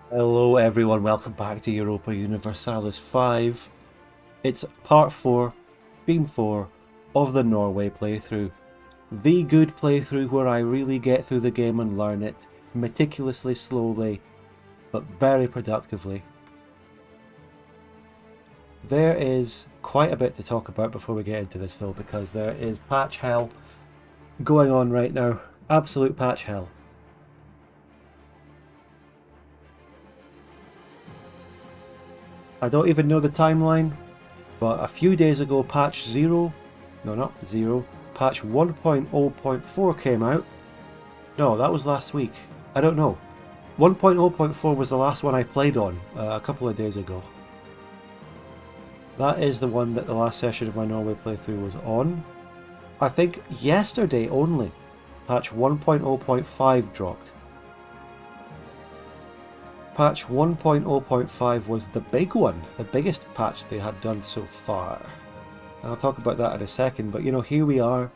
Hello everyone, welcome back to Europa Universalis V. It's part 4, theme 4 of the Norway playthrough. The good playthrough where I really get through the game and learn it, meticulously, slowly, but very productively. There is quite a bit to talk about before we get into this though, because there is patch hell going on right now. Absolute patch hell. I don't even know the timeline, but a few days ago patch 0, no not 0, patch 1.0.4 came out. No, that was last week. I don't know. 1.0.4 was the last one I played on a couple of days ago. That is the one that the last session of my Norway playthrough was on. I think yesterday only, patch 1.0.5 dropped. Patch 1.0.5 was the big one, the biggest patch they had done so far. And I'll talk about that in a second, but you know, here we are.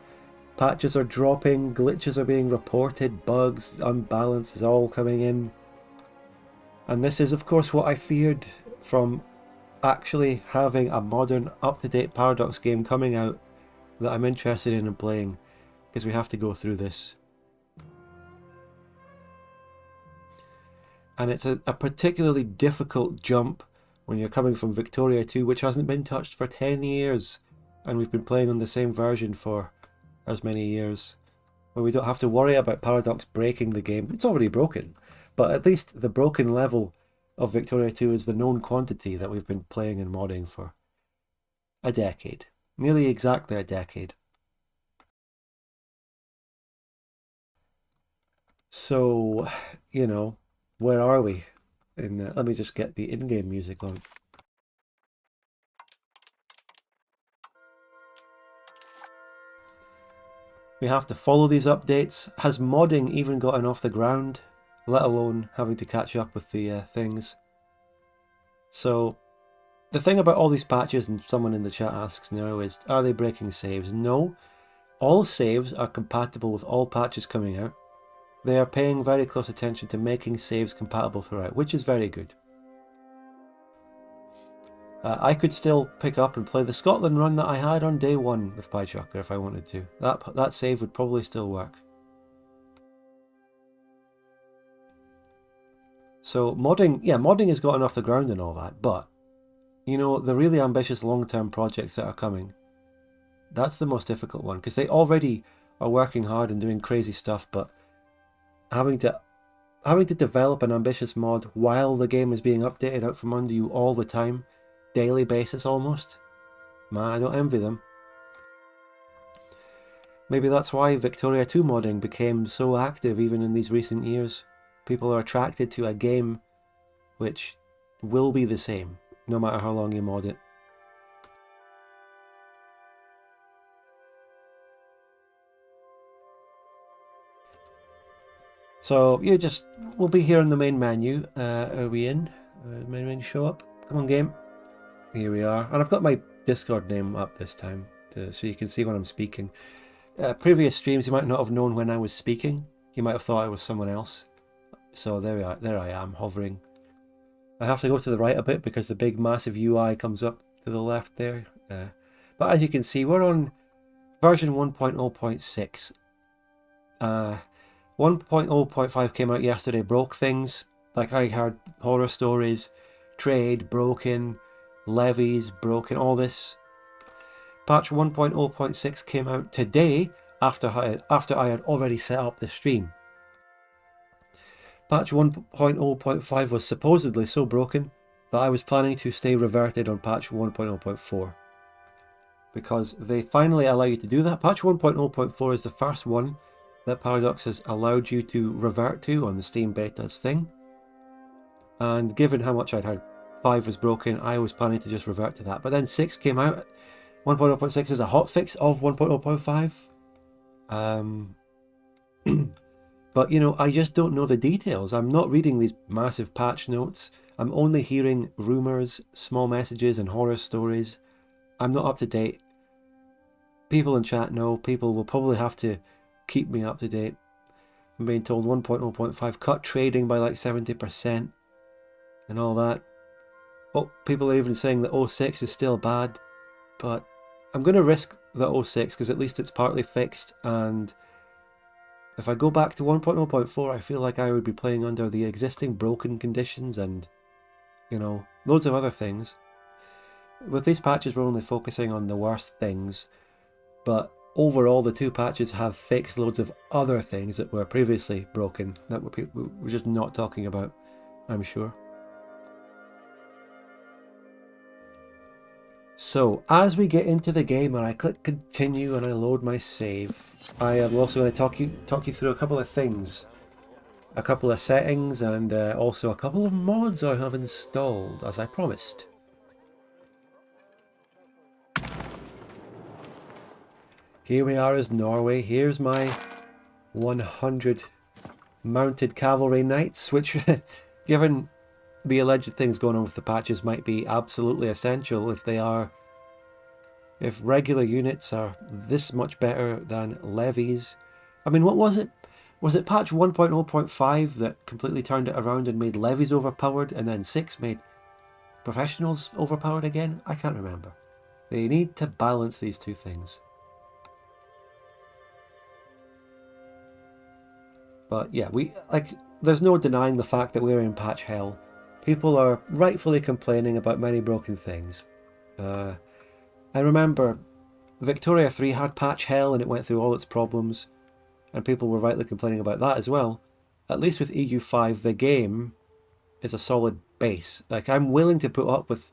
Patches are dropping, glitches are being reported, bugs, unbalance is all coming in. And this is of course what I feared from actually having a modern, up-to-date Paradox game coming out that I'm interested in and playing, because we have to go through this. And it's a particularly difficult jump when you're coming from Victoria 2, which hasn't been touched for 10 years, and we've been playing on the same version for as many years, where we don't have to worry about Paradox breaking the game. It's already broken, but at least the broken level of Victoria 2 is the known quantity that we've been playing and modding for a decade. Nearly exactly a decade. So, you know, where are we? And let me just get the in-game music on. We have to follow these updates. Has modding even gotten off the ground? Let alone having to catch up with the things. So, the thing about all these patches, and someone in the chat asks now, is are they breaking saves? No. All saves are compatible with all patches coming out. They are paying very close attention to making saves compatible throughout, which is very good. I could still pick up and play the Scotland run that I had on day 1 with PyChucker if I wanted to. That save would probably still work. So modding has gotten off the ground and all that, but you know, the really ambitious long-term projects that are coming, that's the most difficult one, because they already are working hard and doing crazy stuff, but having to develop an ambitious mod while the game is being updated out from under you all the time, daily basis almost, man, I don't envy them. Maybe that's why Victoria 2 modding became so active even in these recent years. People are attracted to a game which will be the same, no matter how long you mod it. So we'll be here in the main menu. Are we in? Main menu show up? Come on, game. Here we are. And I've got my Discord name up this time, so you can see when I'm speaking. Previous streams, you might not have known when I was speaking. You might have thought I was someone else. So there we are. There I am, hovering. I have to go to the right a bit because the big massive UI comes up to the left there. But as you can see, we're on version 1.0.6. 1.0.5 came out yesterday, broke things. Like I heard horror stories, trade broken, levies broken, all this. Patch 1.0.6 came out today after I had already set up the stream. Patch 1.0.5 was supposedly so broken that I was planning to stay reverted on patch 1.0.4. Because they finally allow you to do that. Patch 1.0.4 is the first one that Paradox has allowed you to revert to on the Steam betas thing. And given how much I'd heard 5 was broken, I was planning to just revert to that. But then 6 came out. 1.0.6 is a hotfix of 1.0.5. But you know, I just don't know the details. I'm not reading these massive patch notes. I'm only hearing rumours, small messages and horror stories. I'm not up to date. People in chat know. People will probably have to keep me up to date. I'm being told 1.0.5 cut trading by like 70%. and all that. Oh, people are even saying that 06 is still bad, but I'm going to risk the 06 because at least it's partly fixed, and if I go back to 1.0.4, I feel like I would be playing under the existing broken conditions and, you know, loads of other things. With these patches, we're only focusing on the worst things, but overall, the two patches have fixed loads of other things that were previously broken that we're just not talking about, I'm sure. So, as we get into the game and I click continue and I load my save, I am also going to talk you through a couple of things. A couple of settings and also a couple of mods I have installed, as I promised. Here we are as Norway. Here's my 100 mounted cavalry knights, which, given the alleged things going on with the patches, might be absolutely essential if regular units are this much better than levies. I mean, what was it? Was it patch 1.0.5 that completely turned it around and made levies overpowered, and then 6 made professionals overpowered again? I can't remember. They need to balance these two things. But yeah, there's no denying the fact that we're in patch hell. People are rightfully complaining about many broken things. I remember Victoria 3 had patch hell and it went through all its problems, and people were rightly complaining about that as well. At least with EU5, the game is a solid base. Like, I'm willing to put up with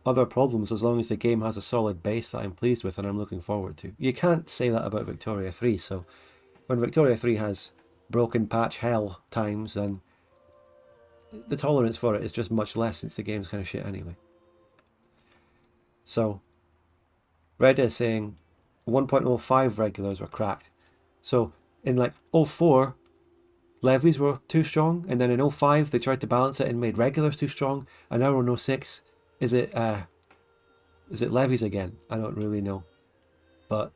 other problems as long as the game has a solid base that I'm pleased with and I'm looking forward to. You can't say that about Victoria 3, so when Victoria 3 has broken patch hell times, then the tolerance for it is just much less since the game's kind of shit anyway. So, Red is saying 1.05 regulars were cracked. So, in like 04, levies were too strong, and then in 05 they tried to balance it and made regulars too strong, and now in 06, is it levies again? I don't really know. But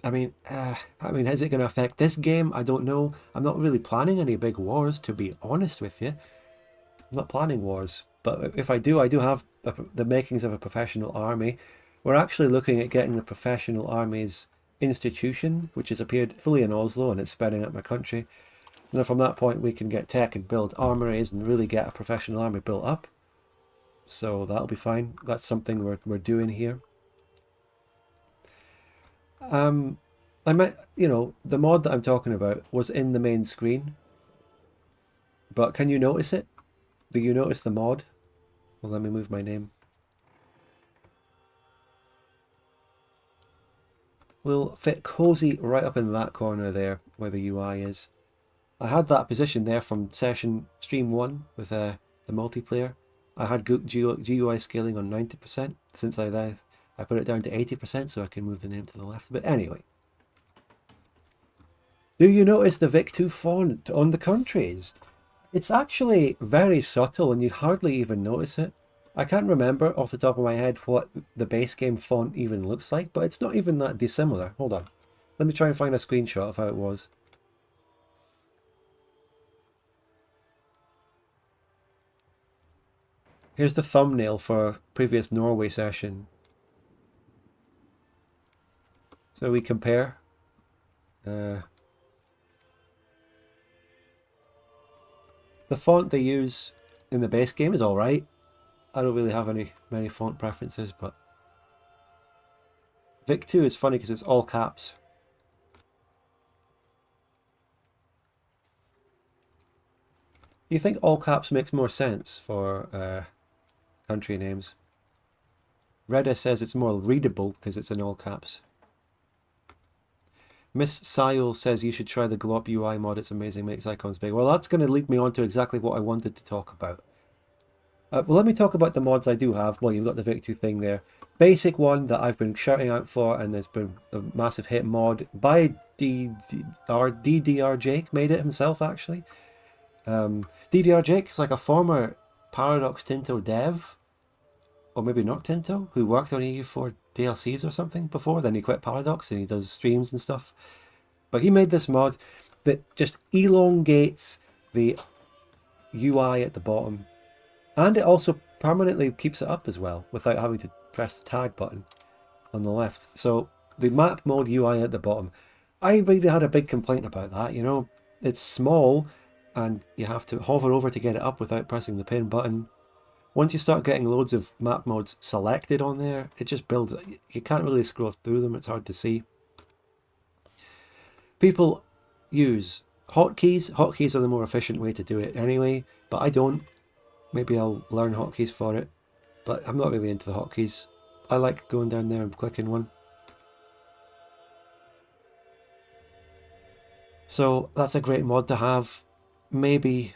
I mean, is it going to affect this game? I don't know. I'm not really planning any big wars, to be honest with you. I'm not planning wars, but if I do have the makings of a professional army. We're actually looking at getting the professional armies institution, which has appeared fully in Oslo and it's spreading out my country. And then from that point, we can get tech and build armories and really get a professional army built up. So that'll be fine. That's something we're doing here. I might, the mod that I'm talking about was in the main screen, but can you notice it? Do you notice the mod? Well, let me move my name. Will fit cozy right up in that corner there where the UI is. I had that position there from stream 1 with the multiplayer. I had GUI scaling on 90%. Since I put it down to 80% so I can move the name to the left. But anyway. Do you notice the Vic2 font on the countries? It's actually very subtle and you hardly even notice it. I can't remember off the top of my head what the base game font even looks like, but it's not even that dissimilar. Hold on. Let me try and find a screenshot of how it was. Here's the thumbnail for a previous Norway session. So we compare. The font they use in the base game is alright. I don't really have many font preferences, but Vic2 is funny because it's all caps. Do you think all caps makes more sense for country names? Redda says it's more readable because it's in all caps. Miss Sayul says you should try the Glop UI mod, it's amazing, makes icons big. Well, that's going to lead me on to exactly what I wanted to talk about. Well, let me talk about the mods I do have. Well, you've got the Vic2 thing there. Basic one that I've been shouting out for, and there's been a massive hit mod by DDR Jake, made it himself actually. DDR Jake is like a former Paradox Tinto dev, or maybe not Tinto, who worked on EU4 DLCs or something before, then he quit Paradox and he does streams and stuff. But he made this mod that just elongates the UI at the bottom, and it also permanently keeps it up as well without having to press the tag button on the left. So the map mode UI at the bottom, I really had a big complaint about that. You know, it's small and you have to hover over to get it up without pressing the pin button. Once you start getting loads of map modes selected on there, it just builds. You can't really scroll through them, it's hard to see. People use hotkeys. Hotkeys are the more efficient way to do it anyway, but I don't. Maybe I'll learn hotkeys for it, but I'm not really into the hotkeys. I like going down there and clicking one. So that's a great mod to have. Maybe,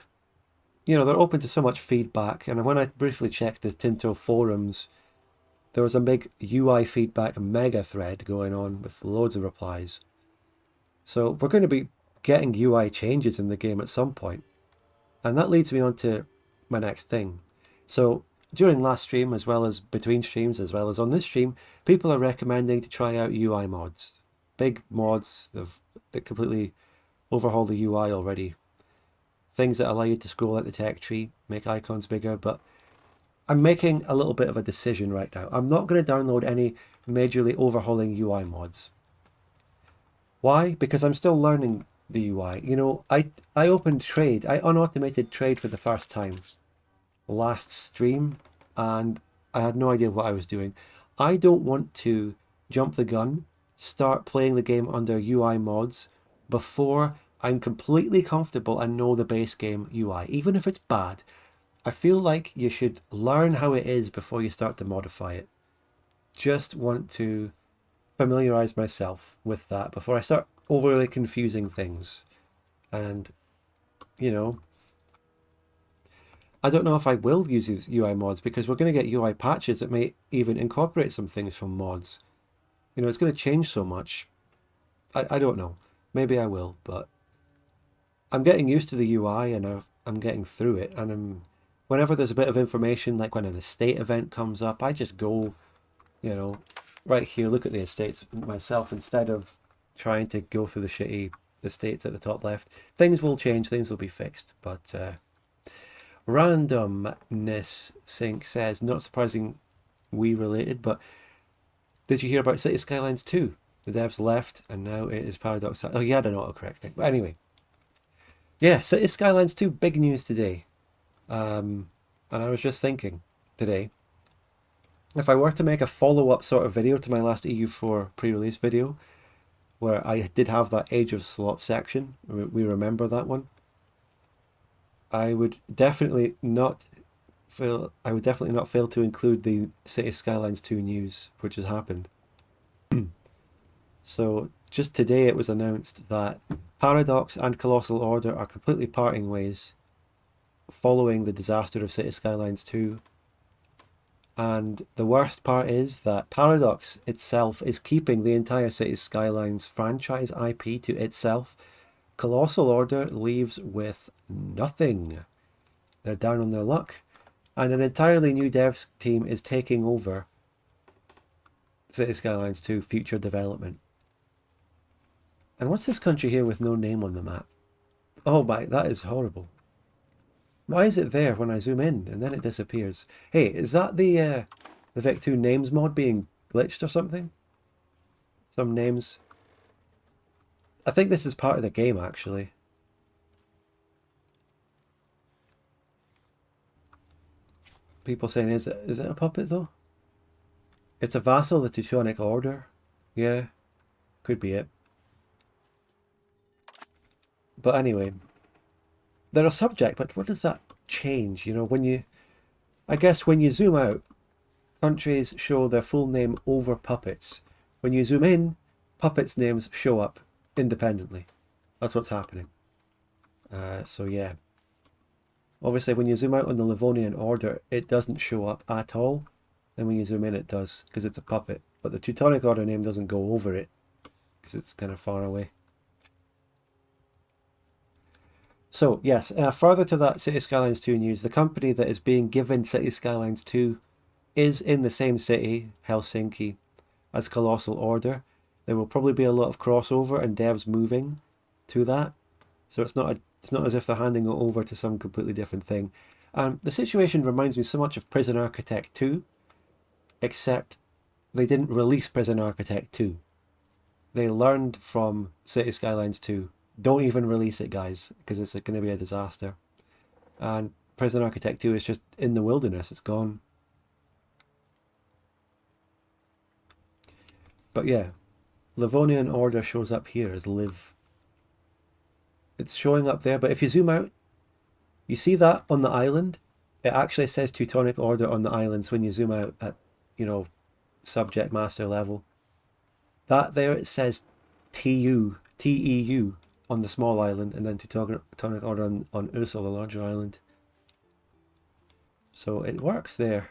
you know, they're open to so much feedback, and when I briefly checked the Tinto forums, there was a big UI feedback mega thread going on with loads of replies. So we're going to be getting UI changes in the game at some point. And that leads me on to my next thing. So during last stream, as well as between streams, as well as on this stream, people are recommending to try out UI mods. Big mods that completely overhaul the UI already. Things that allow you to scroll out the tech tree, make icons bigger, but I'm making a little bit of a decision right now. I'm not going to download any majorly overhauling UI mods. Why? Because I'm still learning the UI. You know, I opened trade, I unautomated trade for the first time last stream, and I had no idea what I was doing. I don't want to jump the gun, start playing the game under UI mods before I'm completely comfortable and know the base game UI, even if it's bad. I feel like you should learn how it is before you start to modify it. Just want to familiarize myself with that before I start overly confusing things. And, you know, I don't know if I will use these UI mods because we're going to get UI patches that may even incorporate some things from mods. You know, it's going to change so much. I don't know. Maybe I will, but I'm getting used to the UI and I'm getting through it. And whenever there's a bit of information, like when an estate event comes up, I just go, you know, right here, look at the estates myself instead of trying to go through the shitty estates at the top left. Things will change, things will be fixed, but randomness sync says, not surprising we related, but did you hear about City Skylines 2? The devs left and now it is Paradox. Oh, you had an autocorrect thing, but anyway. Yeah, City Skylines 2, big news today. And I was just thinking today, if I were to make a follow-up sort of video to my last EU4 pre-release video, where I did have that Age of Slop section, we remember that one, I would definitely not fail to include the City Skylines 2 news, which has happened. So just today it was announced that Paradox and Colossal Order are completely parting ways following the disaster of City Skylines 2. And the worst part is that Paradox itself is keeping the entire City Skylines franchise IP to itself. Colossal Order leaves with nothing. They're down on their luck. And an entirely new devs team is taking over City Skylines 2 future development. And what's this country here with no name on the map? Oh my, that is horrible. Why is it there when I zoom in and then it disappears? Hey, is that the Vic2 names mod being glitched or something? Some names. I think this is part of the game actually. People saying, is it a puppet though? It's a vassal of the Teutonic Order. Yeah, could be it. But anyway, they're a subject, but what does that change? You know, when you, I guess when you zoom out, countries show their full name over puppets. When you zoom in, puppets' names show up independently. That's what's happening. So yeah. Obviously, when you zoom out on the Livonian Order, it doesn't show up at all. Then when you zoom in, it does, because it's a puppet. But the Teutonic Order name doesn't go over it, because it's kind of far away. So, yes, further to that City Skylines 2 news, the company that is being given City Skylines 2 is in the same city, Helsinki, as Colossal Order. There will probably be a lot of crossover and devs moving to that. So it's not It's not as if they're handing it over to some completely different thing. The situation reminds me so much of Prison Architect 2, except they didn't release Prison Architect 2. They learned from City Skylines 2. Don't even release it, guys, because it's going to be a disaster. And Prison Architect 2 is just in the wilderness. It's gone. But yeah, Livonian Order shows up here as Liv. It's showing up there, but if you zoom out, you see that on the island? It actually says Teutonic Order on the islands when you zoom out at, you know, subject master level. That there, it says TEU on the small island, and then Teutonic Order on Ursel, the larger island. So it works there.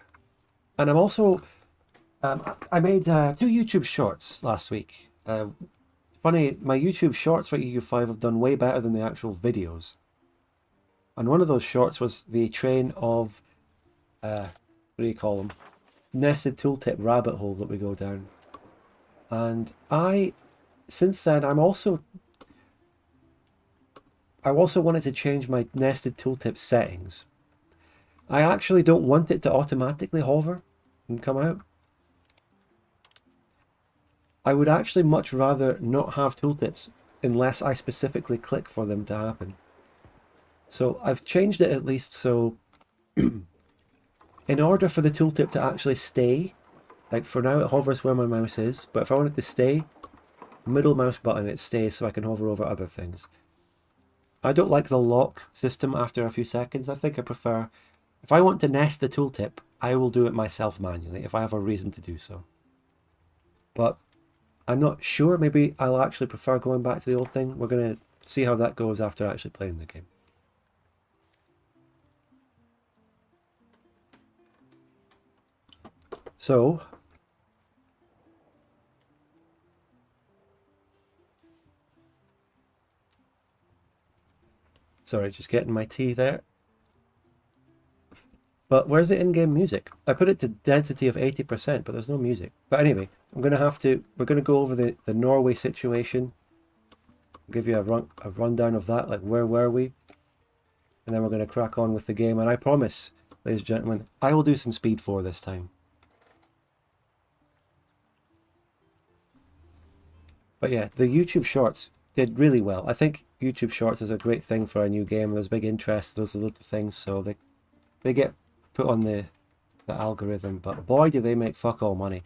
And I'm also, I made 2 YouTube shorts last week. Funny, my YouTube shorts for EU5 have done way better than the actual videos. And one of those shorts was the train of, what do you call them? Nested tooltip rabbit hole that we go down. And since then, I also wanted to change my nested tooltip settings. I actually don't want it to automatically hover and come out. I would actually much rather not have tooltips unless I specifically click for them to happen. So I've changed it at least so in order for the tooltip to actually stay, like for now it hovers where my mouse is, but if I want it to stay, middle mouse button, it stays so I can hover over other things. I don't like the lock system after a few seconds. I think I prefer, if I want to nest the tooltip, I will do it myself manually if I have a reason to do so. But I'm not sure, maybe I'll actually prefer going back to the old thing. We're going to see how that goes after actually playing the game. So, sorry, just getting my tea there. But where's the in-game music? I put it to density of 80%, but there's no music. But anyway, we're going to go over the Norway situation. I'll give you a rundown of that, like where were we? And then we're going to crack on with the game. And I promise, ladies and gentlemen, I will do some Speed 4 this time. But yeah, the YouTube Shorts did really well. I think YouTube Shorts is a great thing for a new game. There's big interest, those little things, so they get put on the algorithm. But boy, do they make fuck all money.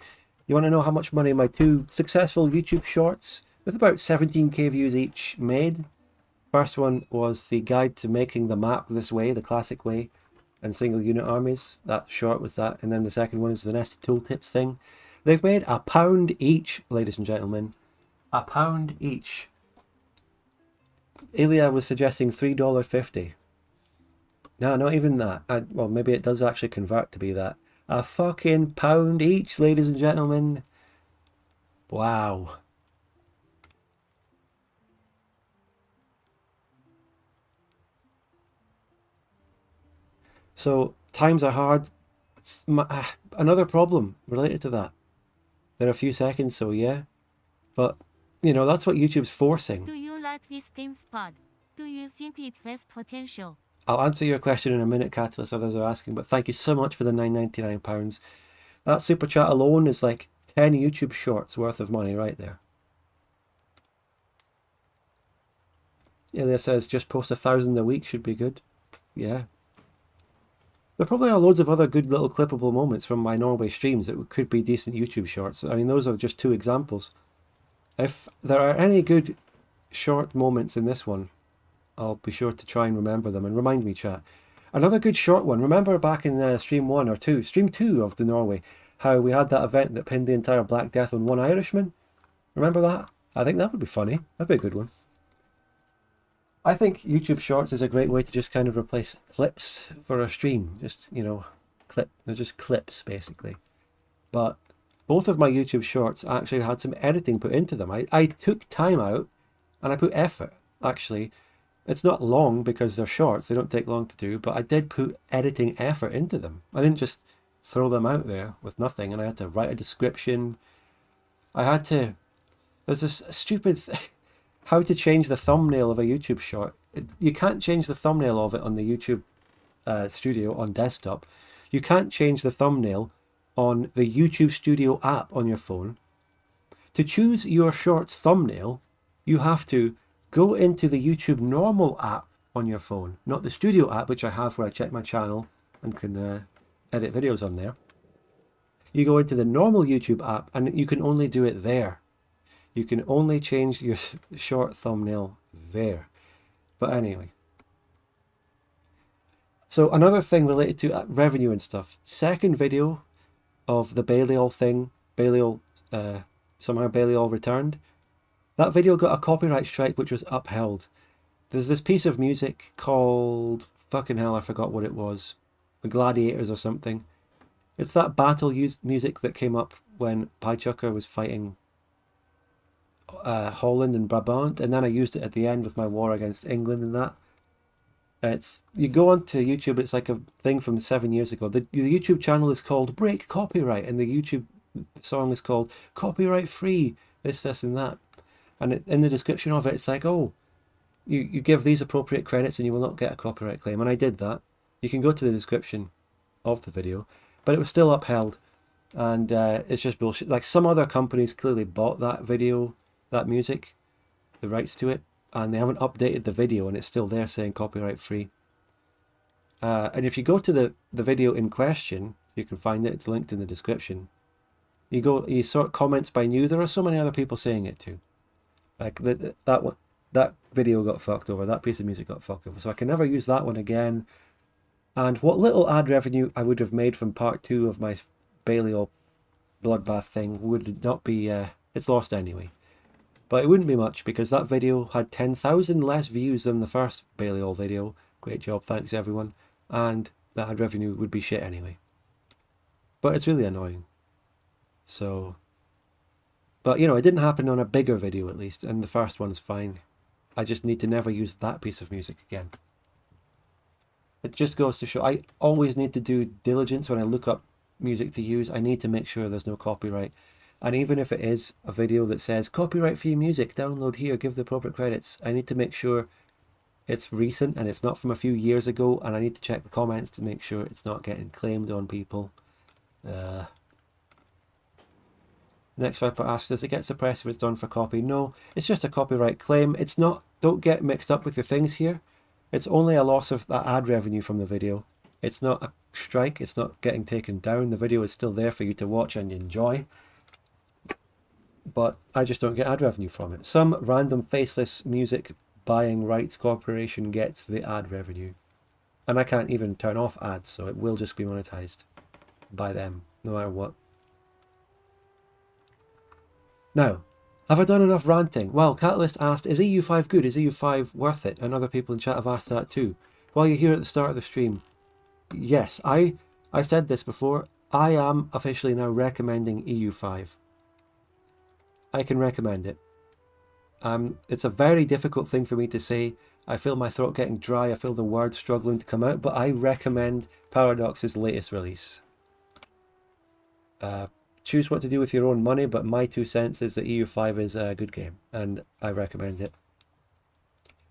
You want to know how much money my 2 successful YouTube Shorts, with about 17k views each, made? First one was the guide to making the map this way, the classic way, and single unit armies. That short was that. And then the second one is the nested tooltips thing. They've made £1 each, ladies and gentlemen. £1 each. Ilya was suggesting $3.50. No, not even that. Well, maybe it does actually convert to be that. A fucking £1 each, ladies and gentlemen. Wow. So, times are hard. Another problem related to that. They're a few seconds, so yeah. But, you know, that's what YouTube's forcing. Do you like this game, Spud? Do you think it has potential? I'll answer your question in a minute, Catalyst, others are asking, but thank you so much for the £9.99. That super chat alone is like 10 YouTube shorts worth of money right there. Ilya says just post 1,000 a week should be good. Yeah. There probably are loads of other good little clippable moments from my Norway streams that could be decent YouTube shorts. I mean, those are just 2 examples. If there are any good short moments in this one, I'll be sure to try and remember them, and remind me, chat. Another good short one. Remember back in stream 1 or 2, stream 2 of the Norway, how we had that event that pinned the entire Black Death on 1 Irishman? Remember that? I think that would be funny. That'd be a good one. I think YouTube Shorts is a great way to just kind of replace clips for a stream. Just, you know, they're just clips, basically. But both of my YouTube Shorts actually had some editing put into them. I took time out, and I put effort, actually. It's not long because they're shorts, they don't take long to do, but I did put editing effort into them. I didn't just throw them out there with nothing, and I had to write a description. There's this stupid how to change the thumbnail of a YouTube short. You can't change the thumbnail of it on the YouTube Studio on desktop. You can't change the thumbnail on the YouTube Studio app on your phone. To choose your short's thumbnail, you have to go into the YouTube normal app on your phone, not the Studio app, which I have where I check my channel and can edit videos on there. You go into the normal YouTube app and you can only do it there. You can only change your short thumbnail there. But anyway. So another thing related to revenue and stuff. Second video of the Belial thing, somehow Belial returned. That video got a copyright strike which was upheld. There's this piece of music called, fucking hell, I forgot what it was. The Gladiators or something. It's that battle music that came up when Piechucker was fighting Holland and Brabant, and then I used it at the end with my war against England and that. You go onto YouTube, it's like a thing from 7 years ago. The YouTube channel is called Break Copyright, and the YouTube song is called Copyright Free, this and that. And in the description of it, it's like, oh, you give these appropriate credits and you will not get a copyright claim. And I did that. You can go to the description of the video, but it was still upheld. And it's just bullshit. Like, some other companies clearly bought that video, that music, the rights to it, and they haven't updated the video, and it's still there saying copyright free. And if you go to the video in question, you can find it. It's linked in the description. You sort comments by new. There are so many other people saying it too. Like that video got fucked over. That piece of music got fucked over. So I can never use that one again. And what little ad revenue I would have made from part 2 of my Belial bloodbath thing would not be. It's lost anyway. But it wouldn't be much because that video had 10,000 less views than the first Belial video. Great job, thanks everyone. And the ad revenue would be shit anyway. But it's really annoying. So, but you know, it didn't happen on a bigger video at least, and the first one's fine. I just need to never use that piece of music again. It just goes to show I always need to do diligence when I look up music to use. I need to make sure there's no copyright. And even if it is a video that says copyright free music, download here, give the appropriate credits, I need to make sure it's recent and it's not from a few years ago, and I need to check the comments to make sure it's not getting claimed on people. Next Viper asks, does it get suppressed if it's done for copy? No, it's just a copyright claim. It's not, don't get mixed up with your things here. It's only a loss of that ad revenue from the video. It's not a strike, it's not getting taken down. The video is still there for you to watch and enjoy. But I just don't get ad revenue from it. Some random faceless music buying rights corporation gets the ad revenue. And I can't even turn off ads, so it will just be monetized by them, no matter what. Now, have I done enough ranting? Well, Catalyst asked, is EU5 good? Is EU5 worth it? And other people in chat have asked that too. While you're here at the start of the stream, yes, I said this before, I am officially now recommending EU5. I can recommend it. It's a very difficult thing for me to say. I feel my throat getting dry, I feel the words struggling to come out, but I recommend Paradox's latest release. Choose what to do with your own money, but my 2 cents is that EU5 is a good game, and I recommend it.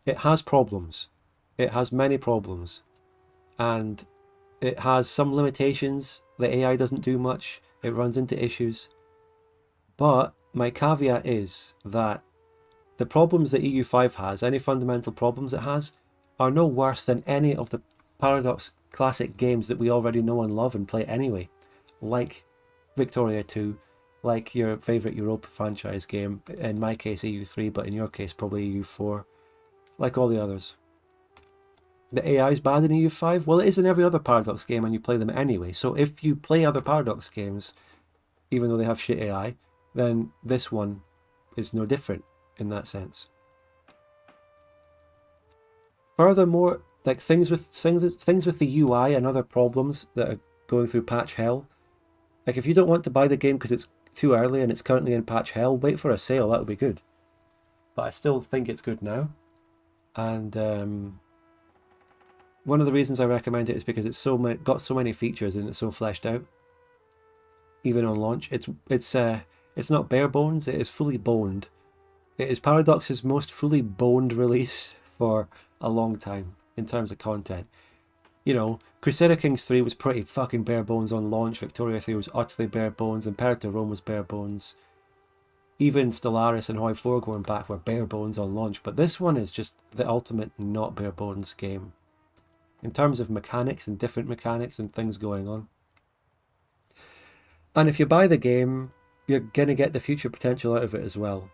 It has problems. It has many problems. And it has some limitations. The AI doesn't do much. It runs into issues. But my caveat is that the problems that EU5 has, any fundamental problems it has, are no worse than any of the Paradox classic games that we already know and love and play anyway. Like Victoria 2, like your favourite Europa franchise game, in my case EU3, but in your case probably EU4, like all the others. The AI is bad in EU5? Well, it is in every other Paradox game and you play them anyway, so if you play other Paradox games, even though they have shit AI, then this one is no different in that sense. Furthermore, like things with the UI and other problems that are going through patch hell, like if you don't want to buy the game because it's too early and it's currently in patch hell, wait for a sale, that would be good. But I still think it's good now. And one of the reasons I recommend it is because it's got so many features and it's so fleshed out. Even on launch, it's not bare bones, it is fully boned. It is Paradox's most fully boned release for a long time in terms of content. You know, Crusader Kings 3 was pretty fucking bare bones on launch, Victoria 3 was utterly bare bones, Imperator Rome was bare bones. Even Stellaris and Hoi 4 going back were bare bones on launch, but this one is just the ultimate not bare bones game. In terms of mechanics and different mechanics and things going on. And if you buy the game, you're going to get the future potential out of it as well.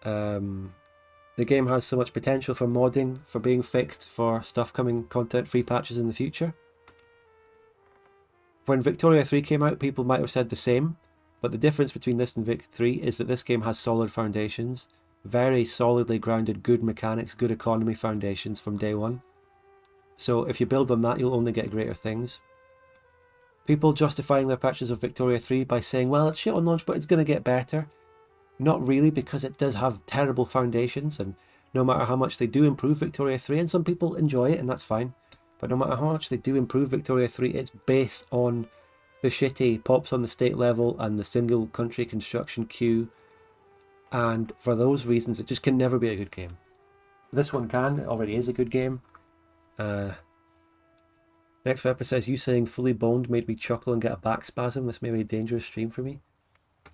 The game has so much potential for modding, for being fixed, for stuff coming, content-free patches in the future. When Victoria 3 came out, people might have said the same, but the difference between this and Vic 3 is that this game has solid foundations, very solidly grounded, good mechanics, good economy foundations from day one. So if you build on that, you'll only get greater things. People justifying their purchase of Victoria 3 by saying, well, it's shit on launch, but it's going to get better. Not really, because it does have terrible foundations, and no matter how much they do improve Victoria 3, and some people enjoy it, and that's fine, but no matter how much they do improve Victoria 3, it's based on the shitty pops on the state level and the single country construction queue, and for those reasons, it just can never be a good game. This one can, it already is a good game. Next Vepper says, you saying fully boned made me chuckle and get a back spasm. This may be a dangerous stream for me.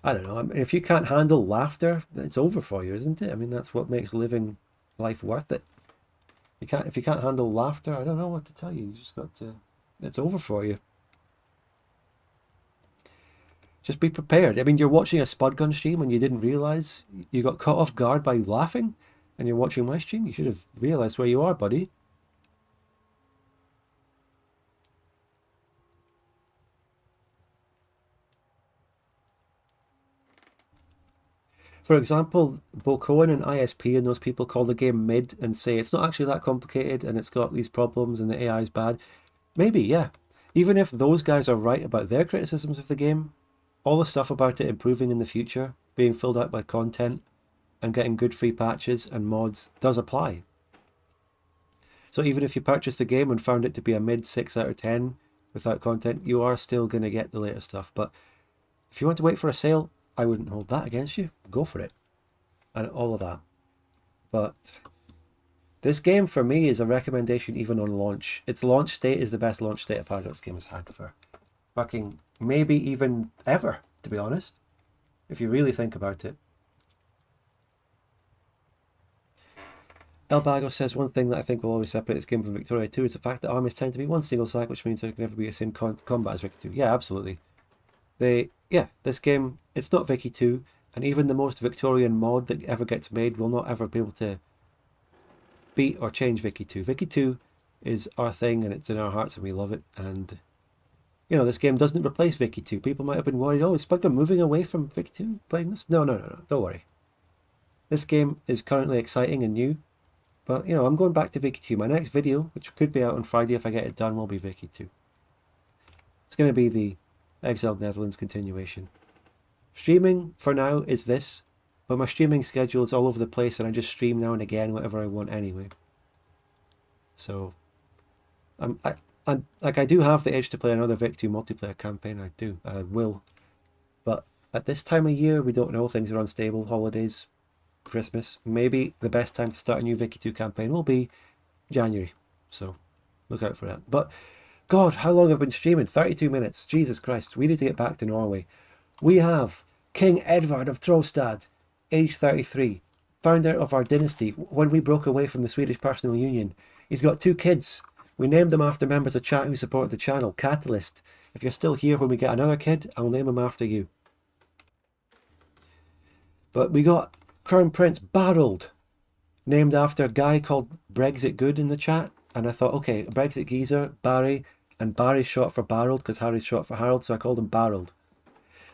I don't know. I mean, if you can't handle laughter, it's over for you, isn't it? I mean, that's what makes living life worth it. If you can't handle laughter, I don't know what to tell you. You just got to, it's over for you. Just be prepared. I mean, you're watching a Spudgun stream and you didn't realize you got caught off guard by laughing, and you're watching my stream. You should have realized where you are, buddy. For example, Bo Cohen and ISP and those people call the game mid and say it's not actually that complicated and it's got these problems and the AI is bad. Maybe, yeah. Even if those guys are right about their criticisms of the game, all the stuff about it improving in the future, being filled out by content, and getting good free patches and mods does apply. So even if you purchased the game and found it to be a mid 6 out of 10 without content, you are still going to get the later stuff. But if you want to wait for a sale, I wouldn't hold that against you. Go for it. And all of that. But this game for me is a recommendation even on launch. Its launch state is the best launch state a Paradox game has had for fucking maybe even ever, to be honest. If you really think about it. El Bago says, one thing that I think will always separate this game from Victoria 2 is the fact that armies tend to be one single stack, which means there can never be the same combat as Victoria 2. Yeah, absolutely. This game, it's not Vicky 2, and even the most Victorian mod that ever gets made will not ever be able to beat or change Vicky 2. Vicky 2 is our thing, and it's in our hearts, and we love it. And you know, this game doesn't replace Vicky 2. People might have been worried, oh, is Spudgun moving away from Vicky 2 playing this? No, don't worry. This game is currently exciting and new, but you know, I'm going back to Vicky 2. My next video, which could be out on Friday if I get it done, will be Vicky 2. It's going to be the Exiled Netherlands continuation. Streaming for now is this, but my streaming schedule is all over the place and I just stream now and again whatever I want anyway. So I do have the itch to play another Vic 2 multiplayer campaign. I will. But at this time of year, we don't know, things are unstable, holidays, Christmas. Maybe the best time to start a new Vicky 2 campaign will be January. So look out for that. But God, how long have I been streaming? 32 minutes. Jesus Christ. We need to get back to Norway. We have King Edvard of Trostad, age 33, founder of our dynasty when we broke away from the Swedish personal union. He's got 2 kids. We named them after members of chat who support the channel. Catalyst. If you're still here when we get another kid, I'll name him after you. But we got Crown Prince Barold, named after a guy called Brexit Good in the chat. And I thought, okay, Brexit Geezer, Barry, and Barry's short for Barold because Harry's short for Harold, so I called him Barold.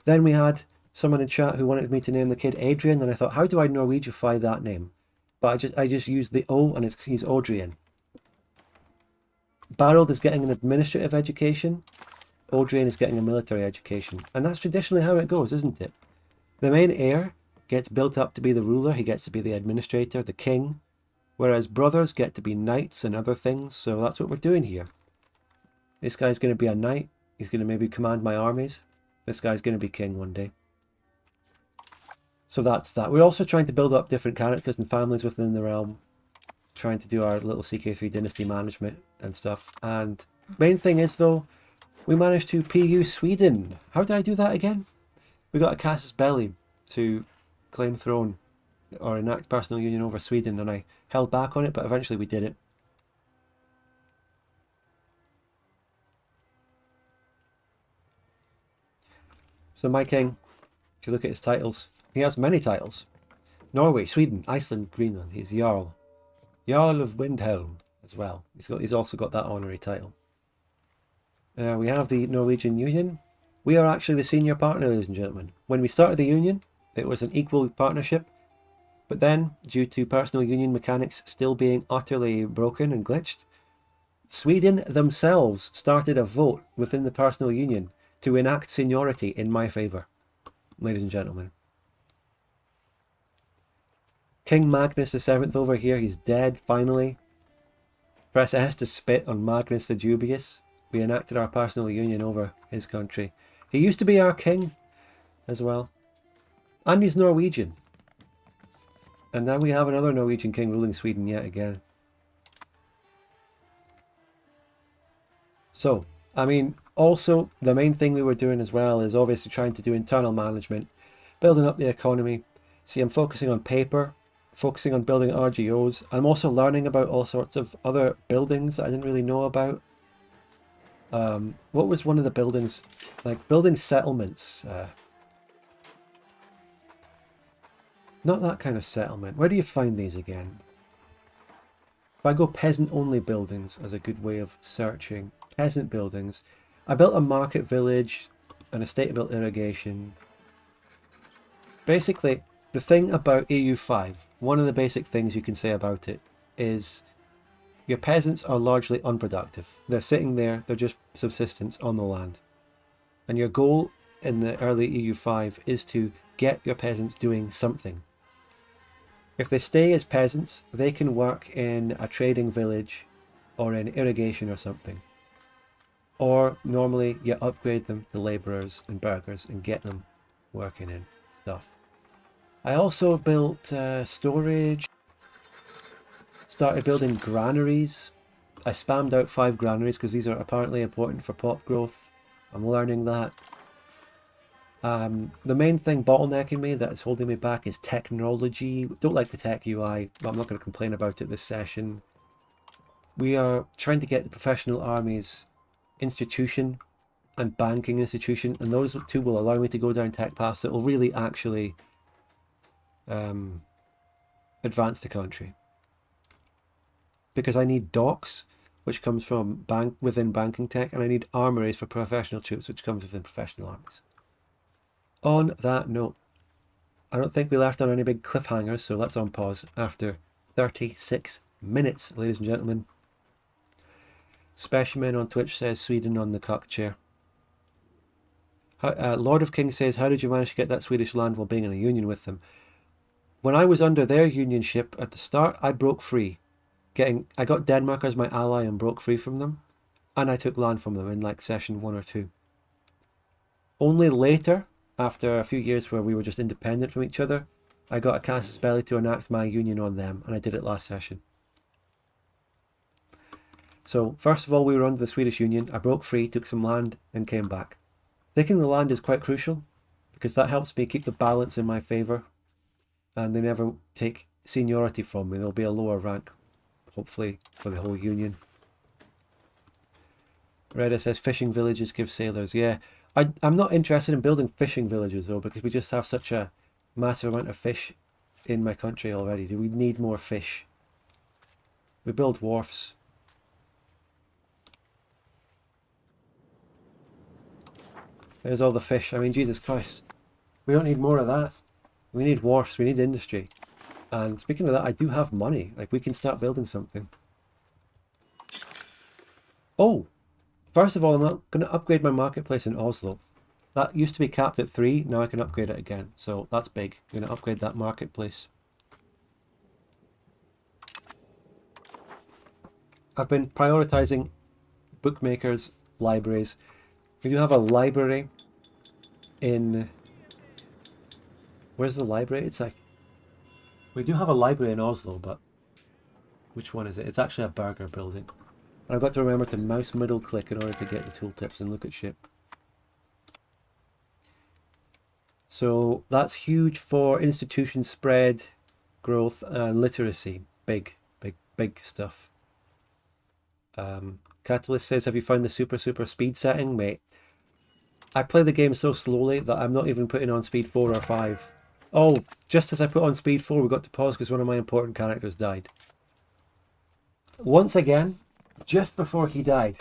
Then we had someone in chat who wanted me to name the kid Adrian, and I thought, how do I Norwegify that name? But I just used the O, and he's Odrian. Barold is getting an administrative education. Odrian is getting a military education. And that's traditionally how it goes, isn't it? The main heir gets built up to be the ruler. He gets to be the administrator, the king. Whereas brothers get to be knights and other things. So that's what we're doing here. This guy's going to be a knight. He's going to maybe command my armies. This guy's going to be king one day. So that's that. We're also trying to build up different characters and families within the realm, trying to do our little CK3 dynasty management and stuff. And main thing is though, we managed to PU Sweden. How did I do that again? We got a casus belli to claim throne or enact personal union over Sweden, and I held back on it, but eventually we did it. So my king, if you look at his titles, he has many titles. Norway, Sweden, Iceland, Greenland. He's Jarl. Jarl of Windhelm as well. He's also got that honorary title. We have the Norwegian Union. We are actually the senior partner, ladies and gentlemen. When we started the Union, it was an equal partnership. But then, due to personal union mechanics still being utterly broken and glitched, Sweden themselves started a vote within the personal union to enact seniority in my favour, ladies and gentlemen. King Magnus VII over here, he's dead finally. Press S to spit on Magnus the Dubious. We enacted our personal union over his country. He used to be our king as well. And he's Norwegian. And now we have another Norwegian king ruling Sweden yet again. So, I mean, also the main thing we were doing as well is obviously trying to do internal management, building up the economy. See, I'm focusing on paper, focusing on building RGOs. I'm also learning about all sorts of other buildings that I didn't really know about. What was one of the buildings? Like building settlements. Not that kind of settlement. Where do you find these again? If I go peasant only buildings as a good way of searching. Peasant buildings. I built a market village, an estate built irrigation. Basically, the thing about EU5, one of the basic things you can say about it is your peasants are largely unproductive. They're sitting there, they're just subsistence on the land. And your goal in the early EU5 is to get your peasants doing something. If they stay as peasants, they can work in a trading village or in irrigation or something. Or normally you upgrade them to labourers and burghers and get them working in stuff. I also built storage, started building granaries. I spammed out 5 granaries because these are apparently important for pop growth. I'm learning that. The main thing bottlenecking me that is holding me back is technology. Don't like the tech UI, but I'm not going to complain about it this session. We are trying to get the professional armies institution and banking institution, and those two will allow me to go down tech paths that will really actually advance the country. Because I need docks, which comes from within banking tech, and I need armories for professional troops, which comes within professional armies. On that note, I don't think we left on any big cliffhangers, so let's on pause after 36 minutes, ladies and gentlemen. Specimen on Twitch says Sweden on the cuck chair. Lord of Kings says, how did you manage to get that Swedish land while being in a union with them? When I was under their unionship at the start, I broke free. I got Denmark as my ally and broke free from them. And I took land from them in like session 1 or 2. Only later, after a few years where we were just independent from each other, I got a casus belli to enact my union on them, and I did it last session. So, first of all, we were under the Swedish Union. I broke free, took some land, and came back. Taking the land is quite crucial, because that helps me keep the balance in my favour, and they never take seniority from me. There'll be a lower rank, hopefully, for the whole Union. Reda says fishing villages give sailors. Yeah, I'm not interested in building fishing villages though, because we just have such a massive amount of fish in my country already. Do we need more fish? We build wharfs. There's all the fish. I mean, Jesus Christ. We don't need more of that. We need wharfs. We need industry. And speaking of that, I do have money. Like, we can start building something. Oh! First of all, I'm not going to upgrade my marketplace in Oslo. That used to be capped at 3, now I can upgrade it again. So that's big. I'm going to upgrade that marketplace. I've been prioritizing bookmakers, libraries. We do have a library in Where's the library? It's like... We do have a library in Oslo, but... Which one is it? It's actually a burger building. And I've got to remember to mouse middle click in order to get the tooltips and look at shit. So that's huge for institution spread, growth, and literacy. Big stuff. Catalyst says, have you found the super speed setting? Mate, I play the game so slowly that I'm not even putting on speed 4 or 5. Oh, just as I put on speed 4, we got to pause because one of my important characters died. Once again, just before he died.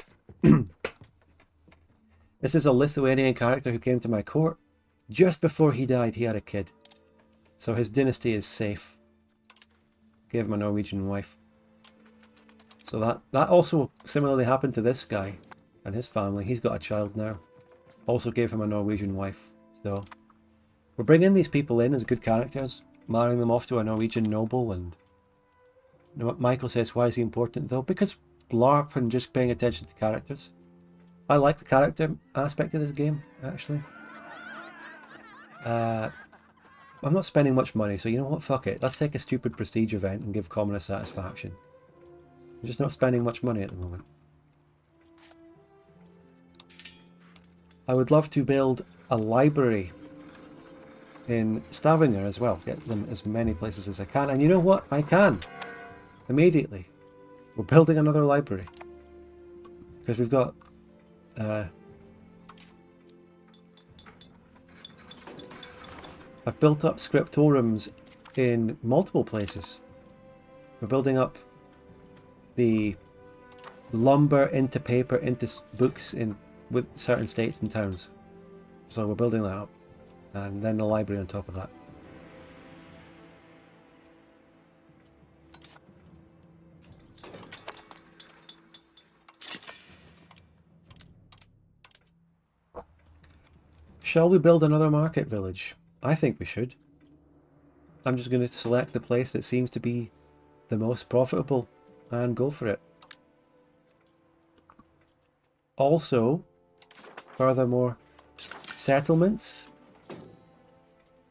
This is a Lithuanian character who came to my court. Just before he died, he had a kid. So his dynasty is safe. Gave him a Norwegian wife. So that also similarly happened to this guy and his family. He's got a child now. Also gave him a Norwegian wife. So we're bringing these people in as good characters, marrying them off to a Norwegian noble. And Michael says, why is he important though? Because LARP and just paying attention to characters. I like the character aspect of this game, actually. I'm not spending much money, so you know what, fuck it. Let's take a stupid prestige event and give commoners satisfaction. I'm just not spending much money at the moment. I would love to build a library in Stavanger as well. Get them as many places as I can. And you know what? I can. Immediately. We're building another library. Because we've got... I've built up scriptoriums in multiple places. We're building up the lumber into paper into books in with certain states and towns. So we're building that up. And then the library on top of that. Shall we build another market village? I think we should. I'm just going to select the place that seems to be the most profitable and go for it. Also, furthermore, settlements.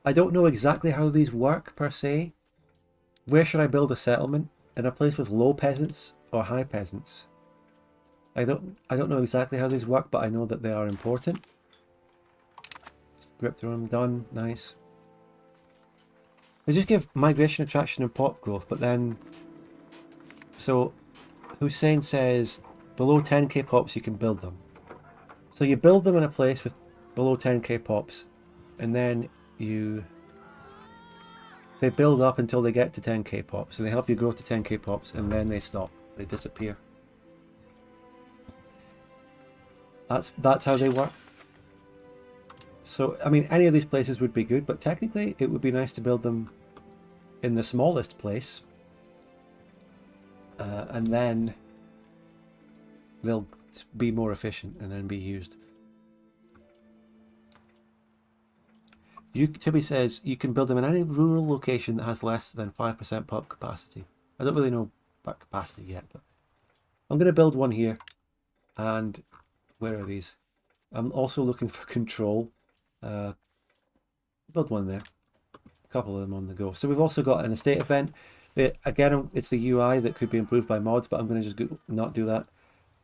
I don't know exactly how these work per se. Where should I build a settlement? In a place with low peasants or high peasants? I don't know exactly how these work, but I know that they are important. Script room done, nice. They just give migration, attraction and pop growth, but then... So, Hussein says below 10k pops you can build them. So you build them in a place with below 10k pops, and then they build up until they get to 10k pops. So they help you grow to 10k pops, and then they stop. They disappear. That's how they work. So, I mean, any of these places would be good, but technically it would be nice to build them in the smallest place. And then they'll be more efficient and then be used. Tibby says you can build them in any rural location that has less than 5% pop capacity. I don't really know about capacity yet, but I'm going to build one here. And where are these? I'm also looking for control. Build one there. A couple of them on the go. So we've also got an estate event. Again, it's the UI that could be improved by mods, but I'm going to just not do that.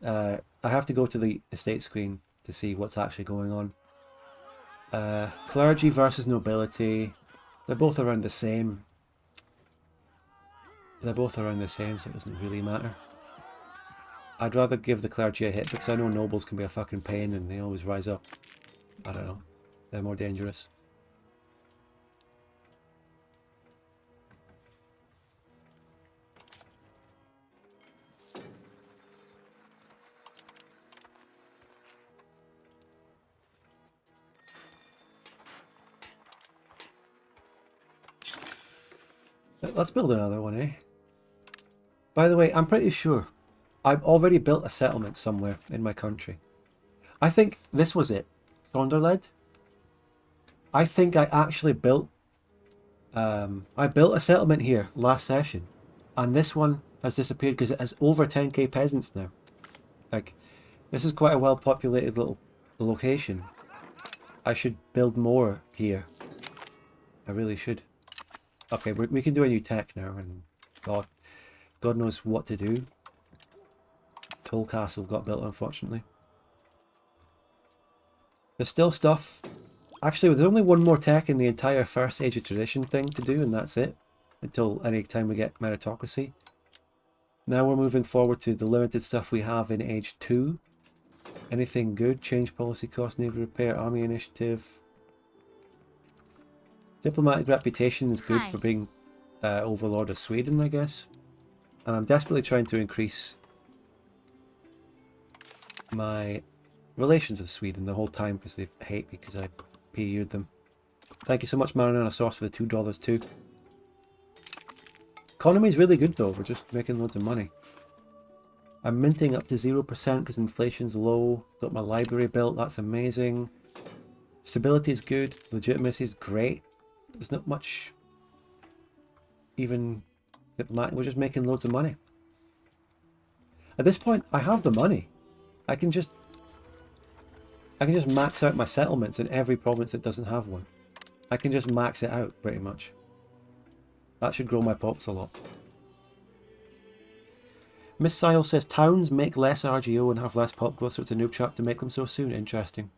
I have to go to the estate screen to see what's actually going on. Clergy versus nobility. They're both around the same. So it doesn't really matter. I'd rather give the clergy a hit because I know nobles can be a fucking pain and they always rise up. I don't know. They're more dangerous. Let's build another one, eh? By the way, I'm pretty sure I've already built a settlement somewhere in my country. I think this was it. Sonderled. I think I actually built... I built a settlement here last session. And this one has disappeared because it has over 10k peasants now. Like, this is quite a well-populated little location. I should build more here. I really should. Okay, we can do a new tech now, and God knows what to do. Toll Castle got built, unfortunately. There's still stuff. Actually, there's only one more tech in the entire first Age of Tradition thing to do, and that's it. Until any time we get meritocracy. Now we're moving forward to the limited stuff we have in Age 2. Anything good? Change policy cost, naval repair, army initiative. Diplomatic reputation is good for being overlord of Sweden, I guess. And I'm desperately trying to increase my relations with Sweden the whole time because they hate me because I PU'd them. Thank you so much, Marinara Sauce, for the $2 too. Economy's really good though, we're just making loads of money. I'm minting up to 0% because inflation's low. Got my library built, that's amazing. Stability is good, legitimacy is great. There's not much even diplomatic, we're just making loads of money. At this point, I have the money. I can just max out my settlements in every province that doesn't have one. I can just max it out, pretty much. That should grow my pops a lot. Miss Sile says, towns make less RGO and have less pop growth, so it's a noob trap to make them so soon. Interesting.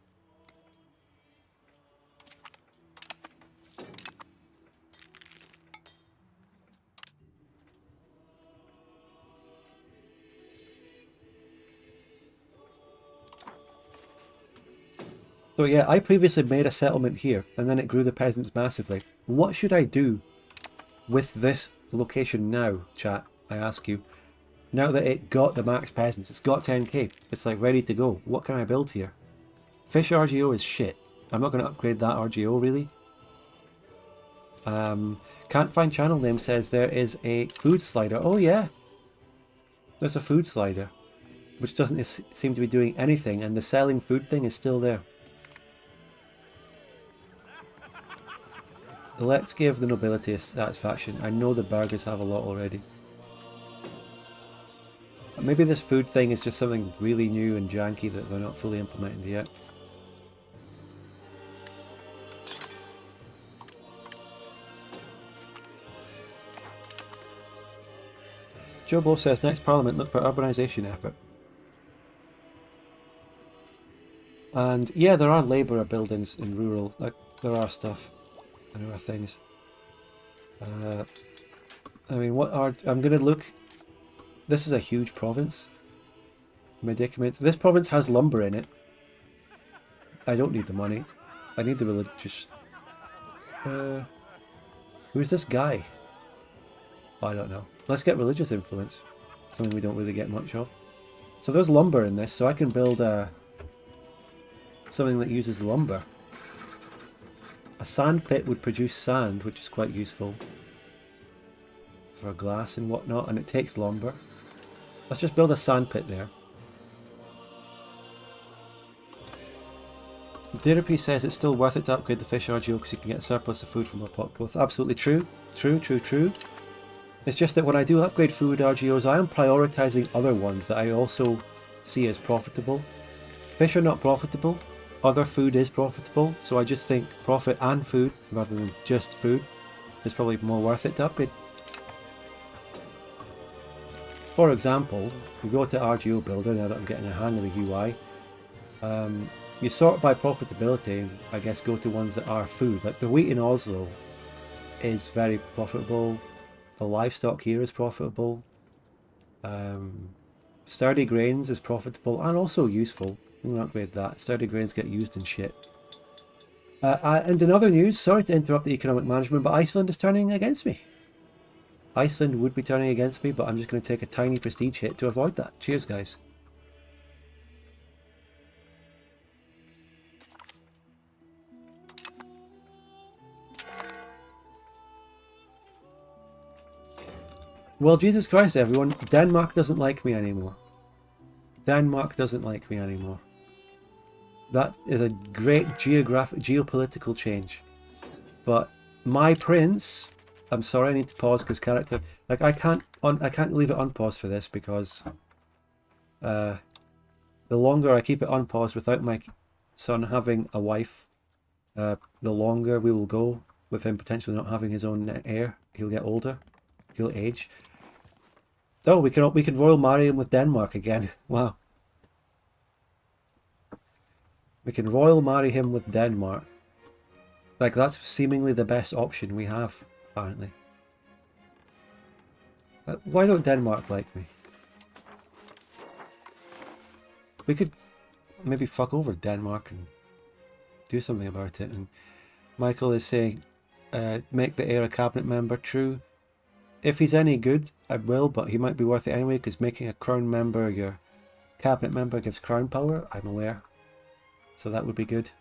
So yeah, I previously made a settlement here, and then it grew the peasants massively. What should I do with this location now, chat? I ask you. Now that it got the max peasants, it's got 10k, it's like ready to go. What can I build here? Fish RGO is shit. I'm not going to upgrade that RGO really. Can't find channel name says there is a food slider. Oh yeah, there's a food slider, which doesn't seem to be doing anything, and the selling food thing is still there. Let's give the nobility a satisfaction. I know the burghers have a lot already. Maybe this food thing is just something really new and janky that they're not fully implemented yet. Jobo says, next parliament, look for urbanisation effort. And yeah, there are labourer buildings in rural, like there are stuff. There are things. I mean, what are... I'm going to look... This is a huge province. Medicaments. This province has lumber in it. I don't need the money. I need the religious... who's this guy? I don't know. Let's get religious influence. Something we don't really get much of. So there's lumber in this, so I can build something that uses lumber. A sand pit would produce sand, which is quite useful for glass and whatnot, and it takes lumber. Let's just build a sand pit there. Therapy says it's still worth it to upgrade the fish RGO because you can get a surplus of food from a pop growth. Absolutely true. True. It's just that when I do upgrade food RGOs, I am prioritising other ones that I also see as profitable. Fish are not profitable. Other food is profitable, so I just think profit and food, rather than just food, is probably more worth it to upgrade. For example, we go to RGO Builder, now that I'm getting a hang of the UI. You sort by profitability, and I guess go to ones that are food. Like the wheat in Oslo is very profitable, the livestock here is profitable, sturdy grains is profitable and also useful. I'm going to upgrade that. Sturdy grains get used in shit. And in other news, sorry to interrupt the economic management, but Iceland is turning against me. Iceland would be turning against me, but I'm just going to take a tiny prestige hit to avoid that. Cheers, guys. Well, Jesus Christ, everyone. Denmark doesn't like me anymore. Denmark doesn't like me anymore. That is a great geopolitical change. But my prince, I'm sorry, I need to pause because character, like I can't leave it unpaused for this because the longer I keep it unpaused without my son having a wife, the longer we will go with him potentially not having his own heir. He'll get older. He'll age. Oh, we can royal marry him with Denmark again. Wow. We can royal marry him with Denmark. Like, that's seemingly the best option we have, apparently. Why don't Denmark like me? We could maybe fuck over Denmark and do something about it. And Michael is saying, make the heir a cabinet member. True. If he's any good, I will, but he might be worth it anyway, because making a crown member your cabinet member gives crown power, I'm aware. So that would be good.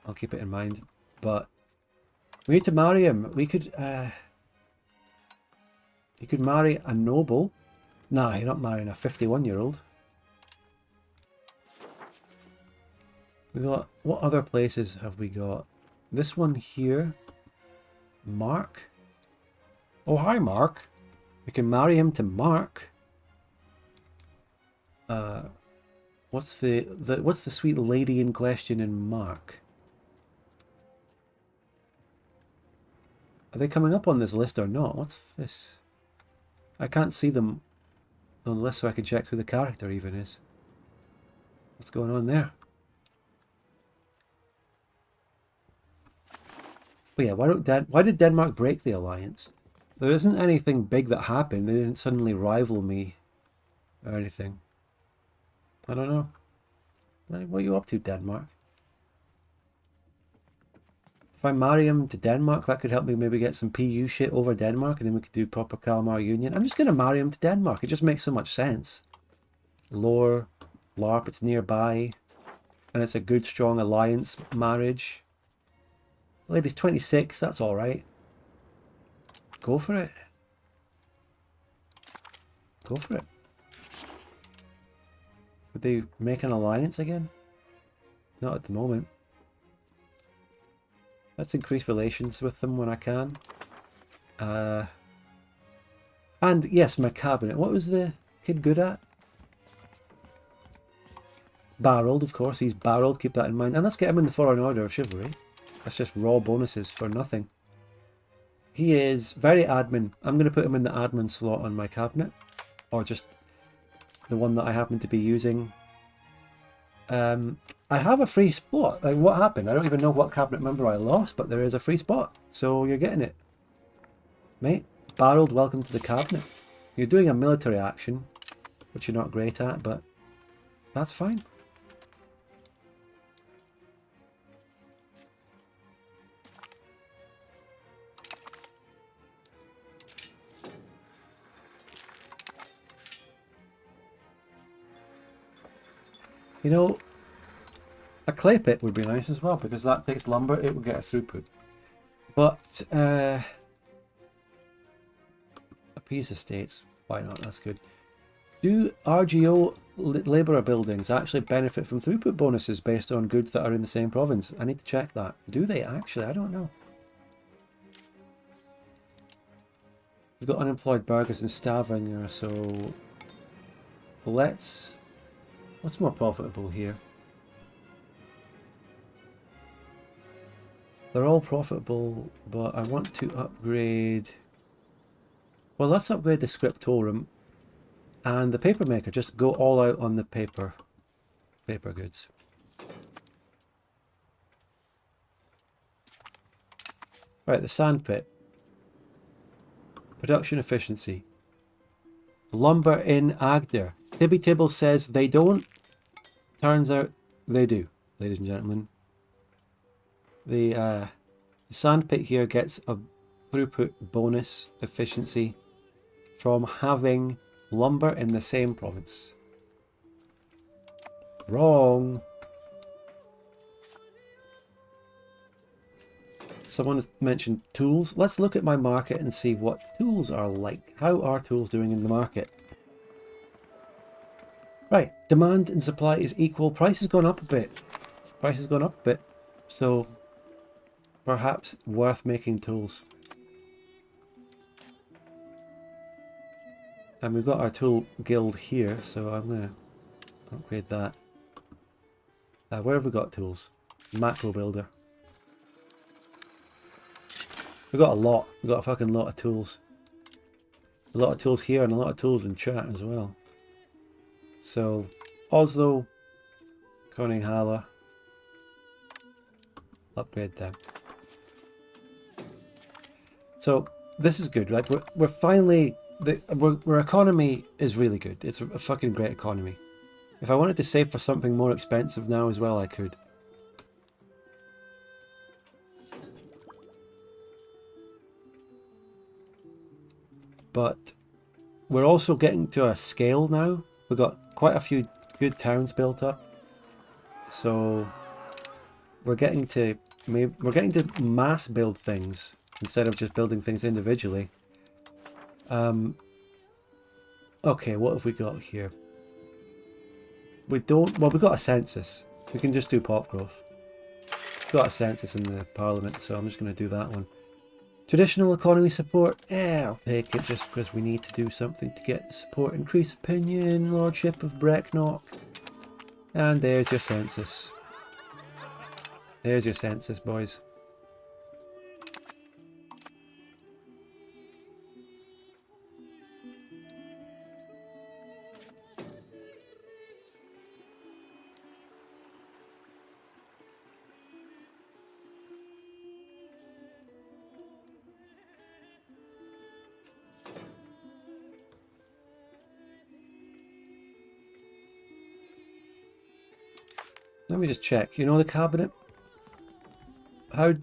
I'll keep it in mind. But we need to marry him. We could, you could marry a noble. Nah, you're not marrying a 51-year-old. We got, what other places have we got? This one here. Mark. Oh, hi, Mark. We can marry him to Mark. What's the sweet lady in question in Mark? Are they coming up on this list or not? What's this? I can't see them on the list, so I can check who the character even is. What's going on there? But yeah, why did Denmark break the alliance? There isn't anything big that happened. They didn't suddenly rival me or anything. I don't know. What are you up to, Denmark? If I marry him to Denmark, that could help me maybe get some PU shit over Denmark, and then we could do proper Kalmar Union. I'm just going to marry him to Denmark. It just makes so much sense. Lore, LARP, it's nearby, and it's a good, strong alliance marriage. The lady's 26, that's alright. Go for it. Go for it. Would they make an alliance again? Not at the moment. Let's increase relations with them when I can. And yes, my cabinet. What was the kid good at? Barreled, of course. He's barreled. Keep that in mind. And let's get him in the Foreign Order of Chivalry. That's just raw bonuses for nothing. He is very admin. I'm going to put him in the admin slot on my cabinet. Or just the one that I happen to be using. I have a free spot. Like, what happened? I don't even know what cabinet member I lost, but there is a free spot. So you're getting it. Mate, barreled, welcome to the cabinet. You're doing a military action, which you're not great at, but that's fine. You know, a clay pit would be nice as well, because that takes lumber, it would get a throughput. But, appease estates, why not, that's good. Do RGO labourer buildings actually benefit from throughput bonuses based on goods that are in the same province? I need to check that. Do they actually? I don't know. We've got unemployed burghers in Stavanger, so let's... What's more profitable here? They're all profitable, but I want to upgrade... Well, let's upgrade the scriptorum and the paper maker. Just go all out on the paper goods. Right, the sandpit. Production efficiency. Lumber in Agder. Tibby Tibble says they don't. Turns out they do, ladies and gentlemen. The sandpit here gets a throughput bonus efficiency from having lumber in the same province. Wrong. Someone has mentioned tools. Let's look at my market and see what tools are like. How are tools doing in the market? Right, demand and supply is equal. Price has gone up a bit. Price has gone up a bit. So, perhaps worth making tools. And we've got our tool guild here, so I'm going to upgrade that. Where have we got tools? Macro builder. We've got a lot. We've got a fucking lot of tools. A lot of tools here and a lot of tools in chat as well. So, Oslo, Koninghala, upgrade them. So, this is good, right? We're finally... Our economy is really good. It's a fucking great economy. If I wanted to save for something more expensive now as well, I could. But we're also getting to a scale now. We've got quite a few good towns built up. So we're getting to mass build things instead of just building things individually. Okay, what have we got here? We've got a census. We can just do pop growth. We've got a census in the parliament, so I'm just going to do that one. Traditional economy support, I'll take it just because we need to do something to get support. Increase opinion, lordship of Brecknock. And there's your census. There's your census, boys. Let me just check. You know the cabinet? How,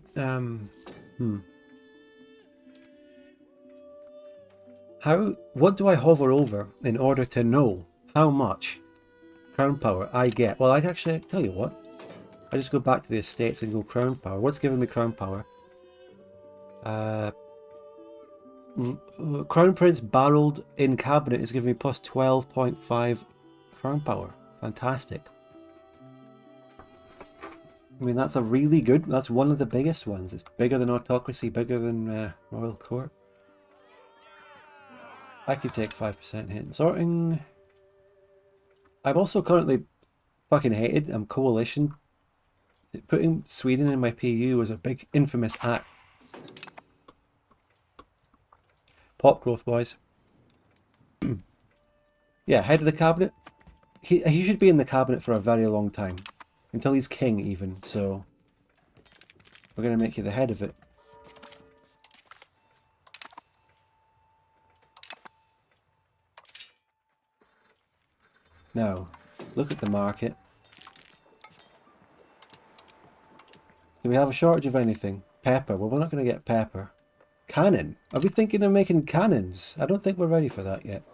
what do I hover over in order to know how much crown power I get? Well, I tell you what. I just go back to the estates and go crown power. What's giving me crown power? Crown Prince barreled in cabinet is giving me plus 12.5 crown power. Fantastic. I mean, that's a really good... That's one of the biggest ones. It's bigger than autocracy, bigger than royal court. I could take 5% hit in sorting. I'm also currently fucking hated. I'm coalition. Putting Sweden in my PU was a big infamous act. Pop growth, boys. Yeah, head of the cabinet. He should be in the cabinet for a very long time. Until he's king, even, so... We're going to make you the head of it. Now, look at the market. Do we have a shortage of anything? Pepper. Well, we're not going to get pepper. Cannon. Are we thinking of making cannons? I don't think we're ready for that yet.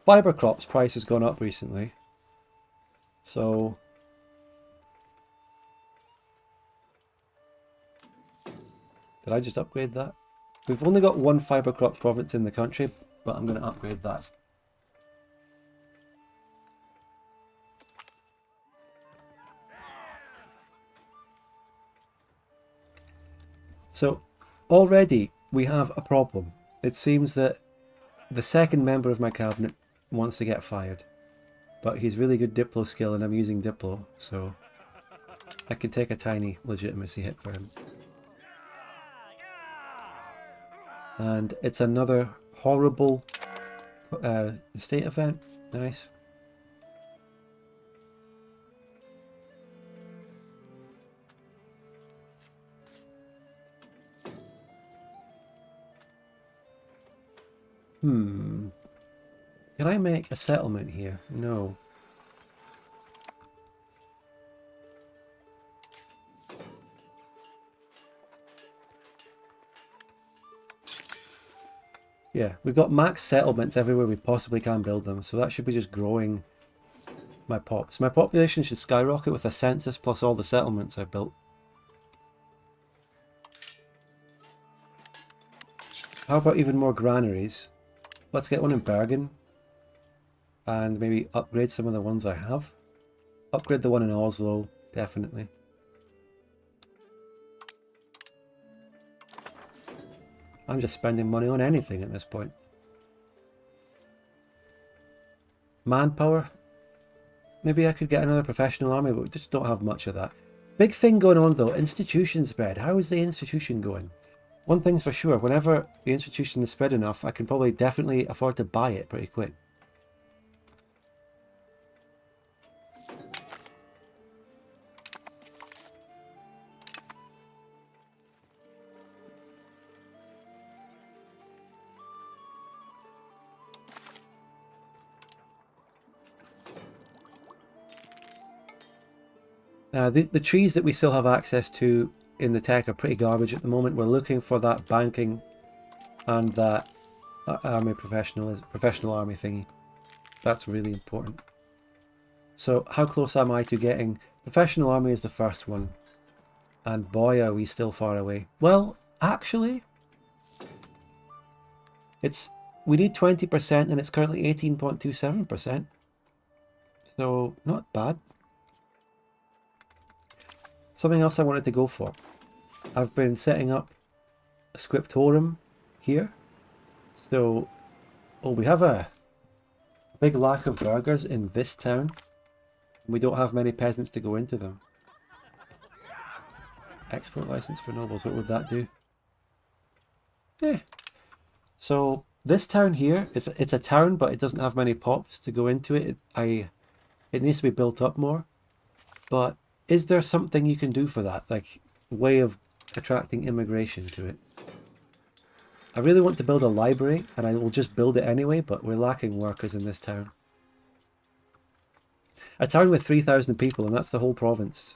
Fiber crops price has gone up recently. So... Did I just upgrade that? We've only got one fiber crops province in the country, but I'm going to upgrade that. So, already we have a problem. It seems that the second member of my cabinet wants to get fired. But he's really good Diplo skill and I'm using Diplo, so I could take a tiny legitimacy hit for him. And it's another horrible state event. Nice. Can I make a settlement here? No. Yeah, we've got max settlements everywhere we possibly can build them, so that should be just growing my pops. My population should skyrocket with a census plus all the settlements I built. How about even more granaries? Let's get one in Bergen. And maybe upgrade some of the ones I have. Upgrade the one in Oslo, definitely. I'm just spending money on anything at this point. Manpower. Maybe I could get another professional army, but we just don't have much of that. Big thing going on though, institution spread. How is the institution going? One thing's for sure, whenever the institution is spread enough, I can probably definitely afford to buy it pretty quick. The trees that we still have access to in the tech are pretty garbage at the moment. We're looking for that banking and that army professional army thingy. That's really important. So how close am I to getting professional army is the first one, and boy are we still far away. Well, actually, we need 20% and it's currently 18.27%. So not bad. Something else I wanted to go for. I've been setting up a scriptorum here. So, we have a big lack of burghers in this town. We don't have many peasants to go into them. Export license for nobles, what would that do? So, this town here, it's a town, but it doesn't have many pops to go into it. It needs to be built up more. But is there something you can do for that? Like, way of attracting immigration to it? I really want to build a library, and I will just build it anyway, but we're lacking workers in this town. A town with 3,000 people, and that's the whole province.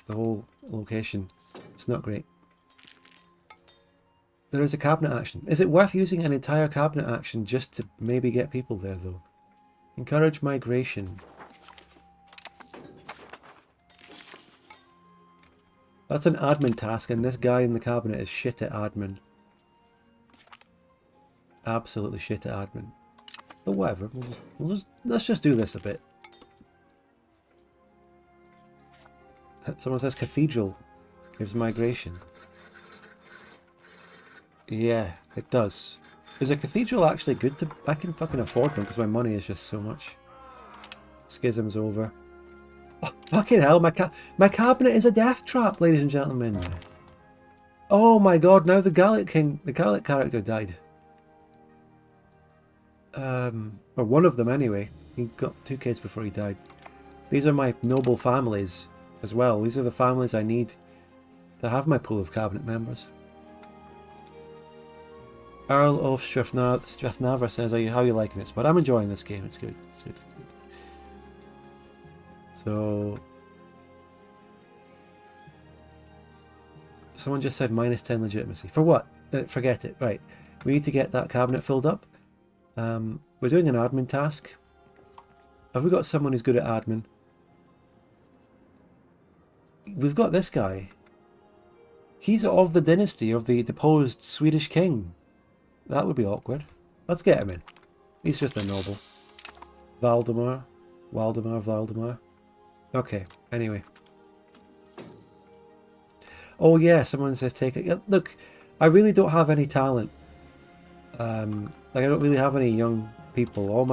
The whole location. It's not great. There is a cabinet action. Is it worth using an entire cabinet action just to maybe get people there, though? Encourage migration. That's an admin task, and this guy in the cabinet is shit at admin. Absolutely shit at admin. But whatever, let's just do this a bit. Someone says cathedral gives migration. Yeah, it does. Is a cathedral actually good to... I can fucking afford them because my money is just so much. Schism's over. Oh, fucking hell, my cabinet is a death trap, ladies and gentlemen. Oh my god, now the Gallic king, the Gallic character died. Or one of them anyway. He got 2 kids before he died. These are my noble families as well. These are the families I need to have my pool of cabinet members. Earl of Strathnavra says, how are you liking it? But I'm enjoying this game, it's good. It's good. So, someone just said -10 legitimacy. For what? Forget it. Right. We need to get that cabinet filled up. We're doing an admin task. Have we got someone who's good at admin? We've got this guy. He's of the dynasty of the deposed Swedish king. That would be awkward. Let's get him in. He's just a noble. Valdemar. Okay, anyway. Oh yeah, someone says take it. Yeah, look, I really don't have any talent. Like I don't really have any young people.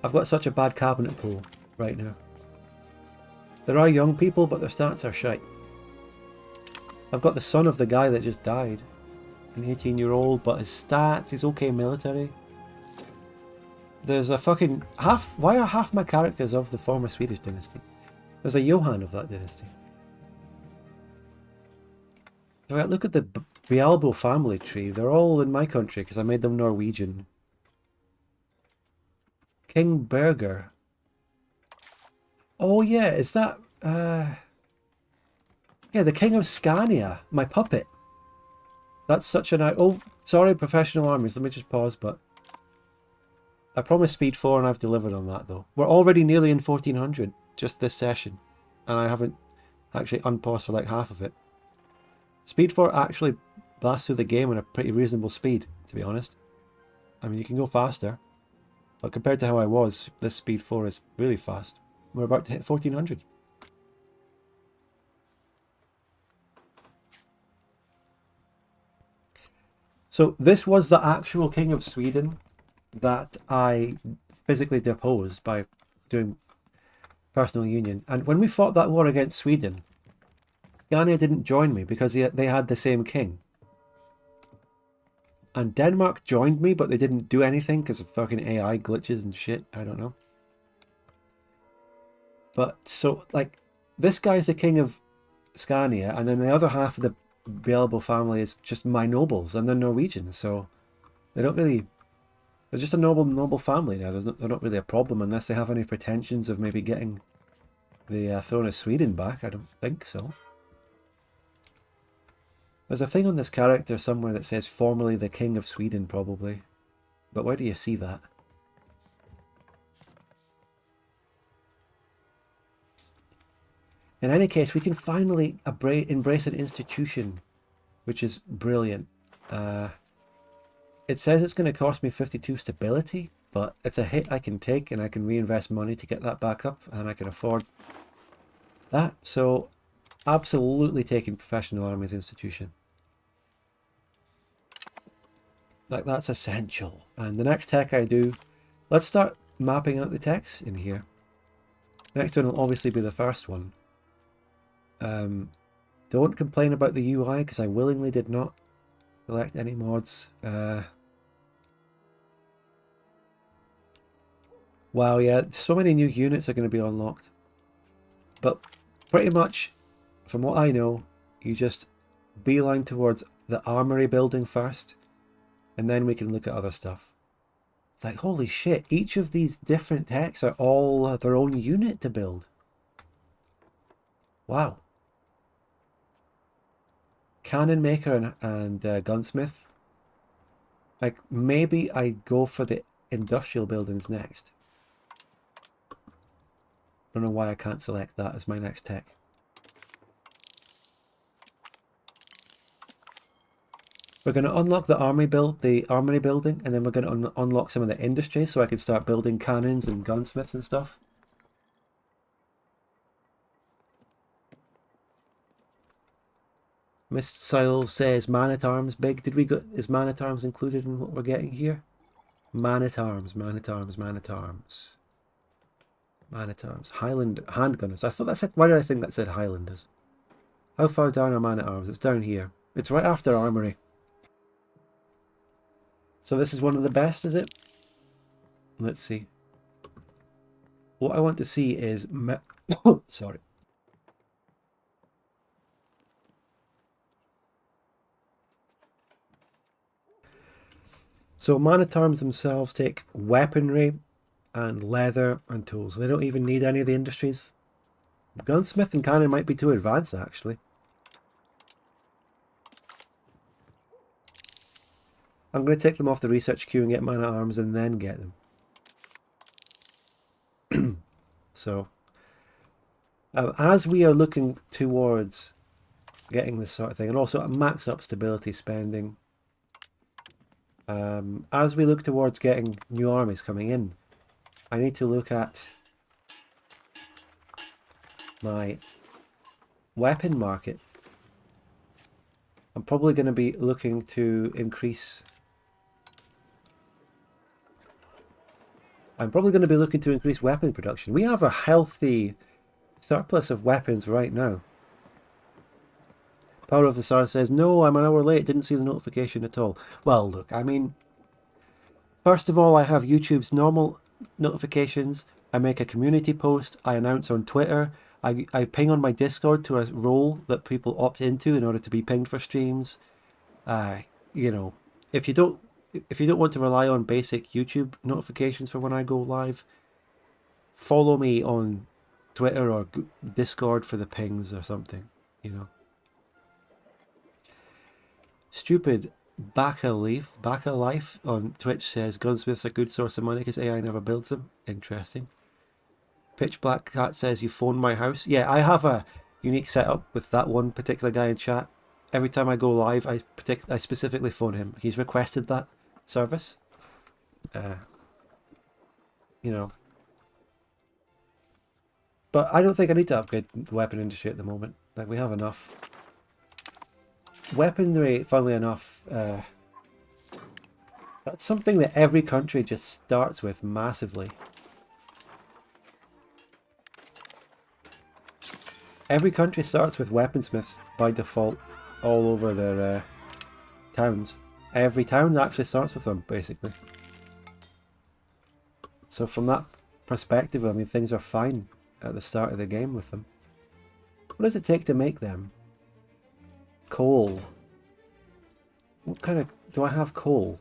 I've got such a bad cabinet pool right now. There are young people, but their stats are shite. I've got the son of the guy that just died. An 18-year-old, but his stats, he's okay military. There's a fucking... Why are half my characters of the former Swedish dynasty? There's a Johan of that dynasty. If I look at the Bialbo family tree, they're all in my country because I made them Norwegian. King Berger. Oh yeah, is that... Yeah, the King of Scania, my puppet. That's such an... Oh, sorry, professional armies. Let me just pause, but... I promised speed 4 and I've delivered on that, though. We're already nearly in 1400, just this session. And I haven't actually unpaused for like half of it. Speed 4 actually blasts through the game at a pretty reasonable speed, to be honest. I mean, you can go faster. But compared to how I was, this speed 4 is really fast. We're about to hit 1400. So this was the actual King of Sweden that I physically deposed by doing personal union. And when we fought that war against Sweden, Scania didn't join me because they had the same king. And Denmark joined me, but they didn't do anything because of fucking AI glitches and shit. I don't know. But so, like, this guy's the king of Scania, and then the other half of the available family is just my nobles, and they're Norwegian, so they don't really... They're just a noble family now. They're not really a problem unless they have any pretensions of maybe getting the throne of Sweden back. I don't think so. There's a thing on this character somewhere that says formerly the King of Sweden, probably. But where do you see that? In any case, we can finally embrace an institution, which is brilliant. It says it's going to cost me 52 stability, but it's a hit I can take, and I can reinvest money to get that back up, and I can afford that. So, absolutely taking Professional Armies Institution. Like, that's essential. And the next tech I do, let's start mapping out the techs in here. Next one will obviously be the first one. Don't complain about the UI, because I willingly did not select any mods. Wow, yeah, so many new units are going to be unlocked. But pretty much, from what I know, you just beeline towards the armory building first, and then we can look at other stuff. It's like, holy shit, each of these different techs are all their own unit to build. Wow. Cannon maker and gunsmith. Like, maybe I go for the industrial buildings next. I don't know why I can't select that as my next tech. We're going to unlock the armory building, and then we're going to unlock some of the industry so I can start building cannons and gunsmiths and stuff. Missile says man-at-arms big. Is man-at-arms included in what we're getting here? Man-at-arms. Highland handgunners. I thought that said... Why did I think that said Highlanders? How far down are man-at-arms? It's down here. It's right after armory. So this is one of the best, is it? Let's see. What I want to see is... Sorry. So man-at-arms themselves take weaponry and leather and tools. They don't even need any of the industries. Gunsmith and cannon might be too advanced, actually. I'm going to take them off the research queue and get man-at-arms and then get them. So, as we are looking towards getting this sort of thing, and also max up stability spending, as we look towards getting new armies coming in, I need to look at my weapon market. I'm probably going to be looking to increase... weapon production. We have a healthy surplus of weapons right now. Power of the Star says, no, I'm an hour late, didn't see the notification at all. Well, look, I mean, first of all, I have YouTube's normal notifications. I make a community post. I announce on Twitter. I ping on my Discord to a role that people opt into in order to be pinged for streams. You know, if you don't want to rely on basic YouTube notifications for when I go live, follow me on Twitter or Discord for the pings or something, you know. Stupid Baka Life on Twitch says gunsmiths are a good source of money because AI never builds them. Interesting. Pitch Black Cat says you phoned my house. Yeah, I have a unique setup with that one particular guy in chat. Every time I go live, I specifically phone him. He's requested that service. You know. But I don't think I need to upgrade the weapon industry at the moment. Like, we have enough. Weaponry, funnily enough, that's something that every country just starts with massively. Every country starts with weaponsmiths by default all over their towns. Every town actually starts with them, basically. So from that perspective, I mean, things are fine at the start of the game with them. What does it take to make them? Coal. What kind of... do I have coal?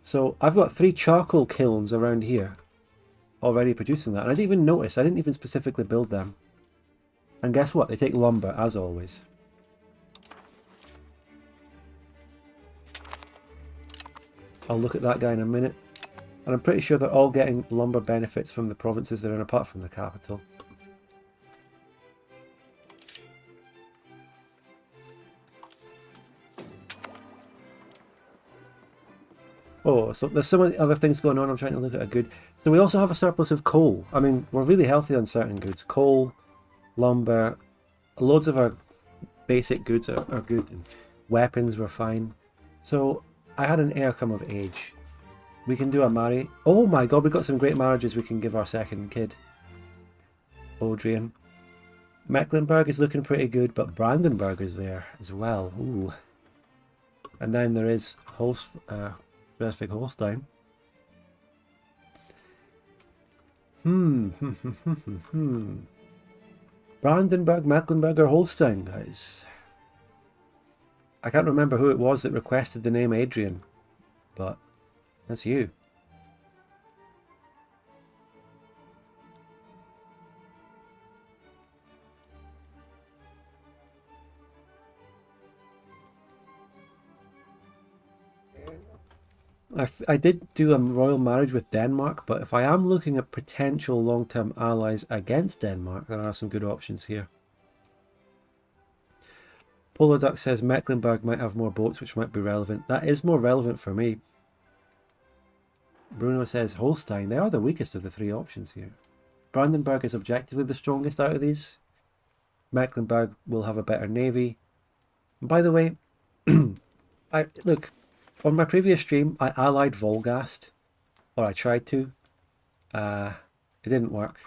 So I've got 3 charcoal kilns around here already producing that. And I didn't even notice. I didn't even specifically build them. And guess what? They take lumber, as always. I'll look at that guy in a minute. And I'm pretty sure they're all getting lumber benefits from the provinces they're in, apart from the capital. Oh, so there's so many other things going on. I'm trying to look at a good... So we also have a surplus of coal. I mean, we're really healthy on certain goods. Coal, lumber, loads of our basic goods are good. Weapons were fine. So I had an heir come of age. We can do a marry. Oh my god, we've got some great marriages we can give our second kid. Odrian. Mecklenburg is looking pretty good, but Brandenburg is there as well. Ooh. And then there is Schleswig-Holstein. Brandenburg, Mecklenburg, or Holstein, guys. I can't remember who it was that requested the name Adrian, but that's you. I did do a royal marriage with Denmark, but if I am looking at potential long-term allies against Denmark, there are some good options here. Polar Duck says Mecklenburg might have more boats, which might be relevant. That is more relevant for me. Bruno says Holstein. They are the weakest of the 3 options here. Brandenburg is objectively the strongest out of these. Mecklenburg will have a better navy. And by the way, look, on my previous stream, I allied Volgast, or I tried to. It didn't work.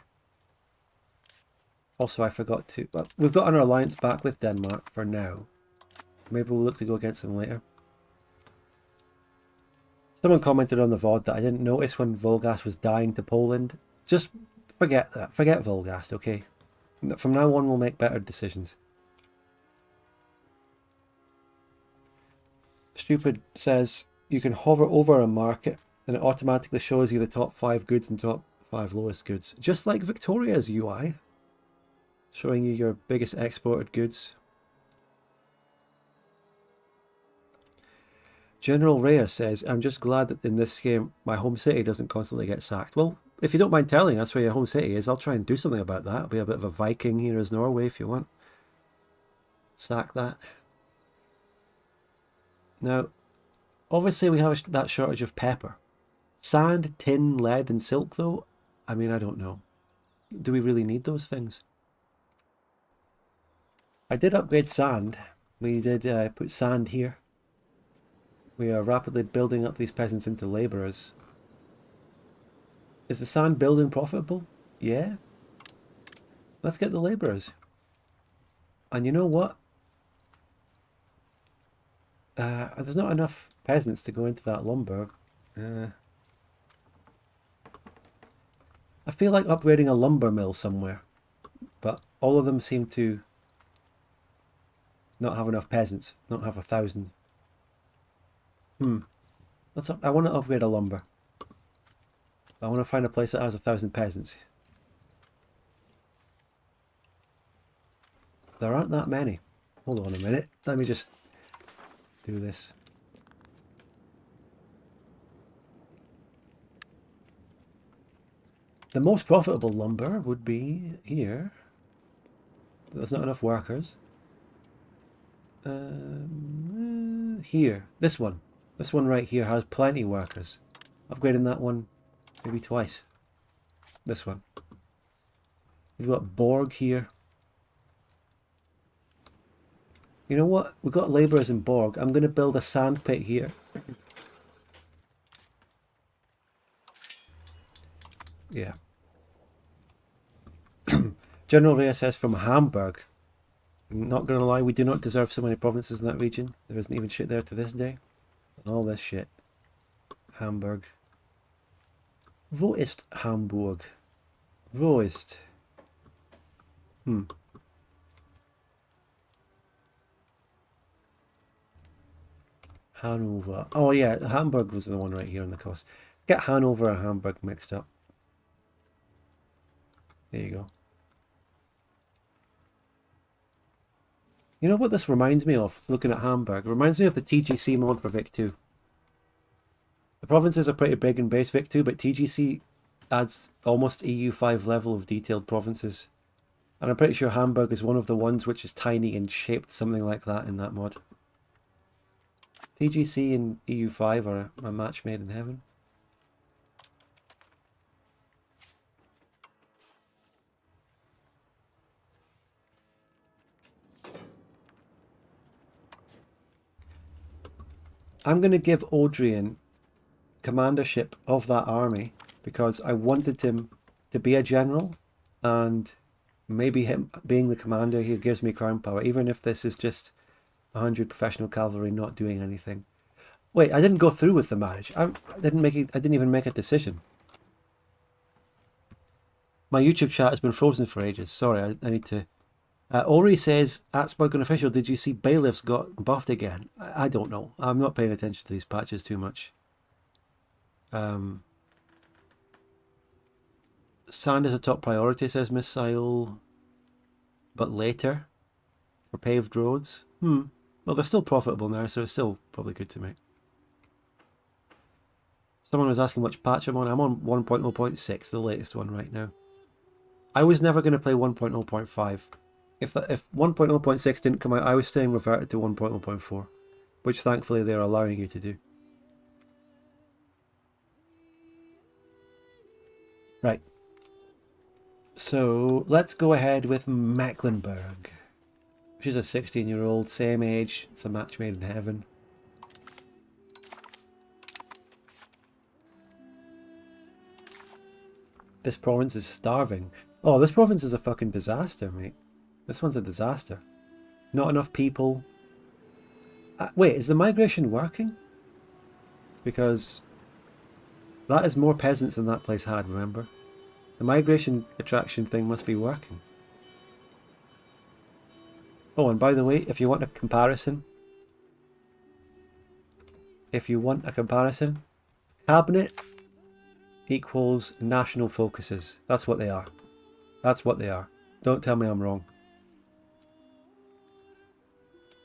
Also, I forgot to... Well, we've got an alliance back with Denmark for now. Maybe we'll look to go against them later. Someone commented on the VOD that I didn't notice when Volgast was dying to Poland. Just forget that. Forget Volgast, okay? From now on, we'll make better decisions. Stupid says you can hover over a market and it automatically shows you the top 5 goods and top 5 lowest goods. Just like Victoria's UI. Showing you your biggest exported goods. General Rhea says, I'm just glad that in this game my home city doesn't constantly get sacked. Well, if you don't mind telling us where your home city is, I'll try and do something about that. I'll be a bit of a Viking here as Norway if you want. Sack that. Now, obviously we have that shortage of pepper. Sand, tin, lead and silk though? I mean, I don't know. Do we really need those things? I did upgrade sand. We did put sand here. We are rapidly building up these peasants into labourers. Is the sand building profitable? Yeah. Let's get the labourers. And you know what? There's not enough peasants to go into that lumber. I feel like upgrading a lumber mill somewhere. But all of them seem to not have enough peasants. Not have 1,000. I want to upgrade a lumber. I want to find a place that has 1,000 peasants. There aren't that many. Hold on a minute. Let me just do this. The most profitable lumber would be here. But there's not enough workers. Here. This one. This one right here has plenty of workers. Upgrading that one maybe twice. This one. We've got Borg here. You know what? We've got labourers in Borg. I'm going to build a sand pit here. Yeah. General reassess from Hamburg. I'm not going to lie, we do not deserve so many provinces in that region. There isn't even shit there to this day. All this shit. Hamburg. Wo ist Hamburg? Wo ist? Hanover. Oh yeah, Hamburg was the one right here on the coast. Get Hanover and Hamburg mixed up. There you go. You know what this reminds me of, looking at Hamburg? It reminds me of the TGC mod for Vic 2. The provinces are pretty big in base Vic 2, but TGC adds almost EU5 level of detailed provinces. And I'm pretty sure Hamburg is one of the ones which is tiny and shaped something like that in that mod. TGC and EU5 are a match made in heaven. I'm going to give Adrian commandership of that army because I wanted him to be a general, and maybe him being the commander here gives me crown power, even if this is just 100 professional cavalry not doing anything. Wait, I didn't go through with the marriage. I didn't even make a decision. My YouTube chat has been frozen for ages. Sorry, I need to... Ori says, at Spudgun Official, did you see bailiffs got buffed again? I don't know. I'm not paying attention to these patches too much. Sand is a top priority, says Miss Sile. But later? For paved roads? Well, they're still profitable now, so it's still probably good to make. Someone was asking which patch I'm on. I'm on 1.0.6, the latest one right now. I was never going to play 1.0.5. If 1.0.6 didn't come out, I was staying reverted to 1.0.4, which thankfully they're allowing you to do. Right. So let's go ahead with Mecklenburg. She's a 16-year-old, same age. It's a match made in heaven. This province is starving. Oh, this province is a fucking disaster, mate. This one's a disaster. Not enough people. Wait, is the migration working? Because that is more peasants than that place had, remember? The migration attraction thing must be working. Oh, and by the way, if you want a comparison, cabinet equals national focuses. That's what they are. That's what they are. Don't tell me I'm wrong.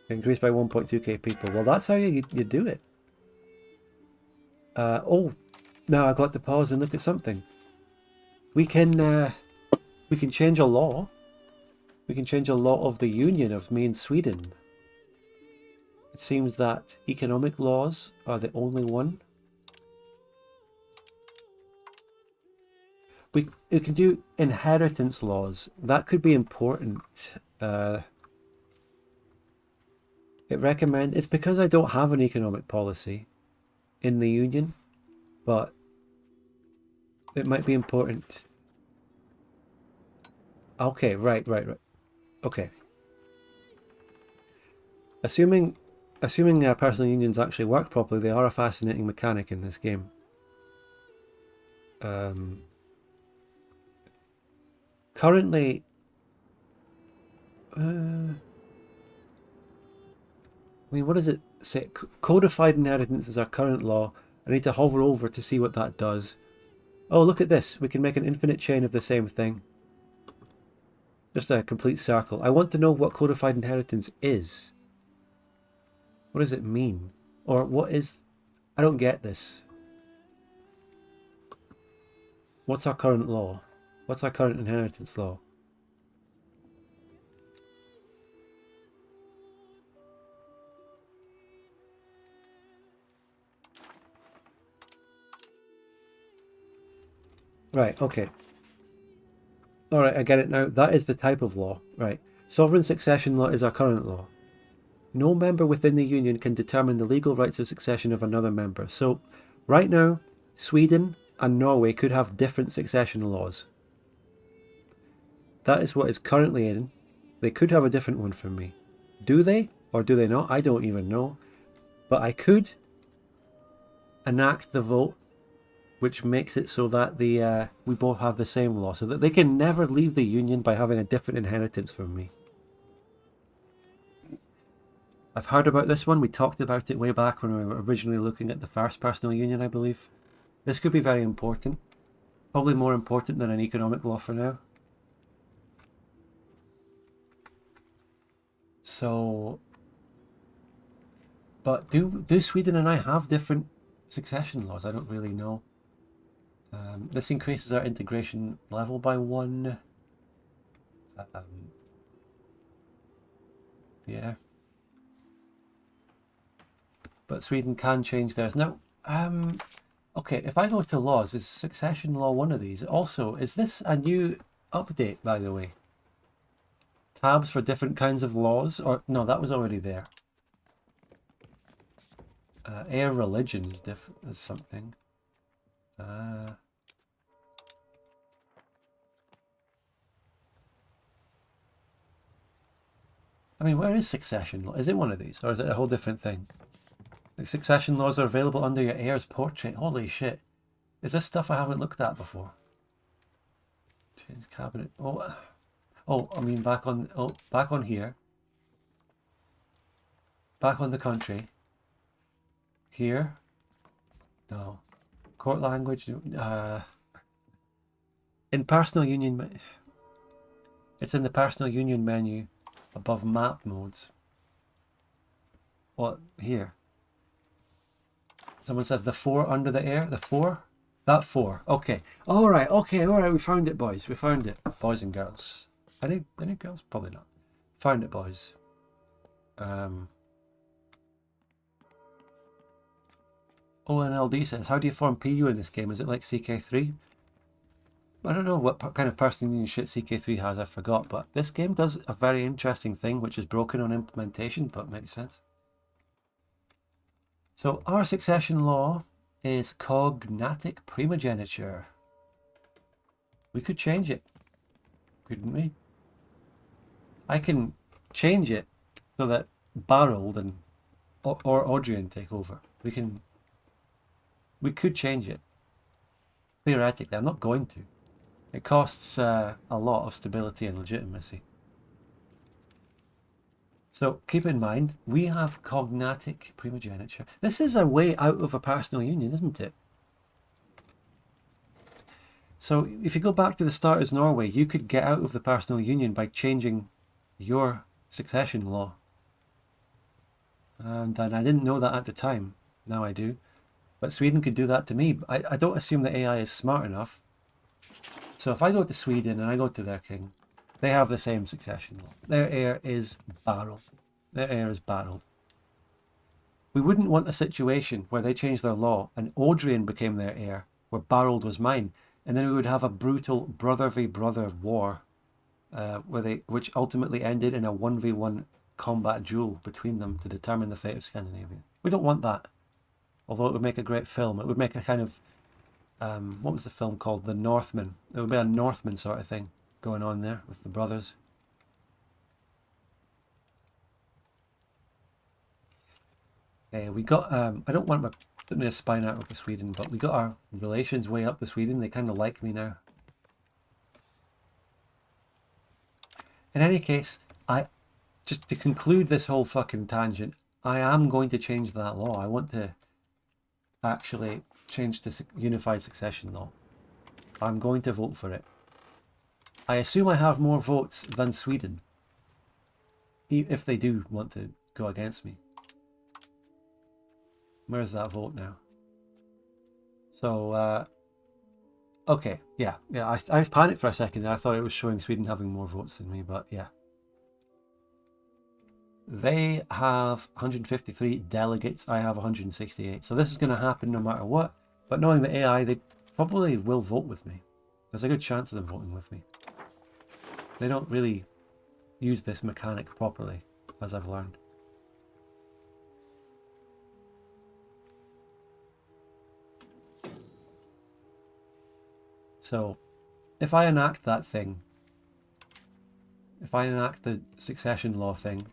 Increased by 1.2k people. Well, that's how you do it. Oh, now I got to pause and look at something. We can change a law. We can change a law of the union of me and Sweden. It seems that economic laws are the only one. We can do inheritance laws. That could be important. It's because I don't have an economic policy in the union, but it might be important. Okay, right. Okay. Assuming personal unions actually work properly, they are a fascinating mechanic in this game. Currently, I mean, what does it say? Codified inheritance is our current law. I need to hover over to see what that does. Oh, look at this. We can make an infinite chain of the same thing. Just a complete circle. I want to know what codified inheritance is. What does it mean? Or what is... I don't get this. What's our current law? What's our current inheritance law? Right, okay. Alright, I get it now. That is the type of law. Right. Sovereign succession law is our current law. No member within the union can determine the legal rights of succession of another member. So, right now, Sweden and Norway could have different succession laws. That is what is currently in. They could have a different one from me. Do they? Or do they not? I don't even know. But I could enact the vote, which makes it so that we both have the same law, so that they can never leave the Union by having a different inheritance from me. I've heard about this one. We talked about it way back when we were originally looking at the first personal union, I believe. This could be very important. Probably more important than an economic law for now. So, but do Sweden and I have different succession laws? I don't really know. This increases our integration level by 1. Yeah. But Sweden can change theirs. Now, okay, if I go to laws, is succession law one of these? Also, is this a new update, by the way? Tabs for different kinds of laws? Or, no, that was already there. Air religion is something. I mean, where is succession law? Is it one of these? Or is it a whole different thing? Like, succession laws are available under your heir's portrait. Holy shit. Is this stuff I haven't looked at before? Change cabinet. Oh, I mean back on here. Back on the country. Here. No. Court language. In personal union. It's in the personal union menu above map modes. What? Here. Someone says the 4 under the air. The 4? That 4. Okay. Alright, okay, alright. We found it, boys. We found it. Boys and girls. Any girls? Probably not. Found it, boys. ONLD says, how do you form PU in this game? Is it like CK3? I don't know what kind of personal union shit CK3 has, I forgot, but this game does a very interesting thing, which is broken on implementation, but makes sense. So our succession law is cognatic primogeniture. We could change it, couldn't we? I can change it so that Barold and or Audrian take over. We could change it. Theoretically, I'm not going to. It costs a lot of stability and legitimacy. So keep in mind, we have cognatic primogeniture. This is a way out of a personal union, isn't it? So if you go back to the start as Norway, you could get out of the personal union by changing your succession law. And I didn't know that at the time. Now I do. But Sweden could do that to me. I don't assume the AI is smart enough. So if I go to Sweden and I go to their king, they have the same succession law. Their heir is Barold. Their heir is Barold. We wouldn't want a situation where they changed their law and Audrian became their heir, where Barold was mine, and then we would have a brutal brother v brother war, which ultimately ended in a 1v1 combat duel between them to determine the fate of Scandinavia. We don't want that. Although it would make a great film. It would make a kind of, what was the film called? The Northman. It would be a Northman sort of thing going on there with the brothers. Okay, we got, I don't want put me a spine out with Sweden, but we got our relations way up with Sweden. They kind of like me now. In any case, just to conclude this whole fucking tangent, I am going to change that law. I want to actually change to unified succession law. I'm going to vote for it. I assume I have more votes than Sweden, if they do want to go against me. Where's that vote now? So, okay, yeah, I panicked for a second there. I thought it was showing Sweden having more votes than me, but yeah. They have 153 delegates, I have 168. So this is going to happen no matter what. But knowing the AI, they probably will vote with me. There's a good chance of them voting with me. They don't really use this mechanic properly, as I've learned. So if I enact that thing, if I enact the succession law thing,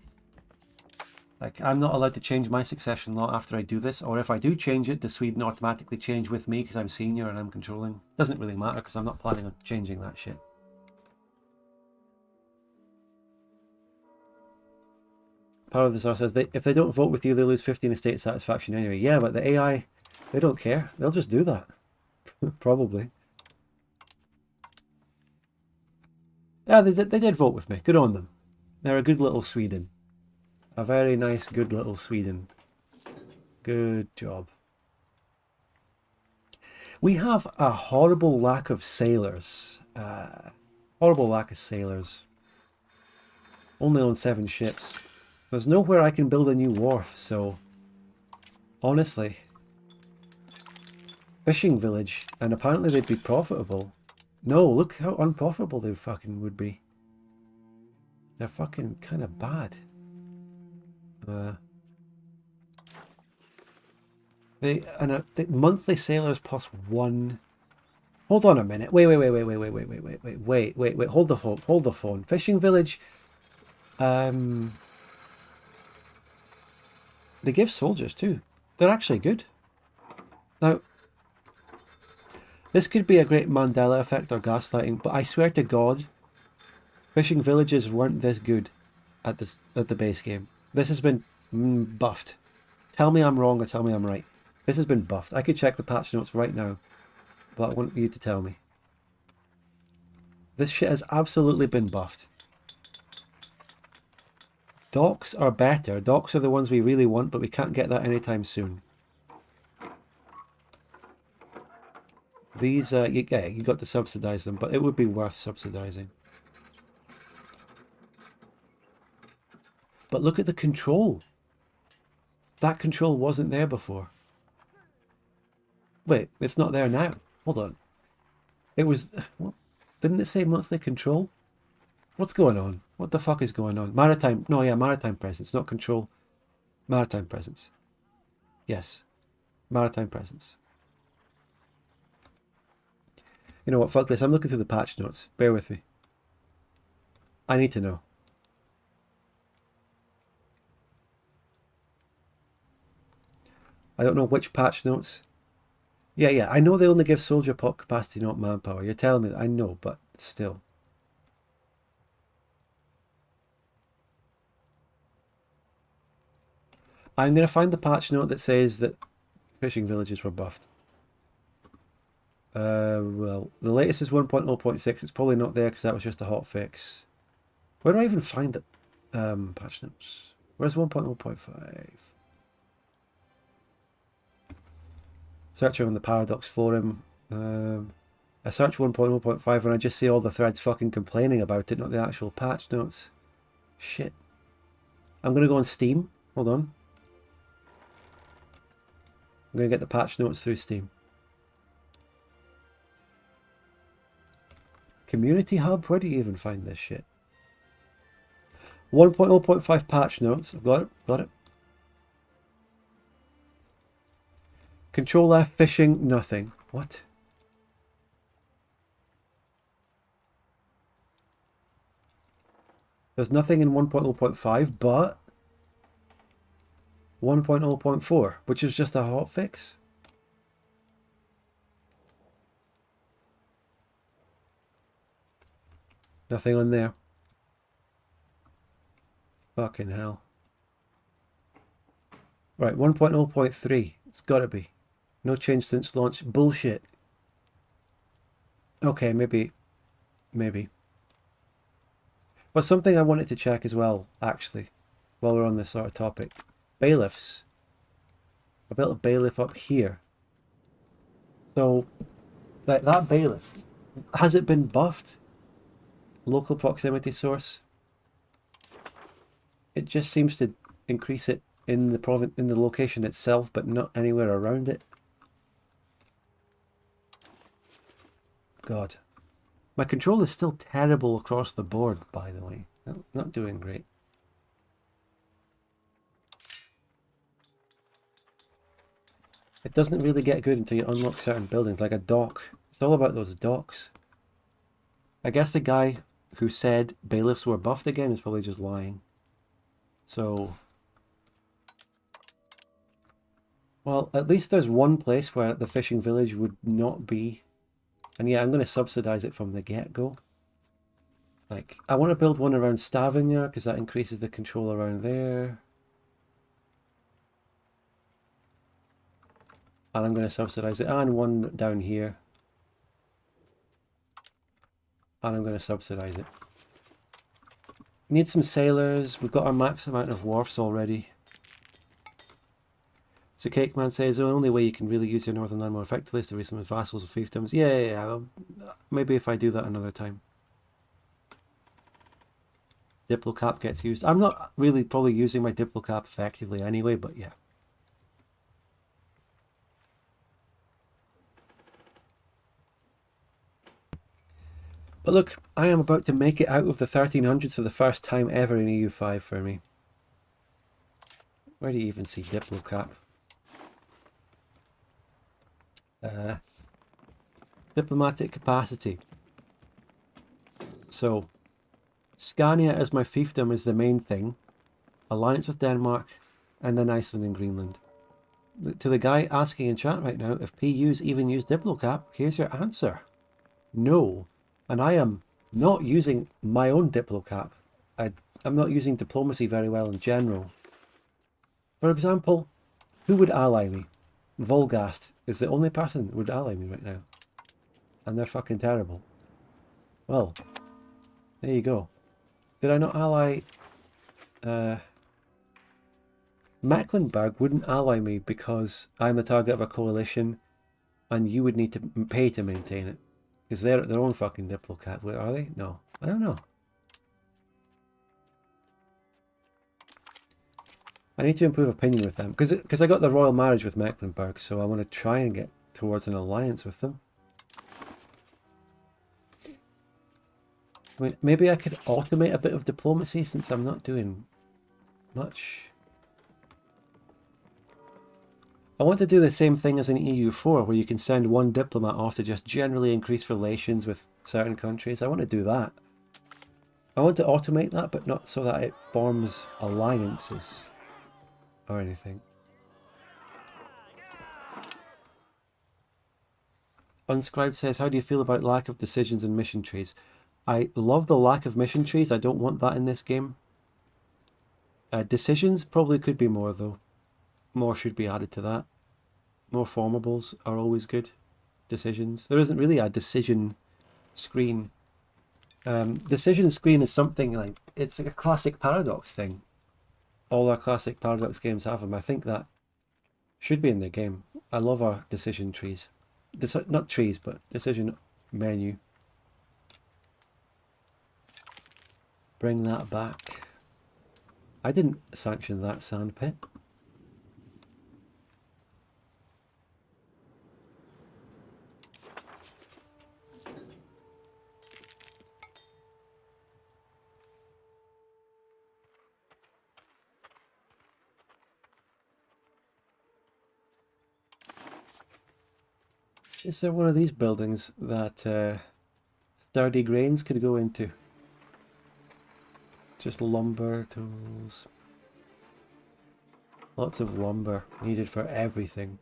like, I'm not allowed to change my succession law after I do this, or if I do change it, does Sweden automatically change with me because I'm senior and I'm controlling? Doesn't really matter because I'm not planning on changing that shit. Power of the Star says, if they don't vote with you, they lose 15 estate satisfaction anyway. Yeah, but the AI, they don't care. They'll just do that. Probably. Yeah, they did vote with me. Good on them. They're a good little Sweden. A very nice, good little Sweden. Good job. We have a horrible lack of sailors. Horrible lack of sailors. Only on 7 ships. There's nowhere I can build a new wharf, so... Honestly. Fishing village, and apparently they'd be profitable. No, look how unprofitable they fucking would be. They're fucking kind of bad. The monthly sailors plus 1. Hold on a minute. Wait. Hold the phone. Fishing village. They give soldiers too. They're actually good. Now, this could be a great Mandela effect or gaslighting, but I swear to God, fishing villages weren't this good at the base game. This has been buffed. Tell me I'm wrong or tell me I'm right. This has been buffed. I could check the patch notes right now, but I want you to tell me. This shit has absolutely been buffed. Docks are better. Docks are the ones we really want, but we can't get that anytime soon. These, yeah, you got to subsidise them, but it would be worth subsidising. But look at the control. That control wasn't there before. Wait, it's not there now. Hold on. It was... What? Didn't it say monthly control? What's going on? What the fuck is going on? Maritime... No, yeah, maritime presence, not control. Maritime presence. Yes. Maritime presence. You know what, fuck this. I'm looking through the patch notes. Bear with me. I need to know. I don't know which patch notes. Yeah, I know they only give soldier pot capacity, not manpower. You're telling me that. I know, but still. I'm going to find the patch note that says that fishing villages were buffed. Well, the latest is 1.0.6. It's probably not there because that was just a hot fix. Where do I even find the patch notes? Where's 1.0.5? Searching on the Paradox forum. I search 1.0.5 and I just see all the threads fucking complaining about it, not the actual patch notes. Shit. I'm going to go on Steam. Hold on. I'm going to get the patch notes through Steam. Community Hub? Where do you even find this shit? 1.0.5 patch notes. I've got it. Control F, fishing, nothing. What? There's nothing in 1.0.5, but 1.0.4, which is just a hot fix. Nothing on there. Fucking hell. Right, 1.0.3. It's gotta be. No change since launch. Bullshit. Okay, maybe. But something I wanted to check as well, actually, while we're on this sort of topic. Bailiffs. I built a bailiff up here. So, that bailiff, has it been buffed? Local proximity source. It just seems to increase it in the location itself, but not anywhere around it. God. My control is still terrible across the board, by the way. Not doing great. It doesn't really get good until you unlock certain buildings, like a dock. It's all about those docks. I guess the guy who said bailiffs were buffed again is probably just lying. So, well, at least there's one place where the fishing village would not be. And yeah, I'm going to subsidize it from the get-go. Like, I want to build one around Stavanger because that increases the control around there. And I'm going to subsidize it. And one down here. And I'm going to subsidize it. Need some sailors. We've got our max amount of wharfs already. So Cake Man says the only way you can really use your northern land more effectively is to raise some vassals of fiefdoms. Yeah. Maybe if I do that another time. Diplocap gets used. I'm not really probably using my Diplocap effectively anyway, but yeah. But look, I am about to make it out of the 1300s for the first time ever in EU5 for me. Where do you even see Diplocap? Diplomatic capacity. So, Scania as my fiefdom is the main thing. Alliance with Denmark, and then Iceland and Greenland. To the guy asking in chat right now if PUs even use Diplocap, here's your answer. No. And I am not using my own Diplocap. I'm not using diplomacy very well in general. For example, who would ally me? Volgast is the only person that would ally me right now. And they're fucking terrible. Well, there you go. Did I not ally... Mecklenburg wouldn't ally me because I'm the target of a coalition and you would need to pay to maintain it. Because they're their own fucking Diplocap. Where are they? No. I don't know. I need to improve opinion with them. Because I got the royal marriage with Mecklenburg, so I want to try and get towards an alliance with them. I mean, maybe I could automate a bit of diplomacy since I'm not doing much. I want to do the same thing as in EU4 where you can send one diplomat off to just generally increase relations with certain countries. I want to do that. I want to automate that, but not so that it forms alliances or anything. Unscribed says, how do you feel about lack of decisions and mission trees? I love the lack of mission trees. I don't want that in this game. Decisions probably could be more though. More should be added to that. More formables are always good. Decisions. There isn't really a decision screen. Decision screen is something like, it's like a classic Paradox thing. All our classic Paradox games have them. I think that should be in the game. I love our decision trees. Not trees, but decision menu. Bring that back. I didn't sanction that sandpit. Is there one of these buildings that sturdy grains could go into? Just lumber tools. Lots of lumber needed for everything.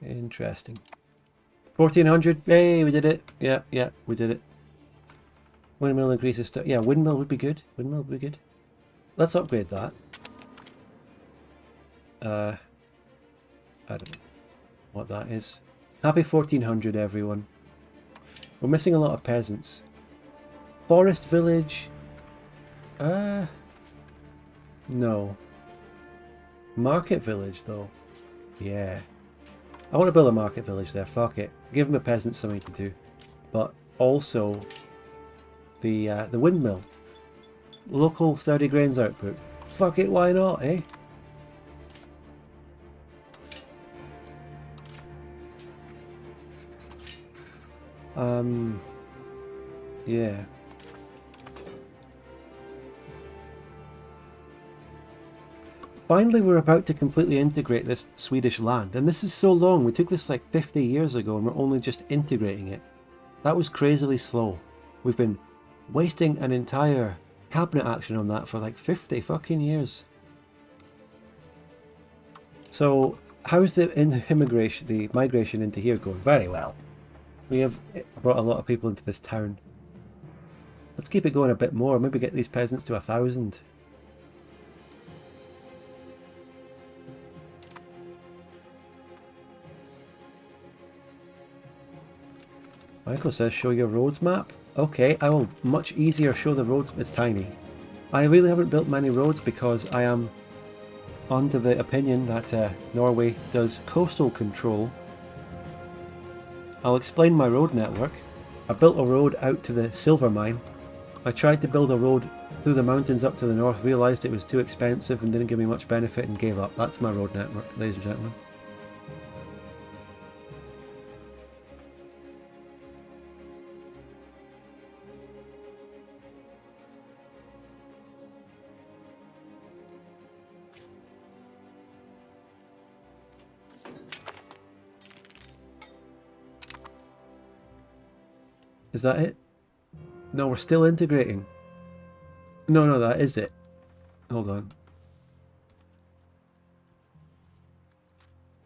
Interesting. 1400. Hey, we did it. Yeah, we did it. Windmill increases. Yeah, windmill would be good. Windmill would be good. Let's upgrade that. I don't know what that is. Happy 1400, everyone. We're missing a lot of peasants. Forest village. No. Market village, though. Yeah. I want to build a market village there. Fuck it. Give the peasants something to do. But also the windmill. Local sturdy grains output. Fuck it, why not, eh? Yeah. finally we're about to completely integrate this Swedish land. And this is so long. We took this like 50 years ago and we're only just integrating it. That was crazily slow. We've been wasting an entire cabinet action on that for like 50 fucking years. So how's the migration into here going? Very well. We have brought a lot of people into this town. Let's keep it going a bit more. Maybe get these peasants to 1,000. Michael says, show your roads map. Okay, I will much easier show the roads. It's tiny. I really haven't built many roads because I am under the opinion that Norway does coastal control. I'll explain my road network. I built a road out to the silver mine. I tried to build a road through the mountains up to the north, realised it was too expensive and didn't give me much benefit and gave up. That's my road network, ladies and gentlemen. Is that it? No, we're still integrating. No, that is it. Hold on.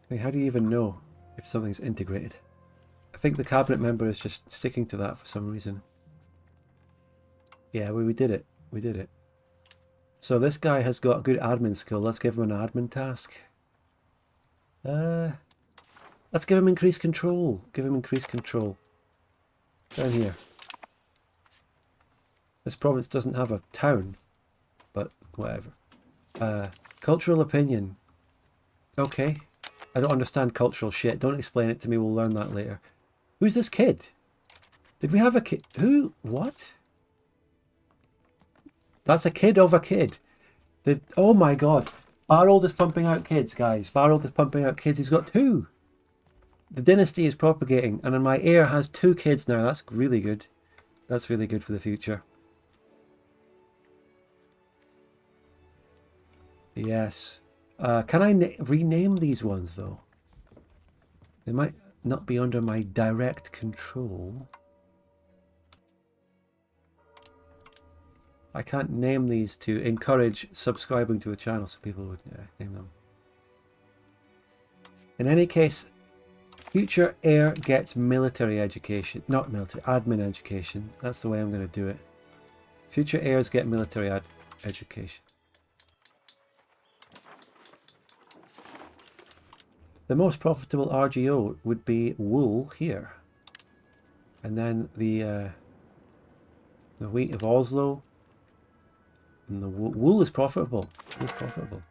Wait, how do you even know if something's integrated? I think the cabinet member is just sticking to that for some reason. Yeah, we did it. We did it. So this guy has got a good admin skill. Let's give him an admin task. Let's give him increased control. Give him increased control. Down here. This province doesn't have a town, but whatever. Cultural opinion. Okay. I don't understand cultural shit. Don't explain it to me. We'll learn that later. Who's this kid? Did we have a kid? Who? What? That's a kid of a kid. Oh my god. Barold is pumping out kids, guys. Barold is pumping out kids. He's got 2. The dynasty is propagating, and my heir has 2 kids now. That's really good. That's really good for the future. Yes. Can I rename these ones, though? They might not be under my direct control. I can't name these to encourage subscribing to the channel so people would name them. In any case, future heir gets military education. Not military, admin education. That's the way I'm going to do it. Future heirs get military education. The most profitable RGO would be wool here. And then the wheat of Oslo. And the wool is profitable. Wool is profitable.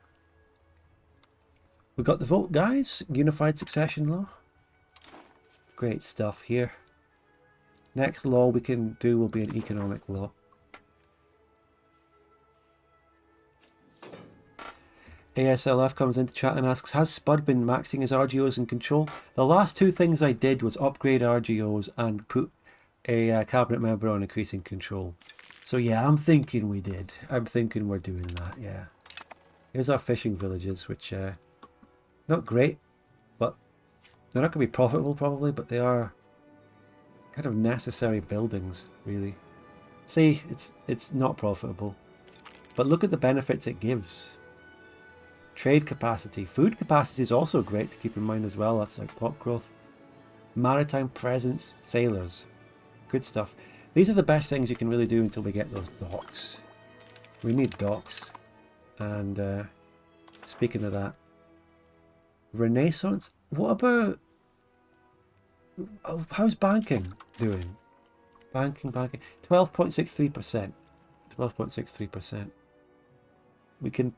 We got the vote, guys. Unified succession law. Great stuff here. Next law we can do will be an economic law. ASLF comes into chat and asks, has Spud been maxing his RGOs in control? The last 2 things I did was upgrade RGOs and put a cabinet member on increasing control. So yeah, I'm thinking we did. I'm thinking we're doing that, yeah. Here's our fishing villages, which not great, but they're not going to be profitable probably, but they are kind of necessary buildings, really. See, it's not profitable, but look at the benefits it gives. Trade capacity. Food capacity is also great to keep in mind as well. That's like pop growth. Maritime presence. Sailors. Good stuff. These are the best things you can really do until we get those docks. We need docks. And speaking of that, Renaissance. What about... how's banking doing? Banking. 12.63%. 12.63%. We can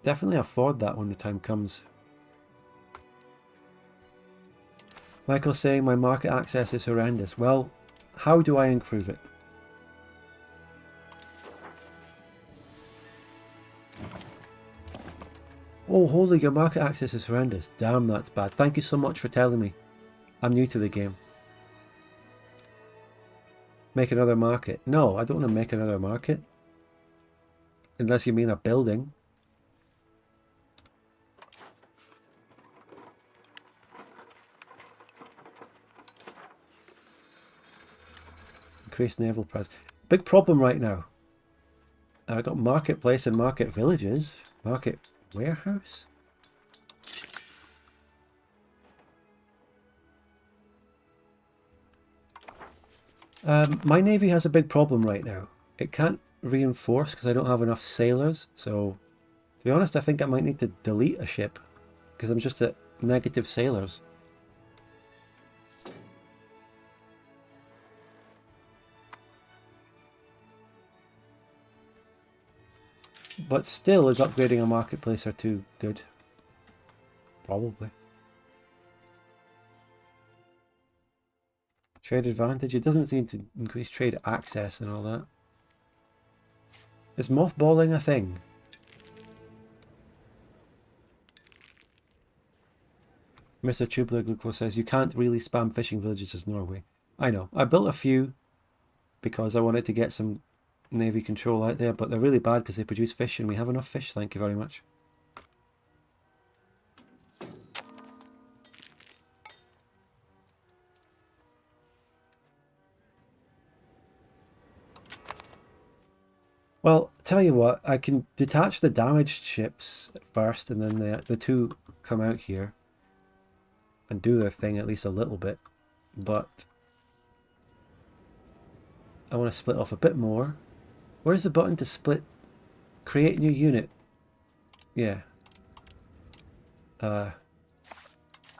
definitely afford that when the time comes. Michael's saying my market access is horrendous. Well, how do I improve it? Oh, holy, your market access is horrendous. Damn, that's bad. Thank you so much for telling me. I'm new to the game. Make another market. No, I don't want to make another market. Unless you mean a building. increased naval presence. Big problem right now. I got marketplace and market villages. Market warehouse? My navy has a big problem right now. It can't reinforce because I don't have enough sailors. So, to be honest, I think I might need to delete a ship because I'm just at negative sailors. But still, is upgrading a marketplace or two good? Probably. Trade advantage. It doesn't seem to increase trade access and all that. Is mothballing a thing? Mr. Tubular Glucose says you can't really spam fishing villages as Norway. I know. I built a few because I wanted to get some navy control out there, but they're really bad because they produce fish and we have enough fish, thank you very much. Well, tell you what, I can detach the damaged ships first and then the two come out here and do their thing at least a little bit, but I want to split off a bit more. Where's the button to split? Create new unit. Yeah. The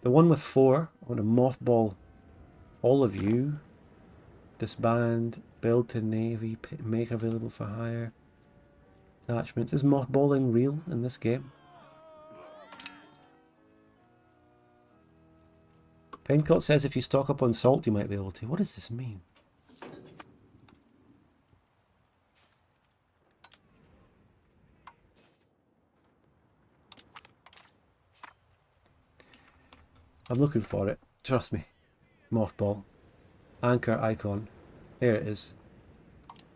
one with 4, I want to mothball all of you. Disband, build to navy, make available for hire. Attachments. Is mothballing real in this game? Paincoat says if you stock up on salt you might be able to. What does this mean? I'm looking for it. Trust me. Mothball. Anchor icon. There it is.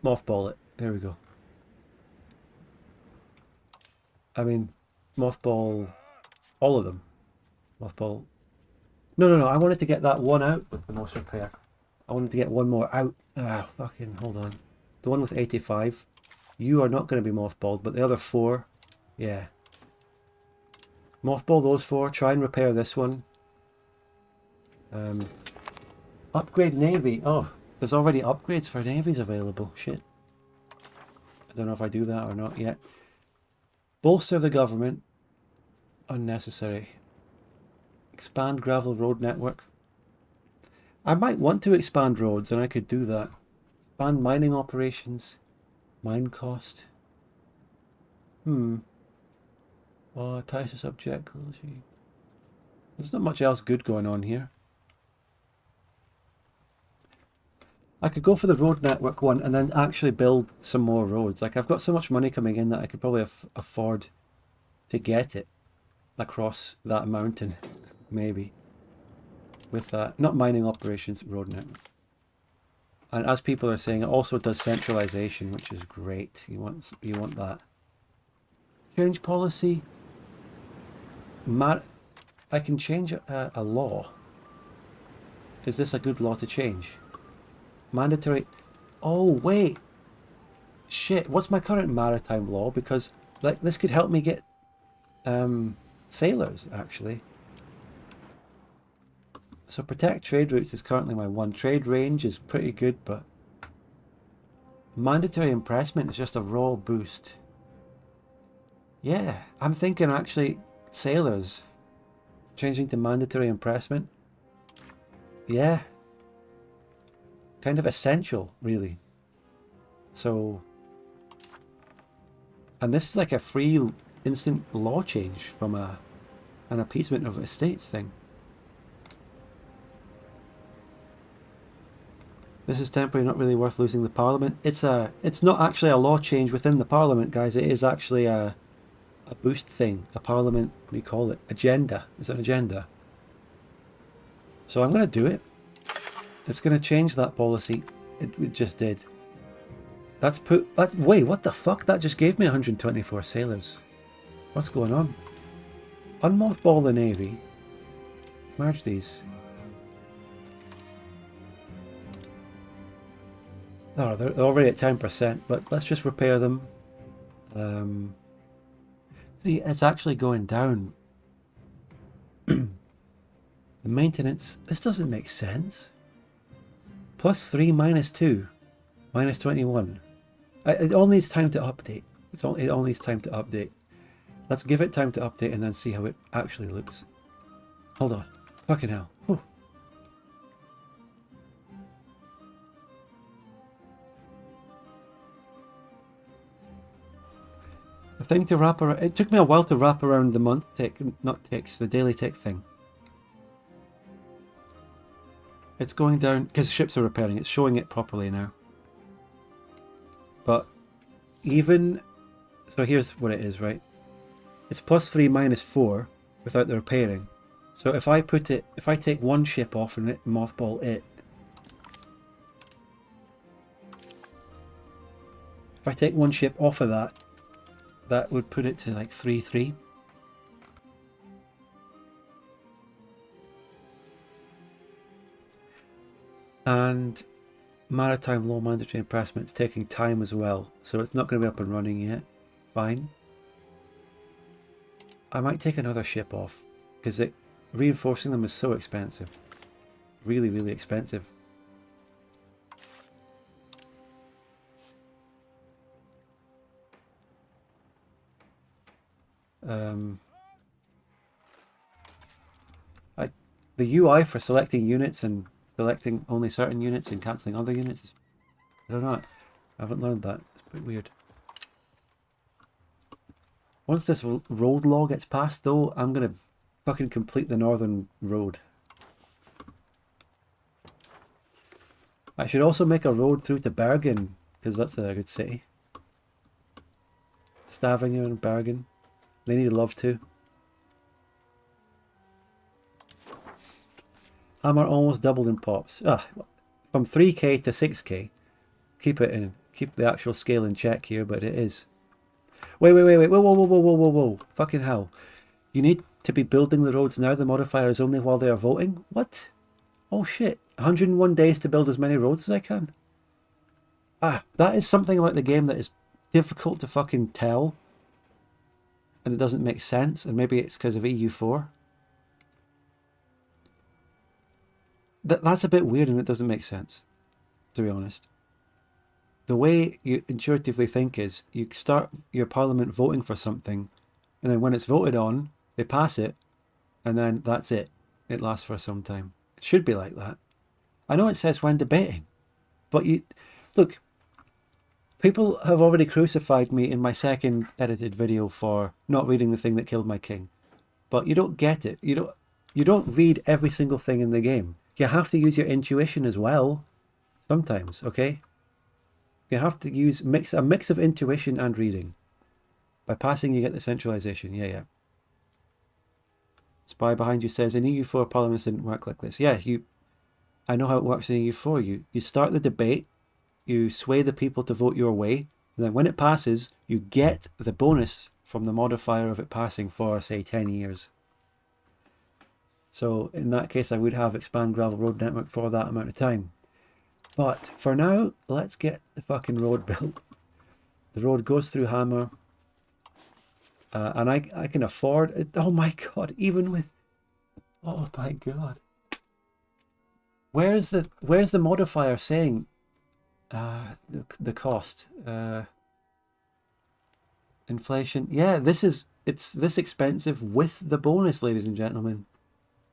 Mothball it. There we go. I mean, mothball all of them. Mothball. No. I wanted to get that one out with the most repair. I wanted to get one more out. Ah, fucking, hold on. The one with 85. You are not going to be mothballed, but the other 4, yeah. Mothball those 4. Try and repair this one. Upgrade navy. Oh, there's already upgrades for navies available. Shit. I don't know if I do that or not yet. Bolster the government. Unnecessary. Expand gravel road network. I might want to expand roads and I could do that. Expand mining operations. Mine cost. Oh, ties to subject. There's not much else good going on here. I could go for the road network one and then actually build some more roads. Like, I've got so much money coming in that I could probably afford to get it across that mountain, maybe. With that, not mining operations, road network. And as people are saying, it also does centralization, which is great. You want that. Change policy. I can change a law. Is this a good law to change? Mandatory. Oh wait, shit. What's my current maritime law? Because like this could help me get sailors actually. So protect trade routes is currently my 1. Trade range is pretty good, but mandatory impressment is just a raw boost. Yeah, I'm thinking actually sailors changing to mandatory impressment. Yeah. Kind of essential, really. So, and this is like a free instant law change from an appeasement of estates thing. This is temporary, not really worth losing the parliament. It's not actually a law change within the parliament, guys. It is actually a boost thing, a parliament. What do you call it? Agenda. It's an agenda. So I'm going to do it. It's going to change that policy. It just did. That's put... wait, what the fuck? That just gave me 124 sailors. What's going on? Unmothball the navy. Merge these. Oh, they're already at 10%, but let's just repair them. See, it's actually going down. The maintenance, this doesn't make sense. +3, -2, -21. It all needs time to update. It all needs time to update. Let's give it time to update and then see how it actually looks. Hold on. Fucking hell. Whew. The thing to wrap around, it took me a while to wrap around the month tick, not ticks, the daily tick thing. It's going down, because ships are repairing, it's showing it properly now. But even, so here's what it is, right? It's +3, -4 without the repairing. So if I put it, if I take one ship off and mothball it, if I take one ship off of that, that would put it to like 3-3. And maritime low mandatory impressment's taking time as well, so it's not going to be up and running yet. Fine. I might take another ship off because reinforcing them is so expensive. Really, really expensive. The UI for selecting units and selecting only certain units and cancelling other units is, I don't know, I haven't learned that. It's a bit weird. Once this road law gets passed though, I'm gonna fucking complete the northern road. I should also make a road through to Bergen, because that's a good city. Stavanger and Bergen. They need love too. Hammer almost doubled in pops. From 3k to 6k. Keep the actual scale in check here, but it is. Wait, whoa. Fucking hell. You need to be building the roads now, the modifier is only while they are voting? What? Oh shit. 101 days to build as many roads as I can? That is something about the game that is difficult to fucking tell. And it doesn't make sense, and maybe it's because of EU4. That's a bit weird and it doesn't make sense, to be honest. The way you intuitively think is you start your parliament voting for something, and then when it's voted on, they pass it, and then that's it. It lasts for some time. It should be like that. I know it says when debating, but look, people have already crucified me in my second edited video for not reading the thing that killed my king. But you don't get it. You don't read every single thing in the game. You have to use your intuition as well. Sometimes, okay? You have to use a mix of intuition and reading. By passing, you get the centralization. Yeah. Spy behind you says, in EU4, parliaments didn't work like this. Yeah, I know how it works in EU4. You start the debate, you sway the people to vote your way, and then when it passes, you get the bonus from the modifier of it passing for, say, 10 years. So in that case, I would have expand gravel road network for that amount of time. But for now, let's get the fucking road built. The road goes through Hammer. And I can afford it. Oh my god, even with... Oh my god. Where's the modifier saying the cost? Inflation. Yeah, it's this expensive with the bonus, ladies and gentlemen.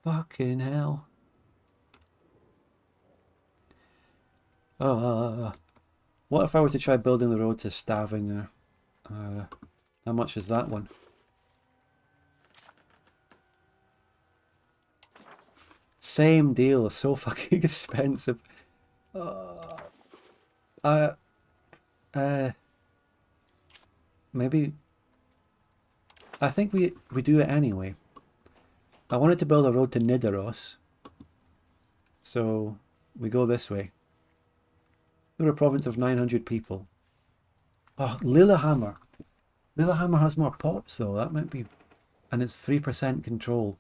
Fucking hell. What if I were to try building the road to Stavanger? How much is that one? Same deal, so fucking expensive. Maybe... I think we do it anyway. I wanted to build a road to Nidaros. So we go this way. We're a province of 900 people. Oh, Lillehammer. Lillehammer has more pops though. That might be... And it's 3% control.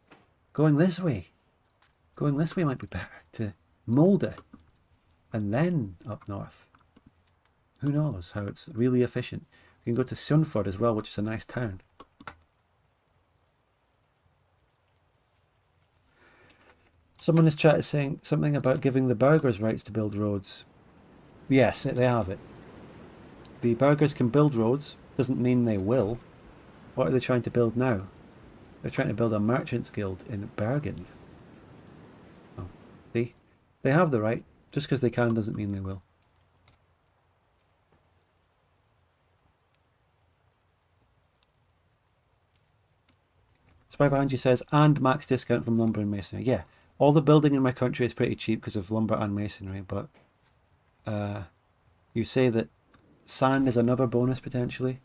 Going this way. Going this way might be better. To Molde. And then up north. Who knows how it's really efficient. We can go to Sundford as well, which is a nice town. Someone in this chat is saying something about giving the burghers rights to build roads. Yes, they have it. The burghers can build roads, doesn't mean they will. What are they trying to build now? They're trying to build a merchants guild in Bergen. Oh, see? They have the right. Just because they can doesn't mean they will. Spy Behind You says, and max discount from lumber and masonry. Yeah, all the building in my country is pretty cheap because of lumber and masonry, but you say that sand is another bonus potentially.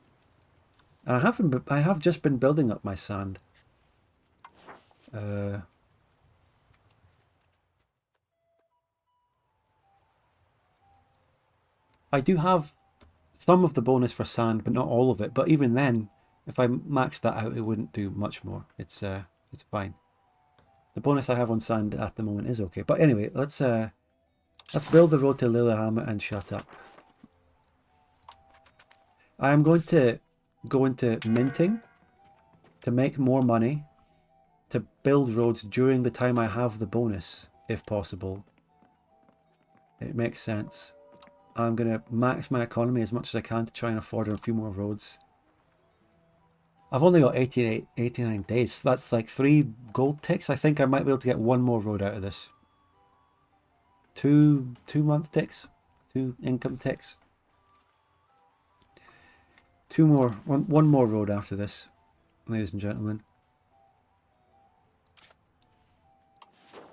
And I have just been building up my sand. I do have some of the bonus for sand, but not all of it. But even then, if I maxed that out, it wouldn't do much more. It's fine. The bonus I have on sand at the moment is okay. But anyway, let's build the road to Lillehammer and shut up. I am going to go into minting to make more money to build roads during the time I have the bonus, if possible. It makes sense. I'm going to max my economy as much as I can to try and afford a few more roads. I've only got 89 days. That's like 3 gold ticks. I think I might be able to get 1 more road out of this. 2 month ticks. 2 income ticks. 2 more. One more road after this, ladies and gentlemen.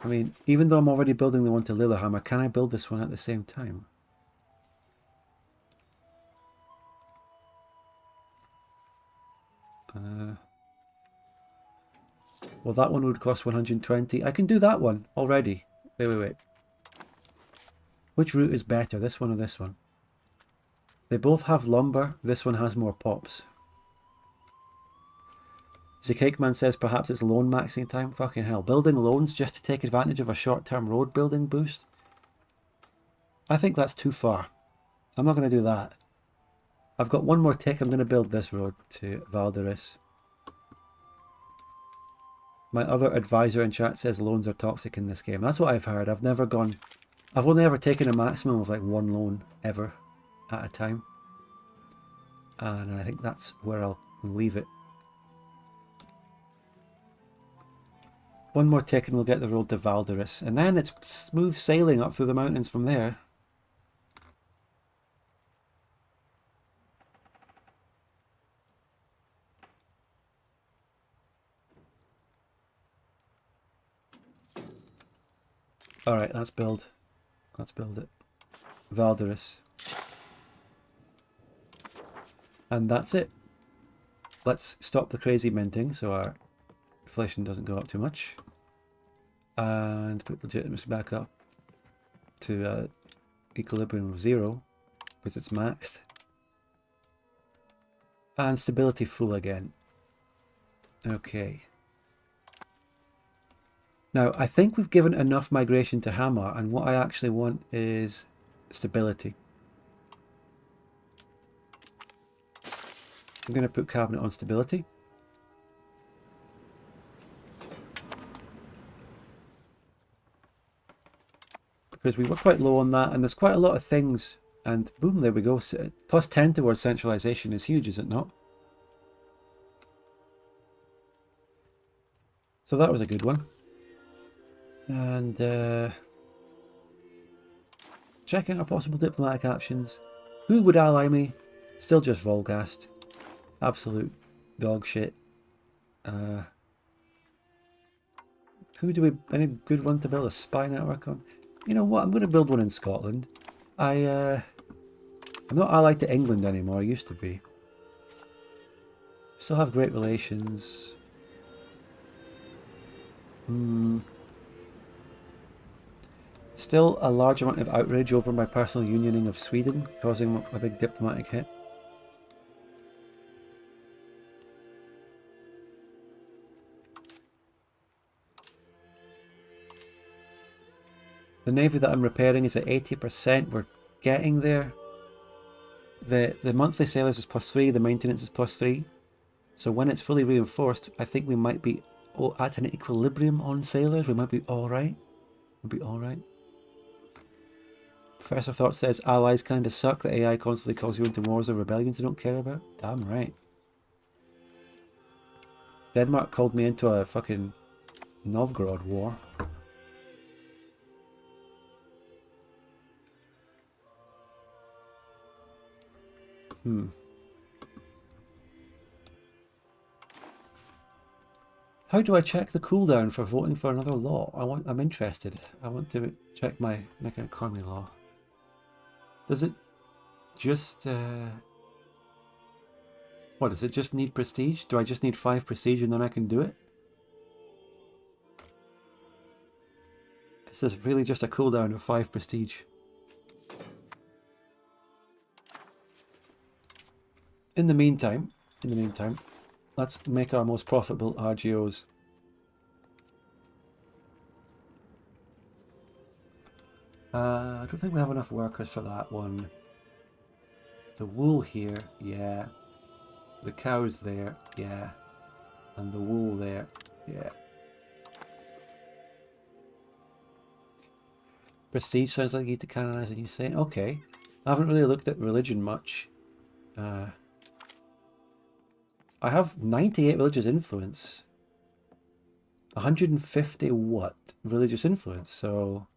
I mean, even though I'm already building the one to Lillehammer, can I build this one at the same time? Well, that one would cost 120. I can do that one already. Wait. Which route is better, this one or this one? They both have lumber. This one has more pops. Cakeman says perhaps it's loan maxing time. Fucking hell. Building loans just to take advantage of a short-term road building boost? I think that's too far. I'm not going to do that. I've got 1 more tick. I'm going to build this road to Valderis. My other advisor in chat says loans are toxic in this game. That's what I've heard. I've only ever taken a maximum of like 1 loan ever at a time. And I think that's where I'll leave it. 1 more tick and we'll get the road to Valderis. And then it's smooth sailing up through the mountains from there. Alright, let's build it. Valderis. And that's it. Let's stop the crazy minting so our inflation doesn't go up too much. And put legitimacy back up to equilibrium of 0 because it's maxed. And stability full again. Okay. Now, I think we've given enough migration to Hamar, and what I actually want is stability. I'm going to put cabinet on stability. Because we were quite low on that, and there's quite a lot of things, and boom, there we go. Plus 10 towards centralization is huge, is it not? So that was a good one. And checking our possible diplomatic options. Who would ally me? Still just Volgast. Absolute dog shit. Who do we... Any good one to build a spy network on? You know what? I'm going to build one in Scotland. I'm not allied to England anymore. I used to be. Still have great relations. Still a large amount of outrage over my personal unioning of Sweden, causing a big diplomatic hit. The navy that I'm repairing is at 80%. We're getting there. The monthly sailors is +3, the maintenance is +3. So when it's fully reinforced, I think we might be at an equilibrium on sailors. We might be alright. We'll be alright. Professor Thought says allies kind of suck. The AI constantly calls you into wars or rebellions they don't care about. Damn right. Denmark called me into a fucking Novgorod war. How do I check the cooldown for voting for another law? I'm interested. I want to check my Meccan economy law. Does it just what, does it just need prestige? Do I just need 5 prestige and then I can do it? Is this really just a cooldown of 5 prestige? In the meantime, let's make our most profitable RGOs. I don't think we have enough workers for that one. The wool here, yeah. The cows there, yeah. And the wool there, yeah. Prestige sounds like you need to canonize a new saint. Okay. I haven't really looked at religion much. I have 98 religious influence. 150 what? Religious influence, so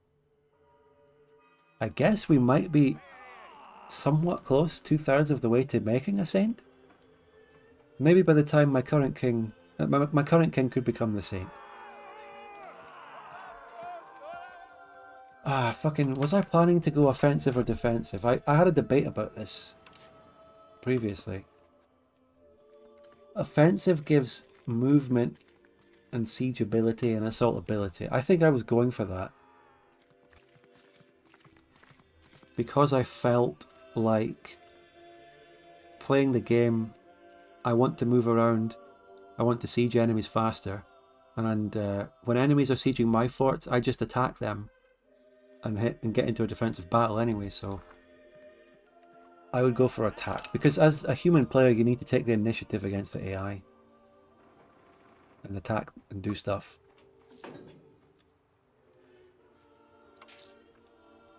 I guess we might be somewhat close, 2/3 of the way to making a saint. Maybe by the time my current king, my current king could become the saint. Ah, fucking, was I planning to go offensive or defensive? I had a debate about this previously. Offensive gives movement and siege ability and assault ability. I think I was going for that. Because I felt like playing the game, I want to move around, I want to siege enemies faster, and when enemies are sieging my forts, I just attack them and hit and get into a defensive battle anyway, so I would go for attack, because as a human player you need to take the initiative against the AI and attack and do stuff.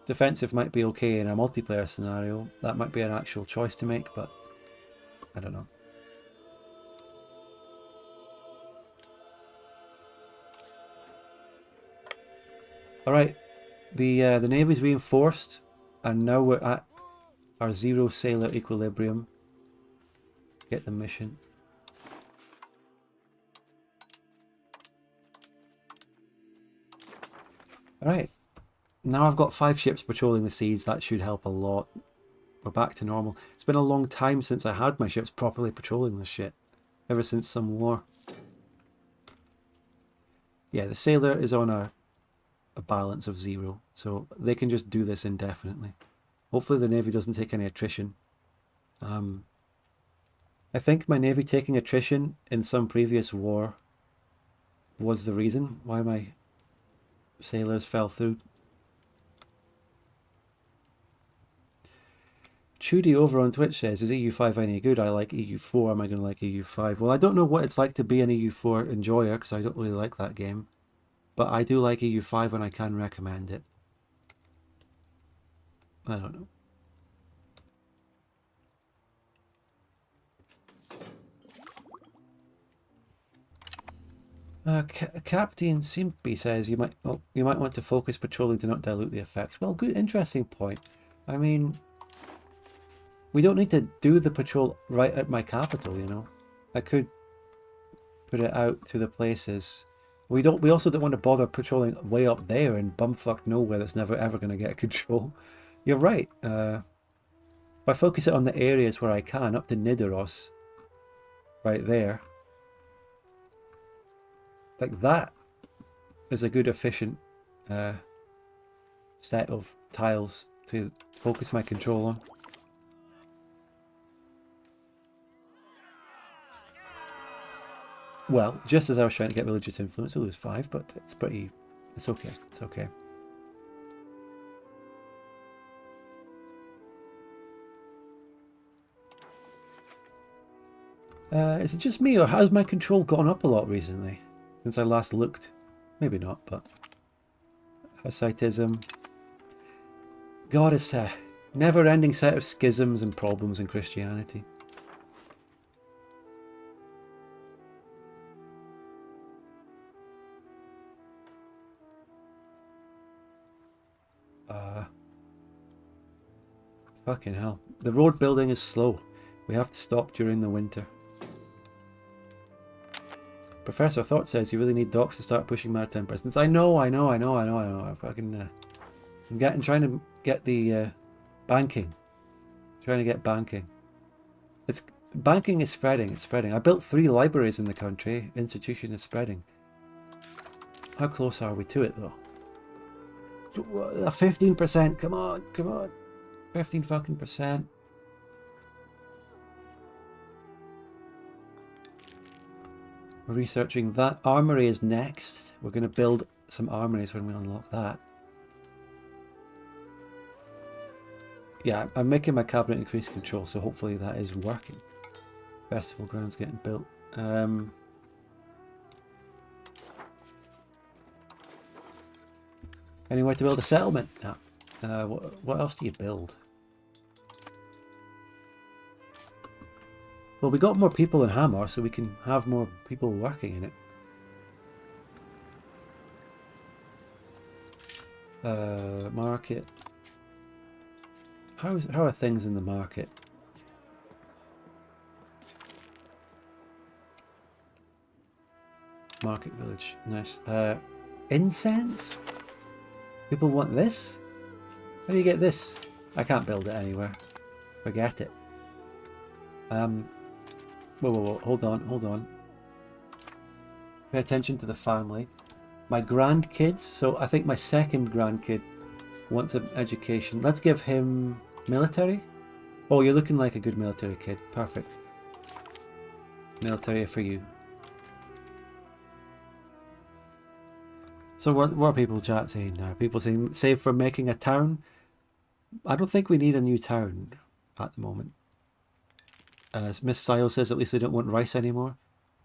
Defensive might be okay in a multiplayer scenario. That might be an actual choice to make, but I don't know. Alright, the navy's reinforced, and now we're at our 0 sailor equilibrium. Get the mission. Alright. Now I've got 5 ships patrolling the seas. That should help a lot. We're back to normal. It's been a long time since I had my ships properly patrolling this shit. Ever since some war. Yeah, the sailor is on a balance of 0. So they can just do this indefinitely. Hopefully the navy doesn't take any attrition. I think my navy taking attrition in some previous war was the reason why my sailors fell through. Chudy over on Twitch says, is EU5 any good? I like EU4, am I going to like EU5? Well, I don't know what it's like to be an EU4 enjoyer, because I don't really like that game. But I do like EU5 and I can recommend it. I don't know. Captain Simpy says you might want to focus patrolling to not dilute the effects. Well, good, interesting point. I mean, we don't need to do the patrol right at my capital, you know. I could put it out to the places. We also don't want to bother patrolling way up there in bumfuck nowhere that's never ever going to get control. You're right. If I focus it on the areas where I can, up to Nidaros, right there, like that is a good efficient set of tiles to focus my control on. Well, just as I was trying to get religious influence, I lose 5, but it's okay. It's okay. Is it just me, or has my control gone up a lot recently since I last looked? Maybe not, but Hussitism. God, it's a never-ending set of schisms and problems in Christianity. Fucking hell. The road building is slow. We have to stop during the winter. Professor Thought says you really need docks to start pushing maritime presence. I know. I fucking I'm trying to get the banking. Trying to get banking. Banking is spreading. It's spreading. I built 3 libraries in the country. Institution is spreading. How close are we to it though? 15%. Come on. 15 fucking percent. We're researching that. Armory is next. We're going to build some armories when we unlock that. Yeah, I'm making my cabinet increase control, so hopefully that is working. Festival grounds getting built. Anywhere to build a settlement? No. What else do you build? Well, we got more people in Hammer, so we can have more people working in it. Market. How are things in the market? Market village, nice. Incense? People want this? How do you get this? I can't build it anywhere. Forget it. Whoa, hold on. Pay attention to the family. My grandkids, so I think my second grandkid wants an education. Let's give him military. Oh, you're looking like a good military kid. Perfect. Military for you. So what are people chat saying now? People saying, save for making a town? I don't think we need a new town at the moment. Miss Sile says at least they don't want rice anymore.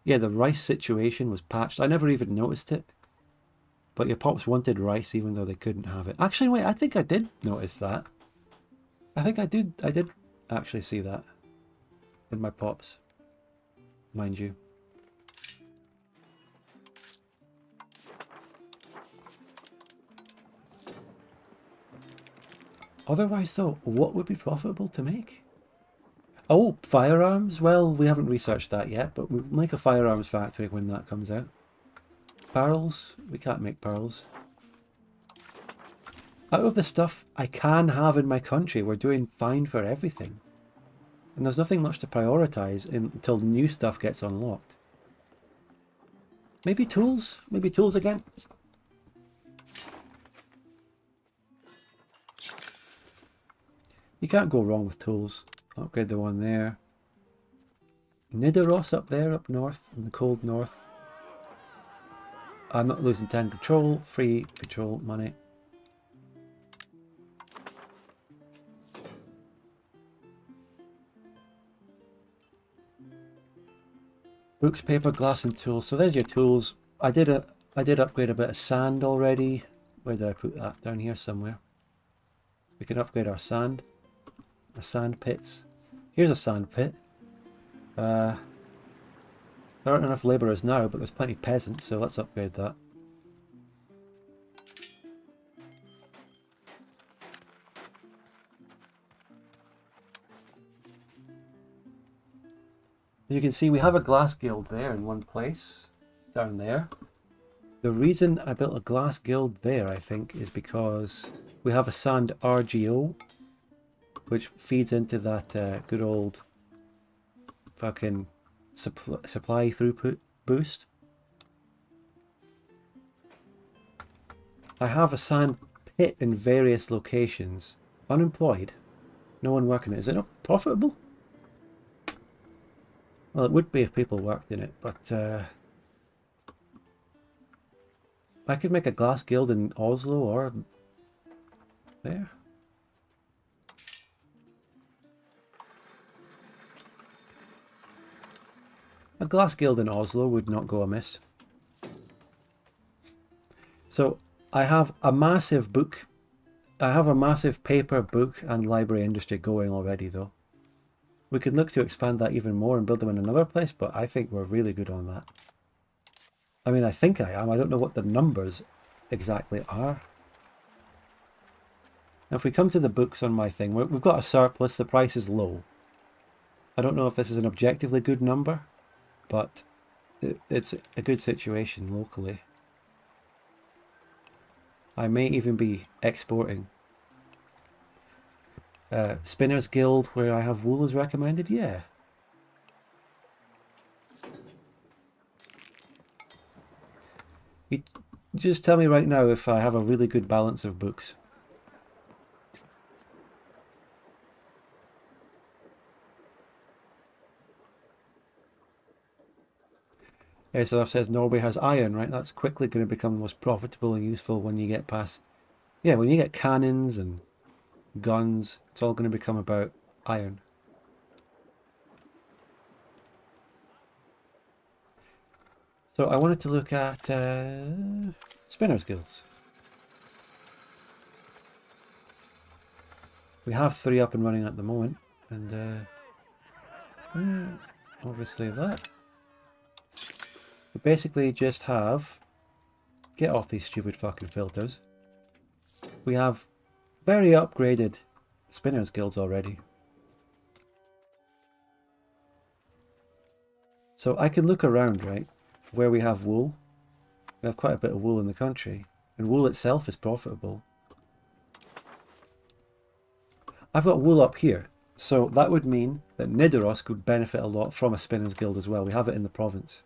Yeah, the rice situation was patched. I never even noticed it. But your pops wanted rice even though they couldn't have it. Actually, wait, I think I did notice that. I think I did actually see that in my pops. Mind you. Otherwise though, what would be profitable to make? Oh, firearms? Well, we haven't researched that yet, but we'll make a firearms factory when that comes out. Pearls? We can't make pearls. Out of the stuff I can have in my country, we're doing fine for everything. And there's nothing much to prioritise until new stuff gets unlocked. Maybe tools? Maybe tools again? You can't go wrong with tools. Upgrade the one there. Nidaros up there, up north, in the cold north. I'm not losing 10 control, free control money. Books, paper, glass and tools. So there's your tools. I did upgrade a bit of sand already. Where did I put that? Down here somewhere. We can upgrade our sand. Our sand pits. Here's a sand pit. There aren't enough labourers now, but there's plenty of peasants, so let's upgrade that. As you can see, we have a glass guild there in one place, down there. The reason I built a glass guild there, I think, is because we have a sand RGO, which feeds into that good old fucking supply throughput boost. I have a sand pit in various locations, unemployed, no one working it. Is it not profitable? Well, it would be if people worked in it, but I could make a glass guild in Oslo or there. A glass guild in Oslo would not go amiss. So I have a massive book. I have a massive paper, book and library industry going already though. We could look to expand that even more and build them in another place, but I think we're really good on that. I mean, I think I am. I don't know what the numbers exactly are. Now, if we come to the books on my thing, we've got a surplus. The price is low. I don't know if this is an objectively good number, but it's a good situation locally. I may even be exporting. Spinners Guild, where I have wool is recommended, yeah. You just tell me right now if I have a really good balance of books. So that says Norway has iron, right? That's quickly going to become the most profitable and useful when you get past... Yeah, when you get cannons and guns, it's all going to become about iron. So I wanted to look at Spinners Guilds. We have 3 up and running at the moment, and obviously that. We basically just have... Get off these stupid fucking filters. We have very upgraded Spinners Guilds already. So I can look around, right, where we have wool. We have quite a bit of wool in the country, and wool itself is profitable. I've got wool up here, so that would mean that Nidaros could benefit a lot from a Spinners Guild as well. We have it in the province.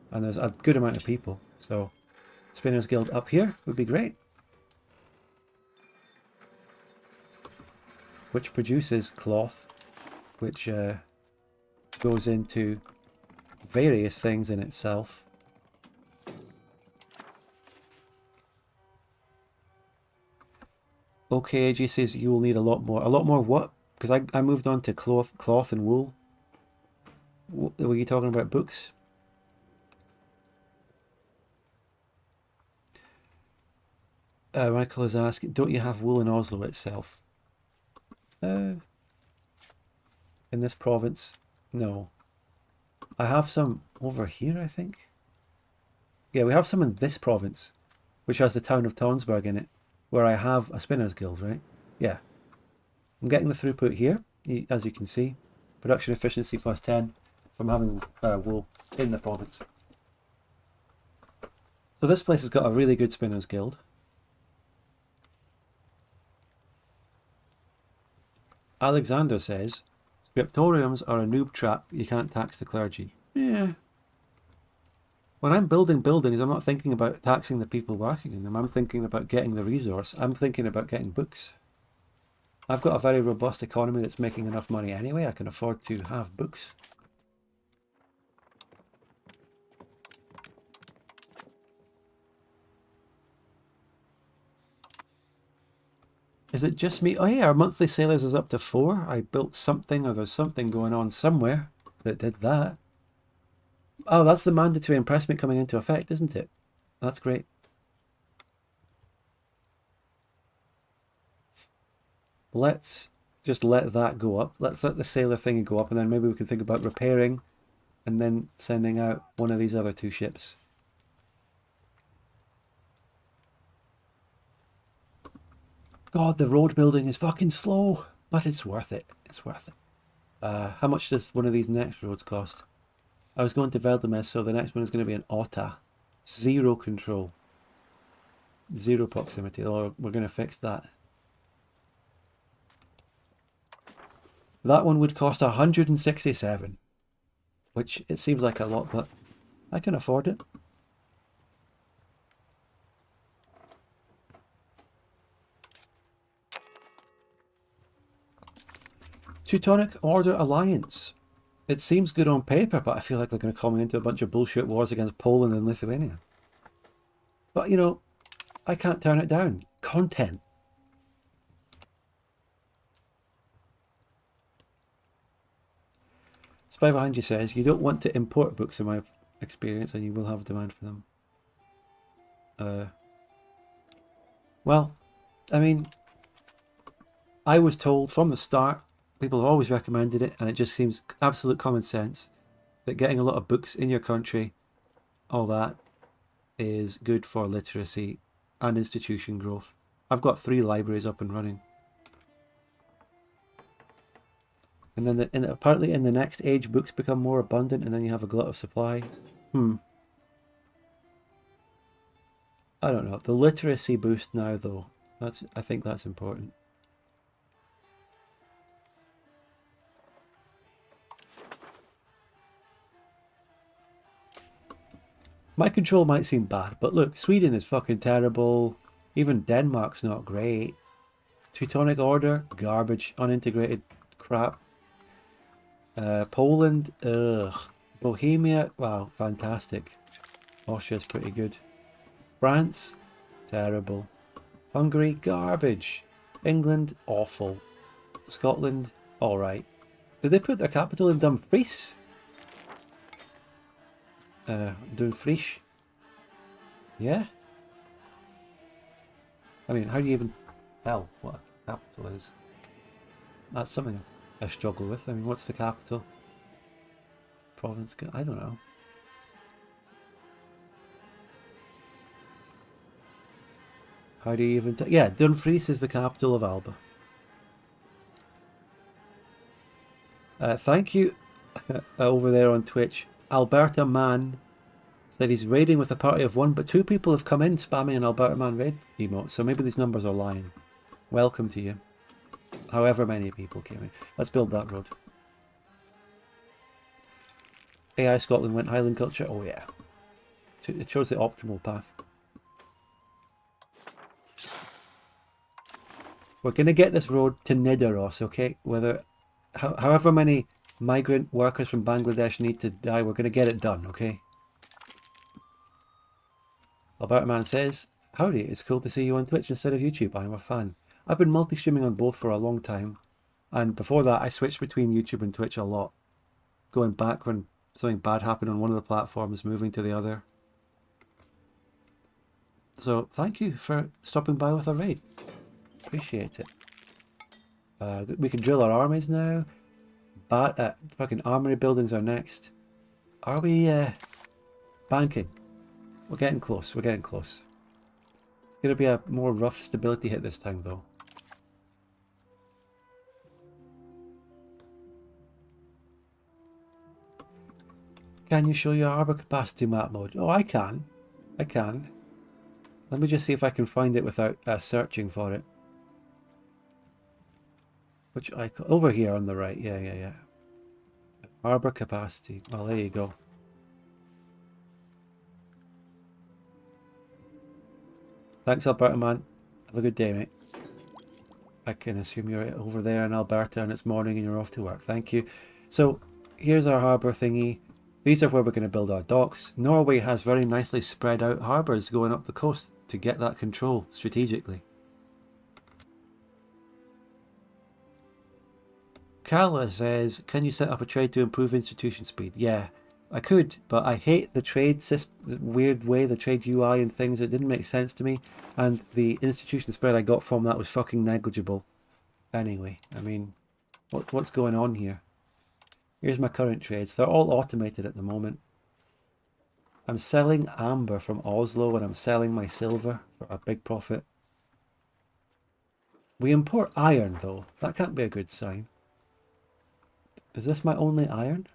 And there's a good amount of people, so Spinners Guild up here would be great. Which produces cloth, which goes into various things in itself. Okay, AG says you will need a lot more. A lot more what? Because I moved on to cloth and wool. Were you talking about books? Michael is asking, don't you have wool in Oslo itself? In this province, no. I have some over here, I think. Yeah, we have some in this province, which has the town of Tonsberg in it, where I have a Spinners Guild, right? Yeah. I'm getting the throughput here, as you can see. Production efficiency +10 from having wool in the province. So this place has got a really good Spinners Guild. Alexander says, scriptoriums are a noob trap, you can't tax the clergy. Yeah. When I'm building buildings, I'm not thinking about taxing the people working in them. I'm thinking about getting the resource. I'm thinking about getting books. I've got a very robust economy that's making enough money anyway. I can afford to have books. Is it just me? Oh yeah, our monthly sailors is up to 4. I built something, or there's something going on somewhere that did that. Oh, that's the mandatory impressment coming into effect, isn't it? That's great. Let's just let that go up. Let's let the sailor thing go up, and then maybe we can think about repairing and then sending out one of these other 2 ships. God, the road building is fucking slow, but it's worth it. It's worth it. How much does one of these next roads cost? I was going to Veldemes, so the next one is going to be an Otta. 0 control. 0 proximity. Or we're going to fix that. That one would cost 167. Which, it seems like a lot, but I can afford it. Teutonic Order Alliance. It seems good on paper, but I feel like they're going to come into a bunch of bullshit wars against Poland and Lithuania. But, you know, I can't turn it down. Content. Spy Behind You says, you don't want to import books in my experience and you will have demand for them. Well, I mean, I was told from the start, people have always recommended it, and it just seems absolute common sense that getting a lot of books in your country, all that, is good for literacy and institution growth. I've got 3 libraries up and running. And then apparently in the next age, books become more abundant and then you have a glut of supply. I don't know. The literacy boost now, though, I think that's important. My control might seem bad, but look, Sweden is fucking terrible. Even Denmark's not great. Teutonic Order, garbage. Unintegrated crap. Poland, ugh. Bohemia, wow, fantastic. Austria's pretty good. France, terrible. Hungary, garbage. England, awful. Scotland, alright. Did they put their capital in Dumfries? Dumfries? Yeah? I mean, how do you even tell what a capital is? That's something I struggle with. I mean, what's the capital? Province? I don't know. How do you even tell? Yeah, Dumfries is the capital of Alba. Thank you over there on Twitch. Alberta Man said he's raiding with a party of 1, but 2 people have come in spamming an Alberta Man raid emote, so maybe these numbers are lying. Welcome to you. However many people came in. Let's build that road. AI Scotland went Highland culture. Oh yeah. It shows the optimal path. We're going to get this road to Nidaros, okay? However many migrant workers from Bangladesh need to die, we're going to get it done, okay? Alberta Man says, howdy, it's cool to see you on Twitch instead of YouTube. I'm a fan. I've been multi-streaming on both for a long time. And before that, I switched between YouTube and Twitch a lot. Going back when something bad happened on one of the platforms, moving to the other. So, thank you for stopping by with a raid. Appreciate it. We can drill our armies now. Fucking armory buildings are next. Are we banking? We're getting close. We're getting close. It's going to be a more rough stability hit this time, though. Can you show your harbour capacity map mode? Oh, I can. I can. Let me just see if I can find it without searching for it. Which icon? Over here on the right. Yeah. Harbour capacity. Well, there you go. Thanks, Alberta Man. Have a good day, mate. I can assume you're over there in Alberta and it's morning and you're off to work. Thank you. So, here's our harbour thingy. These are where we're going to build our docks. Norway has very nicely spread out harbours going up the coast to get that control strategically. Carla says, can you set up a trade to improve institution speed? Yeah, I could, but I hate the trade system, the weird way, the trade UI and things. It didn't make sense to me. And the institution spread I got from that was fucking negligible. Anyway, I mean, what's going on here? Here's my current trades. They're all automated at the moment. I'm selling amber from Oslo and I'm selling my silver for a big profit. We import iron though. That can't be a good sign. Is this my only iron?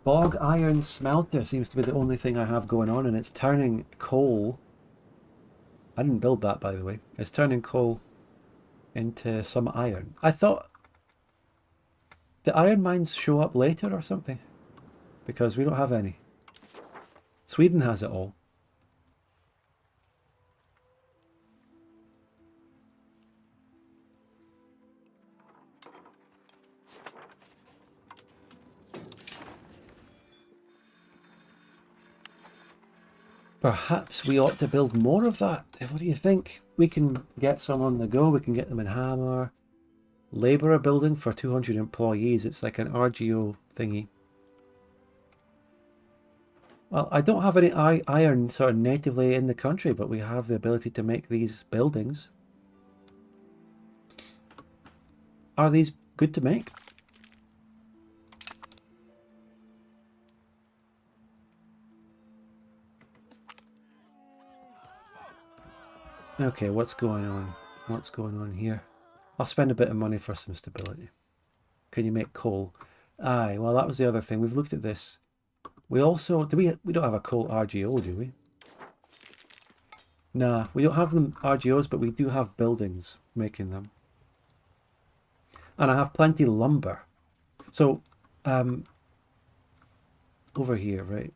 Bog iron smelter seems to be the only thing I have going on, and it's turning coal. I didn't build that, by the way. It's turning coal into some iron. I thought the iron mines show up later or something, because we don't have any. Sweden has it all. Perhaps we ought to build more of that. What do you think? We can get some on the go. We can get them in hammer. Labourer building for 200 employees. It's like an RGO thingy. Well, I don't have any iron sort of natively in the country, but we have the ability to make these buildings. Are these good to make? Okay, what's going on? What's going on here? I'll spend a bit of money for some stability. Can you make coal? Aye, well that was the other thing. We've looked at this. We also, we don't have a coal RGO, do we? Nah, we don't have them RGOs, but we do have buildings making them. And I have plenty of lumber. So, over here, right?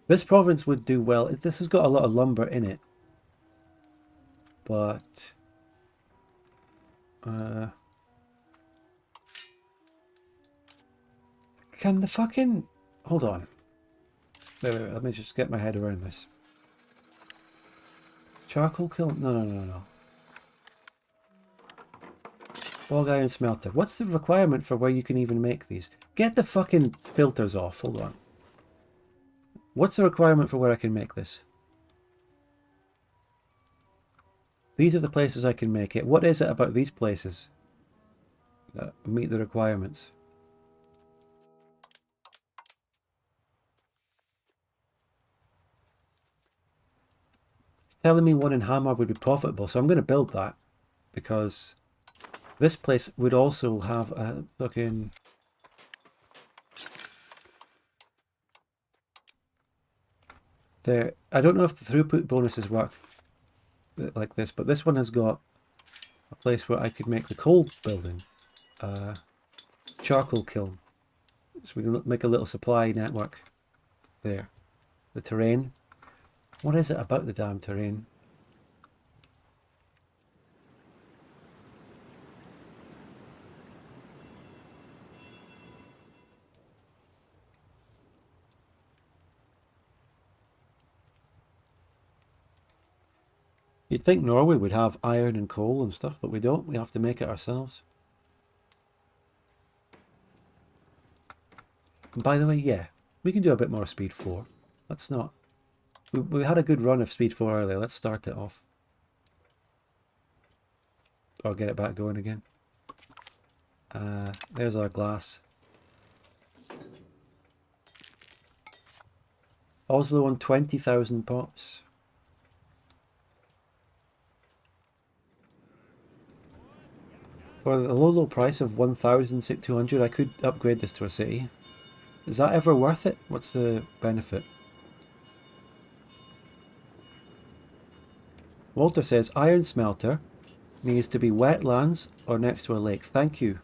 This province would do well. This has got a lot of lumber in it. But... can the fucking... Hold on. Wait, let me just get my head around this. Charcoal kiln? No. Bog iron smelter. What's the requirement for where you can even make these? Get the fucking filters off. Hold on. What's the requirement for where I can make this? These are the places I can make it. What is it about these places that meet the requirements? It's telling me one in Hammer would be profitable, so I'm going to build that because this place would also have a fucking... There, I don't know if the throughput bonuses work like this, but this one has got a place where I could make the coal building, charcoal kiln, so we can make a little supply network there. The terrain, what is it about the damn terrain? You'd think Norway would have iron and coal and stuff, but we don't. We have to make it ourselves. And by the way, yeah, we can do a bit more Speed 4. Let's not... We had a good run of Speed 4 earlier. Let's start it off. Or get it back going again. There's our glass. Oslo on 20,000 pops. For the low price of 1,200, I could upgrade this to a city. Is that ever worth it? What's the benefit? Walter says, iron smelter needs to be wetlands or next to a lake. Thank you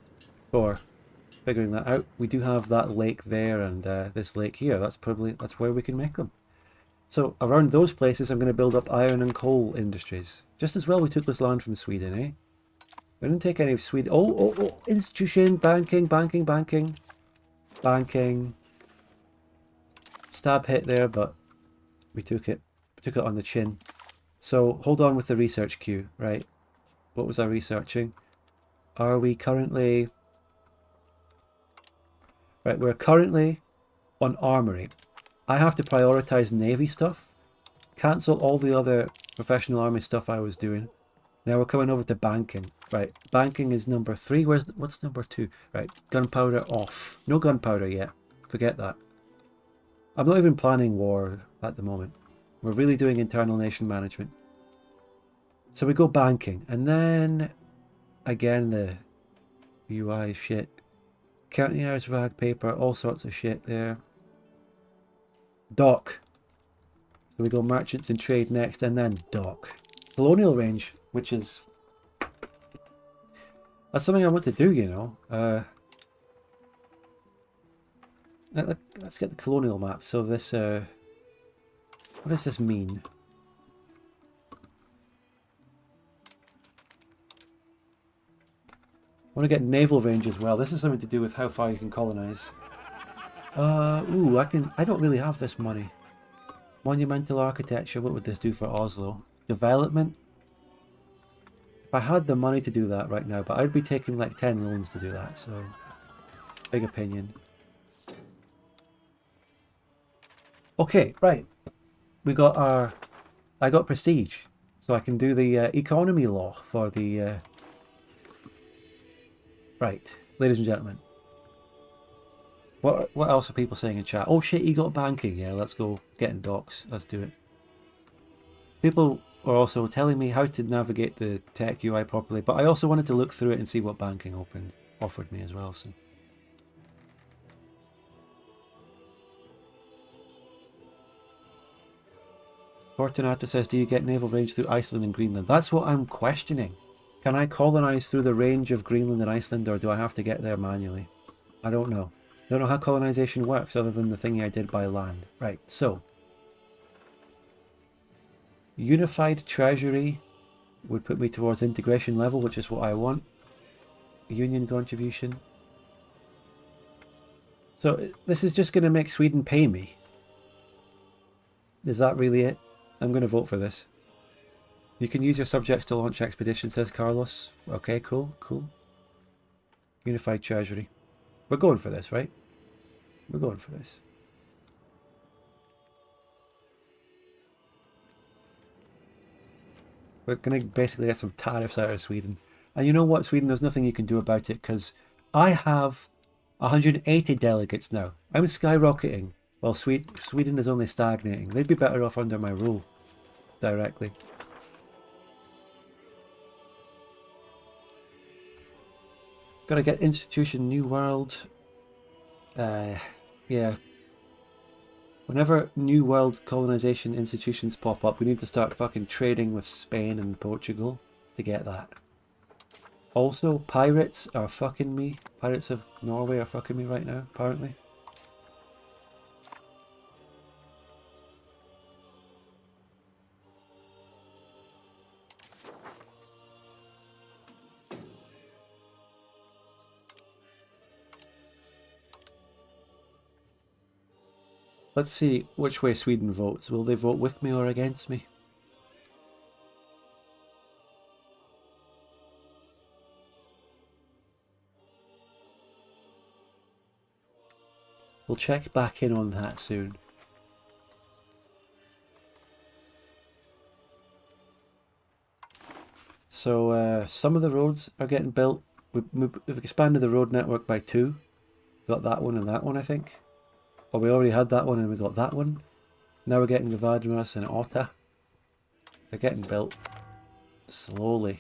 for figuring that out. We do have that lake there and this lake here. That's where we can make them. So around those places, I'm going to build up iron and coal industries. Just as well we took this land from Sweden, eh? We didn't take any of Sweden. Oh, institution, banking. Stab hit there, but we took it. We took it on the chin. So hold on with the research queue, right? What was I researching? Are we currently... Right, we're currently on armory. I have to prioritize navy stuff. Cancel all the other professional army stuff I was doing. Now we're coming over to banking. Right, banking is number 3. What's number 2? Right, gunpowder off. No gunpowder yet. Forget that. I'm not even planning war at the moment. We're really doing internal nation management. So we go banking, and then again the UI shit. County hours, rag paper, all sorts of shit there. Dock. So we go merchants and trade next, and then dock. Colonial range, which is... That's something I want to do, you know. Let's get the colonial map. So this... what does this mean? I want to get naval range as well. This is something to do with how far you can colonize. Ooh, I don't really have this money. Monumental architecture, what would this do for Oslo? Development? If I had the money to do that right now, but I'd be taking like 10 loans to do that, so big opinion. Okay, right. We got our... I got prestige, so I can do the economy law for the... Right, ladies and gentlemen. What else are people saying in chat? Oh shit, you got banking. Yeah, let's go get in docs. Let's do it. People are also telling me how to navigate the tech UI properly, but I also wanted to look through it and see what banking offered me as well. So. Fortunata says, do you get naval range through Iceland and Greenland? That's what I'm questioning. Can I colonize through the range of Greenland and Iceland, or do I have to get there manually? I don't know. I don't know how colonization works other than the thingy I did by land. Right, so. Unified Treasury would put me towards integration level, which is what I want. Union contribution. So this is just going to make Sweden pay me. Is that really it? I'm going to vote for this. You can use your subjects to launch expeditions, says Carlos. Okay, cool, cool. Unified Treasury. We're going for this, right? We're going for this. We're going to basically get some tariffs out of Sweden. And you know what, Sweden? There's nothing you can do about it because I have 180 delegates now. I'm skyrocketing while Sweden is only stagnating. They'd be better off under my rule directly. Gotta get institution New World. Yeah. Whenever New World colonization institutions pop up, we need to start fucking trading with Spain and Portugal to get that. Also, pirates are fucking me. Pirates of Norway are fucking me right now, apparently. Let's see which way Sweden votes. Will they vote with me or against me? We'll check back in on that soon. So some of the roads are getting built. We've expanded the road network by 2. Got that one and that one, I think. Or we already had that one and we got that one. Now we're getting the Vadras and Otta. They're getting built slowly.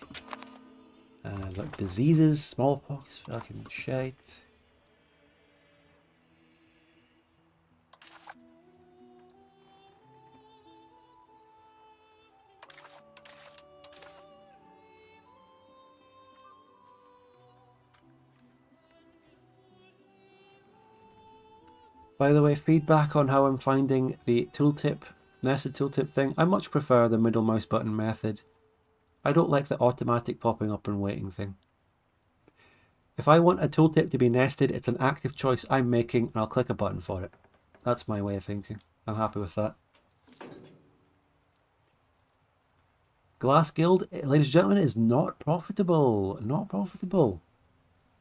Got diseases, smallpox, fucking shite. By the way, feedback on how I'm finding the tooltip, nested tooltip thing. I much prefer the middle mouse button method. I don't like the automatic popping up and waiting thing. If I want a tooltip to be nested, it's an active choice I'm making and I'll click a button for it. That's my way of thinking. I'm happy with that. Glass Guild, ladies and gentlemen, is not profitable. Not profitable.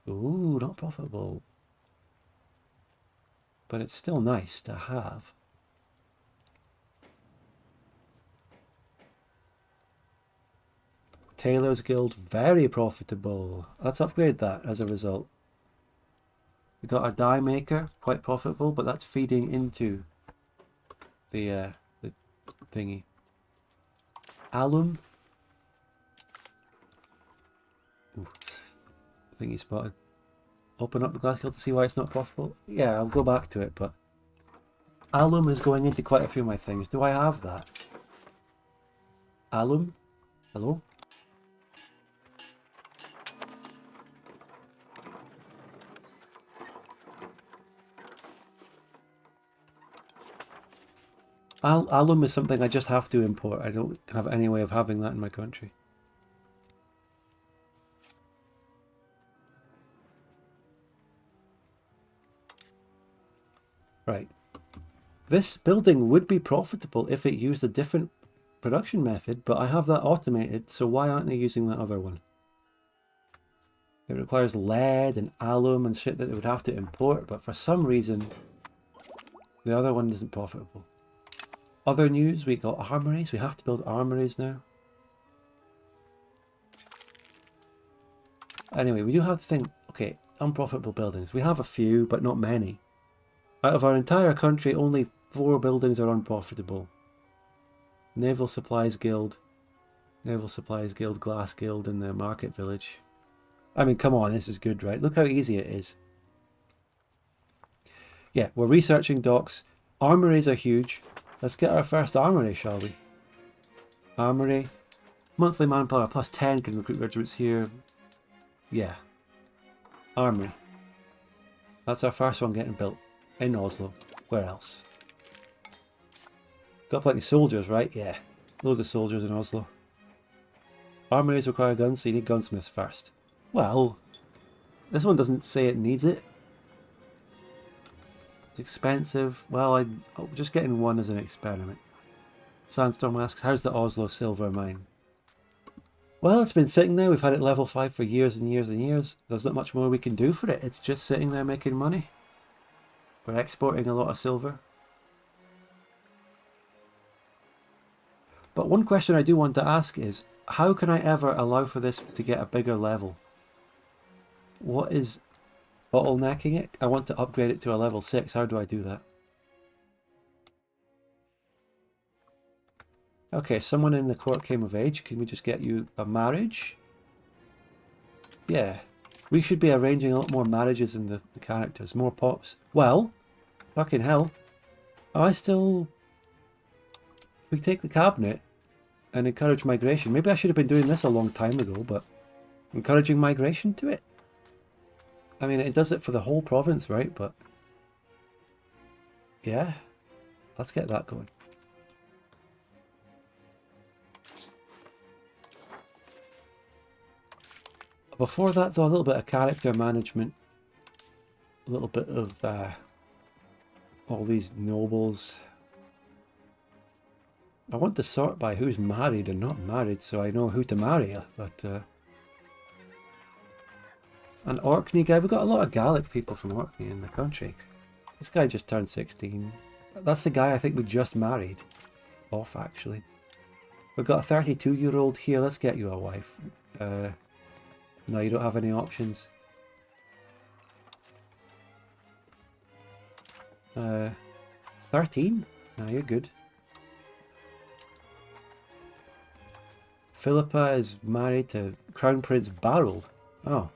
Ooh, not profitable. But it's still nice to have. Taylor's Guild, very profitable. Let's upgrade that as a result. We got our dye maker, quite profitable, but that's feeding into the thingy. Alum. Ooh, thingy spotted. Open up the glass guild to see why it's not profitable. Yeah, I'll go back to it, but alum is going into quite a few of my things. Do I have that? Alum? Hello? Alum is something I just have to import. I don't have any way of having that in my country. Right. This building would be profitable if it used a different production method, but I have that automated, so why aren't they using that other one? It requires lead and alum and shit that they would have to import, but for some reason, the other one isn't profitable. Other news, we got armories. We have to build armories now. Anyway, we do have to think, okay, unprofitable buildings. We have a few, but not many. Out of our entire country, only 4 buildings are unprofitable. Naval Supplies Guild, Glass Guild, and the Market Village. I mean, come on, this is good, right? Look how easy it is. Yeah, we're researching docks. Armories are huge. Let's get our first armory, shall we? Armory. Monthly manpower plus 10 can recruit regiments here. Yeah. Armory. That's our first one getting built. In Oslo. Where else? Got plenty of soldiers, right? Yeah. Loads of soldiers in Oslo. Armories require guns, so you need gunsmiths first. Well, this one doesn't say it needs it. It's expensive. Well, I'm just getting one as an experiment. Sandstorm asks, how's the Oslo silver mine? Well, it's been sitting there. We've had it level 5 for years and years and years. There's not much more we can do for it. It's just sitting there making money. We're exporting a lot of silver. But one question I do want to ask is, how can I ever allow for this to get a bigger level? What is bottlenecking it? I want to upgrade it to a level 6. How do I do that? Okay, someone in the court came of age. Can we just get you a marriage? Yeah. We should be arranging a lot more marriages in the characters. More pops. Well, fucking hell. I still... If we take the cabinet and encourage migration. Maybe I should have been doing this a long time ago, but encouraging migration to it. I mean, it does it for the whole province, right? But yeah, let's get that going. Before that, though, a little bit of character management. A little bit of all these nobles. I want to sort by who's married and not married, so I know who to marry. But an Orkney guy. We've got a lot of Gallic people from Orkney in the country. This guy just turned 16. That's the guy I think we just married off, actually. We've got a 32-year-old here. Let's get you a wife. No, you don't have any options. 13? No, you're good. Philippa is married to Crown Prince Barold. Oh.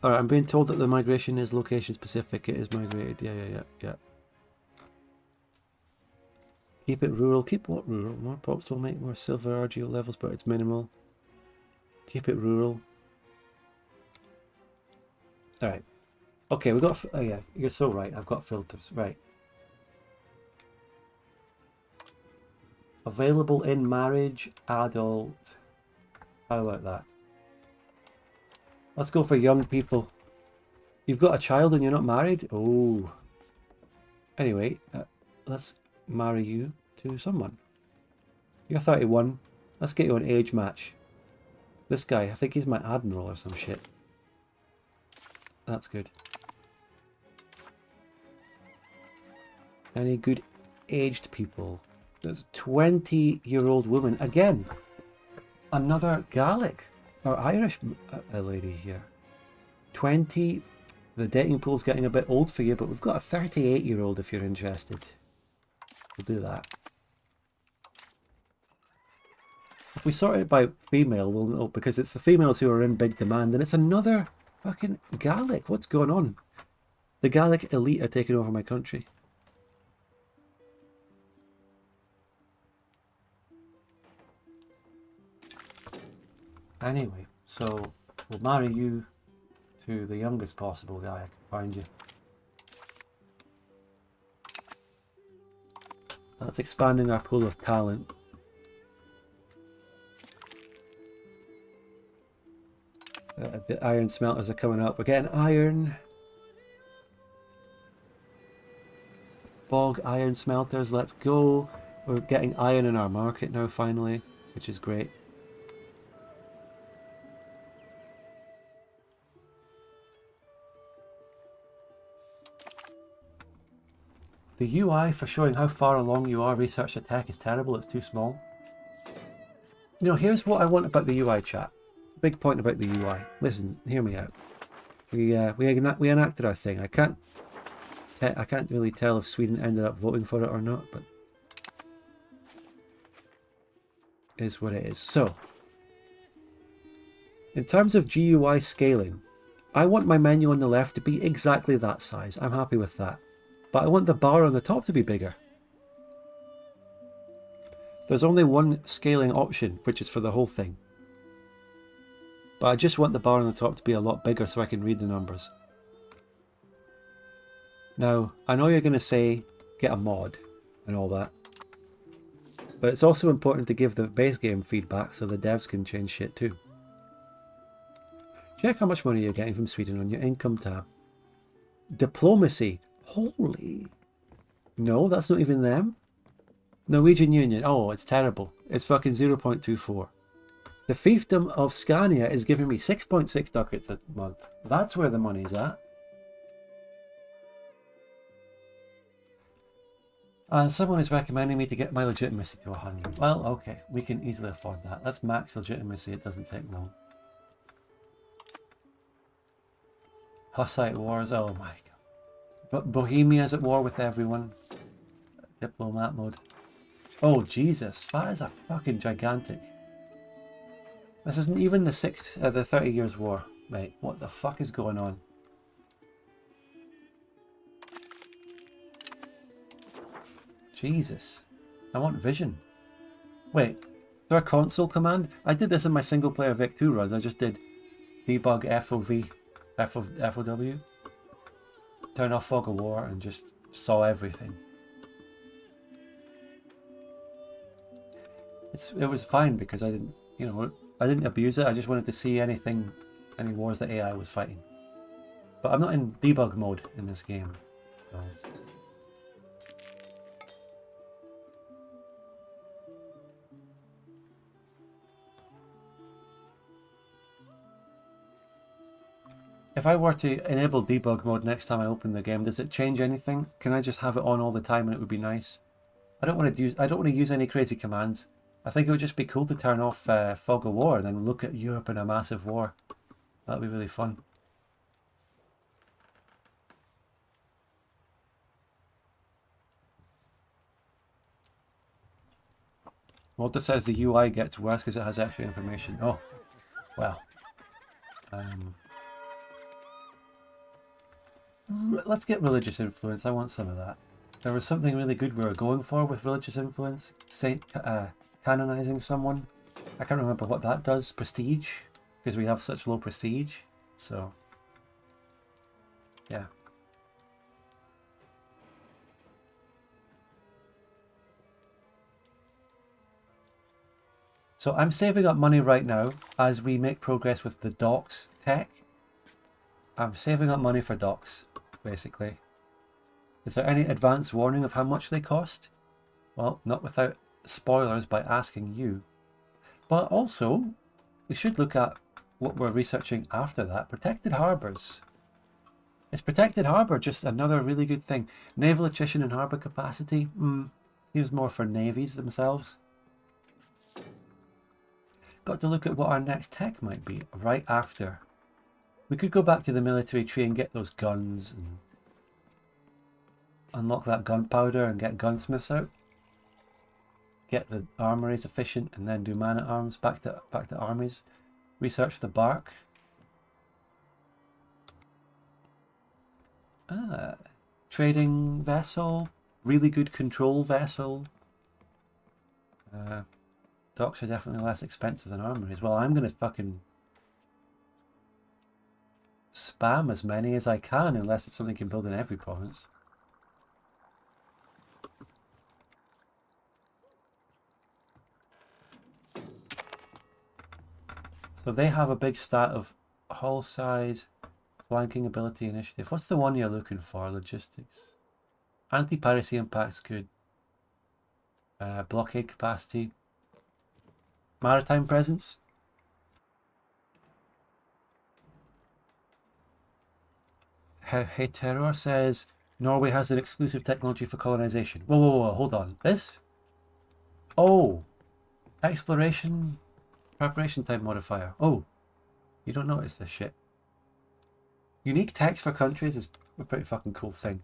Alright, I'm being told that the migration is location specific. It is migrated. Yeah. Keep it rural. Keep what rural? More pops will make more silver RGO levels, but it's minimal. Keep it rural. Alright. Okay, we got... Oh yeah, you're so right. I've got filters. Right. Available in marriage, adult. How about that? Let's go for young people. You've got a child and you're not married? Oh. Anyway, let's marry you to someone. You're 31. Let's get you an age match. This guy, I think he's my admiral or some shit. That's good. Any good aged people? There's a 20-year-old woman. Again, another Gallic or Irish lady here. 20. The dating pool's getting a bit old for you, but we've got a 38-year-old if you're interested. We'll do that. If we sort it by female, we'll know, because it's the females who are in big demand, and it's another fucking Gallic. What's going on? The Gallic elite are taking over my country. Anyway, so we'll marry you to the youngest possible guy I can find you. That's expanding our pool of talent. The iron smelters are coming up. We're getting iron. Bog iron smelters, let's go. We're getting iron in our market now finally, which is great. The UI for showing how far along you are research the tech is terrible, it's too small. You know, here's what I want about the UI, chat. Big point about the UI. Listen, hear me out. We enacted our thing. I can't really tell if Sweden ended up voting for it or not, but it is what it is. So, in terms of GUI scaling, I want my menu on the left to be exactly that size. I'm happy with that. But I want the bar on the top to be bigger. There's only one scaling option, which is for the whole thing. But I just want the bar on the top to be a lot bigger so I can read the numbers. Now, I know you're going to say, get a mod and all that. But it's also important to give the base game feedback so the devs can change shit too. Check how much money you're getting from Sweden on your income tab. Diplomacy. Holy. No, that's not even them. Norwegian Union. Oh, it's terrible. It's fucking 0.24. The fiefdom of Scania is giving me 6.6 ducats a month. That's where the money's at. And someone is recommending me to get my legitimacy to 100. Well, okay, we can easily afford that. Let's max legitimacy, it doesn't take long. Hussite wars, oh my god. But Bohemia is at war with everyone. Diplomat mode. Oh Jesus, that is a fucking gigantic. This isn't even the 30 Years' War, mate. What the fuck is going on? Jesus. I want vision. Wait, is there a console command? I did this in my single player Vic 2 runs. I just did debug FOV, FOW, turn off fog of war and just saw everything. It was fine because I didn't, you know, I didn't abuse it. I just wanted to see any wars that AI was fighting. But I'm not in debug mode in this game. So. If I were to enable debug mode next time I open the game, does it change anything? Can I just have it on all the time and it would be nice? I don't want to use any crazy commands. I think it would just be cool to turn off fog of war and then look at Europe in a massive war. That'd be really fun. Walter says the UI gets worse because it has extra information. Oh, well. Let's get religious influence. I want some of that. There was something really good we were going for with religious influence. Canonizing someone. I can't remember what that does. Prestige, because we have such low prestige. So, yeah. So I'm saving up money right now as we make progress with the docks tech. I'm saving up money for docks, basically. Is there any advance warning of how much they cost? Well, not without spoilers by asking you. But also, we should look at what we're researching after that. Protected harbours. Is protected harbour just another really good thing? Naval attrition and harbour capacity? Seems more for navies themselves. Got to look at what our next tech might be right after. We could go back to the military tree and get those guns and unlock that gunpowder and get gunsmiths out. Get the armories efficient and then do man-at-arms back to armies. Research the bark. Trading vessel. Really good control vessel. Docks are definitely less expensive than armories. Well, I'm going to fucking spam as many as I can unless it's something you can build in every province. So they have a big stat of hull size, flanking ability, initiative. What's the one you're looking for? Logistics. Anti-piracy impact's good. Blockade capacity. Maritime presence. Hey Terror says Norway has an exclusive technology for colonisation. Whoa, whoa, whoa, hold on. This? Oh, exploration preparation time modifier. Oh, you don't notice this shit. Unique text for countries is a pretty fucking cool thing.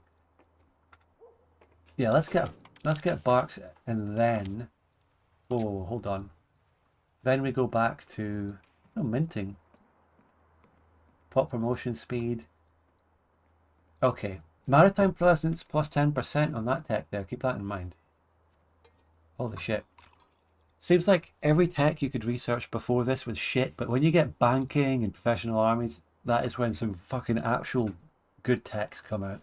Yeah, let's get Barks and then whoa, whoa, whoa, hold on. Then we go back to minting. Pop promotion speed. Okay. Maritime presence plus 10% on that tech there. Keep that in mind. Holy shit. Seems like every tech you could research before this was shit, but when you get banking and professional armies, that is when some fucking actual good techs come out.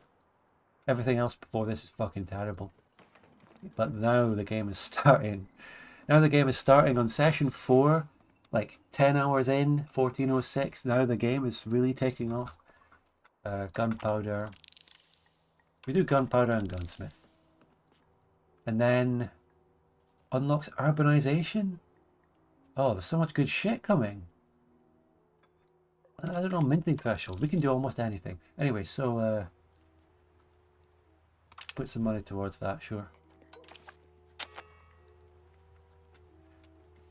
Everything else before this is fucking terrible. But now the game is starting. Now the game is starting on session 4, like 10 hours in, 1406. Now the game is really taking off. Gunpowder. We do gunpowder and gunsmith. And then unlocks urbanization. Oh, there's so much good shit coming. I don't know, minting threshold. We can do almost anything. Anyway, so put some money towards that, sure.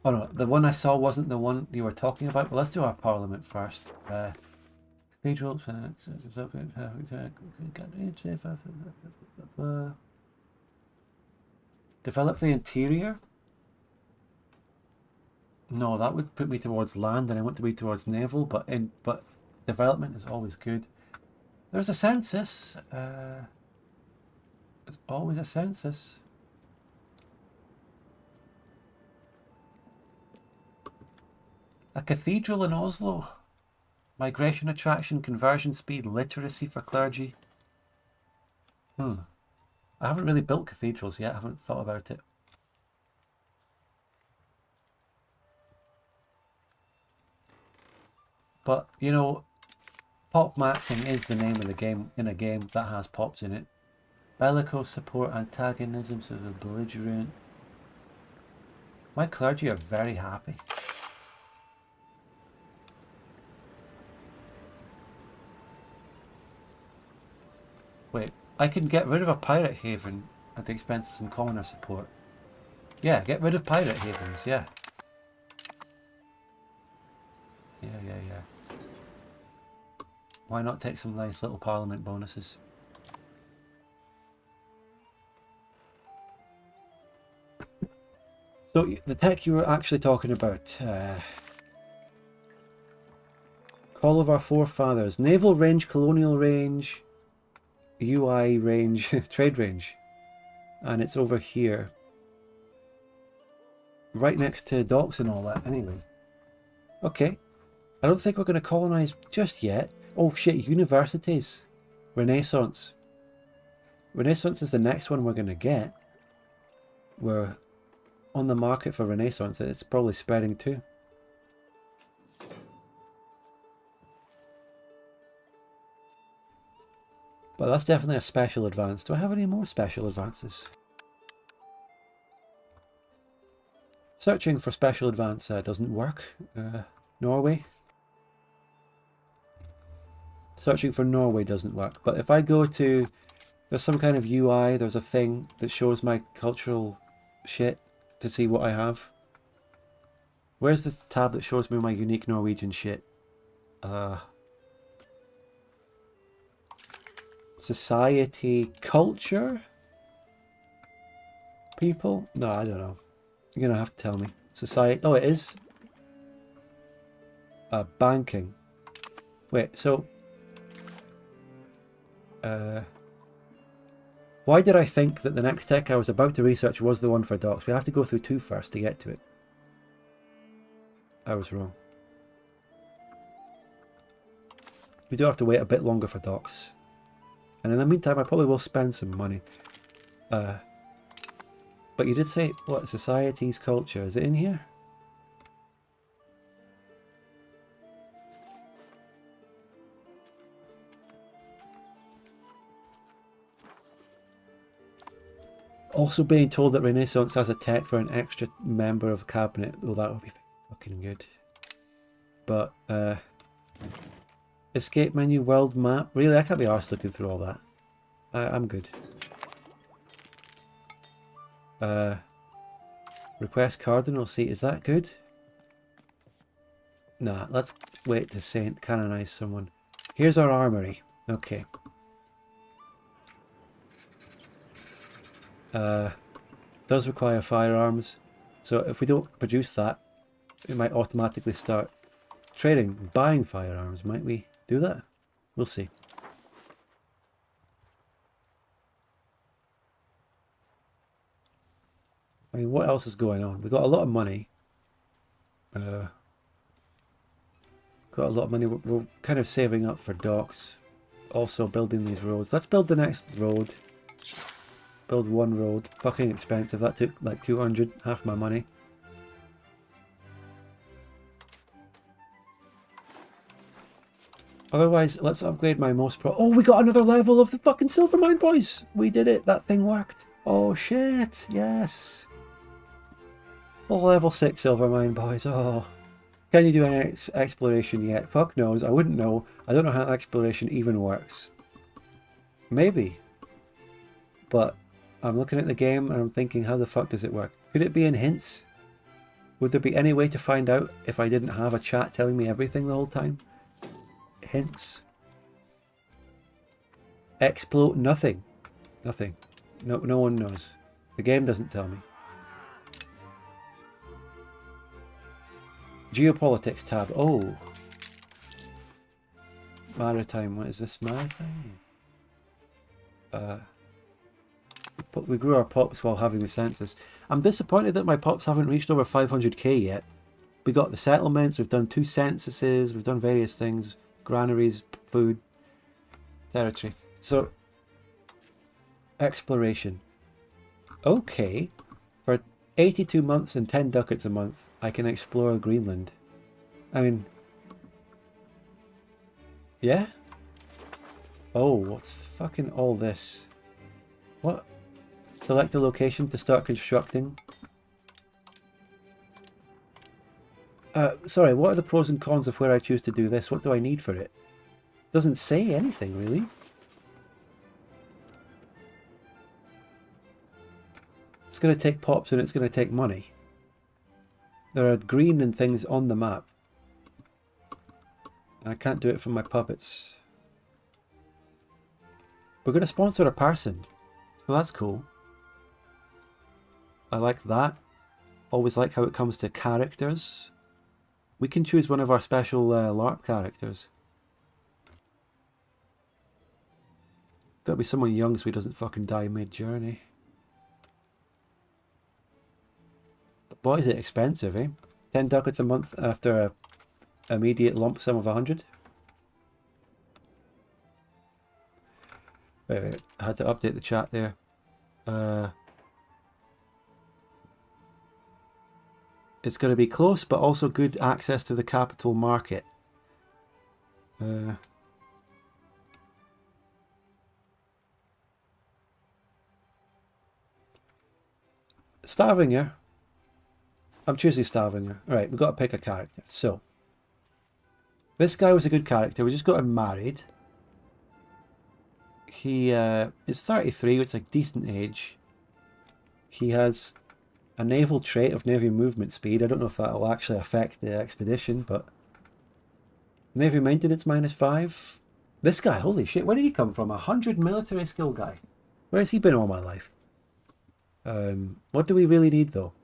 Oh no, the one I saw wasn't the one you were talking about. Well, let's do our parliament first. Cathedrals. Develop the interior. No, that would put me towards land, and I want to be towards naval. But development is always good. There's a census. There's always a census. A cathedral in Oslo. Migration attraction, conversion speed, literacy for clergy. I haven't really built cathedrals yet. I haven't thought about it. But, you know, pop maxing is the name of the game in a game that has pops in it. Bellicose support antagonism, so the belligerent. My clergy are very happy. Wait, I can get rid of a pirate haven at the expense of some commoner support. Yeah, get rid of pirate havens, yeah. Yeah. Why not take some nice little parliament bonuses? So the tech you were actually talking about, Call of Our Forefathers, naval range, colonial range, UI range, trade range, and it's over here, right next to docks and all that. Anyway, okay, I don't think we're going to colonize just yet. Oh shit, universities, Renaissance. Renaissance is the next one we're going to get. We're on the market for Renaissance. It's probably spreading too. But that's definitely a special advance. Do I have any more special advances? Searching for special advance doesn't work. Norway. Searching for Norway doesn't work. But if I go to... There's some kind of UI, there's a thing that shows my cultural shit to see what I have. Where's the tab that shows me my unique Norwegian shit? Society, culture? People? No, I don't know. You're gonna have to tell me. Society, oh it is. Banking. Wait, so... why did I think that the next tech I was about to research was the one for docks? We have to go through 2 first to get to it. I was wrong. We do have to wait a bit longer for docks. And in the meantime, I probably will spend some money. But you did say, what, society's culture? Is it in here? Also being told that Renaissance has a tech for an extra member of cabinet. Well, that would be fucking good. But, escape menu, world map. Really, I can't be arsed looking through all that. I'm good. Request cardinal seat. Is that good? Nah, let's wait to canonize someone. Here's our armory. Okay. Does require firearms. So if we don't produce that, we might automatically start trading, buying firearms. Might we do that? We'll see. I mean, what else is going on? We've got a lot of money. Got a lot of money. We're kind of saving up for docks. Also building these roads. Let's build the next road. Build one road. Fucking expensive. That took like 200, half my money. Otherwise, let's upgrade my most Oh, we got another level of the fucking silver mine, boys! We did it. That thing worked. Oh, shit. Yes. Oh, level 6 silver mine, boys. Oh. Can you do any exploration yet? Fuck knows. I wouldn't know. I don't know how exploration even works. Maybe. But I'm looking at the game and I'm thinking, how the fuck does it work? Could it be in hints? Would there be any way to find out if I didn't have a chat telling me everything the whole time? Hints. Explode. Nothing. Nothing. No one knows. The game doesn't tell me. Geopolitics tab. Oh. Maritime. What is this? Maritime? But we grew our pops while having the census. I'm disappointed that my pops haven't reached over 500k yet. We got the settlements, we've done 2 censuses, we've done various things. Granaries, food, territory. So, exploration. Okay. For 82 months and 10 ducats a month, I can explore Greenland. I mean... Yeah? Oh, what's fucking all this? What? Select a location to start constructing. Sorry, what are the pros and cons of where I choose to do this? What do I need for it? Doesn't say anything, really. It's going to take pops and it's going to take money. There are green and things on the map. I can't do it from my puppets. We're going to sponsor a person. Well, that's cool. I like that. Always like how it comes to characters. We can choose one of our special LARP characters. Gotta be someone young so he doesn't fucking die mid-journey. But boy, is it expensive, eh? 10 ducats a month after a immediate lump sum of 100. Wait, I had to update the chat there. It's going to be close, but also good access to the capital market. Stavanger. I'm choosing Stavanger. Alright, we've got to pick a character. So, this guy was a good character. We just got him married. He is 33, which is a decent age. He has a naval trait of navy movement speed. I don't know if that will actually affect the expedition, but... Navy maintenance -5. This guy, holy shit, where did he come from? 100 military skill guy. Where has he been all my life? What do we really need, though?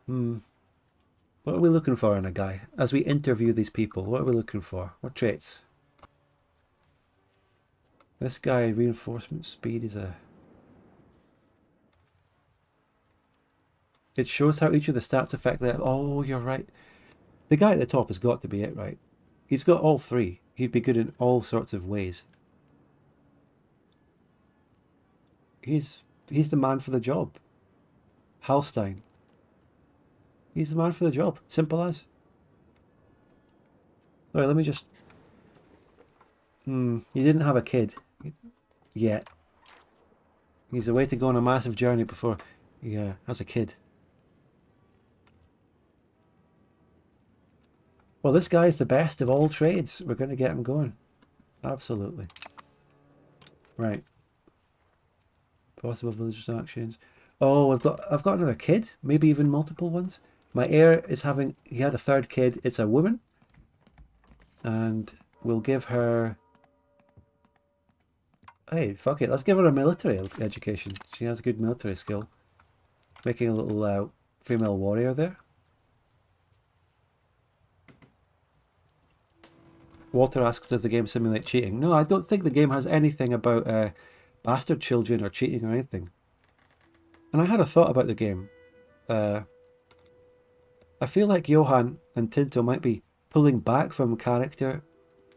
What are we looking for in a guy? As we interview these people, what are we looking for? What traits? This guy, reinforcement speed is a... It shows how each of the stats affect that. Oh, you're right. The guy at the top has got to be it, right? He's got all 3. He'd be good in all sorts of ways. He's the man for the job. Halstein. He's the man for the job. Simple as. Alright, let me just He didn't have a kid yet. He's away to go on a massive journey before he has a kid. Well, this guy's the best of all trades. We're going to get him going. Absolutely. Right. Possible village actions. Oh, I've got another kid. Maybe even multiple ones. My heir is having... He had a third kid. It's a woman. And we'll give her... Hey, fuck it. Let's give her a military education. She has a good military skill. Making a little female warrior there. Walter asks, does the game simulate cheating? No, I don't think the game has anything about bastard children or cheating or anything. And I had a thought about the game. I feel like Johan and Tinto might be pulling back from character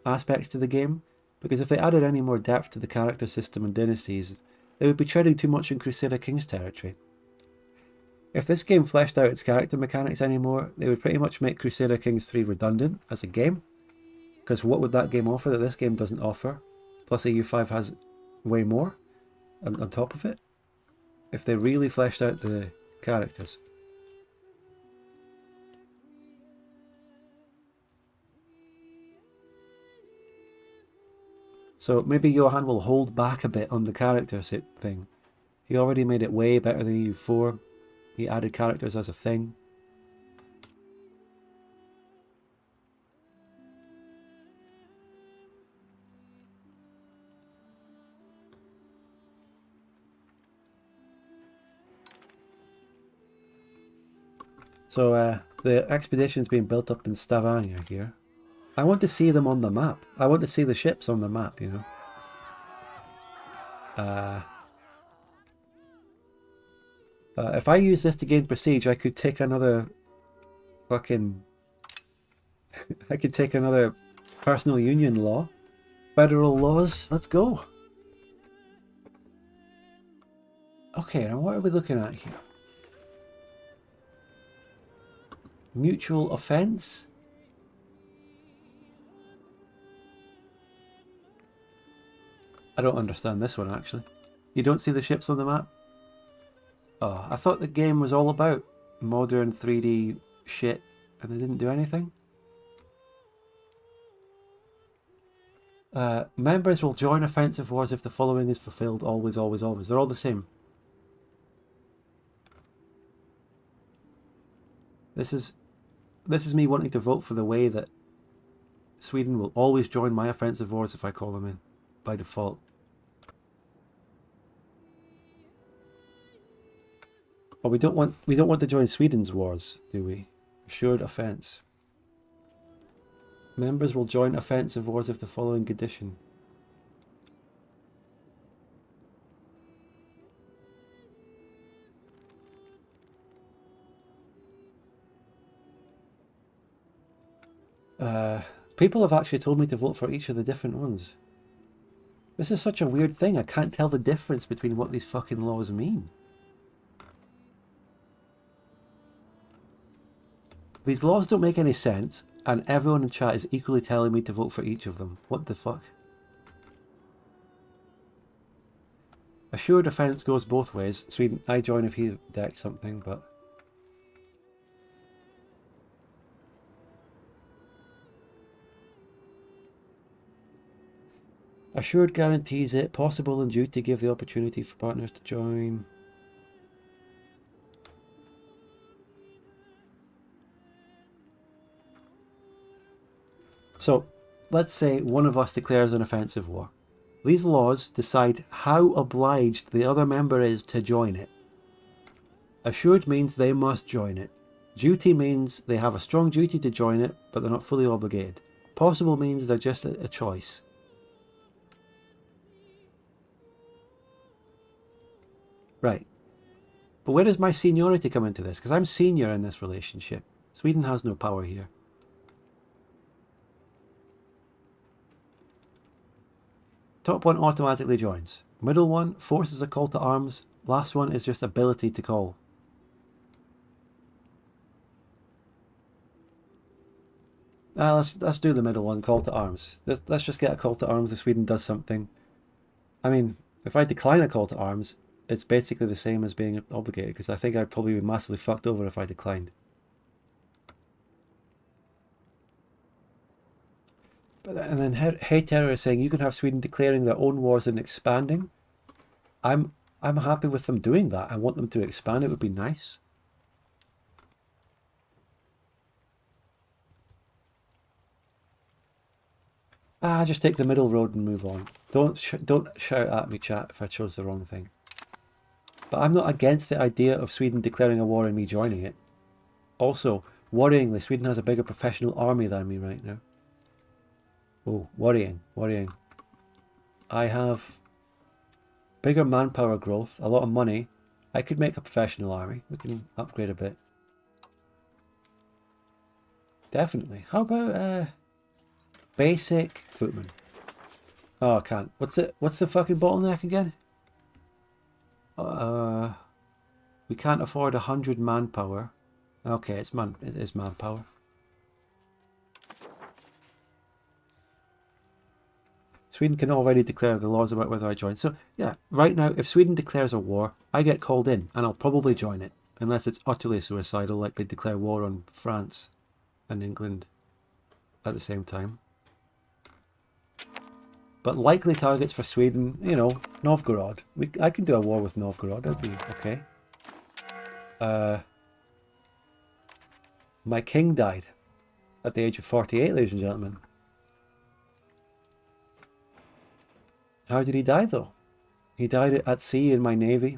aspects to the game, because if they added any more depth to the character system and dynasties, they would be treading too much in Crusader Kings territory. If this game fleshed out its character mechanics anymore, they would pretty much make Crusader Kings 3 redundant as a game. Because what would that game offer that this game doesn't offer? Plus EU5 has way more on top of it. If they really fleshed out the characters. So maybe Johan will hold back a bit on the character thing. He already made it way better than EU4. He added characters as a thing. So the expedition's being built up in Stavanger here. I want to see them on the map. I want to see the ships on the map, you know. If I use this to gain prestige, I could take another fucking... I could take another personal union law. Federal laws. Let's go. Okay, now what are we looking at here? Mutual offence? I don't understand this one, actually. You don't see the ships on the map? Oh, I thought the game was all about modern 3D shit, and they didn't do anything. Members will join offensive wars if the following is fulfilled. Always, always, always. They're all the same. This is me wanting to vote for the way that Sweden will always join my offensive wars if I call them in, by default. But we don't want to join Sweden's wars, do we? Assured offence. Members will join offensive wars if the following condition. People have actually told me to vote for each of the different ones. This is such a weird thing. I can't tell the difference between what these fucking laws mean. These laws don't make any sense, and everyone in chat is equally telling me to vote for each of them. What the fuck? Assured offence goes both ways. Sweden, I join if he decks something, but... Assured guarantees it. Possible and due to give the opportunity for partners to join. So, let's say one of us declares an offensive war. These laws decide how obliged the other member is to join it. Assured means they must join it. Duty means they have a strong duty to join it, but they're not fully obligated. Possible means they're just a choice. Right. But where does my seniority come into this? Because I'm senior in this relationship. Sweden has no power here. Top one automatically joins. Middle one forces a call to arms. Last one is just ability to call. Let's do the middle one, call to arms. Let's just get a call to arms if Sweden does something. I mean, if I decline a call to arms, it's basically the same as being obligated, because I think I'd probably be massively fucked over if I declined. And then Hey Terror is saying you can have Sweden declaring their own wars and expanding. I'm happy with them doing that. I want them to expand. It would be nice. Just take the middle road and move on. Don't shout at me, chat, if I chose the wrong thing. But I'm not against the idea of Sweden declaring a war and me joining it. Also, worryingly, Sweden has a bigger professional army than me right now. Oh, worrying. I have bigger manpower growth, a lot of money. I could make a professional army. We can upgrade a bit. Definitely. How about basic footman? Oh, I can't. What's the fucking bottleneck again? We can't afford 100 manpower. Okay, it is manpower. Sweden can already declare the laws about whether I join. So, yeah, right now, if Sweden declares a war, I get called in, and I'll probably join it. Unless it's utterly suicidal, like they declare war on France and England at the same time. But likely targets for Sweden, you know, Novgorod. I can do a war with Novgorod, that'd be okay. My king died at the age of 48, ladies and gentlemen. How did he die, though? He died at sea in my navy.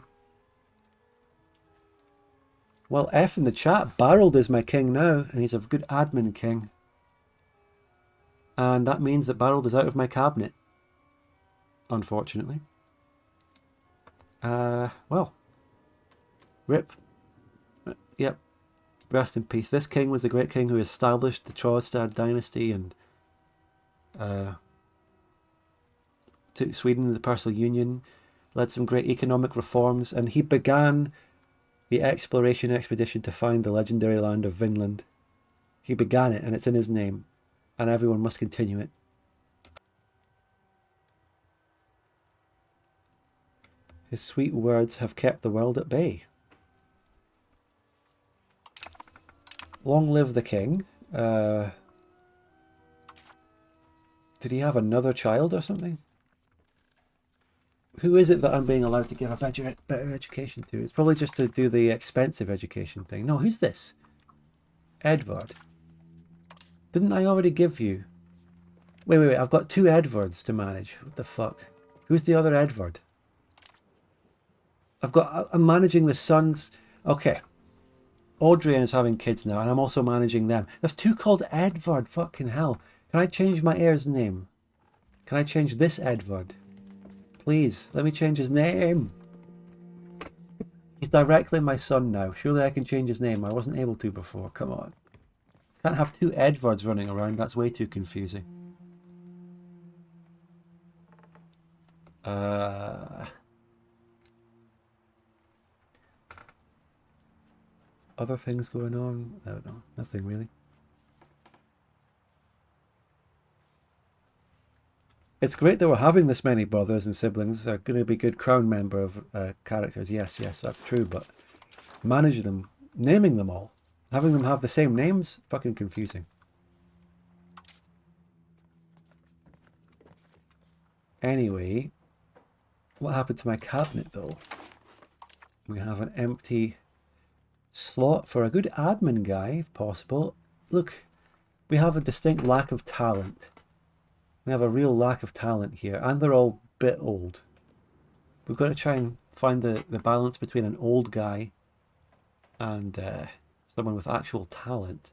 Well, F in the chat, Barold is my king now, and he's a good admin king. And that means that Barold is out of my cabinet. Unfortunately. Well. Rip. Yep. Rest in peace. This king was the great king who established the Trodstad dynasty and took Sweden into the personal union, led some great economic reforms, and he began the exploration expedition to find the legendary land of Vinland. He began it, and it's in his name, and everyone must continue it. His sweet words have kept the world at bay. Long live the king. Did he have another child or something? Who is it that I'm being allowed to give a better education to? It's probably just to do the expensive education thing. No, who's this? Edvard. Didn't I already give you... Wait. I've got 2 Edvards to manage. What the fuck? Who's the other Edvard? I'm managing the sons. Okay. Audrian is having kids now, and I'm also managing them. There's 2 called Edvard. Fucking hell. Can I change my heir's name? Can I change this Edvard? Please, let me change his name. He's directly my son now. Surely I can change his name. I wasn't able to before. Come on. Can't have 2 Edvards running around. That's way too confusing. Other things going on? I don't know. Nothing really. It's great that we're having this many brothers and siblings. They're going to be good crown member of characters. Yes, that's true. But managing them, naming them all, having them have the same names, fucking confusing. Anyway, what happened to my cabinet though? We have an empty slot for a good admin guy, if possible. Look, we have a distinct lack of talent. We have a real lack of talent here, and they're all a bit old. We've got to try and find the balance between an old guy and someone with actual talent.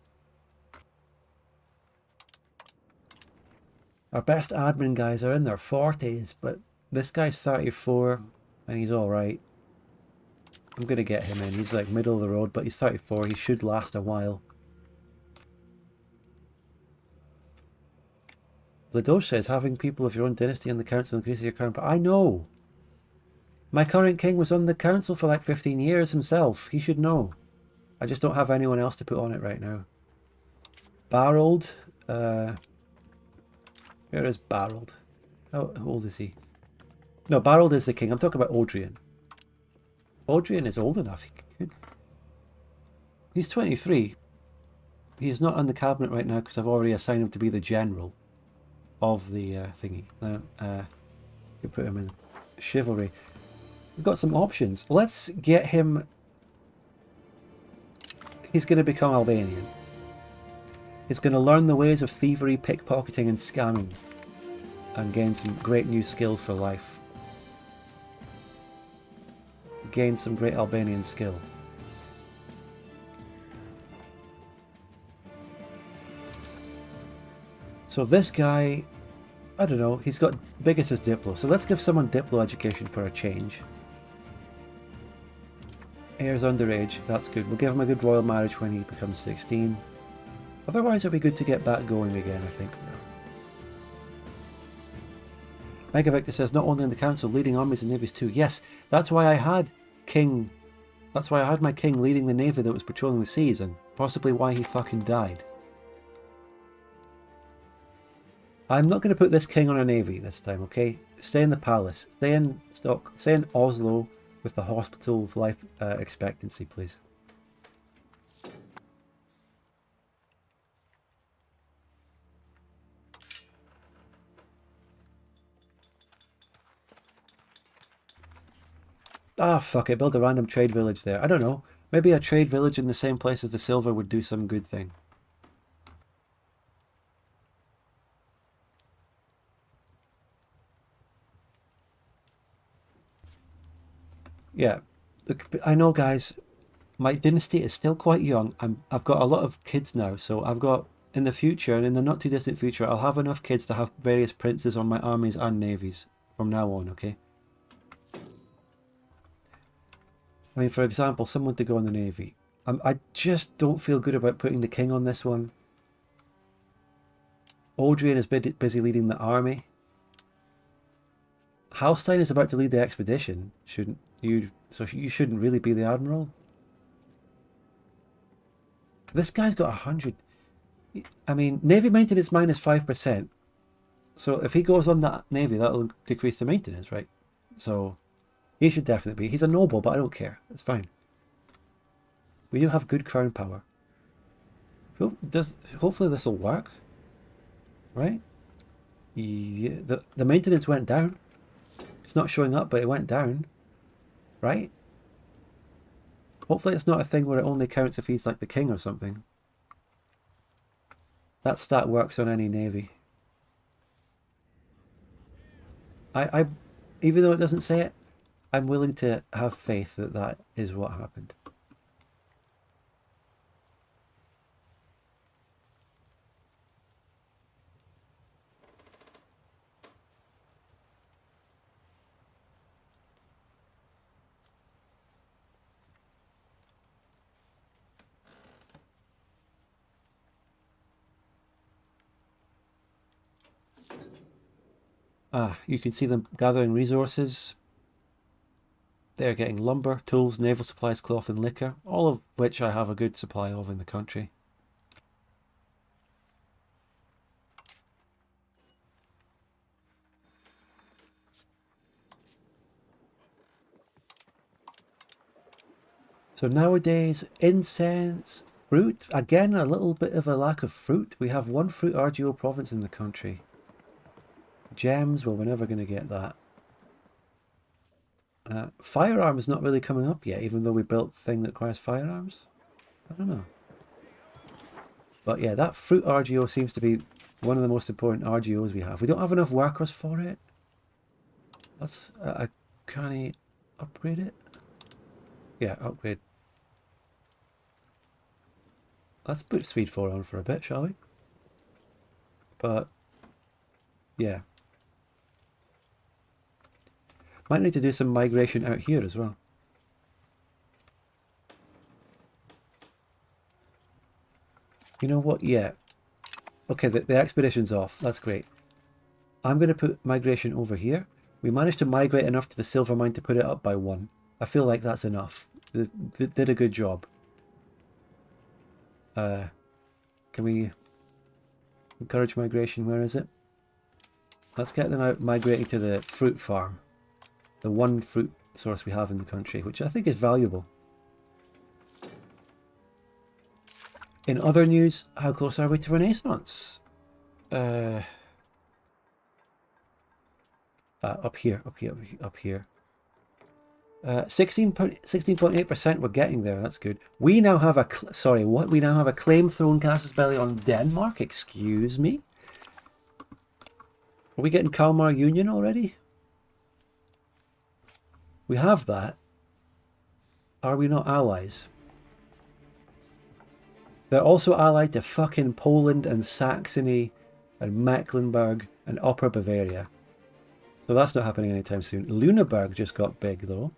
Our best admin guys are in their 40s, but this guy's 34 and he's alright. I'm going to get him in. He's like middle of the road, but he's 34. He should last a while. Ladoche says, having people of your own dynasty on the council increases your crown. But I know. My current king was on the council for like 15 years himself. He should know. I just don't have anyone else to put on it right now. Barold, Where is Barold? How old is he? No, Barold is the king. I'm talking about Odrian. Odrian is old enough. He could. He's 23. He's not on the cabinet right now because I've already assigned him to be the general of the thingy. You put him in chivalry. We've got some options. Let's get him. He's going to become Albanian. He's going to learn the ways of thievery, pickpocketing, and scamming, and gain some great new skills for life. Gain some great Albanian skill. So this guy, I don't know, he's got biggest as Diplo. So let's give someone Diplo education for a change. Heir's underage, that's good. We'll give him a good royal marriage when he becomes 16. Otherwise it'll be good to get back going again, I think. Mega Victor says, not only in the council, leading armies and navies too. Yes, that's why I had King. That's why I had my king leading the navy that was patrolling the seas, and possibly why he fucking died. I'm not going to put this king on a navy this time, okay? Stay in the palace. Stay in Stay in Oslo with the hospital of life expectancy, please. Ah, fuck it. Build a random trade village there. I don't know. Maybe a trade village in the same place as the silver would do some good thing. Yeah, look, I know, guys. My dynasty is still quite young. I've got a lot of kids now, so I've got in the future and in the not too distant future, I'll have enough kids to have various princes on my armies and navies from now on. Okay. I mean, for example, someone to go in the navy. I just don't feel good about putting the king on this one. Odrian is busy leading the army. Halstein is about to lead the expedition. Shouldn't you? So you shouldn't really be the admiral. This guy's got 100. I mean, navy maintenance minus 5%. So if he goes on that navy, that'll decrease the maintenance, right? So he should definitely be. He's a noble, but I don't care. It's fine. We do have good crown power. Hopefully this will work, right? Yeah, the maintenance went down. It's not showing up, but it went down, right? Hopefully it's not a thing where it only counts if he's like the king or something. That stat works on any navy. I even though it doesn't say it, I'm willing to have faith that that is what happened. Ah, you can see them gathering resources. They're getting lumber, tools, naval supplies, cloth and liquor, all of which I have a good supply of in the country. So nowadays, incense, fruit, again a little bit of a lack of fruit. We have one fruit RGO province in the country. Gems, well, we're never going to get that. Firearms not really coming up yet, even though we built the thing that requires firearms. I don't know. But yeah, that fruit RGO seems to be one of the most important RGOs we have. We don't have enough workers for it. Let's, can I upgrade it? Yeah, upgrade. Let's put speed 4 on for a bit, shall we? But, yeah. Might need to do some migration out here as well. You know what? Yeah. Okay, the expedition's off. That's great. I'm going to put migration over here. We managed to migrate enough to the silver mine to put it up by 1. I feel like that's enough. They did a good job. Can we... Encourage migration, where is it? Let's get them out migrating to the fruit farm. The one fruit source we have in the country, which I think is valuable. In other news, how close are we to Renaissance? Up here. 16.8%, we're getting there, that's good. We now have a, we now have a claim thrown Casus Belli on Denmark, excuse me? Are we getting Kalmar Union already? We have that. Are we not allies? They're also allied to fucking Poland and Saxony and Mecklenburg and Upper Bavaria. So that's not happening anytime soon. Lüneburg just got big though.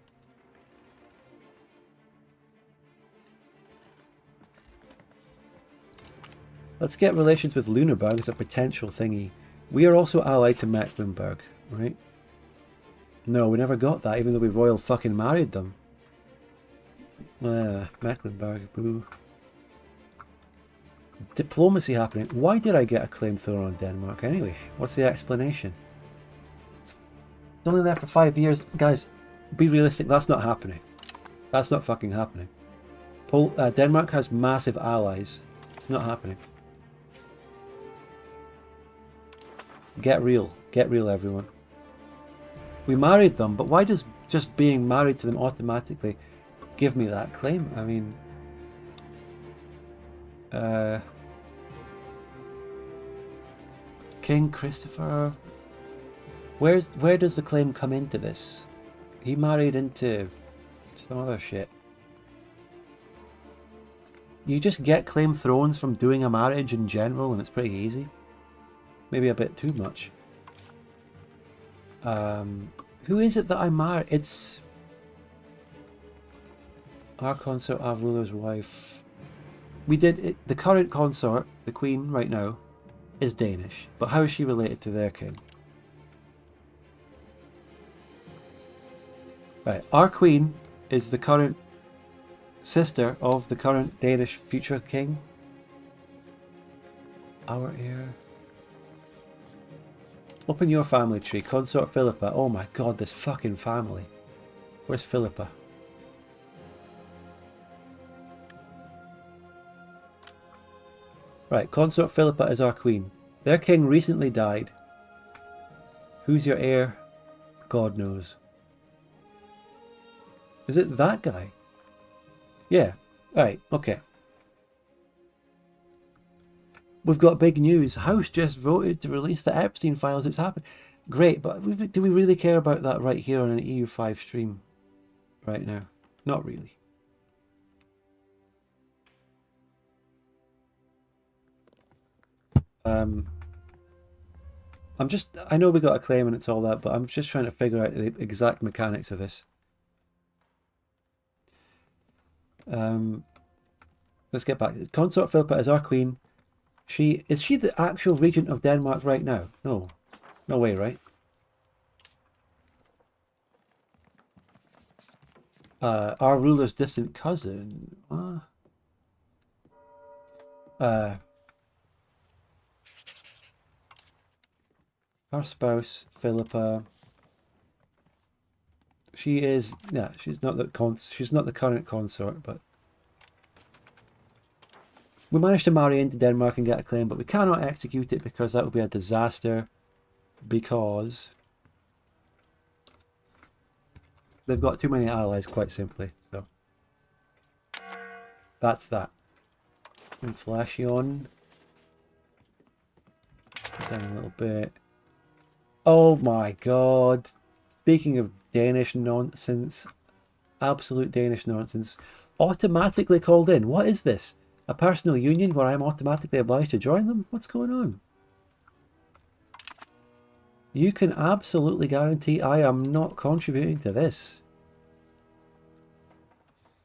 Let's get relations with Lüneburg as a potential thingy. We are also allied to Mecklenburg, right? No, we never got that, even though we royal fucking married them. Mecklenburg, boo. Diplomacy happening. Why did I get a claim thrown on Denmark anyway? What's the explanation? It's only there after 5 years. Guys, be realistic, that's not happening. That's not fucking happening. Denmark has massive allies. It's not happening. Get real. Get real, everyone. We married them, but why does just being married to them automatically give me that claim? I mean... King Christopher... Where does the claim come into this? He married into some other shit. You just get claim thrones from doing a marriage in general, and it's pretty easy. Maybe a bit too much. Who is it that I married? It's... Our consort, our ruler's wife. We did it. The current consort, the queen right now, is Danish. But how is she related to their king? Right, our queen is the current sister of the current Danish future king. Our heir. Open your family tree. Consort Philippa. Oh my god, this fucking family. Where's Philippa? Right, Consort Philippa is our queen. Their king recently died. Who's your heir? God knows. Is it that guy? Yeah. Right, okay. We've got big news. House just voted to release the Epstein files. It's happened. Great, but do we really care about that right here on an EU5 stream right now? Not really. I know we got a claim and it's all that, but I'm just trying to figure out the exact mechanics of this. Let's get back. Consort Philippa is our queen. Is she the actual regent of Denmark right now? No. No way, right? Our ruler's distant cousin. Our spouse, Philippa. She is, yeah, she's not the current consort, but we managed to marry into Denmark and get a claim, but we cannot execute it because that would be a disaster, because they've got too many allies, quite simply. So that's that. Inflation. Down a little bit. Oh my god. Speaking of Danish nonsense, absolute Danish nonsense, automatically called in. What is this? A personal union where I'm automatically obliged to join them? What's going on? You can absolutely guarantee I am not contributing to this.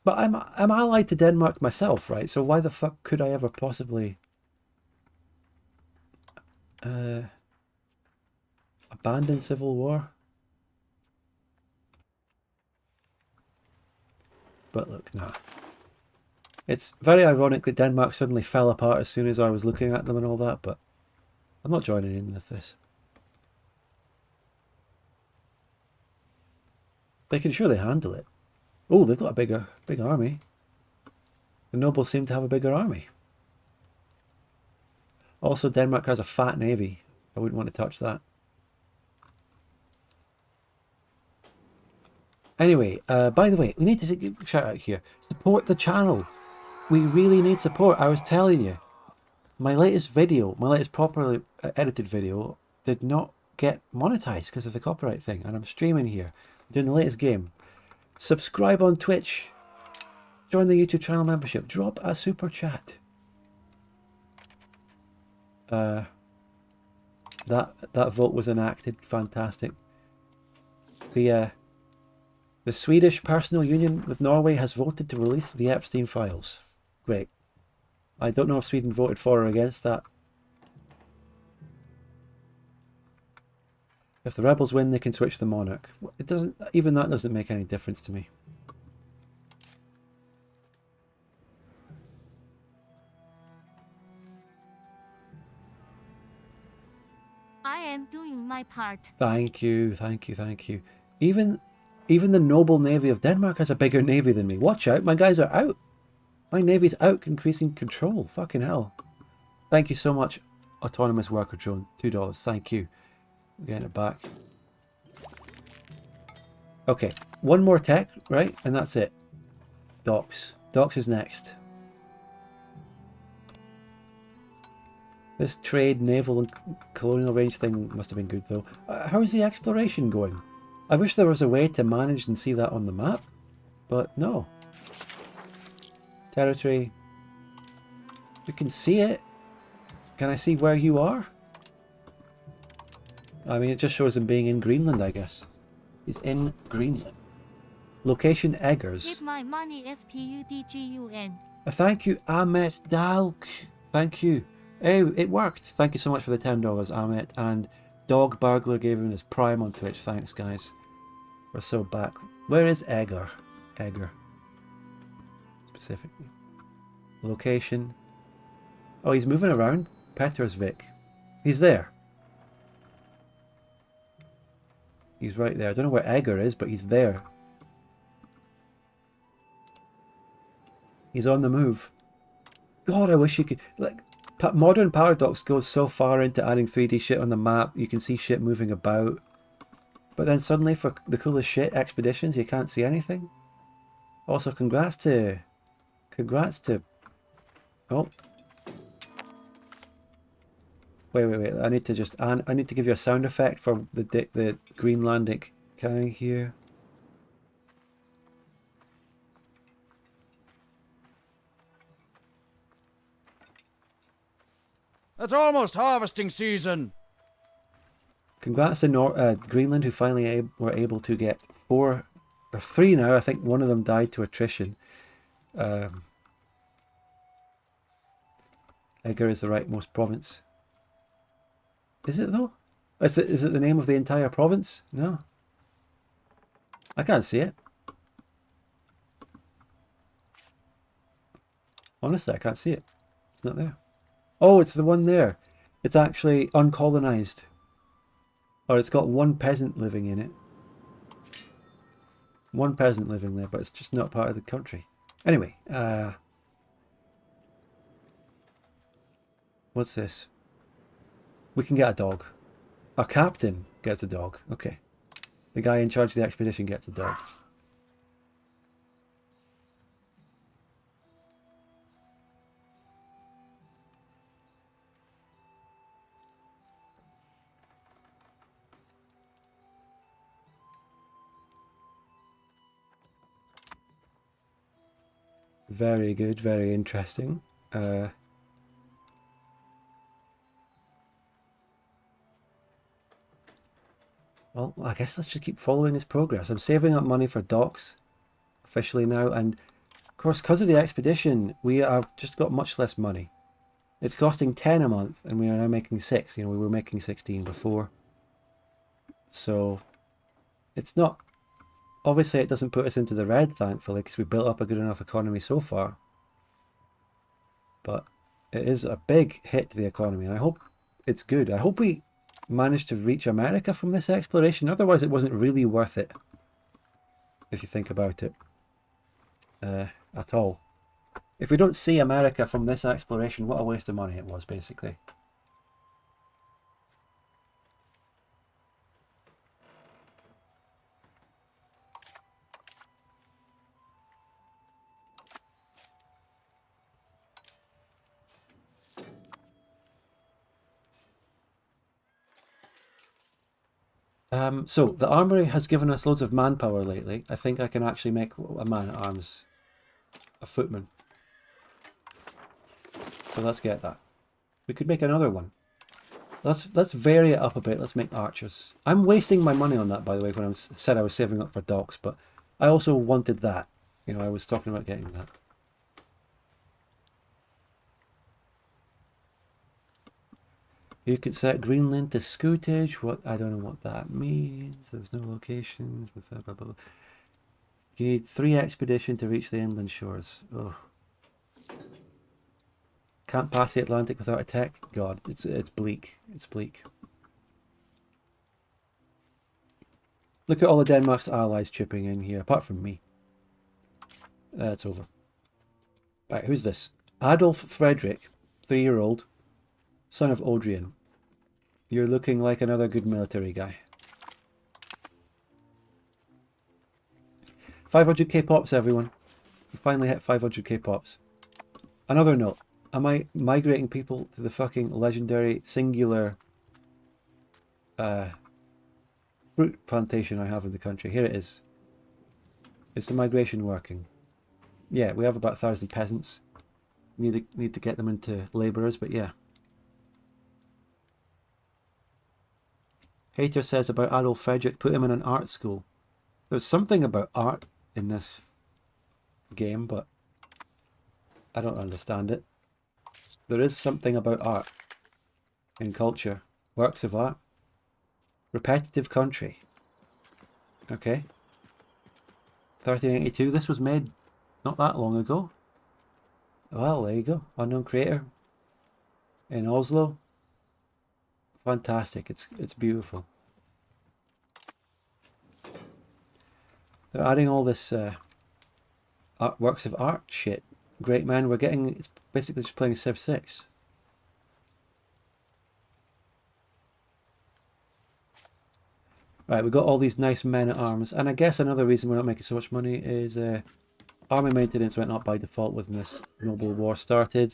But I'm allied to Denmark myself, right? So why the fuck could I ever possibly abandon civil war? But look, nah. It's very ironic that Denmark suddenly fell apart as soon as I was looking at them and all that, but I'm not joining in with this. They can surely handle it. Oh, they've got a big army. The nobles seem to have a bigger army. Also, Denmark has a fat navy. I wouldn't want to touch that. Anyway, by the way, we need to give a shout out here. Support the channel. We really need support. I was telling you, my latest video, my latest properly edited video, did not get monetized because of the copyright thing. And I'm streaming here, doing the latest game. Subscribe on Twitch. Join the YouTube channel membership. Drop a super chat. That vote was enacted. Fantastic. The Swedish personal union with Norway has voted to release the Epstein files. Great. I don't know if Sweden voted for or against that. If the rebels win, they can switch the monarch. It doesn't. Even that doesn't make any difference to me. I am doing my part. Thank you, thank you, thank you. Even the noble navy of Denmark has a bigger navy than me. Watch out, my guys are out. My navy's out, increasing control. Fucking hell. Thank you so much, autonomous worker drone. $2. Thank you. I'm getting it back. Okay, one more tech, right? And that's it. Docks. Docks is next. This trade, naval and colonial range thing must have been good though. How's the exploration going? I wish there was a way to manage and see that on the map, but no. Territory. You can see it. Can I see where you are? I mean, it just shows him being in Greenland, I guess. He's in Greenland. Location Eggers. Give my money, SPUDGUN. Thank you, Ahmet Dalk. Thank you. Hey, it worked. Thank you so much for the $10, Ahmet. And Dog Burglar gave him his Prime on Twitch. Thanks, guys. We're so back. Where is Egger? Egger. Specifically. Location. Oh, he's moving around. Petersvik. He's there. He's right there. I don't know where Egger is, but he's there. He's on the move. God, I wish you could... Like, modern Paradox goes so far into adding 3D shit on the map. You can see shit moving about. But then suddenly for the coolest shit, expeditions, you can't see anything. Also, congrats to... Oh. Wait. I need to give you a sound effect for the Greenlandic guy here. It's almost harvesting season. Congrats to Greenland, who finally were able to get 4 or 3 now. I think one of them died to attrition. Egger is the rightmost province. Is it though? Is it the name of the entire province? No. I can't see it. Honestly, I can't see it. It's not there. Oh, it's the one there. It's actually uncolonized. Or it's got one peasant living in it. One peasant living there, but it's just not part of the country. Anyway, what's this? We can get a dog. Our captain gets a dog. Okay. The guy in charge of the expedition gets a dog. Very good, very interesting. Well, I guess let's just keep following his progress. I'm saving up money for docks officially now, and of course, because of the expedition, we have just got much less money. It's costing 10 a month, and we are now making 6. You know, we were making 16 before. So, it's not... Obviously, it doesn't put us into the red, thankfully, because we built up a good enough economy so far. But it is a big hit to the economy, and I hope it's good. I hope we manage to reach America from this exploration. Otherwise, it wasn't really worth it, if you think about it, at all. If we don't see America from this exploration, what a waste of money it was, basically. So the armory has given us loads of manpower lately. I think I can actually make a man-at-arms, a footman. So let's get that. We could make another one. Let's vary it up a bit. Let's make archers. I'm wasting my money on that, by the way, when I said I was saving up for docks, but I also wanted that. You know, I was talking about getting that. You could set Greenland to scootage. What, I don't know what that means. There's no locations with that, blah, blah, blah. You need 3 expedition to reach the inland shores. Oh. Can't pass the Atlantic without a tech. God, it's bleak. It's bleak. Look at all of Denmark's allies chipping in here, apart from me. It's over. Right, who's this? Adolf Frederick, 3-year-old. Son of Odrian. You're looking like another good military guy. 500k pops, everyone. We finally hit 500k pops. Another note. Am I migrating people to the fucking legendary singular fruit plantation I have in the country? Here it is. Is the migration working? Yeah, we have about 1,000 peasants. Need to get them into labourers, but yeah. Hater says about Adolf Frederick, put him in an art school. There's something about art in this game, but I don't understand it. There is something about art in culture. Works of art. Repetitive country. Okay. 1382. This was made not that long ago. Well, there you go. Unknown creator. In Oslo. Fantastic. It's beautiful. They're adding all this works of art shit. Great, man. We're getting... It's basically just playing Civ 6. Right, we've got all these nice men-at-arms. And I guess another reason we're not making so much money is army maintenance went up by default when this noble war started.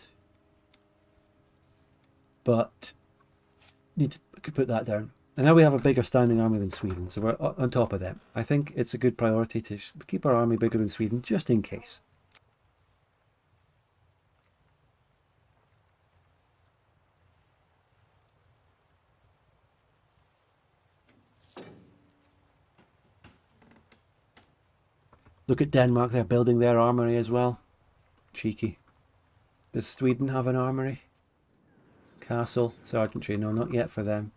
But... could put that down. And now we have a bigger standing army than Sweden, so we're on top of them. I think it's a good priority to keep our army bigger than Sweden, just in case. Look at Denmark, they're building their armory as well. Cheeky. Does Sweden have an armory? Castle, sergeantry, no, not yet for them.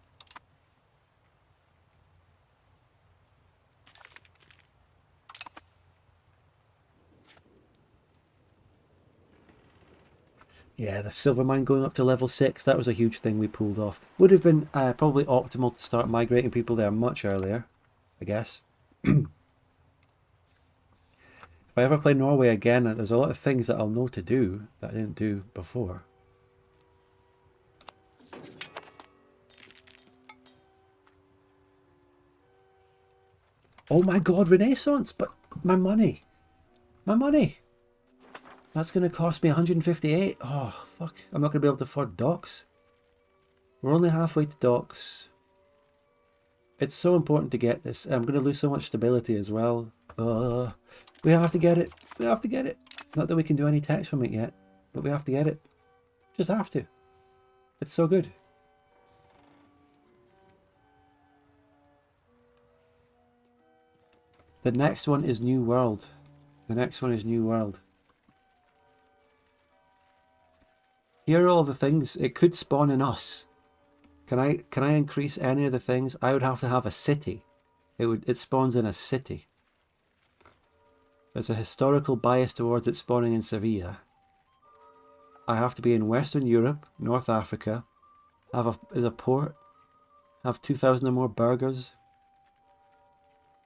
Yeah, the silver mine going up to level 6, that was a huge thing we pulled off. Would have been probably optimal to start migrating people there much earlier, I guess. If I ever play Norway again, there's a lot of things that I'll know to do that I didn't do before. Oh my god, Renaissance! But my money! My money! That's going to cost me 158. Oh, fuck. I'm not going to be able to afford docks. We're only halfway to docks. It's so important to get this. I'm going to lose so much stability as well. We have to get it. We have to get it. Not that we can do any text from it yet, but we have to get it. Just have to. It's so good. The next one is New World. The next one is New World. Here are all the things. It could spawn in us. Can I increase any of the things? I would have to have a city. It spawns in a city. There's a historical bias towards it spawning in Sevilla. I have to be in Western Europe, North Africa, is a port. Have 2,000 or more burgers.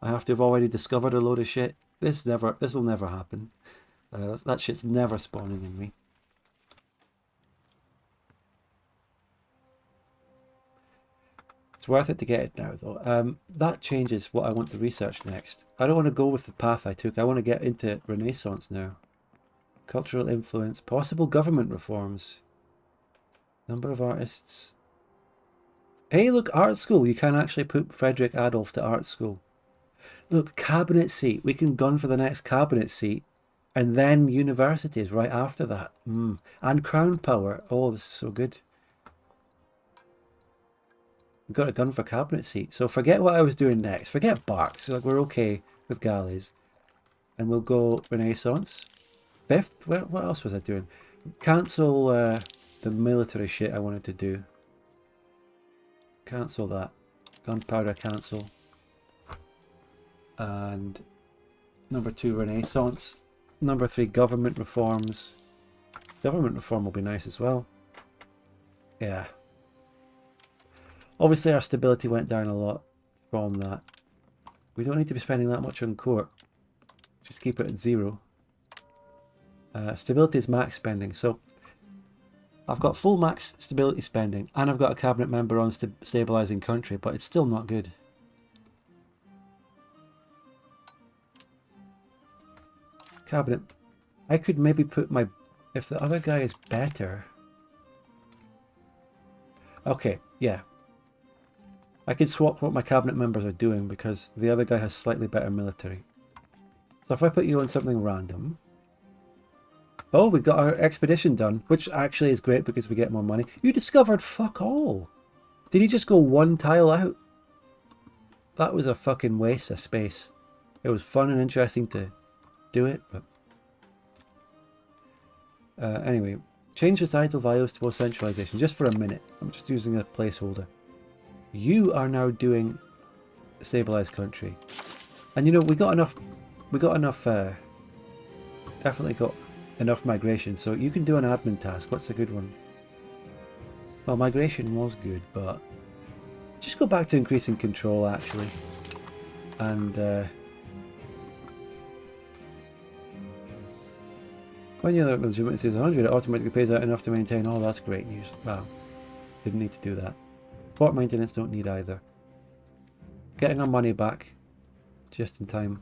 I have to have already discovered a load of shit. This will never happen. That shit's never spawning in me. It's worth it to get it now, though. That changes what I want to research next. I don't want to go with the path I took. I want to get into Renaissance now. Cultural influence, possible government reforms. Number of artists. Hey, look, art school. You can actually put Frederick Adolf to art school. Look, cabinet seat. We can gun for the next cabinet seat. And then universities right after that. And crown power. Oh, this is so good. We've got a gun for cabinet seat. So forget what I was doing next. Forget barks. Like, we're okay with galleys. And we'll go Renaissance. Fifth? What else was I doing? Cancel the military shit I wanted to do. Cancel that. Gunpowder cancel. And number 2, Renaissance. Number 3, government reforms. Government reform will be nice as well. Yeah. Obviously our stability went down a lot from that. We don't need to be spending that much on court. Just keep it at 0. Stability is max spending, so I've got full max stability spending and I've got a cabinet member on stabilising country, but it's still not good. Cabinet. I could maybe put my... If the other guy is better... Okay, yeah. I can swap what my cabinet members are doing because the other guy has slightly better military. So if I put you on something random... Oh, we got our expedition done, which actually is great because we get more money. You discovered fuck all. Did you just go one tile out? That was a fucking waste of space. It was fun and interesting to do it, but... anyway, change the title values to more centralization, just for a minute. I'm just using a placeholder. You are now doing stabilized country. And you know, we got enough, definitely got enough migration, so you can do an admin task. What's a good one? Well, migration was good, but just go back to increasing control, actually. And when your legitimacy is 100, it automatically pays out enough to maintain. Oh, that's great news. Wow, didn't need to do that. Port maintenance don't need either. Getting our money back just in time.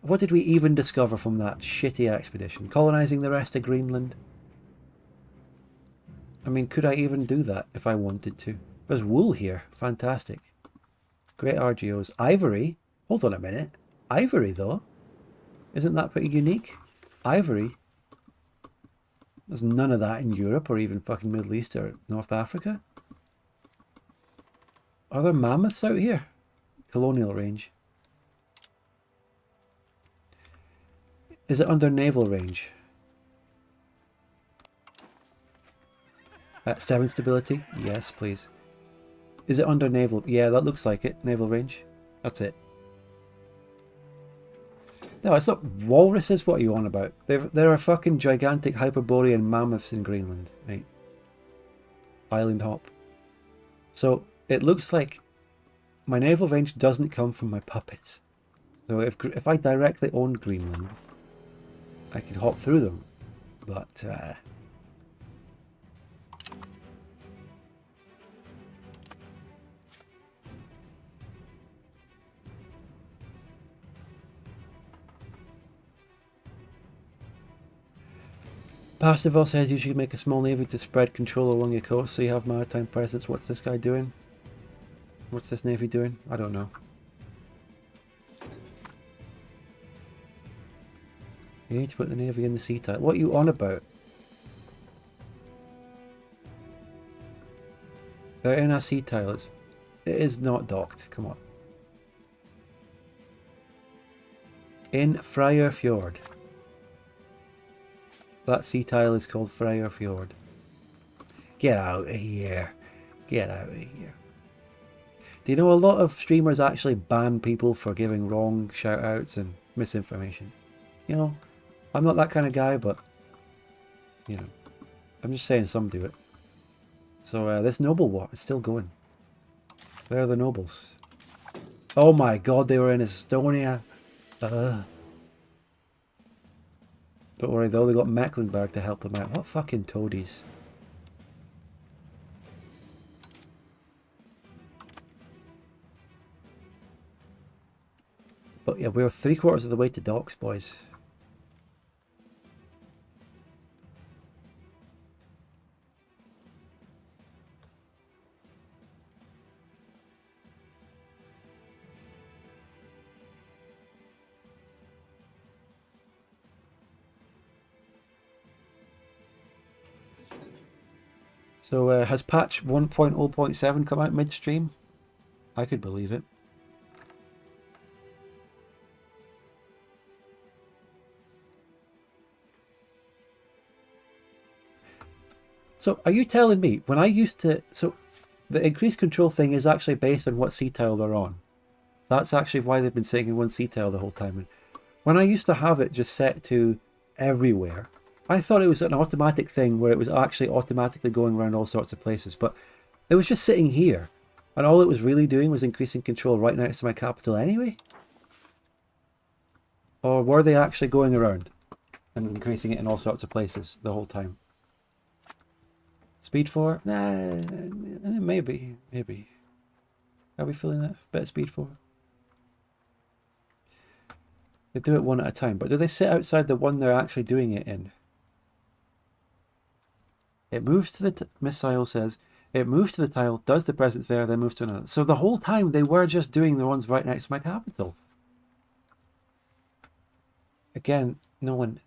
What did we even discover from that shitty expedition? Colonising the rest of Greenland? I mean, could I even do that if I wanted to? There's wool here. Fantastic. Great RGOs. Ivory? Hold on a minute. Ivory, though? Isn't that pretty unique? Ivory? There's none of that in Europe or even fucking Middle East or North Africa. Are there mammoths out here? Colonial range. Is it under naval range? 7 stability? Yes, please. Is it under naval? Yeah, that looks like it. Naval range. That's it. No, it's not walruses. What are you on about? There are fucking gigantic Hyperborean mammoths in Greenland, right? Island hop. So it looks like my naval range doesn't come from my puppets. So if I directly owned Greenland, I could hop through them. But Parsifal says you should make a small navy to spread control along your coast so you have maritime presence. What's this guy doing? What's this navy doing? I don't know. You need to put the navy in the sea tile. What are you on about? They're in our sea tile. It is not docked. Come on. In Freyr Fjord. That sea tile is called Freyr Fjord. Get out of here. Get out of here. Do you know a lot of streamers actually ban people for giving wrong shout-outs and misinformation? You know, I'm not that kind of guy, but, you know, I'm just saying some do it. So this noble war is still going. Where are the nobles? Oh my god, they were in Estonia. Don't worry though, they got Mecklenburg to help them out. What fucking toadies. But yeah, we're 3/4 of the way to docks, boys. So has patch 1.0.7 come out midstream? I could believe it. So are you telling me, when I used to... So the increased control thing is actually based on what sea tile they're on. That's actually why they've been sitting in one sea tile the whole time. And when I used to have it just set to everywhere, I thought it was an automatic thing where it was actually automatically going around all sorts of places. But it was just sitting here. And all it was really doing was increasing control right next to my capital anyway? Or were they actually going around and increasing it in all sorts of places the whole time? Speed 4? Nah, maybe. Are we feeling that? Bit of speed 4? They do it one at a time, but do they sit outside the one they're actually doing it in? It moves to the... Missile says, it moves to the tile, does the presence there, then moves to another. So the whole time they were just doing the ones right next to my capital. Again, no one...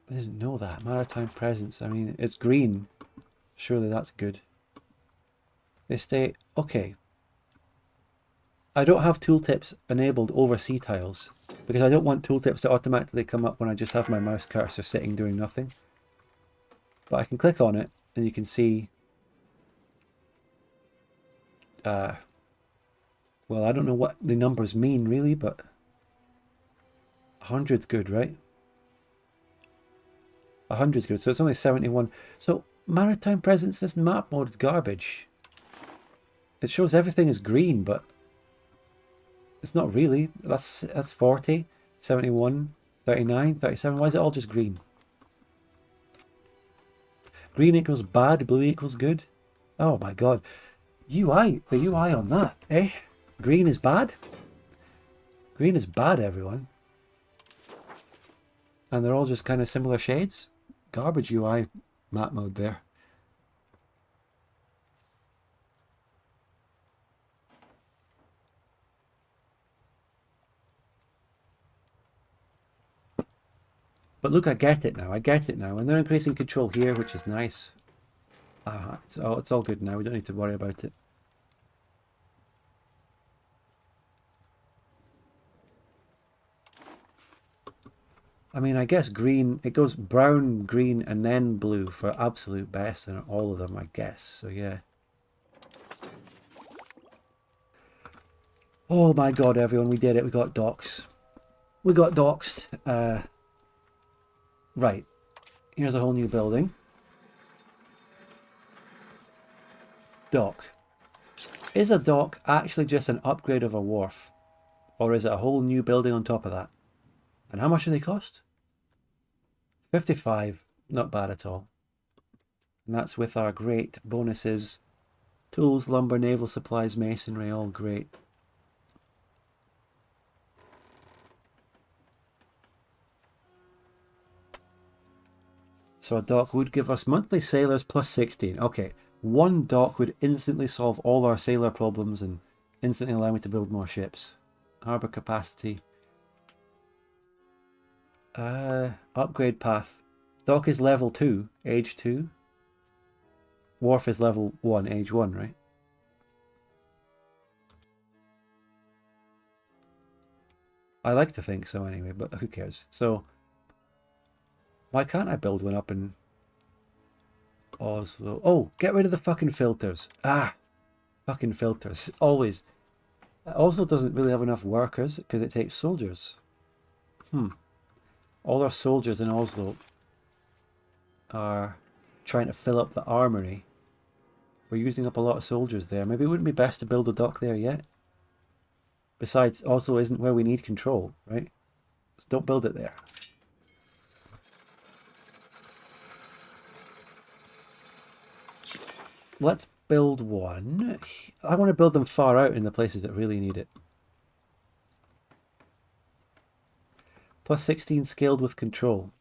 They didn't know that. Maritime presence. I mean, it's green. Surely that's good. They stay... Okay. I don't have tooltips enabled over sea tiles because I don't want tooltips to automatically come up when I just have my mouse cursor sitting doing nothing. But I can click on it and you can see... well, I don't know what the numbers mean really, but 100's good, right? 100's good, so it's only 71. So maritime presence, this map mode is garbage. It shows everything is green, but it's not really. That's 40, 71, 39, 37. Why is it all just green? Green equals bad, blue equals good. Oh my god. UI, the UI on that, eh? Green is bad? Green is bad, everyone. And they're all just kind of similar shades. Garbage UI map mode there. But look, I get it now. And they're increasing control here, which is nice. It's all good now. We don't need to worry about it. I mean, I guess green, it goes brown, green, and then blue for absolute best in all of them, I guess. So, yeah. Oh my god, everyone, we did it. We got docks. We got doxed. Right. Here's a whole new building. Dock. Is a dock actually just an upgrade of a wharf? Or is it a whole new building on top of that? And how much do they cost? 55. Not bad at all. And that's with our great bonuses. Tools, lumber, naval supplies, masonry, all great. So a dock would give us monthly sailors plus 16. Okay, one dock would instantly solve all our sailor problems and instantly allow me to build more ships. Harbour capacity. Upgrade path. Dock is level 2, age 2. Wharf is level 1, age 1, right? I like to think so anyway, but who cares? So, why can't I build one up in Oslo? Oh, get rid of the fucking filters. Ah, fucking filters. Always. Oslo doesn't really have enough workers because it takes soldiers. All our soldiers in Oslo are trying to fill up the armory We're using up a lot of soldiers there. Maybe it wouldn't be best to build a dock there yet. Besides, also isn't where we need control, right? So don't build it there. Let's build one. I want to build them far out in the places that really need it. Plus 16 scaled with control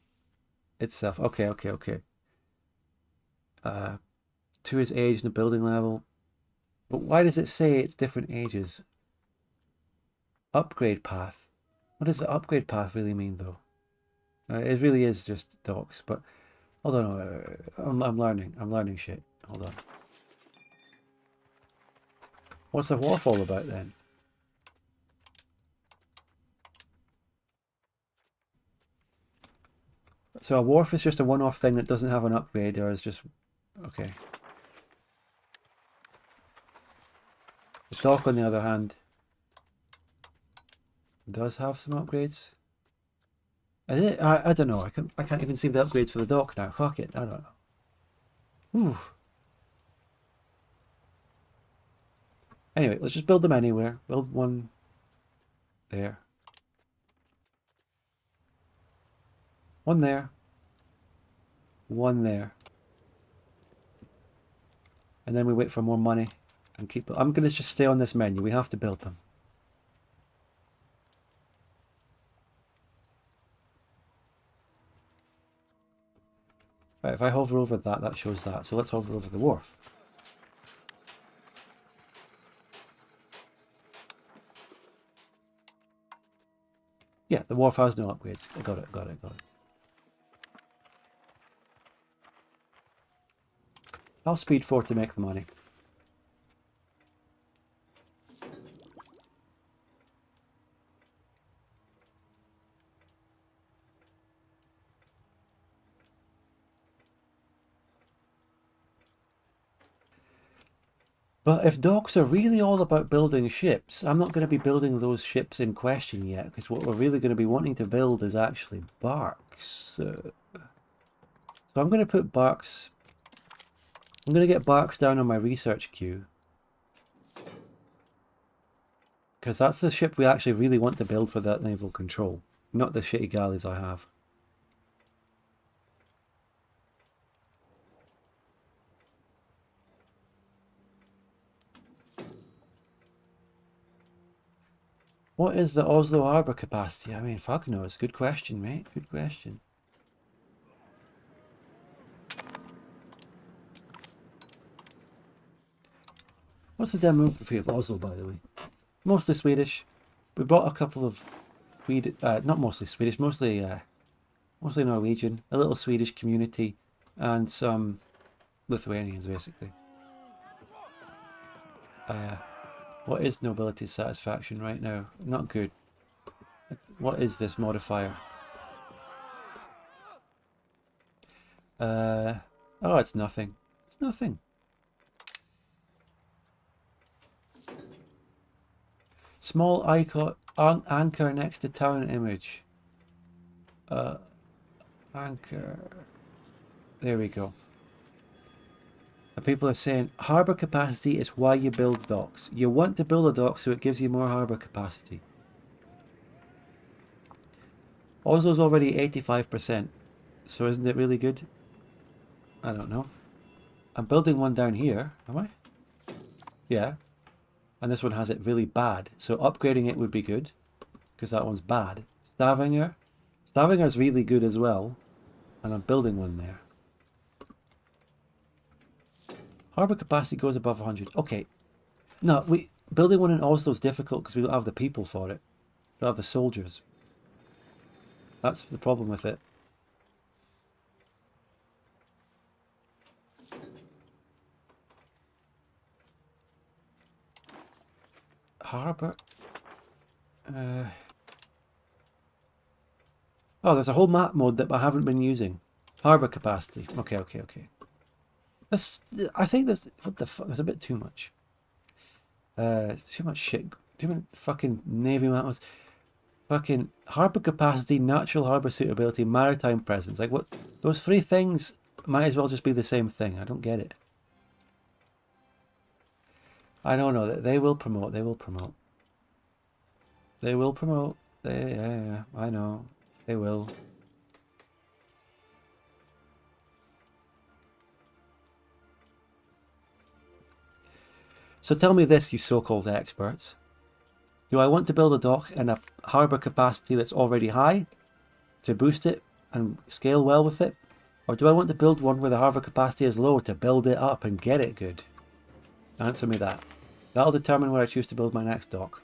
itself. Okay. 2 is age and the building level. But why does it say it's different ages? Upgrade path. What does the upgrade path really mean, though? It really is just docks, but hold on. I'm learning. I'm learning shit. Hold on. What's the wharf all about then? So a wharf is just a one-off thing that doesn't have an upgrade, or is just... Okay. The dock, on the other hand, does have some upgrades. I don't know. I can't even see the upgrades for the dock now. Fuck it. I don't know. Ooh. Anyway, let's just build them anywhere. Build one there. One there. One there. And then we wait for more money and keep... I'm going to just stay on this menu. We have to build them. Right, if I hover over that, that shows that. So let's hover over the wharf. Yeah, the wharf has no upgrades. I got it. I'll speed 4 to make the money. But if docks are really all about building ships, I'm not going to be building those ships in question yet, because what we're really going to be wanting to build is actually barks. So I'm going to put barks... I'm going to get barks down on my research queue. Because that's the ship we actually really want to build for that naval control, not the shitty galleys I have. What is the Oslo harbour capacity? I mean, fuck knows. Good question, mate. Good question. What's the demography of Oslo, by the way? Mostly Swedish. We brought a couple of not mostly Swedish, mostly Norwegian. A little Swedish community, and some Lithuanians, basically. What is nobility satisfaction right now? Not good. What is this modifier? Oh, it's nothing. It's nothing. Small icon anchor next to town image. Anchor. There we go. And people are saying harbour capacity is why you build docks. You want to build a dock so it gives you more harbour capacity. Oslo's already 85%, so isn't it really good? I don't know. I'm building one down here, am I? Yeah. And this one has it really bad, so upgrading it would be good, because that one's bad. Stavanger's really good as well, and I'm building one there. Harbour capacity goes above 100. Okay. No, building one in Oslo is difficult because we don't have the people for it. We don't have the soldiers. That's the problem with it. Harbour. Oh, there's a whole map mode that I haven't been using. Harbour capacity. Okay. I think there's... What the fuck? There's a bit too much. Too much shit. Too many fucking navy matters. Fucking harbour capacity, natural harbour suitability, maritime presence. Like what? Those 3 things might as well just be the same thing. I don't get it. I don't know. They will promote. They will promote. They will promote. Yeah, I know. They will. So tell me this, you so-called experts. Do I want to build a dock in a harbour capacity that's already high to boost it and scale well with it? Or do I want to build one where the harbour capacity is low to build it up and get it good? Answer me that. That'll determine where I choose to build my next dock.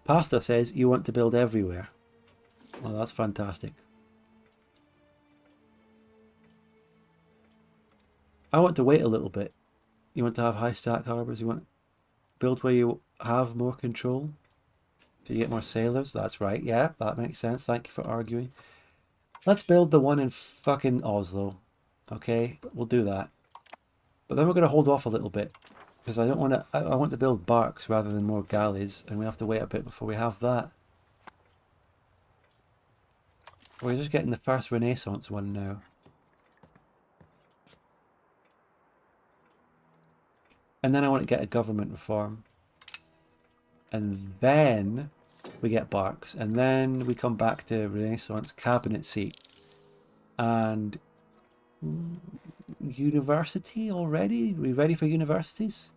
Pasta says you want to build everywhere. Well, that's fantastic. I want to wait a little bit. You want to have high stack harbours? You want to build where you have more control? So you get more sailors? That's right. Yeah, that makes sense. Thank you for arguing. Let's build the one in fucking Oslo. Okay, we'll do that. But then we're going to hold off a little bit. Because I don't want to... I want to build barks rather than more galleys. And we have to wait a bit before we have that. We're just getting the first Renaissance one now. And then I want to get a government reform. And then we get barks. And then we come back to Renaissance cabinet seat. And university already? Are we ready for universities?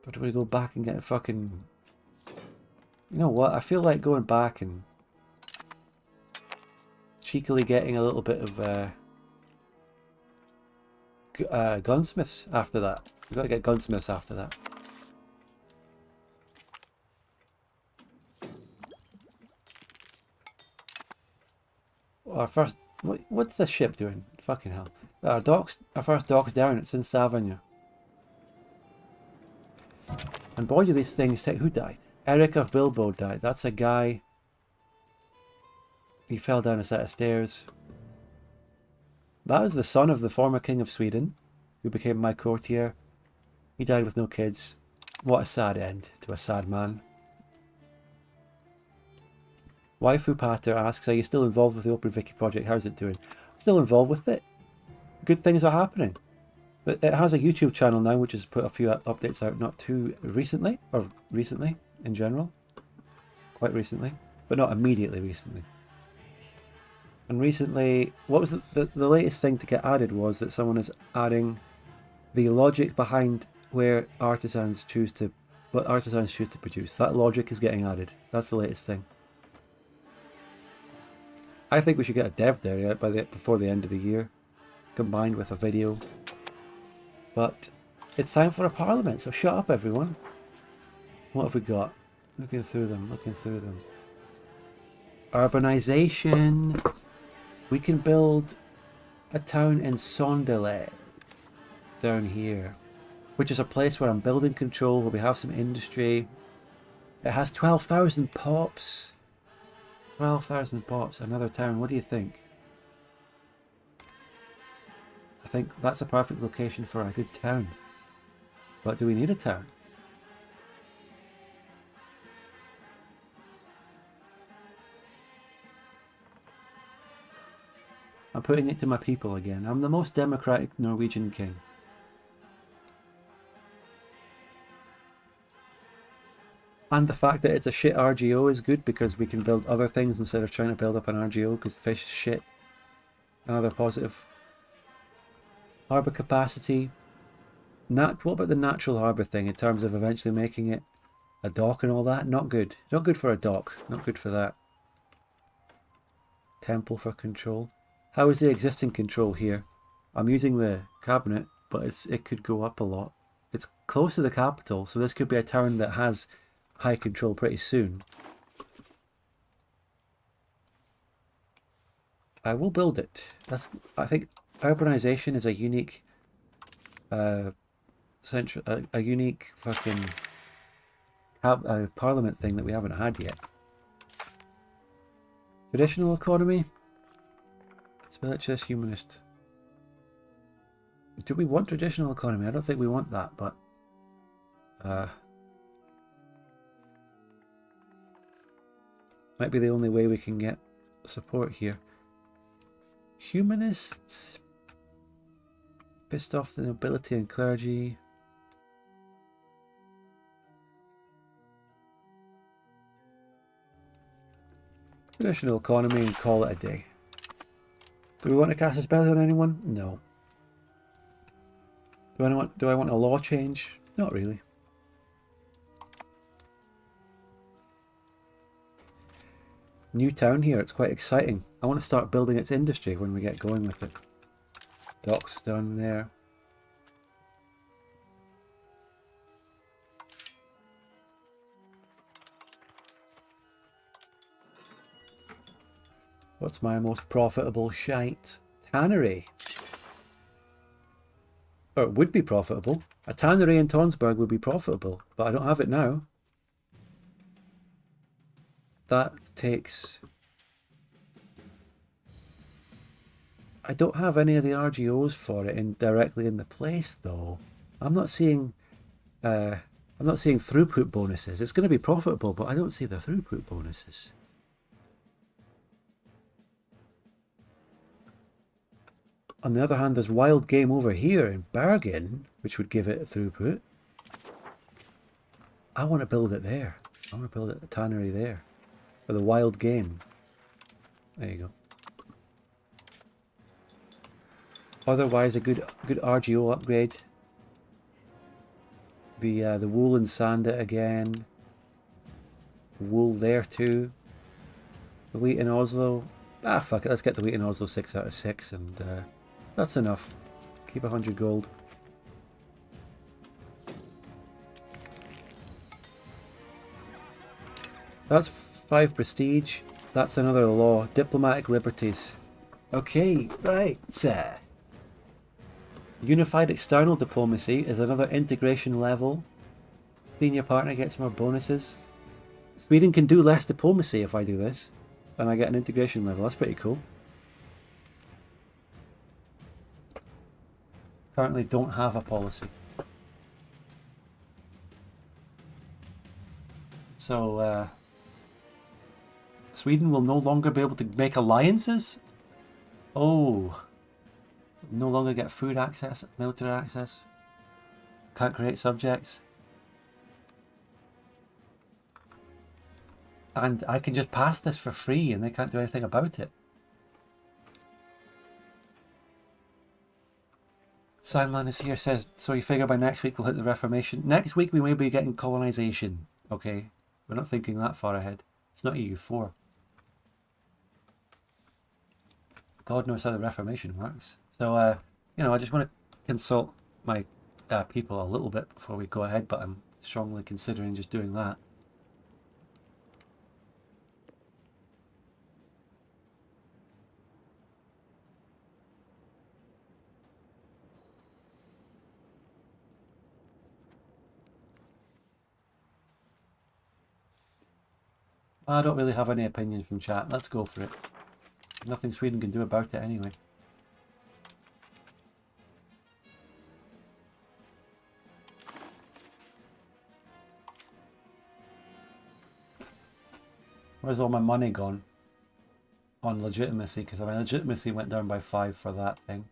Or do we go back and get a fucking... You know what? I feel like going back and cheekily getting a little bit of gunsmiths after that. We've got to get gunsmiths after that. Our first... What's this ship doing? Fucking hell. Our first dock's down. It's in Stavanger. And boy, do these things take... Who died? Eric of Bilbo died. That's a guy... He fell down a set of stairs. That was the son of the former king of Sweden, who became my courtier. He died with no kids. What a sad end to a sad man. Waifu Pater asks, are you still involved with the Open Wiki project? How's it doing? Still involved with it. Good things are happening. But it has a YouTube channel now, which has put a few updates out not too recently, or recently in general. Quite recently, but not immediately recently. And recently, what was the latest thing to get added was that someone is adding the logic behind where artisans choose to, what artisans choose to produce. That logic is getting added. That's the latest thing. I think we should get a dev there before the end of the year, combined with a video. But it's time for a parliament, so shut up everyone. What have we got? Looking through them, looking through them. Urbanization. We can build a town in Sondele down here, which is a place where I'm building control, where we have some industry. It has 12,000 pops. 12,000 pops, another town. What do you think? I think that's a perfect location for a good town. But do we need a town? I'm putting it to my people again. I'm the most democratic Norwegian king. And the fact that it's a shit RGO is good because we can build other things instead of trying to build up an RGO because fish is shit. Another positive. Harbour capacity. What about the natural harbour thing in terms of eventually making it a dock and all that? Not good. Not good for a dock. Not good for that. Temple for control. How is the existing control here? I'm using the cabinet, but it could go up a lot. It's close to the capital, so this could be a town that has high control pretty soon. I will build it. I think urbanization is a unique, a unique fucking parliament thing that we haven't had yet. Traditional economy. Spiritualist, humanist. Do we want traditional economy? I don't think we want that, but might be the only way we can get support here. Humanists pissed off the nobility and clergy. Traditional economy and call it a day. Do we want to cast a spell on anyone? No. Do I want a law change? Not really. New town here, it's quite exciting. I want to start building its industry when we get going with it. Docks down there. What's my most profitable shite? Tannery. Or it would be profitable. A tannery in Tonsberg would be profitable, but I don't have it now. That takes... I don't have any of the RGOs for it directly in the place though. I'm not seeing throughput bonuses. It's going to be profitable, but I don't see the throughput bonuses. On the other hand, there's wild game over here in Bergen, which would give it a throughput. I want to build it there. I want to build a tannery there for the wild game. There you go. Otherwise, a good RGO upgrade. The wool and sand it again. Wool there too. The wheat in Oslo. Ah, fuck it. Let's get the wheat in Oslo 6 out of 6, and that's enough. Keep 100 gold. That's 5 prestige. That's another law. Diplomatic liberties. Okay, right. Unified external diplomacy is another integration level. Senior partner gets more bonuses. Sweden can do less diplomacy if I do this. And I get an integration level. That's pretty cool. Currently don't have a policy. So, Sweden will no longer be able to make alliances? Oh. No longer get food access, military access. Can't create subjects. And I can just pass this for free and they can't do anything about it. Sandman is here, says, so you figure by next week we'll hit the Reformation. Next week we may be getting colonisation. Okay, we're not thinking that far ahead. It's not EU4. God knows how the Reformation works. So, you know, I just want to consult my people a little bit before we go ahead, but I'm strongly considering just doing that. I don't really have any opinions from chat. Let's go for it. Nothing Sweden can do about it anyway. Where's all my money gone? On legitimacy, because my legitimacy went down by 5 for that thing.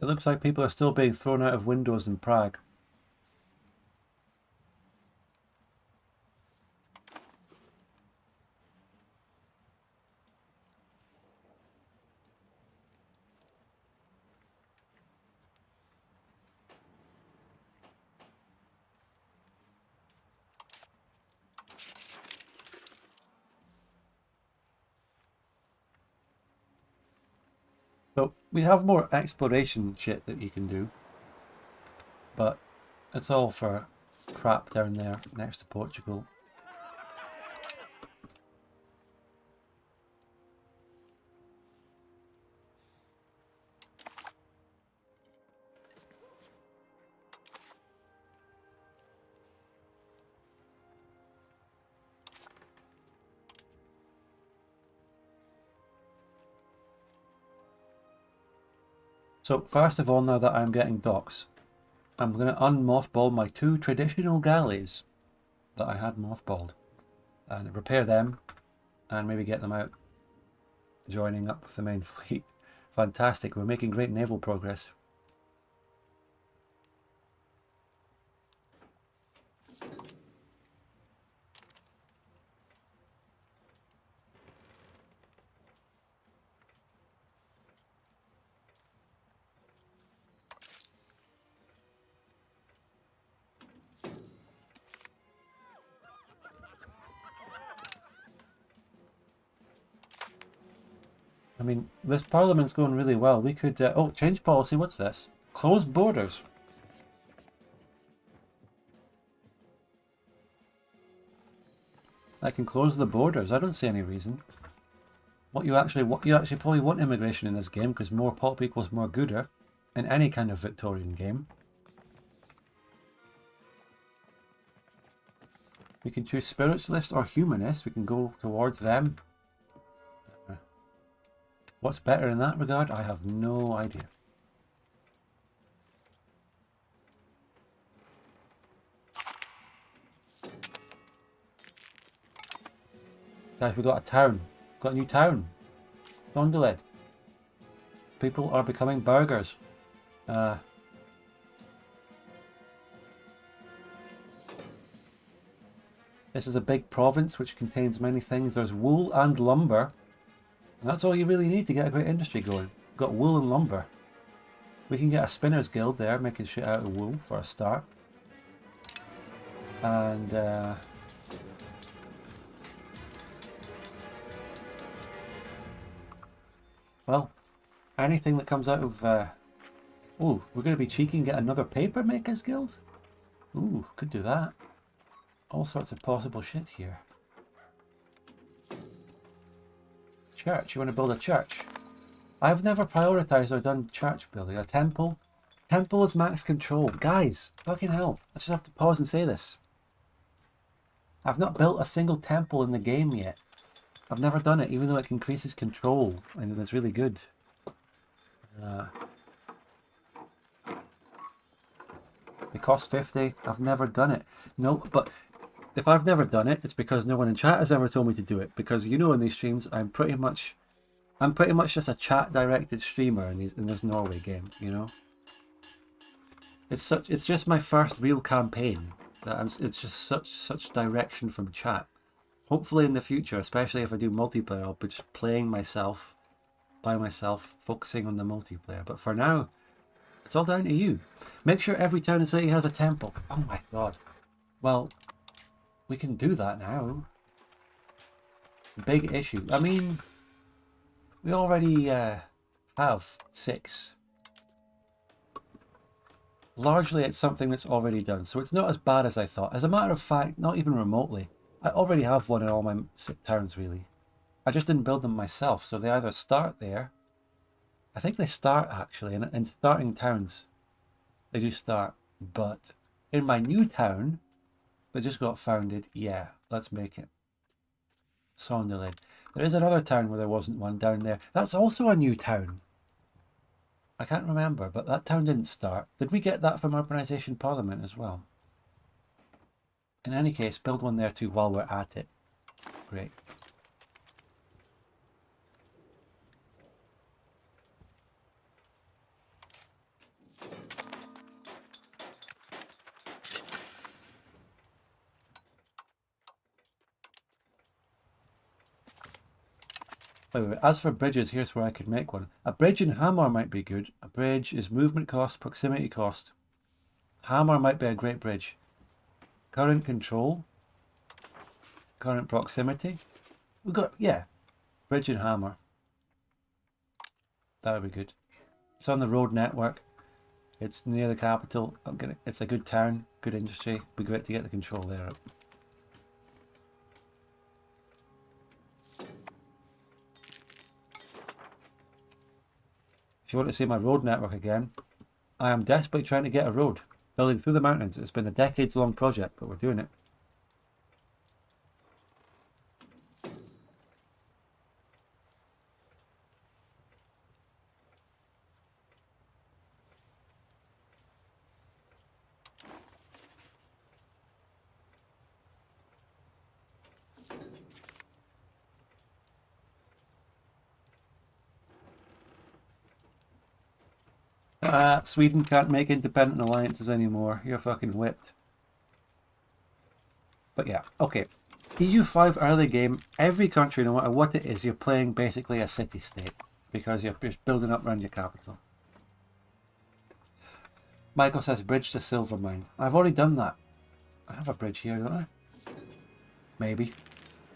It looks like people are still being thrown out of windows in Prague. So we have more exploration shit that you can do, but it's all for crap down there next to Portugal. So first of all, now that I'm getting docks, I'm going to unmothball my 2 traditional galleys that I had mothballed and repair them and maybe get them out, joining up with the main fleet. Fantastic, we're making great naval progress. I mean, this parliament's going really well. We could... oh, change policy, what's this? Close borders. I can close the borders. I don't see any reason. You actually probably want immigration in this game because more pop equals more gooder in any kind of Victorian game. We can choose spiritualist or humanist. We can go towards them. What's better in that regard? I have no idea. Guys, we got a town. Got a new town. Sondeled. People are becoming burgers. This is a big province which contains many things. There's wool and lumber. And that's all you really need to get a great industry going. Got wool and lumber. We can get a spinner's guild there, making shit out of wool for a start. And well, anything that comes out of oh, we're going to be cheeky and get another paper makers guild? Ooh, could do that. All sorts of possible shit here. Church, you want to build a church? I've never prioritized or done church building. A temple? Temple is max control. Guys, fucking hell. I just have to pause and say this. I've not built a single temple in the game yet. I've never done it, even though it increases control. And it's really good. They cost 50. I've never done it. No, but if I've never done it, it's because no one in chat has ever told me to do it. Because you know, in these streams, I'm pretty much just a chat-directed streamer in this Norway game. You know, it's just my first real campaign. It's just such direction from chat. Hopefully in the future, especially if I do multiplayer, I'll be just playing myself by myself, focusing on the multiplayer. But for now, it's all down to you. Make sure every town and city has a temple. Oh my god. Well, we can do that now. Big issue. I mean, we already have 6. Largely it's something that's already done, so it's not as bad as I thought. As a matter of fact, not even remotely. I already have one in all my towns, really. I just didn't build them myself, so they either start there. I think they start, actually, in starting towns. They do start, but in my new town, that just got founded, yeah, let's make it. Sondeled. There is another town where there wasn't one down there. That's also a new town. I can't remember, but that town didn't start. Did we get that from Urbanisation Parliament as well? In any case, build one there too while we're at it. Great. Wait. As for bridges, here's where I could make one. A bridge and hammer might be good. A bridge is movement cost, proximity cost. Hammer might be a great bridge. Current control. Current proximity. We've got, yeah, bridge and hammer. That would be good. It's on the road network. It's near the capital. It's a good town, good industry. Be great to get the control there up. If you want to see my road network again, I am desperately trying to get a road. Building through the mountains. It's been a decades-long project, but we're doing it. Sweden can't make independent alliances anymore. You're fucking whipped. But yeah, okay. EU5 early game, every country, no matter what it is, you're playing basically a city-state. Because you're just building up around your capital. Michael says bridge to silver mine. I've already done that. I have a bridge here, don't I? Maybe.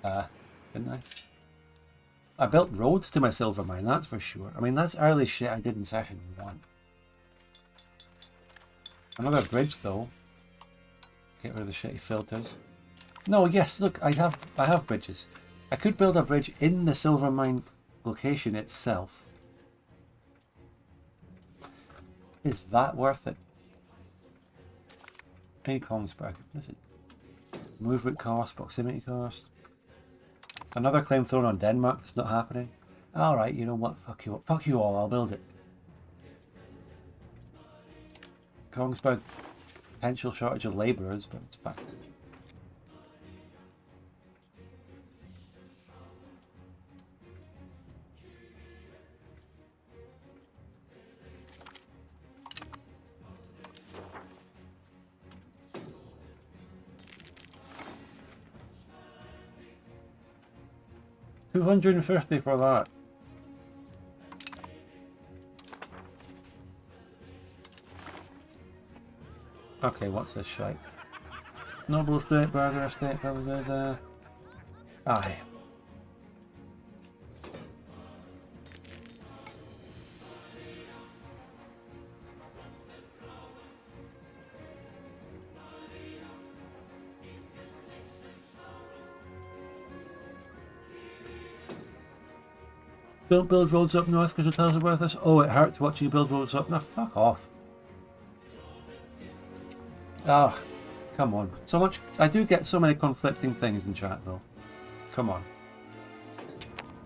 Didn't I? I built roads to my silver mine, that's for sure. I mean, that's early shit I did in session 1. Another bridge, though. Get rid of the shitty filters. No, yes, look, I have bridges. I could build a bridge in the silver mine location itself. Is that worth it? Any Kongsberg. Is it? Movement cost, proximity cost. Another claim thrown on Denmark that's not happening. Alright, you know what? Fuck you all, I'll build it. Kongsberg, potential shortage of labourers, but it's fine. $250 for that. Okay, what's this shite? Noble estate, burger estate, aye. Don't build roads up north because hotels are worth this. Oh, it hurts watching you build roads up. Now, fuck off. Ah, come on. So much. I do get so many conflicting things in chat, though. Come on.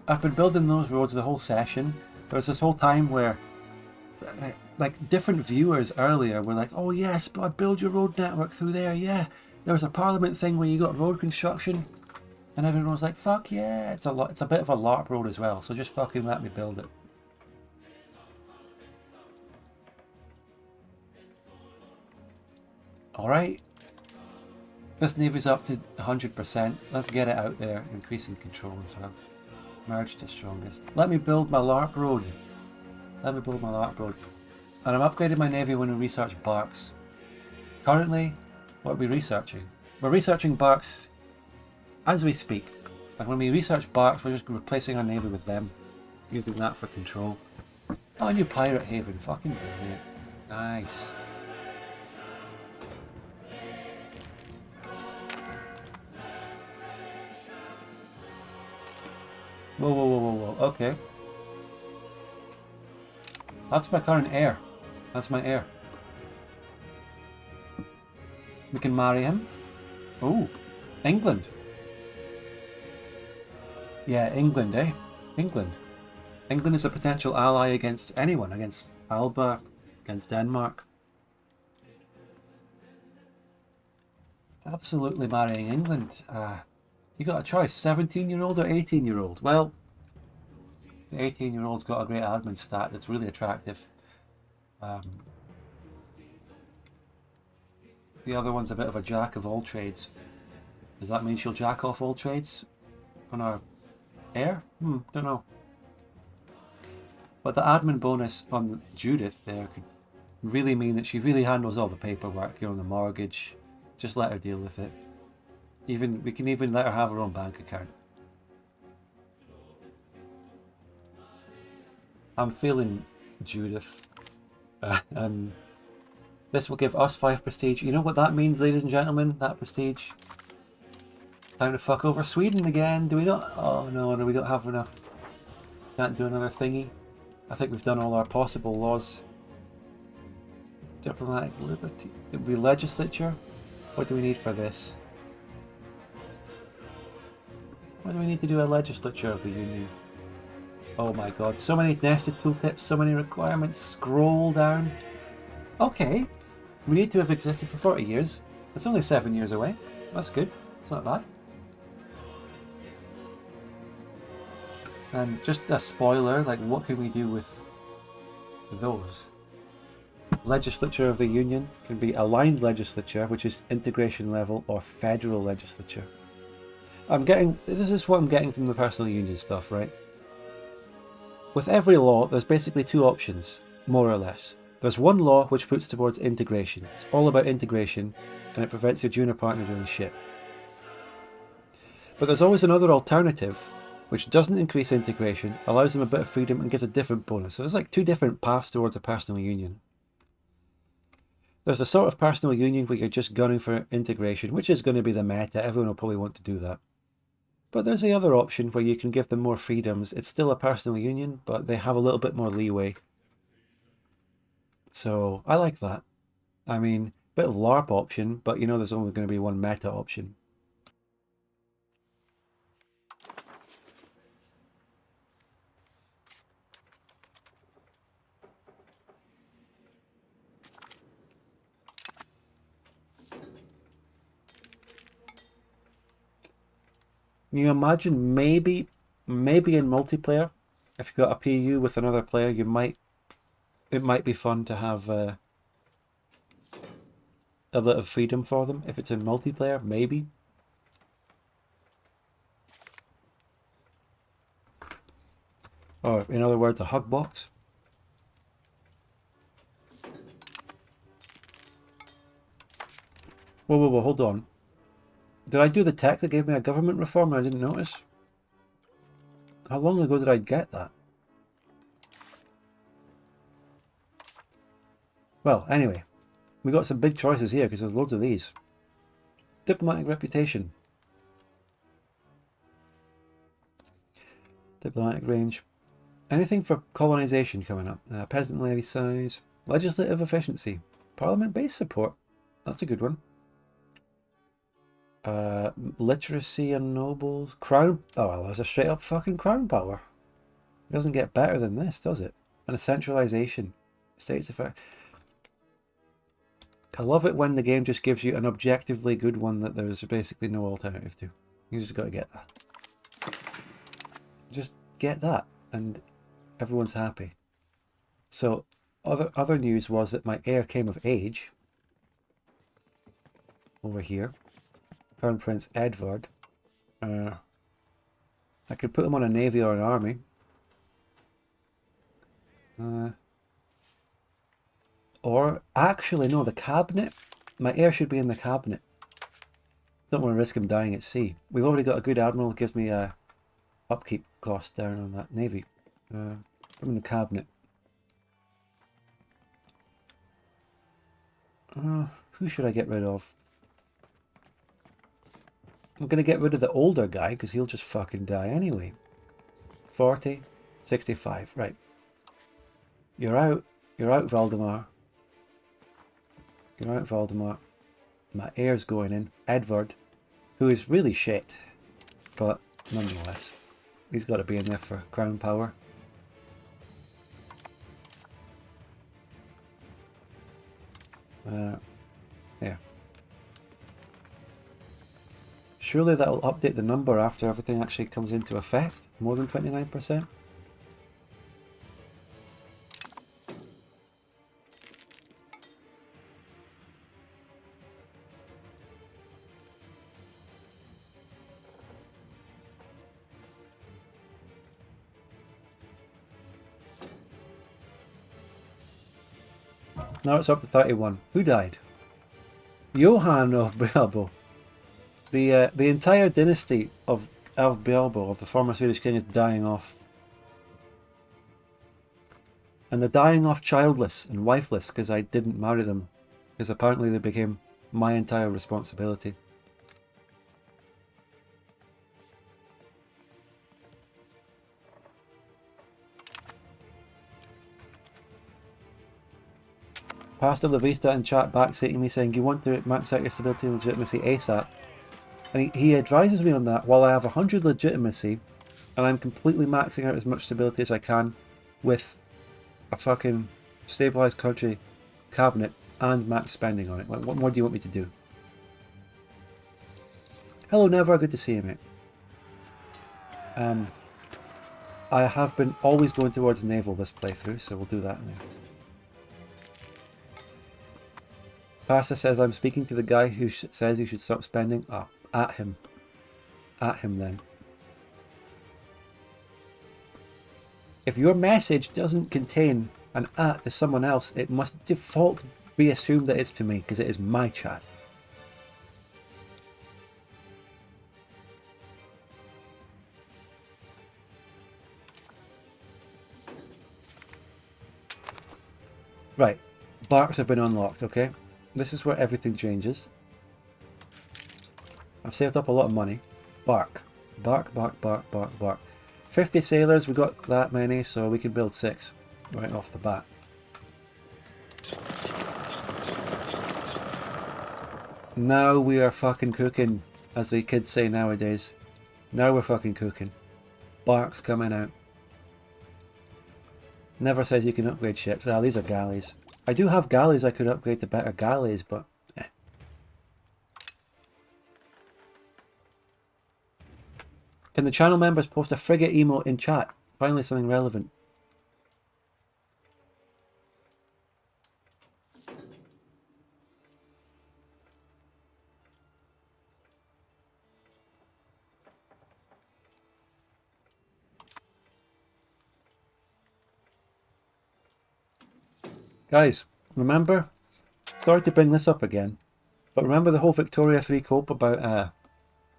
I've been building those roads the whole session. There was this whole time where, like, different viewers earlier were like, "Oh yes, but I build your road network through there." Yeah, there was a Parliament thing where you got road construction. And everyone was like, fuck yeah, it's a bit of a LARP road as well, so just fucking let me build it. Alright. This navy's up to 100%. Let's get it out there, increasing control as well. Merge to strongest. Let me build my LARP road. Let me build my LARP road. And I'm upgrading my navy when we research barks. Currently, what are we researching? We're researching barks as we speak, and when we research barks, we're just replacing our navy with them, using that for control. Oh, a new pirate haven, fucking brilliant. Nice. Whoa, whoa, whoa, whoa, whoa, okay. That's my current heir. That's my heir. We can marry him. Oh, England. Yeah, England, eh? England. England is a potential ally against anyone, against Alba, against Denmark. Absolutely marrying England. You got a choice, 17-year-old or 18-year-old? Well, the 18-year-old's got a great admin stat that's really attractive. The other one's a bit of a jack of all trades. Does that mean she'll jack off all trades on our heir? Don't know. But the admin bonus on Judith there could really mean that she really handles all the paperwork here on the mortgage. Just let her deal with it. We can even let her have her own bank account. I'm feeling Judith. This will give us 5 prestige. You know what that means, ladies and gentlemen? That prestige. Time to fuck over Sweden again. Do we not? Oh no, we don't have enough. Can't do another thingy. I think we've done all our possible laws. Diplomatic liberty. It would be legislature. What do we need for this? Why do we need to do a legislature of the Union? Oh my god, so many nested tooltips, so many requirements. Scroll down. Okay, we need to have existed for 40 years. It's only 7 years away. That's good. It's not bad. And just a spoiler, like what can we do with those? Legislature of the Union can be aligned legislature, which is integration level, or federal legislature. This is what I'm getting from the personal union stuff, right? With every law, there's basically two options, more or less. There's one law which puts towards integration. It's all about integration, and it prevents your junior partner doing shit. But there's always another alternative, which doesn't increase integration, allows them a bit of freedom, and gives a different bonus. So there's like two different paths towards a personal union. There's a sort of personal union where you're just gunning for integration, which is going to be the meta. Everyone will probably want to do that. But there's the other option where you can give them more freedoms. It's still a personal union, but they have a little bit more leeway. So I like that. I mean, bit of LARP option, but you know there's only going to be one meta option. Can you imagine maybe in multiplayer, if you've got a PU with another player, it might be fun to have a bit of freedom for them if it's in multiplayer, maybe. Or in other words, a hug box. Whoa, hold on. Did I do the tech that gave me a government reform and I didn't notice? How long ago did I get that? Well, anyway, we got some big choices here because there's loads of these. Diplomatic reputation. Diplomatic range. Anything for colonisation coming up. Peasant levy size. Legislative efficiency. Parliament base support. That's a good one. Literacy and nobles. Crown. Oh, well, that's a straight up fucking crown power. It doesn't get better than this, does it? And a centralisation. States effect. I love it when the game just gives you an objectively good one that there's basically no alternative to. You just got to get that. Just get that, and everyone's happy. So, other news was that my heir came of age. Over here. Crown Prince Edward. I could put him on a navy or an army. Or, actually, no, the cabinet. My heir should be in the cabinet. Don't want to risk him dying at sea. We've already got a good admiral who gives me a upkeep cost down on that navy. Put him in the cabinet. Who should I get rid of? I'm going to get rid of the older guy because he'll just fucking die anyway. 40, 65, right. You're out. You're out, Valdemar. You're out, Valdemar. My heir's going in. Edward, who is really shit. But nonetheless, he's got to be in there for crown power. There. Surely that'll update the number after everything actually comes into effect. More than 29%. Now it's up to 31. Who died? Johann of Bilbo. The entire dynasty of Bilbo, of the former Swedish king, is dying off. And they're dying off childless and wifeless because I didn't marry them. Because apparently they became my entire responsibility. Pastor Levista in chat backstating me saying, you want to max out your stability and legitimacy ASAP. And he advises me on that while I have 100 legitimacy and I'm completely maxing out as much stability as I can with a fucking stabilised country cabinet and max spending on it. What more do you want me to do? Hello Never, good to see you, mate. I have been always going towards naval this playthrough, so we'll do that now. Pasta says, I'm speaking to the guy who says you should stop spending. Ah, at him. At him then. If your message doesn't contain an at to someone else, it must default be assumed that it's to me, because it is my chat. Right, barks have been unlocked, okay? This is where everything changes. I've saved up a lot of money. Bark. Bark, bark, bark, bark, bark. 50 sailors, we got that many, so we can build 6 right off the bat. Now we are fucking cooking, as the kids say nowadays. Now we're fucking cooking. Bark's coming out. Never says you can upgrade ships. Ah, these are galleys. I do have galleys I could upgrade to better galleys, but eh. Can the channel members post a frigate emote in chat? Finally something relevant. Guys, remember, sorry to bring this up again, but remember the whole Victoria 3 cope about,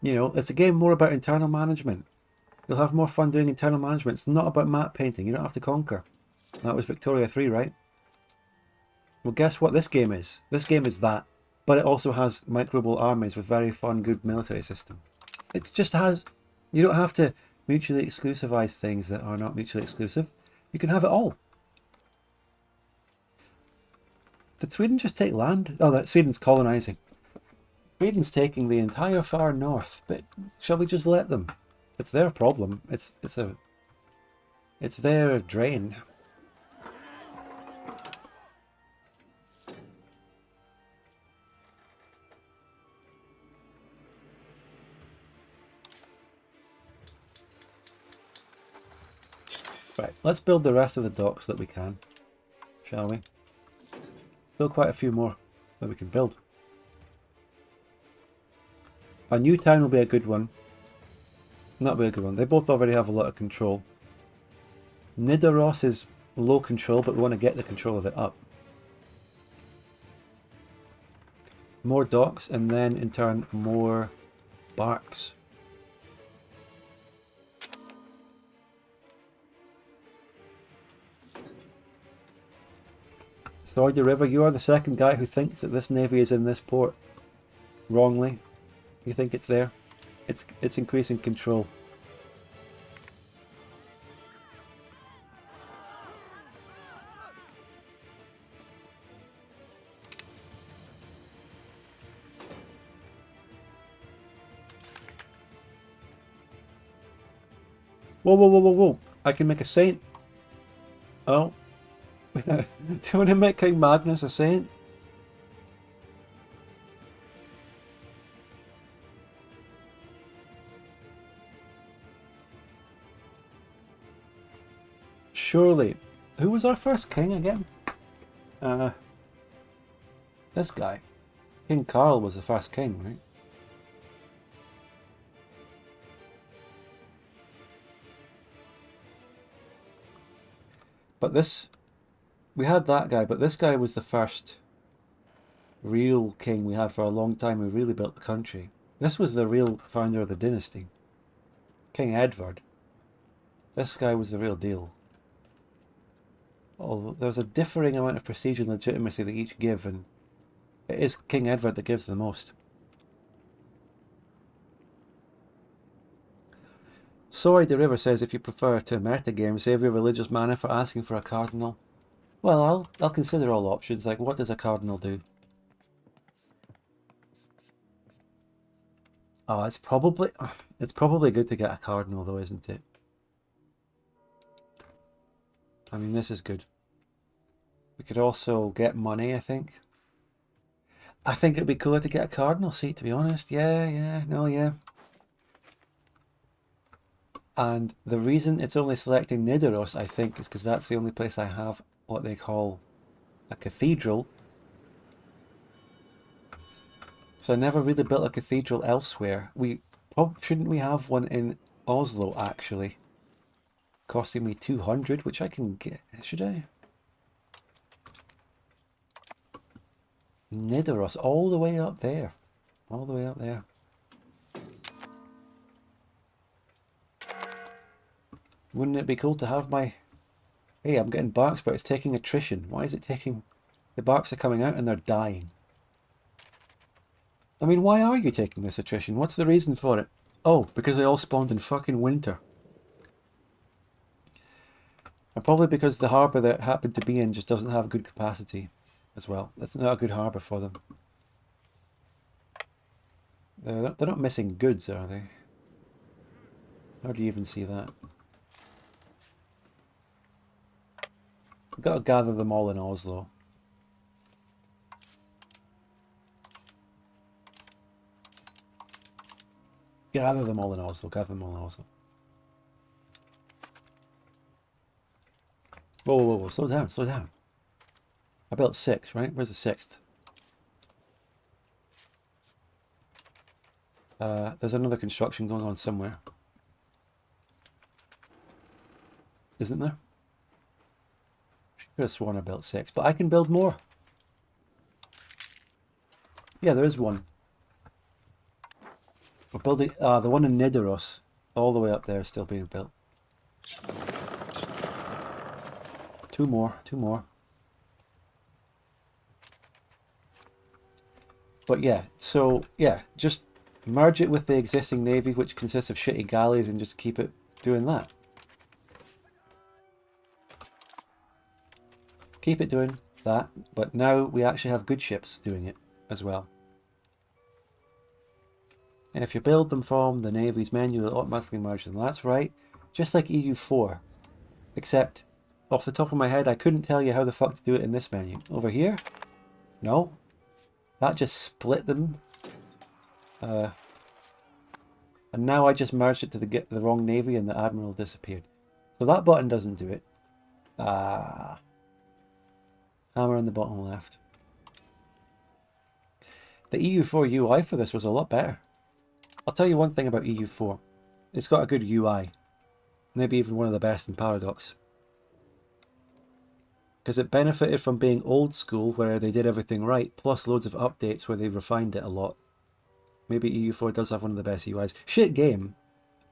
you know, it's a game more about internal management. You'll have more fun doing internal management. It's not about map painting. You don't have to conquer. That was Victoria 3, right? Well, guess what this game is? This game is that, but it also has microable armies with very fun, good military system. It just has, you don't have to mutually exclusivize things that are not mutually exclusive. You can have it all. Did Sweden just take land? Oh, that Sweden's colonising. Sweden's taking the entire far north, but shall we just let them? It's their problem. It's their drain. Right, let's build the rest of the docks that we can, shall we? Still quite a few more that we can build. A new town will be a good one. Not be a good one. They both already have a lot of control. Nidaros is low control, but we want to get the control of it up. More docks, and then in turn more barks. Sorry, the river, you are the second guy who thinks that this navy is in this port. Wrongly. You think it's there? It's increasing control. Whoa, whoa, whoa, whoa, whoa. I can make a saint. Oh. Do you want to make King Magnus a saint? Surely. Who was our first king again? This guy. King Carl was the first king, right? But this... We had that guy, but this guy was the first real king we had for a long time who really built the country. This was the real founder of the dynasty. King Edward. This guy was the real deal. Although there's a differing amount of prestige and legitimacy they each give, and it is King Edward that gives the most. Sorry, the River says if you prefer to metagame, save your religious mana for asking for a cardinal. Well, I'll consider all options, like what does a cardinal do? Oh, it's probably good to get a cardinal though, isn't it? I mean, this is good. We could also get money, I think. I think it'd be cooler to get a cardinal seat, to be honest. Yeah. And the reason it's only selecting Nidaros, I think, is because that's the only place I have what they call a cathedral. So I never really built a cathedral elsewhere. Shouldn't we have one in Oslo, actually? Costing me 200, which I can get. Should I? Nidaros, all the way up there. All the way up there. Wouldn't it be cool to have my... Hey, I'm getting barks, but it's taking attrition. Why is it taking... The barks are coming out and they're dying. I mean, why are you taking this attrition? What's the reason for it? Oh, because they all spawned in fucking winter. And probably because the harbour that happened to be in just doesn't have good capacity as well. That's not a good harbour for them. They're not missing goods, are they? How do you even see that? We've got to gather them all in Oslo. Gather them all in Oslo. Gather them all in Oslo. Whoa, whoa, whoa. Slow down, slow down. I built 6, right? Where's the 6th? There's another construction going on somewhere. Isn't there? I could have sworn I built 6, but I can build more. Yeah, there is one. We're building the one in Nidaros, all the way up there, is still being built. 2 more, 2 more. But yeah, so yeah, just merge it with the existing navy, which consists of shitty galleys, and just keep it doing that. Keep it doing that, but now we actually have good ships doing it as well. And if you build them from the Navy's menu, it'll automatically merge them. That's right, just like EU4. Except, off the top of my head, I couldn't tell you how the fuck to do it in this menu. Over here? No. That just split them. And now I just merged it to the wrong Navy and the Admiral disappeared. So that button doesn't do it. Hammer on the bottom left. The EU4 UI for this was a lot better. I'll tell you one thing about EU4. It's got a good UI. Maybe even one of the best in Paradox. Because it benefited from being old school where they did everything right, plus loads of updates where they refined it a lot. Maybe EU4 does have one of the best UIs. Shit game.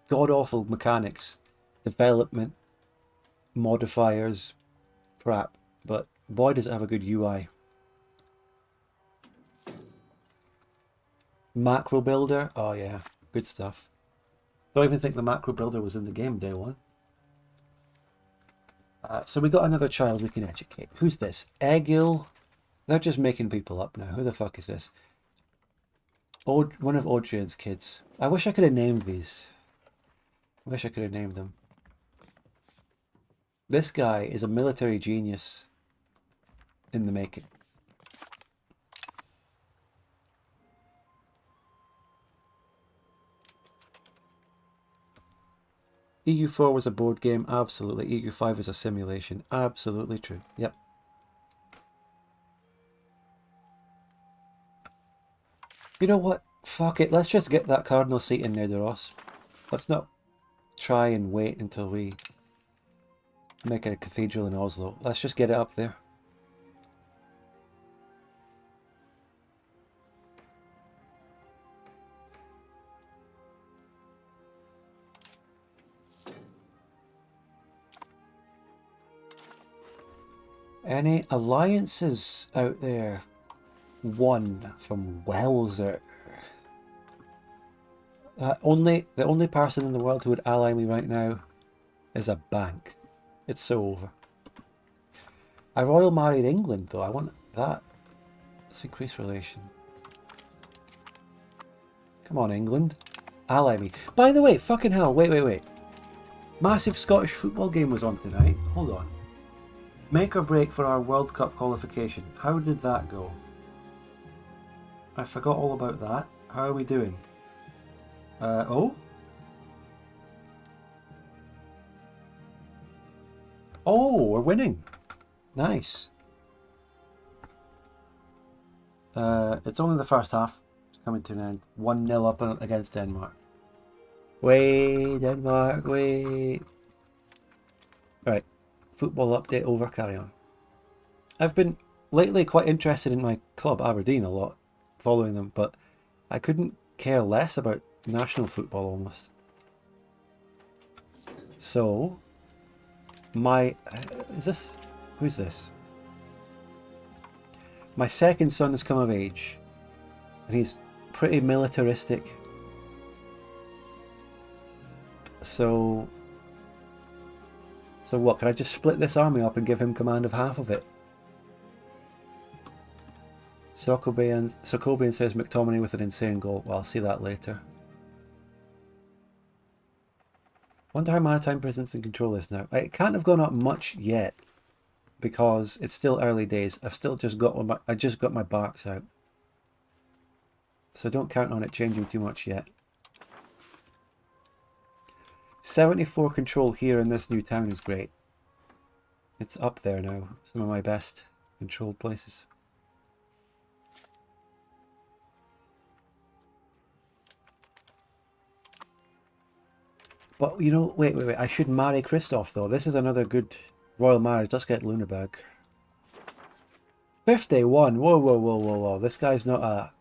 God-awful mechanics. Development. Modifiers. Crap. But boy does it have a good UI. Macro builder. Oh yeah. Good stuff. Don't even think the macro builder was in the game day one. So we got another child we can educate. Who's this? Egil? They're just making people up now. Who the fuck is this? One of Audrian's kids. I wish I could have named these. I wish I could have named them. This guy is a military genius in the making. EU4 was a board game, absolutely. EU5 is a simulation, absolutely true. Yep. You know what? Fuck it, let's just get that cardinal seat in Nidaros. Let's not try and wait until we make a cathedral in Oslo. Let's just get it up there. Any alliances out there? One from Welser. The only person in the world who would ally me right now is a bank. It's so over. I royal married England though. I want that. Let's increase relation. Come on, England. Ally me. By the way, fucking hell, wait. Massive Scottish football game was on tonight. Hold on. Make or break for our World Cup qualification. How did that go? I forgot all about that. How are we doing? Oh? Oh, we're winning. Nice. It's only the first half. coming to an end. 1-0 up against Denmark. Way, Denmark, way. Right, football update over, carry on. I've been lately quite interested in my club, Aberdeen, a lot, following them, but I couldn't care less about national football almost. So, who's this? My second son has come of age, and he's pretty militaristic. So what, can I just split this army up and give him command of half of it? Sokobian says McTominay with an insane goal. Well, I'll see that later. Wonder how maritime presence and control is now. It can't have gone up much yet because it's still early days. I've still just got my barks out, so don't count on it changing too much yet. 74 control here in this new town is great. It's up there now. Some of my best controlled places. But you know, wait. I should marry Christoph though. This is another good royal marriage. Let's get Luneburg. 51. Whoa. This guy's not a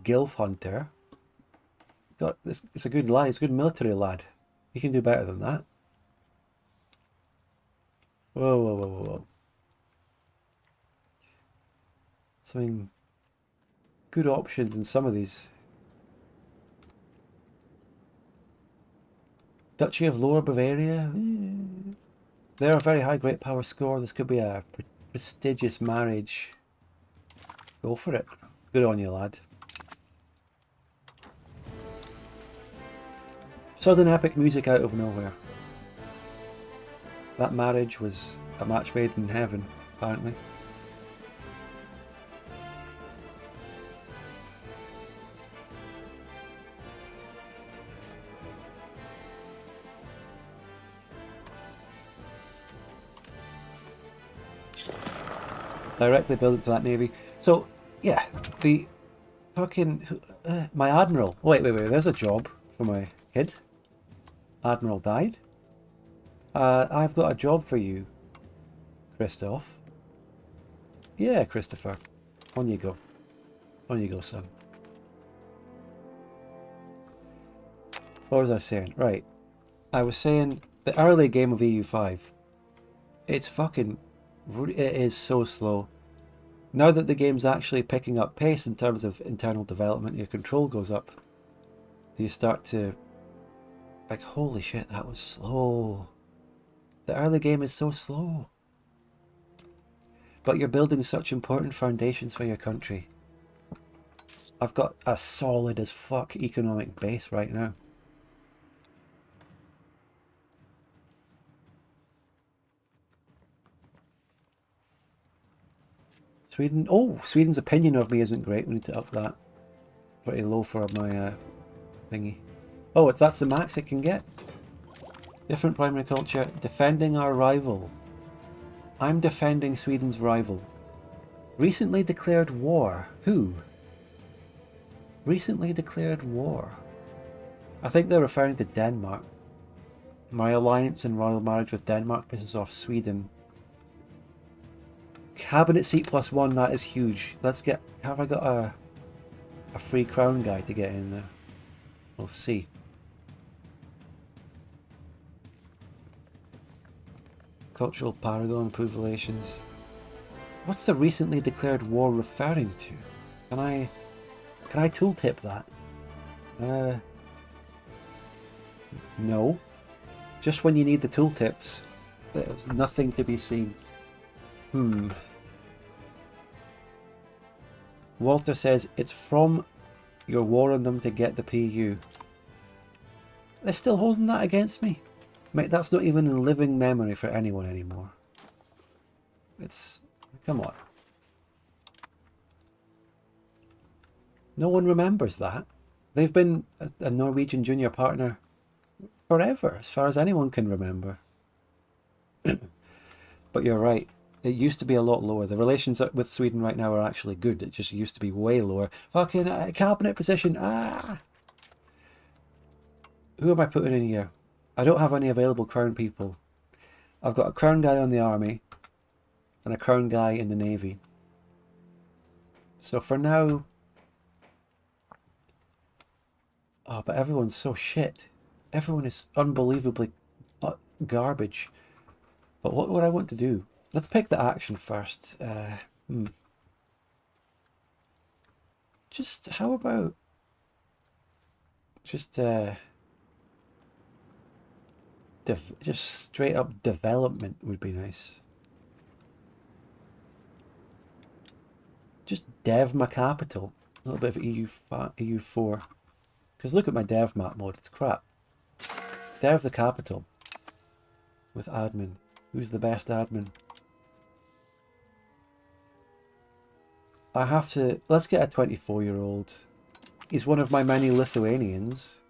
gilf hunter. It's a good lad. It's a good military lad. He can do better than that. Whoa. Something good options in some of these. Duchy of Lower Bavaria. They're a very high great power score. This could be a prestigious marriage. Go for it. Good on you, lad. Sudden epic music out of nowhere. That marriage was a match made in heaven, apparently. Directly built into that navy. So, yeah, the fucking... my admiral. Wait, there's a job for my kid. Admiral died. I've got a job for you, Christoph. Yeah, Christopher. On you go. On you go, son. What was I saying? Right. I was saying the early game of EU5. It's fucking... It is so slow. Now that the game's actually picking up pace in terms of internal development, your control goes up. You start to... Like, holy shit, that was slow. The early game is so slow. But you're building such important foundations for your country. I've got a solid as fuck economic base right now. Sweden. Oh, Sweden's opinion of me isn't great. We need to up that. Pretty low for my thingy. Oh, that's the max it can get. Different primary culture. Defending our rival. I'm defending Sweden's rival. Recently declared war. Who? Recently declared war. I think they're referring to Denmark. My alliance and royal marriage with Denmark pisses off Sweden. Cabinet seat +1, that is huge. Let's get... Have I got a free crown guy to get in there? We'll see. Cultural paragon, improved relations. What's the recently declared war referring to? Can I tooltip that? No. Just when you need the tooltips, there's nothing to be seen. Walter says, it's from your war on them to get the PU. They're still holding that against me? Mate, that's not even in living memory for anyone anymore. It's... Come on. No one remembers that. They've been a Norwegian junior partner forever, as far as anyone can remember. But you're right. It used to be a lot lower. The relations with Sweden right now are actually good. It just used to be way lower. Fucking cabinet position. Ah! Who am I putting in here? I don't have any available crown people. I've got a crown guy on the army and a crown guy in the navy. So for now... Oh, but everyone's so shit. Everyone is unbelievably garbage. But what would I want to do? Let's pick the action first. Just, how about... Just straight up development would be nice. Just dev my capital. A little bit of EU4. Because look at my dev map mode, it's crap. Dev the capital. With admin. Who's the best admin? I have to... Let's get a 24-year-old. He's one of my many Lithuanians.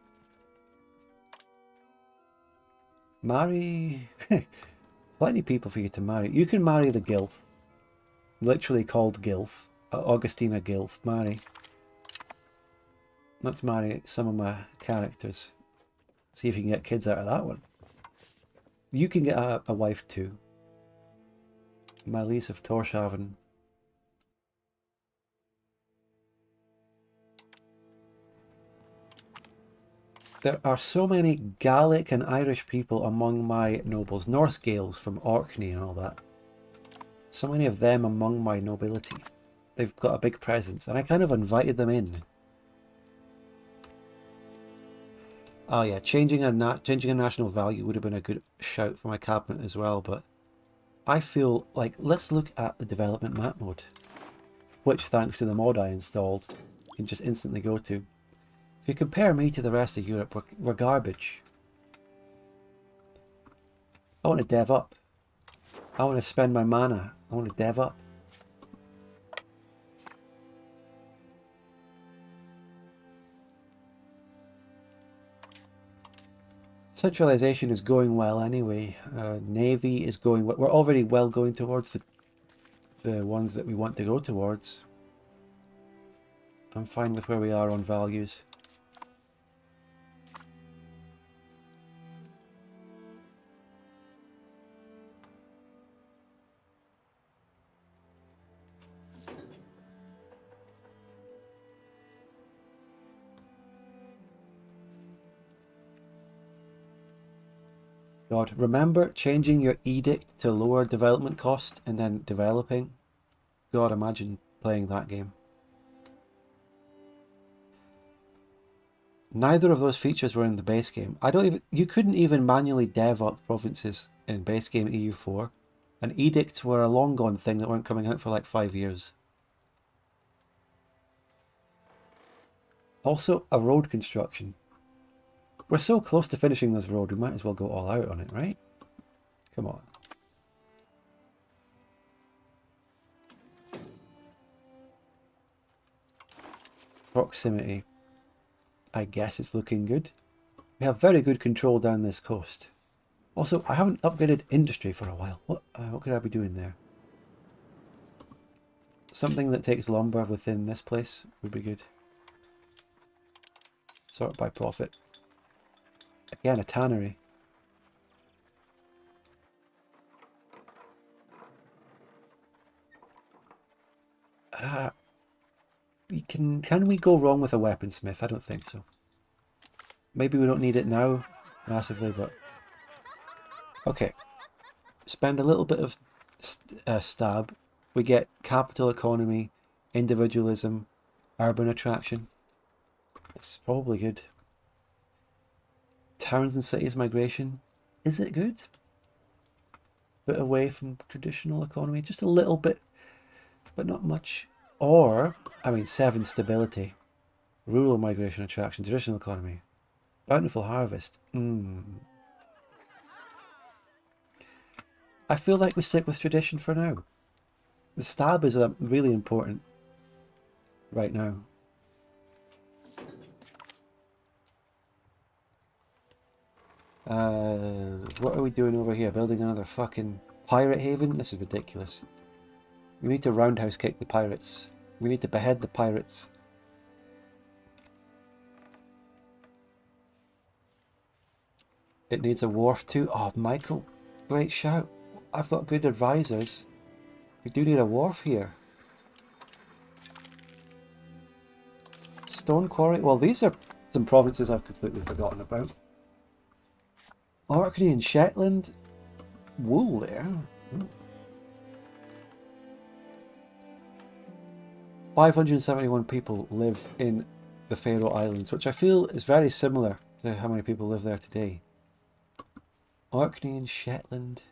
Marry... Plenty of people for you to marry. You can marry the Gilf. Literally called Gilf. Augustina Gilf. Marry. Let's marry some of my characters. See if you can get kids out of that one. You can get a wife too. Malise of Torshavn. There are so many Gallic and Irish people among my nobles. Norse Gaels from Orkney and all that. So many of them among my nobility. They've got a big presence and I kind of invited them in. Oh yeah, changing a national value would have been a good shout for my cabinet as well, but I feel like, let's look at the development map mode, which thanks to the mod I installed, you can just instantly go to. If you compare me to the rest of Europe, we're garbage. I want to dev up. I want to spend my mana. I want to dev up. Centralization is going well anyway. Navy is going well. We're already well going towards the ones that we want to go towards. I'm fine with where we are on values. God, remember changing your edict to lower development cost and then developing? God, imagine playing that game. Neither of those features were in the base game. You couldn't even manually dev up provinces in base game EU4, and edicts were a long gone thing that weren't coming out for like 5 years. Also, a road construction. We're so close to finishing this road, we might as well go all out on it, right? Come on. Proximity. I guess it's looking good. We have very good control down this coast. Also, I haven't upgraded industry for a while. What could I be doing there? Something that takes lumber within this place would be good. Sort by profit. Again, a tannery. Can we go wrong with a weaponsmith? I don't think so. Maybe we don't need it now massively, but okay. Spend a little bit of stab. We get capital economy, individualism, urban attraction. It's probably good. Towns and cities migration. Is it good? Bit away from traditional economy, just a little bit, but not much. Or, I mean, 7 stability. Rural migration attraction, traditional economy. Bountiful harvest. I feel like we stick with tradition for now. The stab is really important right now. What are we doing over here? Building another fucking Pirate haven? This is ridiculous. We need to roundhouse kick the pirates. We need to behead the pirates. It needs a wharf too. Oh, Michael, great shout. I've got good advisors. We do need a wharf here. Stone quarry. Well, these are some provinces I've completely forgotten about. Orkney and Shetland. Wool there. 571 people live in the Faroe Islands, which I feel is very similar to how many people live there today. Orkney and Shetland.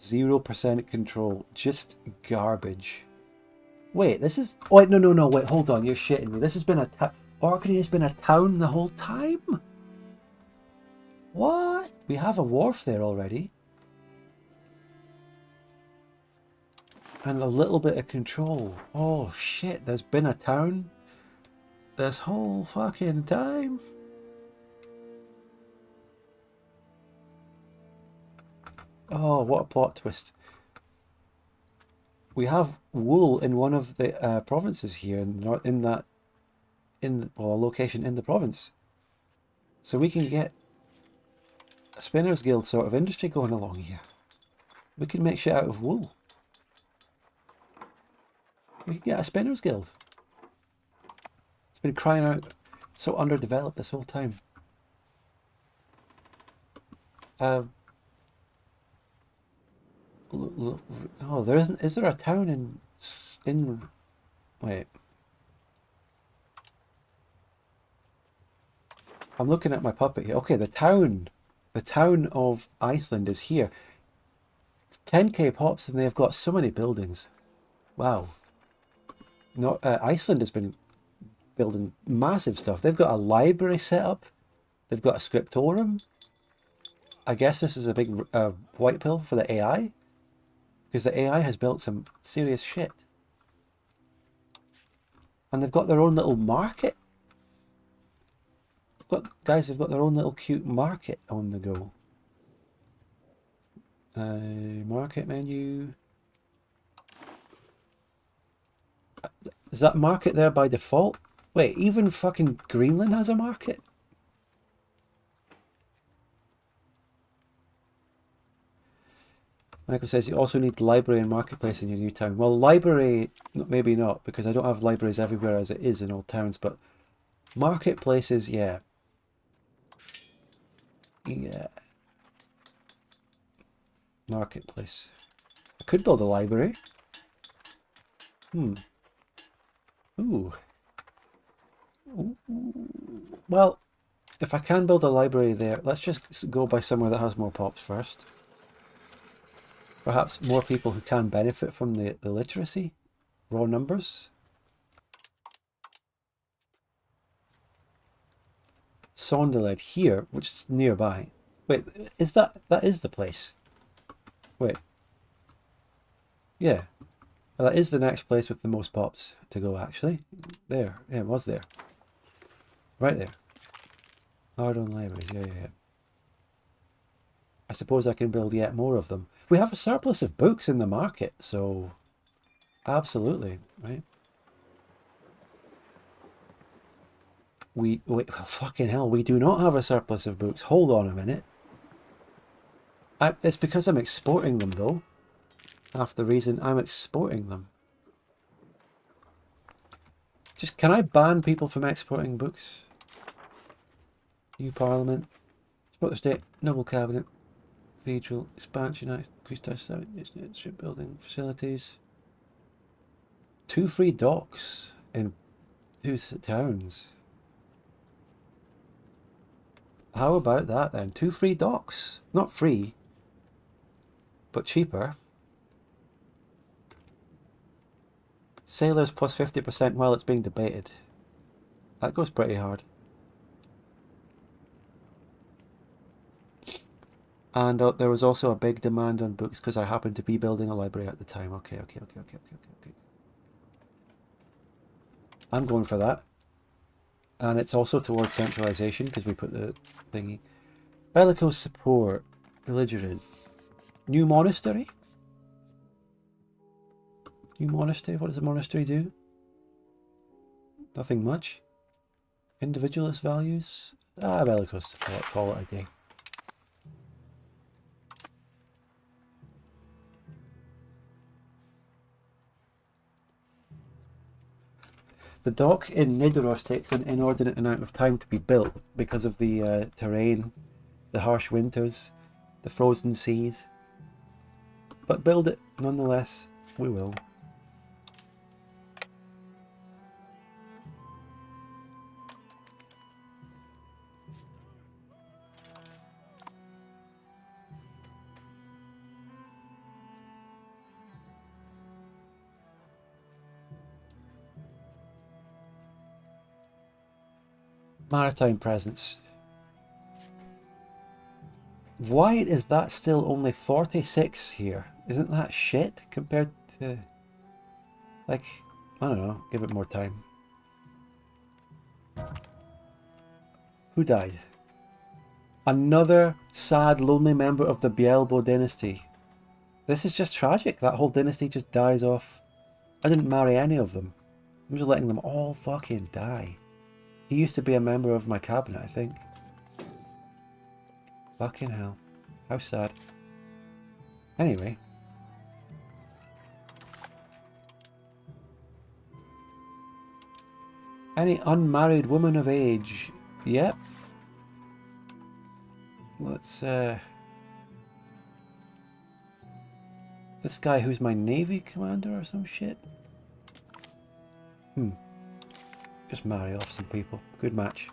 0% control. Just garbage. Wait, this is... Oh, wait, no, wait, hold on, you're shitting me. This has been a... Orkney has been a town the whole time? What? We have a wharf there already. And a little bit of control. Oh, shit, there's been a town this whole fucking time. Oh, what a plot twist. We have wool in one of the provinces here, a location in the province. So we can get a Spinners Guild sort of industry going along here. We can make shit out of wool. We can get a Spinners Guild. It's been crying out, so underdeveloped this whole time. Oh, there isn't. Is there a town in? Wait. I'm looking at my puppet here. Okay, the town of Iceland is here. It's 10k pops, and they've got so many buildings. Wow. Iceland has been building massive stuff. They've got a library set up. They've got a scriptorium. I guess this is a big white pill for the AI. Because the AI has built some serious shit. And they've got their own little market. Guys have got their own little cute market on the go. Market menu. Is that market there by default? Wait, even fucking Greenland has a market? Michael says you also need library and marketplace in your new town. Well, library, maybe not, because I don't have libraries everywhere as it is in all towns, but marketplaces, yeah. Yeah. Marketplace. I could build a library. Ooh. Ooh. Well, if I can build a library there, let's just go by somewhere that has more pops first. Perhaps more people who can benefit from the literacy, raw numbers. Sonderled here, which is nearby. Wait, is that is the place? Wait. Yeah. Well, that is the next place with the most pops to go, actually. There. Yeah, it was there. Right there. Ardon libraries, yeah. I suppose I can build yet more of them. We have a surplus of books in the market, so absolutely, right? Wait, oh, fucking hell, we do not have a surplus of books. Hold on a minute. It's because I'm exporting them, though. Half the reason I'm exporting them. Just, can I ban people from exporting books? New Parliament. Support the state. Noble Cabinet. Cathedral. Expansion Act. Increased shipbuilding facilities. 2 free docks in 2 towns. How about that then? 2 free docks. Not free, but cheaper. Sailors plus 50% while it's being debated. That goes pretty hard. And there was also a big demand on books because I happened to be building a library at the time. Okay. I'm going for that. And it's also towards centralization because we put the thingy. Bellicose support. Belligerent. New monastery? New monastery? What does a monastery do? Nothing much. Individualist values? Ah, bellicose support, call it a day. The dock in Nidaros takes an inordinate amount of time to be built because of the terrain, the harsh winters, the frozen seas. But build it nonetheless, we will. Maritime presence. Why is that still only 46 here? Isn't that shit compared to... like, I don't know, give it more time. Who died? Another sad, lonely member of the Bielbo dynasty. This is just tragic. That whole dynasty just dies off. I didn't marry any of them. I'm just letting them all fucking die. He used to be a member of my cabinet, I think. Fucking hell. How sad. Anyway. Any unmarried woman of age? Yep. Let's, this guy who's my navy commander or some shit? Just marry off some people. Good match.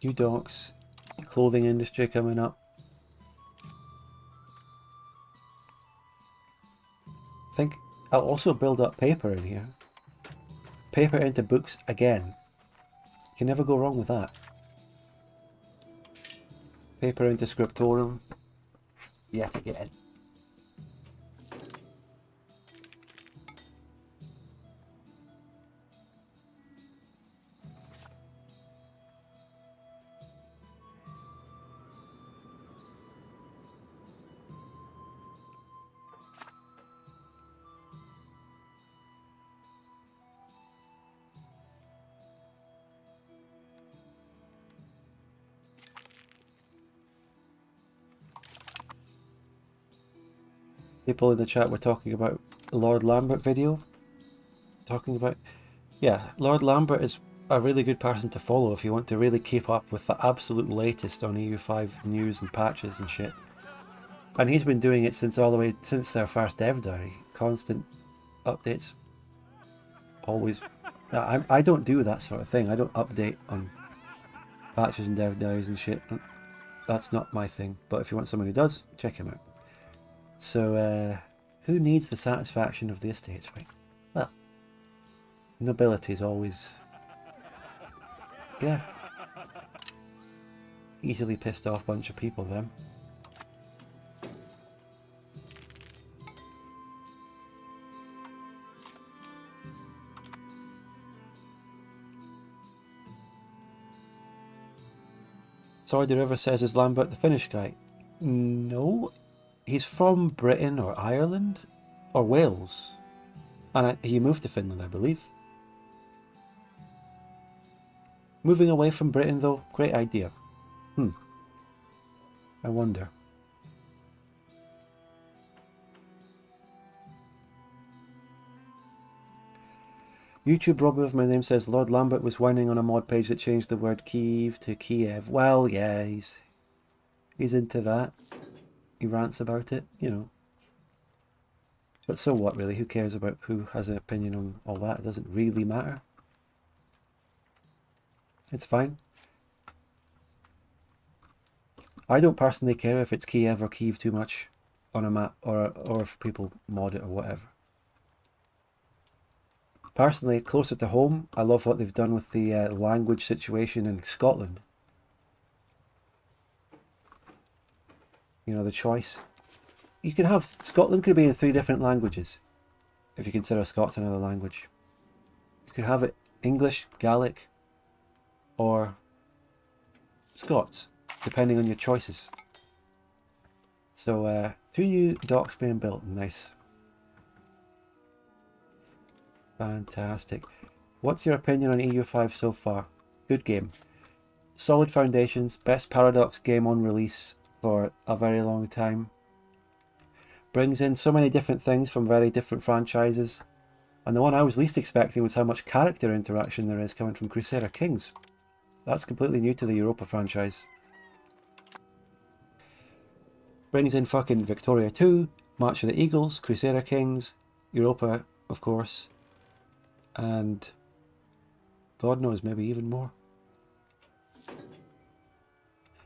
New docks, clothing industry coming up. I think I'll also build up paper in here. Paper into books again. You can never go wrong with that. Paper into scriptorum. Yet again. People in the chat were talking about the Lord Lambert video. Yeah, Lord Lambert is a really good person to follow if you want to really keep up with the absolute latest on EU5 news and patches and shit. And he's been doing it since their first dev diary. Constant updates. Always. I don't do that sort of thing. I don't update on patches and dev diaries and shit. That's not my thing. But if you want someone who does, check him out. So, who needs the satisfaction of the estates fight? Well, nobility is always, yeah, easily pissed off bunch of people then. Sorry, the River says, is Lambert the Finnish guy? No. He's from Britain or Ireland or Wales, and he moved to Finland, I believe. Moving away from Britain, though, great idea. I wonder. YouTube Robbie with my name says Lord Lambert was whining on a mod page that changed the word Kyiv to Kiev. Well, yeah, he's into that. He rants about it, you know. But so what, really? Who cares about who has an opinion on all that? It doesn't really matter. It's fine. I don't personally care if it's Kiev or Kyiv too much on a map, or if people mod it or whatever. Personally, closer to home, I love what they've done with the language situation in Scotland. You know, the choice. You can have, Scotland could be in 3 different languages, if you consider Scots another language. You could have it English, Gaelic, or Scots, depending on your choices. So, 2 new docks being built. Nice. Fantastic. What's your opinion on EU5 so far? Good game. Solid foundations. Best Paradox game on release for a very long time. Brings in so many different things from very different franchises. And the one I was least expecting was how much character interaction there is coming from Crusader Kings. That's completely new to the Europa franchise. Brings in fucking Victoria 2, March of the Eagles, Crusader Kings, Europa, of course, and God knows, maybe even more.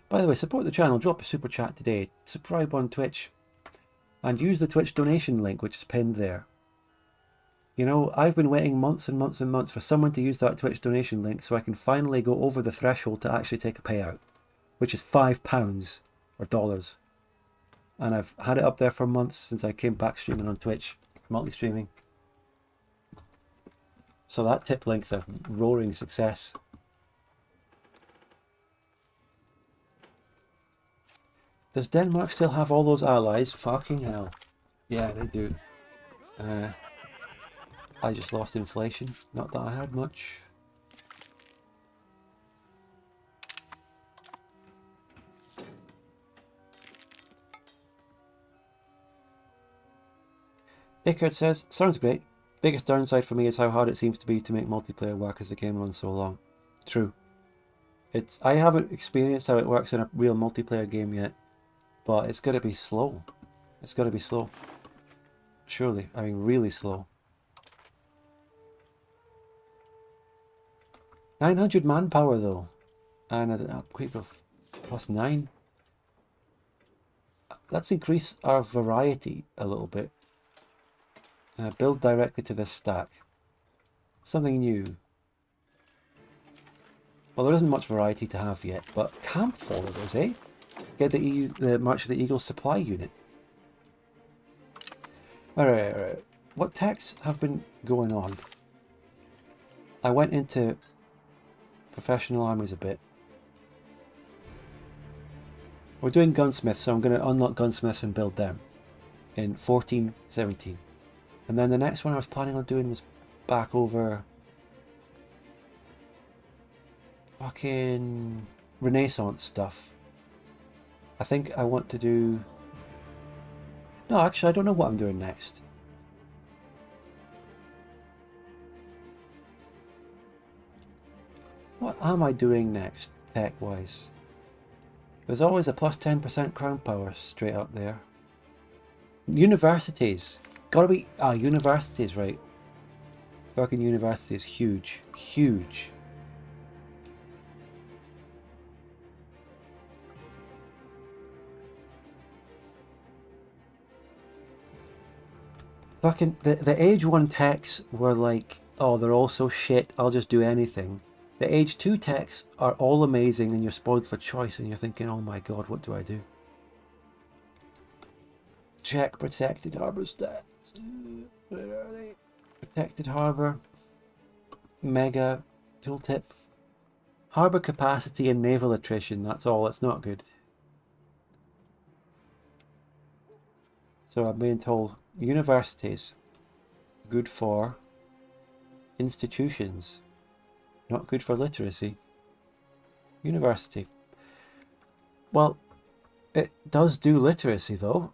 By the way, support the channel, drop a super chat today, subscribe on Twitch, and use the Twitch donation link which is pinned there. You know, I've been waiting months and months and months for someone to use that Twitch donation link so I can finally go over the threshold to actually take a payout, which is £5 or dollars. And I've had it up there for months since I came back streaming on Twitch, multi-streaming. So that tip link's a roaring success. Does Denmark still have all those allies? Fucking hell. Yeah, they do. I just lost inflation. Not that I had much. Ickard says, sounds great. Biggest downside for me is how hard it seems to be to make multiplayer work as the game runs so long. True. I haven't experienced how it works in a real multiplayer game yet, but it's gotta be slow. It's gotta be slow. Surely. I mean, really slow. 900 manpower though, and an upgrade of +9. Let's increase our variety a little bit. Build directly to this stack. Something new. Well, there isn't much variety to have yet, but camp followers, eh? Get the March of the Eagle supply unit. Alright. What techs have been going on? I went into professional armies a bit. We're doing gunsmiths, so I'm going to unlock gunsmiths and build them in 14-17. And then the next one I was planning on doing was back over fucking Renaissance stuff. I think I want to do... No, actually I don't know what I'm doing next. What am I doing next, tech-wise? There's always a +10% crown power straight up there. Universities. Gotta be... universities, right. Fucking university is huge. Huge. Fucking... The Age 1 techs were like, oh, they're all so shit, I'll just do anything. The Age 2 techs are all amazing and you're spoiled for choice and you're thinking, oh my god, what do I do? Check protected harbour stats. Where are they? Protected harbour. Mega tooltip. Harbour capacity and naval attrition, that's all, it's not good. So I'm being told universities, good for institutions, not good for literacy. University. Well, it does do literacy though.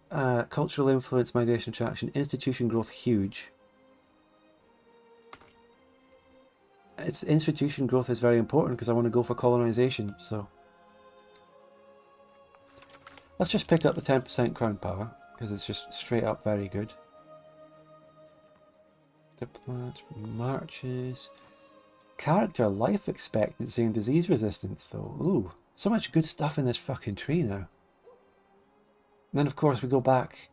Cultural influence, migration attraction, institution growth huge. Its institution growth is very important because I want to go for colonisation, so. Let's just pick up the 10% crown power because it's just straight up very good. Diplomats, marches. Character life expectancy and disease resistance though. Ooh, so much good stuff in this fucking tree now. And then of course we go back.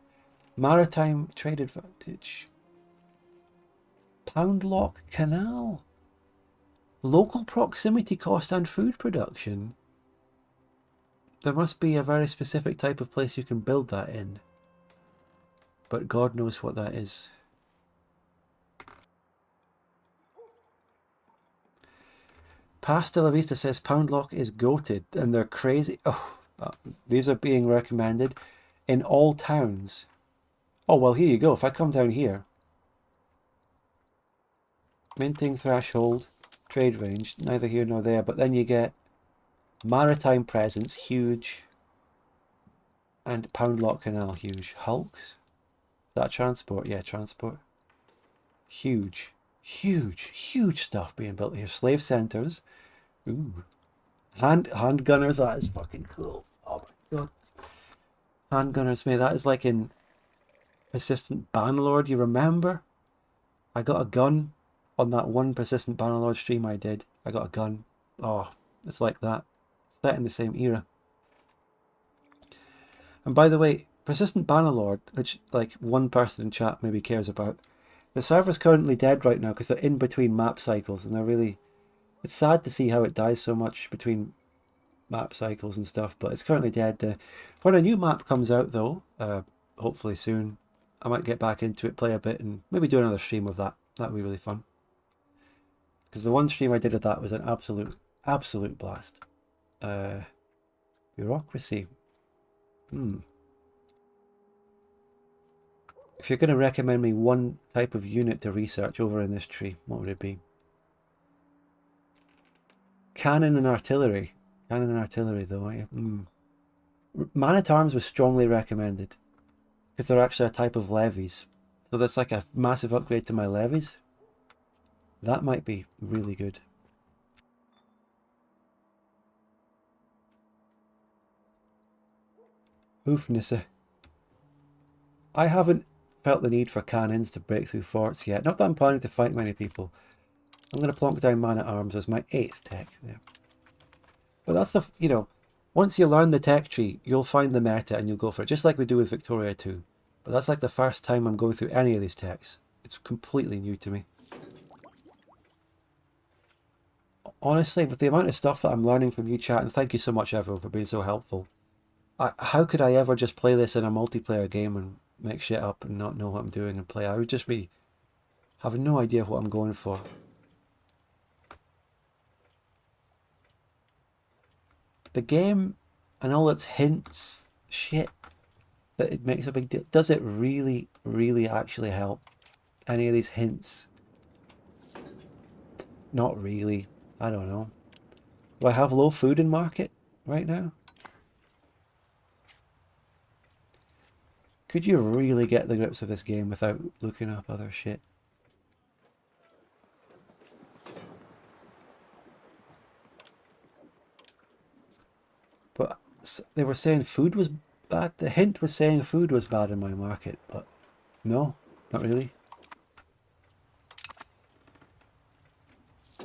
Maritime trade advantage. Pound Lock Canal. Local proximity cost and food production. There must be a very specific type of place you can build that in. But God knows what that is. Pasta La Vista says Pound Lock is goated and they're crazy. Oh, these are being recommended in all towns. Oh, well, here you go. If I come down here, minting threshold, trade range, neither here nor there, but then you get maritime presence, huge, and Pound Lock Canal, huge. Hulks? Is that transport? Yeah, transport. Huge, huge, huge stuff being built here. Slave centers. Ooh. Handgunners, that is fucking cool. Oh my god. Handgunners, mate, that is like in Persistent Bannerlord, you remember? I got a gun on that one Persistent Bannerlord stream I did. I got a gun. Oh, it's like that. Set in the same era. And by the way, Persistent Bannerlord, which like one person in chat maybe cares about, the server's currently dead right now because they're in between map cycles and they're really... It's sad to see how it dies so much between map cycles and stuff, but it's currently dead. When a new map comes out though, hopefully soon, I might get back into it, play a bit, and maybe do another stream of that. That would be really fun. Because the one stream I did of that was an absolute blast. Bureaucracy. If you're going to recommend me one type of unit to research over in this tree, what would it be? Cannon and artillery. Cannon and artillery though. Man-at-arms was strongly recommended. Because they're actually a type of levies. So that's like a massive upgrade to my levies. That might be really good. Hoofnisse. I haven't felt the need for cannons to break through forts yet. Not that I'm planning to fight many people. I'm going to plonk down man-at-arms as my 8th tech. Yeah. But that's the, you know, once you learn the tech tree, you'll find the meta and you'll go for it. Just like we do with Victoria 2. But that's like the first time I'm going through any of these techs. It's completely new to me. Honestly, with the amount of stuff that I'm learning from you chat, and thank you so much everyone for being so helpful. How could I ever just play this in a multiplayer game and make shit up and not know what I'm doing and play? I would just be having no idea what I'm going for. The game and all its hints, shit, that it makes a big deal. Does it really, really actually help? Any of these hints? Not really. I don't know. Do I have low food in market right now? Could you really get the grips of this game without looking up other shit? But they were saying food was bad. The hint was saying food was bad in my market, but no, not really.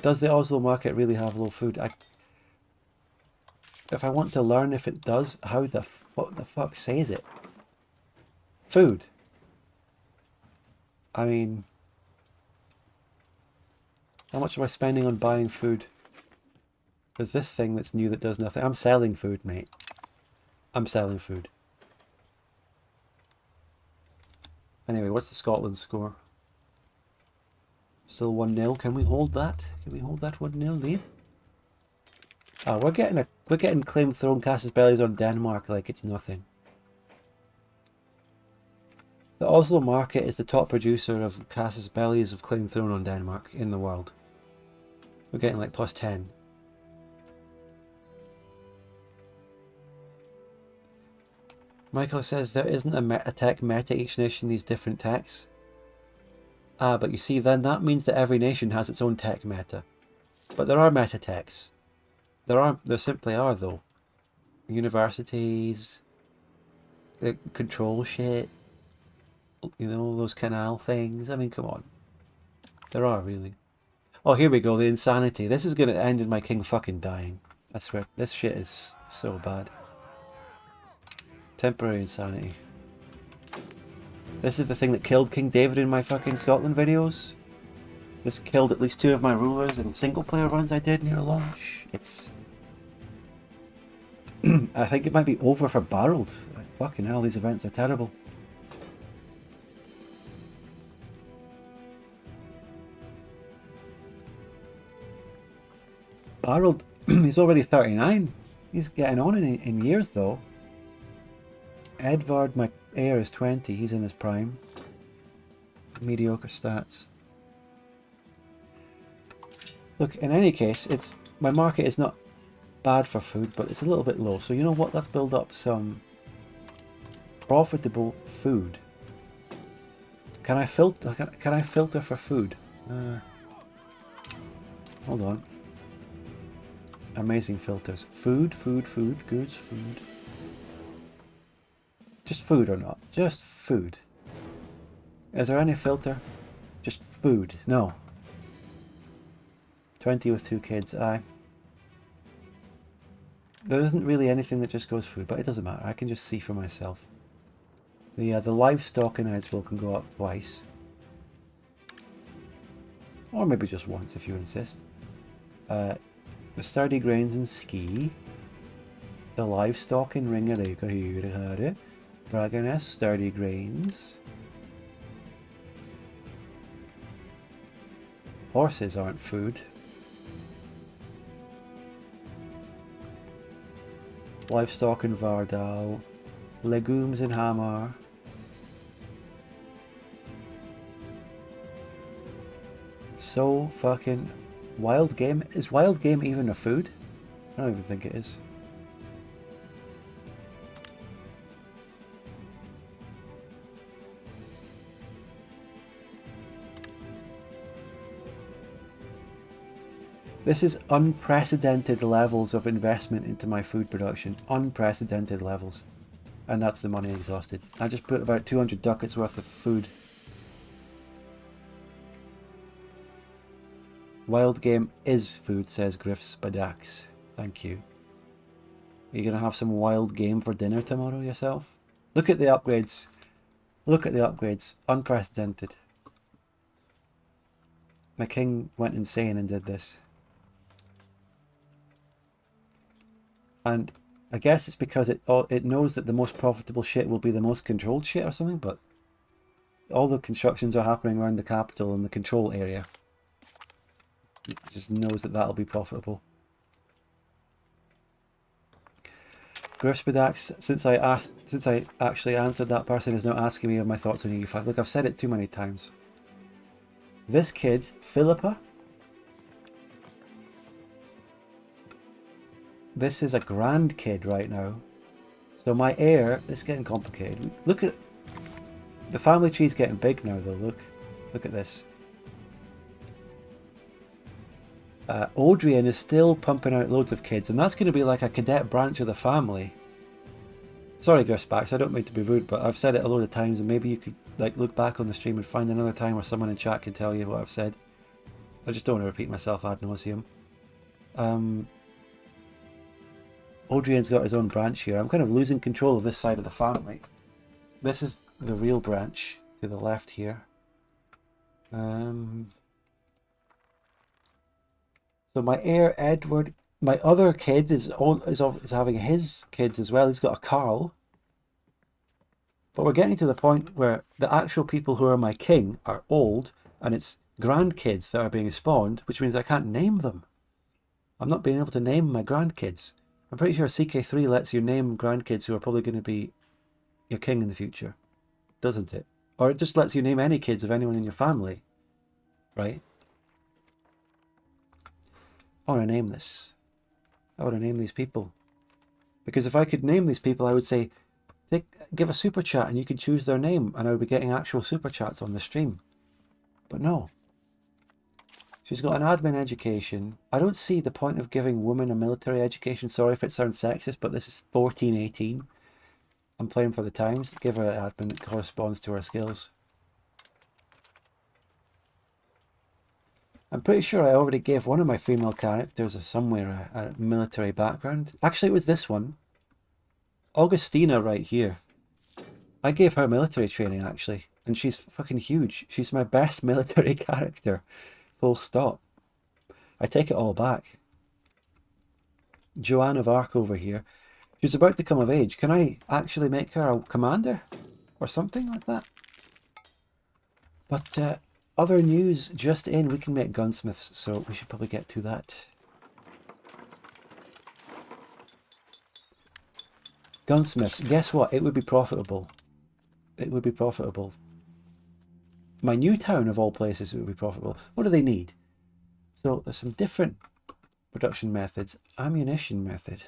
Does the Oslo market really have low food? If I want to learn if it does, what the fuck says it? Food. I mean, how much am I spending on buying food? There's this thing that's new that does nothing. I'm selling food, mate. I'm selling food. Anyway, what's the Scotland score? Still 1-0. Can we hold that? Can we hold that 1-0 lead? Ah, we're getting claim thrown Casus Belli's on Denmark like it's nothing. The Oslo market is the top producer of Casus Belli's of claim thrown on Denmark in the world. We're getting like plus 10. Michael says there isn't a tech meta. Each nation needs different techs. Ah, but you see, then that means that every nation has its own tech meta. But there are meta techs. There simply are though. Universities, control shit, you know, those canal things. I mean, come on. There are really. Oh, here we go, the insanity. This is going to end in my king fucking dying. I swear, this shit is so bad. Temporary insanity. This is the thing that killed King David in my fucking Scotland videos. This killed at least 2 of my rulers in single player runs I did near launch. It's... I think it might be over for barreled. Fucking hell, these events are terrible. Barreled, he's already 39. He's getting on in years though. Edvard, my heir, is 20. He's in his prime. Mediocre stats. Look, in any case, it's my market is not bad for food, but it's a little bit low. So you know what? Let's build up some profitable food. Can I filter? Can I filter for food? Hold on. Amazing filters. Food, goods, food. Just food or not? Just food. Is there any filter? Just food. No. 20 with 2 kids. Aye. There isn't really anything that just goes food, but it doesn't matter. I can just see for myself. The livestock in Eidsvoll can go up twice. Or maybe just once if you insist. The sturdy grains in Ski. The livestock in Ringerike. Braganess, sturdy grains. Horses aren't food. Livestock in Vardal. Legumes in Hamar. So fucking... Wild game? Is wild game even a food? I don't even think it is. This is unprecedented levels of investment into my food production. Unprecedented levels. And that's the money exhausted. I just put about 200 ducats worth of food. Wild game is food, says Griff's Badax. Thank you. Are you going to have some wild game for dinner tomorrow yourself? Look at the upgrades. Look at the upgrades. Unprecedented. My king went insane and did this. And I guess it's because it knows that the most profitable shit will be the most controlled shit or something, but all the constructions are happening around the capital and the control area. It just knows that that'll be profitable. Griffspadax, since I actually answered that person is now asking me of my thoughts on EU5. Look, I've said it too many times. This kid, Philippa, this is a grandkid right now. So my heir, it's getting complicated. Look at the family tree's getting big now though. Look at this. Odrian is still pumping out loads of kids, and that's going to be like a cadet branch of the family. Sorry, Griffsbacks, I don't mean to be rude, but I've said it a load of times, and maybe you could like look back on the stream and find another time where someone in chat can tell you what I've said. I just don't want to repeat myself ad nauseum. Odrian's got his own branch here. I'm kind of losing control of this side of the family. This is the real branch to the left here. So my heir Edward, my other kid is having his kids as well. He's got a Carl. But we're getting to the point where the actual people who are my king are old, and it's grandkids that are being spawned, which means I can't name them. I'm not being able to name my grandkids. I'm pretty sure CK3 lets you name grandkids who are probably going to be your king in the future, doesn't it? Or it just lets you name any kids of anyone in your family, right? I want to name this. I want to name these people. Because if I could name these people, I would say, give a super chat and you could choose their name, and I would be getting actual super chats on the stream. But no. She's got an admin education. I don't see the point of giving women a military education. Sorry if it sounds sexist, but this is 14-18. I'm playing for the times. Give her an admin that corresponds to her skills. I'm pretty sure I already gave one of my female characters somewhere a military background. Actually, it was this one. Augustina right here. I gave her military training actually, and she's fucking huge. She's my best military character. Full stop. I take it all back. Joanne of Arc over here. She's about to come of age. Can I actually make her a commander? Or something like that? But other news just in, we can make gunsmiths, so we should probably get to that. Gunsmiths, guess what? It would be profitable. It would be profitable. My new town of all places would be profitable. What do they need? So there's some different production methods. Ammunition method.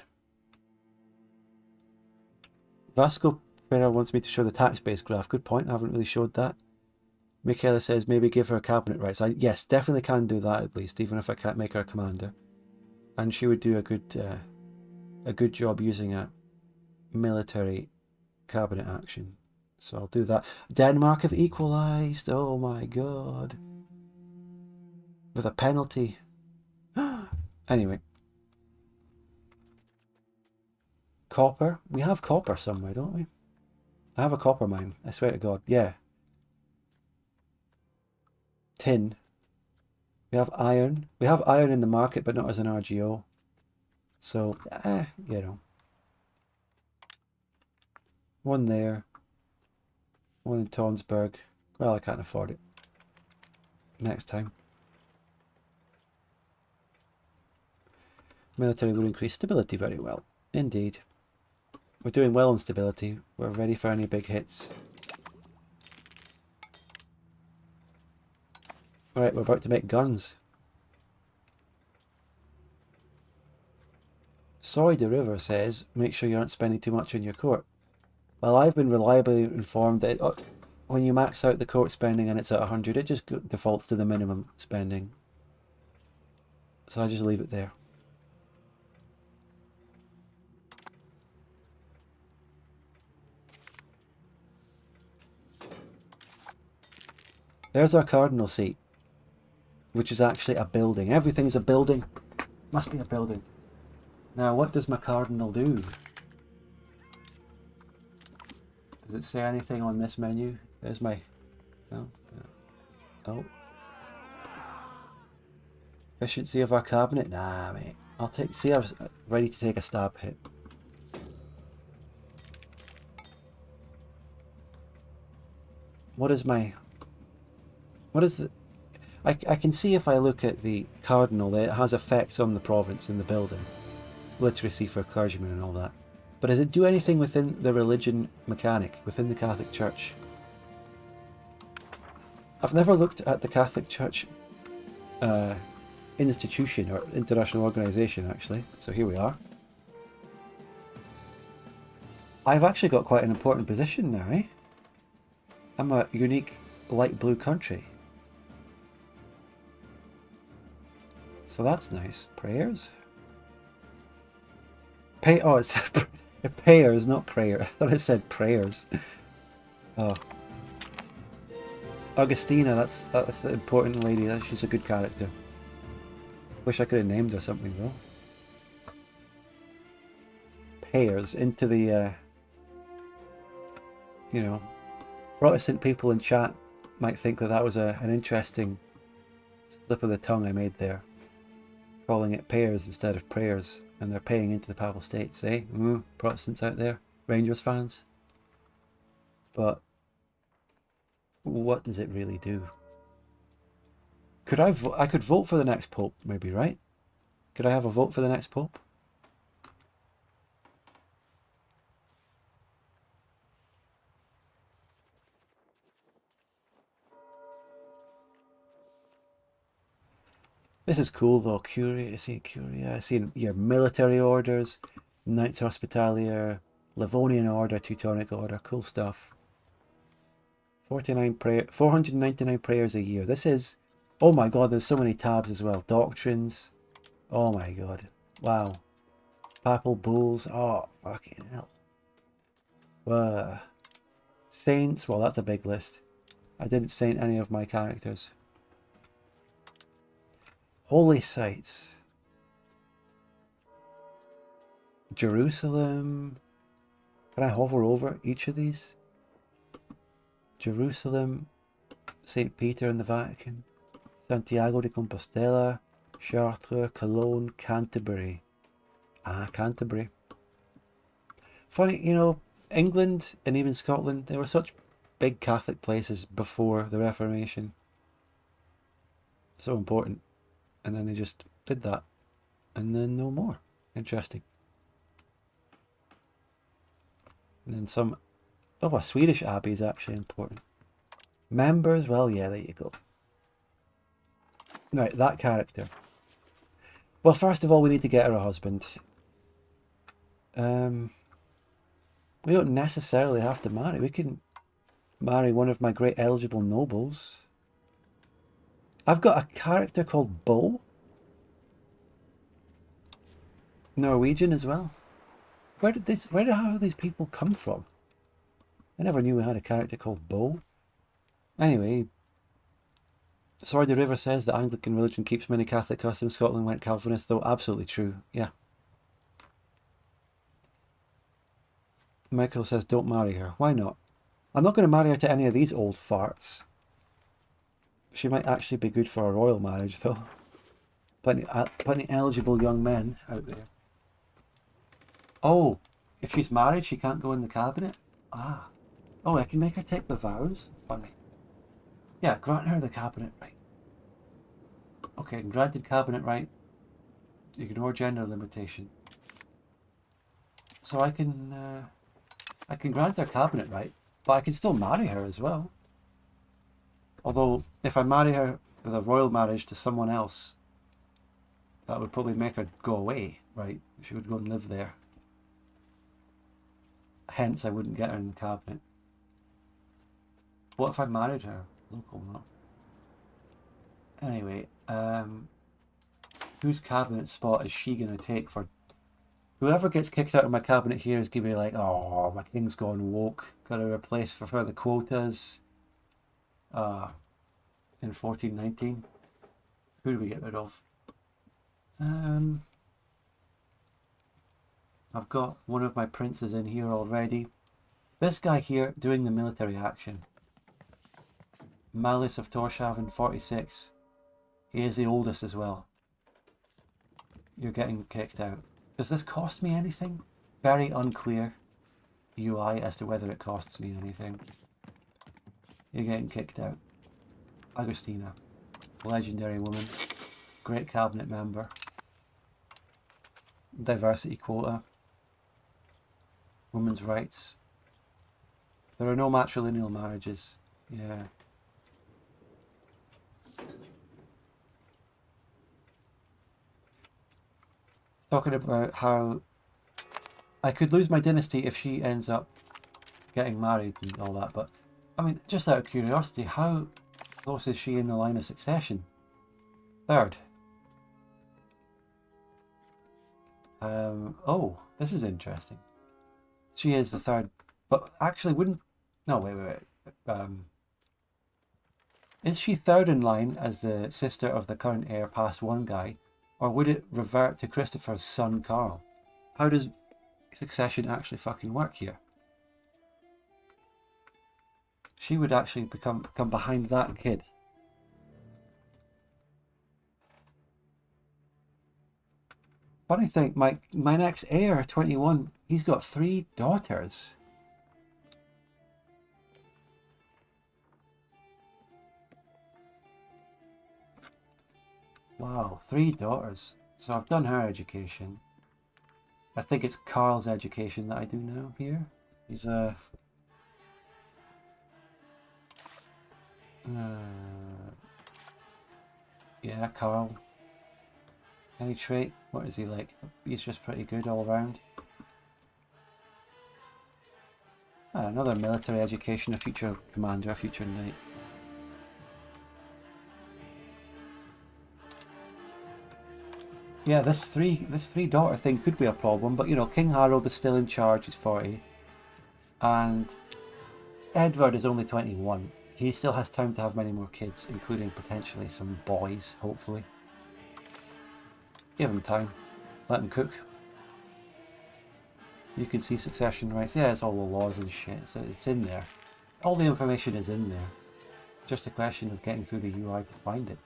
Vasco Pereira wants me to show the tax base graph. Good point. I haven't really showed that. Michaela says maybe give her cabinet rights. Yes, definitely can do that at least, even if I can't make her a commander. And she would do a good job using a military cabinet action. So I'll do that. Denmark have equalised. Oh my god. With a penalty. Anyway. Copper. We have copper somewhere, don't we? I have a copper mine. I swear to God. Yeah. Tin. We have iron. We have iron in the market, but not as an RGO. So, you know. One there. One in Tonsberg. Well, I can't afford it. Next time. Military would increase stability very well. Indeed. We're doing well on stability. We're ready for any big hits. Alright, we're about to make guns. Soy de River says, make sure you aren't spending too much on your court. Well, I've been reliably informed that when you max out the court spending and it's at 100, it just defaults to the minimum spending. So I just leave it there. There's our cardinal seat, which is actually a building. Everything's a building. Must be a building. Now, what does my cardinal do? Does it say anything on this menu? There's my... No? Oh. Efficiency of our cabinet? Nah, mate. I'll take... See, I was ready to take a stab hit. What is my... What is the... I can see if I look at the cardinal that it has effects on the province and the building. Literacy for clergymen and all that. But does it do anything within the religion mechanic, within the Catholic Church? I've never looked at the Catholic Church institution or international organisation actually, so here we are. I've actually got quite an important position now, eh? I'm a unique light blue country. So that's nice. Prayers? Oh, it said prayers, not prayer. I thought it said prayers. Oh. Augustina, that's the important lady. She's a good character. Wish I could have named her something though. Pairs into the, you know, Protestant people in chat might think that that was an interesting slip of the tongue I made there. Calling it pairs instead of prayers. And they're paying into the Papal States, eh? Protestants out there, Rangers fans. But what does it really do? Could I could vote for the next Pope, maybe, right? Could I have a vote for the next Pope? This is cool though. Curia, I see your military orders, Knights Hospitalier, Livonian Order, Teutonic Order, cool stuff. 499 prayers a year. This is, oh my god, there's so many tabs as well. Doctrines, oh my god, wow. Papal bulls, oh fucking hell. Saints, well that's a big list. I didn't saint any of my characters. Holy sites. Jerusalem. Can I hover over each of these? Jerusalem, St. Peter in the Vatican, Santiago de Compostela, Chartres, Cologne, Canterbury. Ah, Canterbury. Funny, you know, England and even Scotland, they were such big Catholic places before the Reformation. So important. And then they just did that. And then no more. Interesting. And then some... Oh, a Swedish abbey is actually important. Members, well, yeah, there you go. Right, that character. Well, first of all, we need to get her a husband. We don't necessarily have to marry. We can marry one of my great eligible nobles. I've got a character called Bo. Norwegian as well. Where did half of these people come from? I never knew we had a character called Bo. Anyway, Sword the River says the Anglican religion keeps many Catholic customs. Scotland went Calvinist, though. Absolutely true. Yeah. Michael says don't marry her. Why not? I'm not going to marry her to any of these old farts. She might actually be good for a royal marriage, though. Plenty eligible young men out there. Oh, if she's married, she can't go in the cabinet? Ah. Oh, I can make her take the vows? Funny. Yeah, grant her the cabinet right. Okay, granted cabinet right. Ignore gender limitation. So I can grant her cabinet right, but I can still marry her as well. Although, if I marry her with a royal marriage to someone else, that would probably make her go away, right? She would go and live there. Hence, I wouldn't get her in the cabinet. What if I married her? Local, not. Anyway, whose cabinet spot is she going to take for... Whoever gets kicked out of my cabinet here is going to be like, oh, my king's gone woke. Got to replace for further quotas. In 1419. Who do we get rid of? I've got one of my princes in here already. This guy here doing the military action. Malice of Torshavn, 46. He is the oldest as well. You're getting kicked out. Does this cost me anything? Very unclear UI as to whether it costs me anything. You're getting kicked out. Agustina, legendary woman, great cabinet member, diversity quota, women's rights. There are no matrilineal marriages. Yeah. Talking about how I could lose my dynasty if she ends up getting married and all that, but I mean, just out of curiosity, how close is she in the line of succession? Third. Oh, this is interesting. She is the third, but actually wouldn't... No, wait. Is she third in line as the sister of the current heir past one guy, or would it revert to Christopher's son Carl? How does succession actually fucking work here? She would actually come behind that kid. Funny thing, my next heir, 21, he's got 3 daughters. Wow, 3 daughters. So I've done her education. I think it's Carl's education that I do now here. He's a... yeah, Carl. Any trait? What is he like? He's just pretty good all round. Another military education, a future commander, a future knight. Yeah, this three daughter thing could be a problem, but you know, King Harold is still in charge, he's 40. And Edward is only 21. He still has time to have many more kids, including potentially some boys, hopefully. Give him time. Let him cook. You can see succession rights. Yeah, it's all the laws and shit. So it's in there. All the information is in there. Just a question of getting through the UI to find it.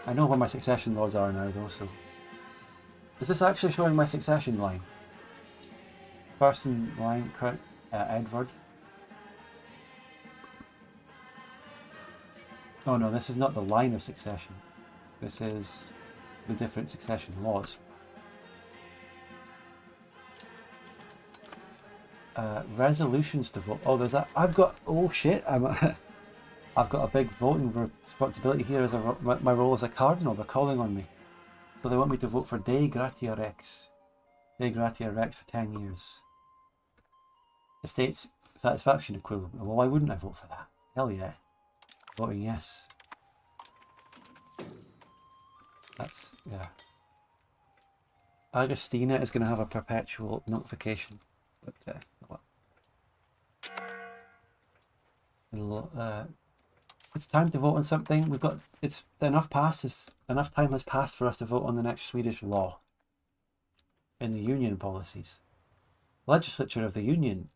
I know where my succession laws are now though, so... Is this actually showing my succession line? Person line, Edward. Oh no, this is not the line of succession. This is the different succession laws. Resolutions to vote. Oh, there's that. I've got. Oh shit! I've got a big voting responsibility here as my role as a cardinal. They're calling on me, so they want me to vote for Dei Gratia Rex. Dei Gratia Rex for 10 years. The state's satisfaction equivalent. Well, why wouldn't I vote for that? Hell yeah, voting yes. That's yeah. Agostina is going to have a perpetual notification. But it's time to vote on something. We've got enough time has passed for us to vote on the next Swedish law in the union policies. Legislature of the Union.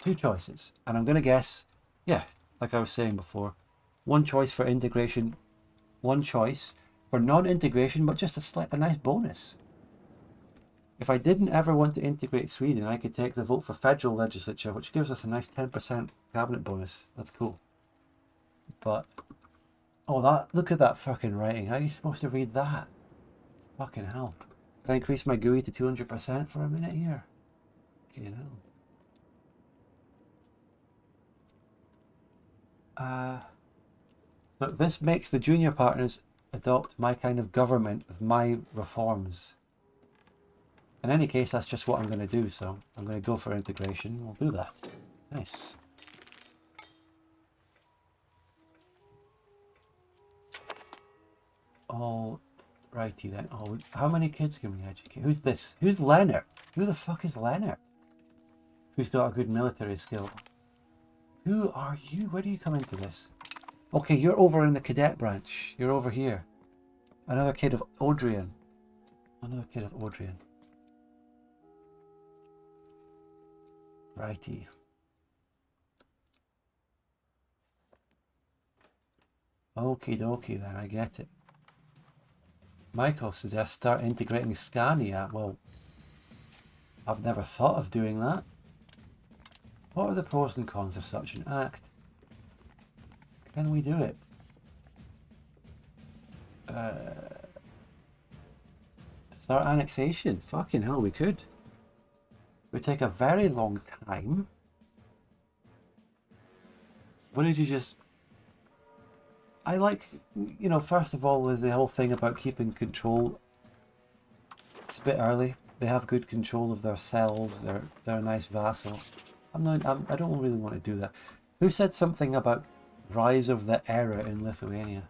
2 choices, and I'm going to guess, yeah, like I was saying before, 1 choice for integration, 1 choice for non-integration, but just a nice bonus. If I didn't ever want to integrate Sweden, I could take the vote for federal legislature, which gives us a nice 10% cabinet bonus. That's cool. But, oh, look at that fucking writing. How are you supposed to read that? Fucking hell. Can I increase my GUI to 200% for a minute here? Okay, no. So this makes the junior partners adopt my kind of government with my reforms. In any case, that's just what I'm going to do, so I'm going to go for integration. We'll do that. Nice. All righty then. Oh, how many kids can we educate? Who's this? Who's Leonard? Who the fuck is Leonard? Who's got a good military skill? Who are you? Where do you come into this? Okay, you're over in the cadet branch. You're over here. Another kid of Odrian. Another kid of Odrian. Righty. Okie dokie then, I get it. Michael suggests start integrating Scania. Well, I've never thought of doing that. What are the pros and cons of such an act? Can we do it? Start annexation. Fucking hell, we could. It would take a very long time. What did you just... I like, you know, first of all, there's the whole thing about keeping control. It's a bit early. They have good control of themselves. They're a nice vassal. I don't really want to do that. Who said something about rise of the era in Lithuania?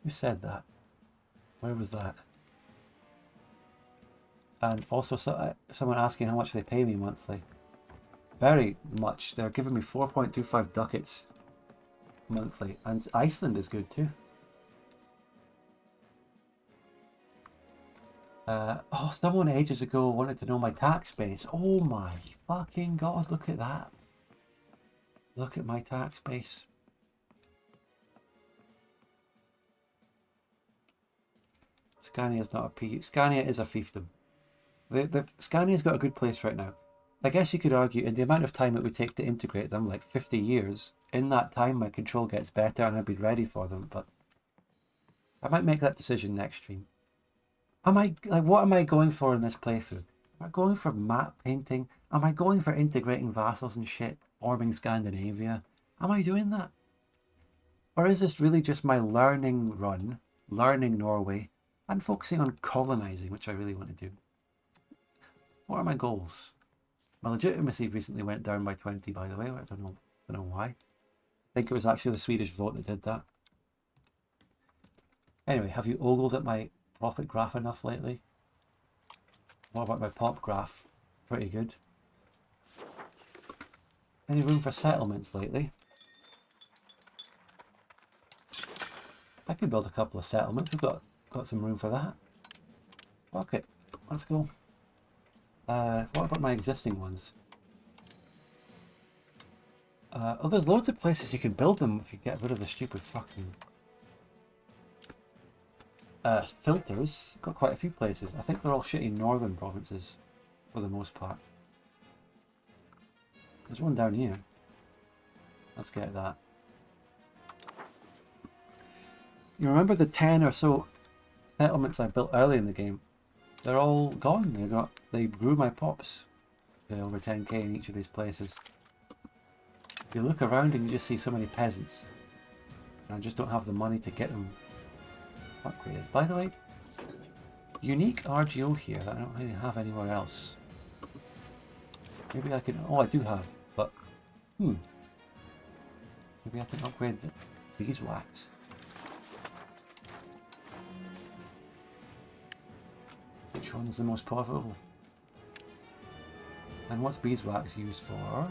Who said that? Where was that? And also someone asking how much they pay me monthly. Very much. They're giving me 4.25 ducats monthly. And Iceland is good too. Oh, someone ages ago wanted to know my tax base. Oh my fucking god, look at that. Look at my tax base. Scania's not a P. Scania is a fiefdom. Scania's got a good place right now. I guess you could argue in the amount of time it would take to integrate them, like 50 years, in that time my control gets better and I'd be ready for them, but I might make that decision next stream. What am I going for in this playthrough? Am I going for map painting? Am I going for integrating vassals and shit, forming Scandinavia? Am I doing that? Or is this really just my learning run, learning Norway, and focusing on colonising, which I really want to do? What are my goals? My legitimacy recently went down by 20, by the way. I don't know why. I think it was actually the Swedish vote that did that. Anyway, have you ogled at my profit graph enough lately? What about my pop graph? Pretty good. Any room for settlements lately? I could build a couple of settlements. We've got some room for that. Fuck it. Let's go. What about my existing ones? Oh, there's loads of places you can build them if you get rid of the stupid fucking filters. Got quite a few places. I think they're all shitty northern provinces for the most part. There's one down here. Let's get that. You remember the 10 or so settlements I built early in the game? They're all gone. They grew my pops to over 10k in each of these places. You look around and you just see so many peasants. And I just don't have the money to get them upgraded. By the way, unique RGO here that I don't really have anywhere else. Maybe I can... Oh, I do have, but... Maybe I can upgrade the beeswax. Which one is the most profitable? And what's beeswax used for?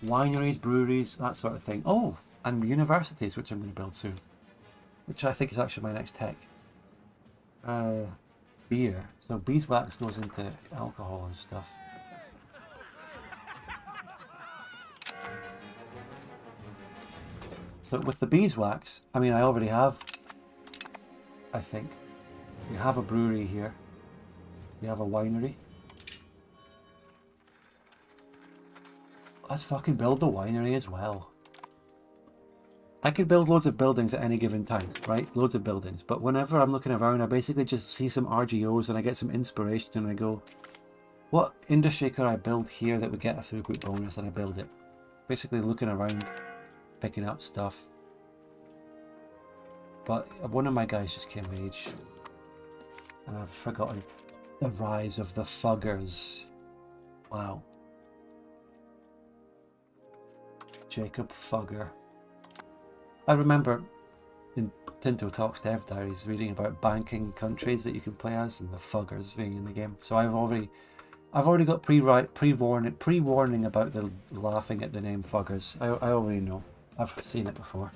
Wineries, breweries, that sort of thing. Oh, and universities, which I'm going to build soon. Which I think is actually my next tech. Beer. So beeswax goes into alcohol and stuff. But with the beeswax, I mean, I already have, I think. We have a brewery here. We have a winery. Let's fucking build the winery as well. I could build loads of buildings at any given time, right? Loads of buildings. But whenever I'm looking around, I basically just see some RGOs and I get some inspiration and I go, what industry could I build here that would get a throughput bonus, and I build it. Basically looking around, picking up stuff. But one of my guys just came of age. And I've forgotten the rise of the fuggers. Wow. Jacob Fugger. I remember in Tinto Talks Dev Diaries reading about banking countries that you can play as and the fuggers being in the game. So I've already got pre-warning about the laughing at the name fuggers. I already know. I've seen it before.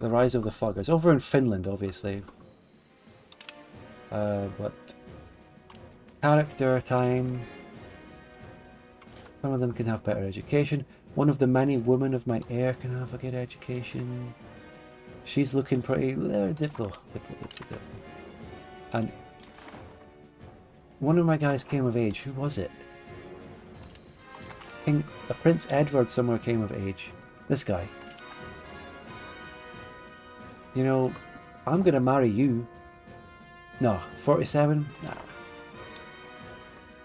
The rise of the fuggers. Over in Finland, obviously. But character time. Some of them can have better education. One of the many women of my heir can have a good education. She's looking pretty... Diplo. And one of my guys came of age. Who was it? Prince Edward somewhere came of age. This guy. You know, I'm going to marry you. No, 47? Nah.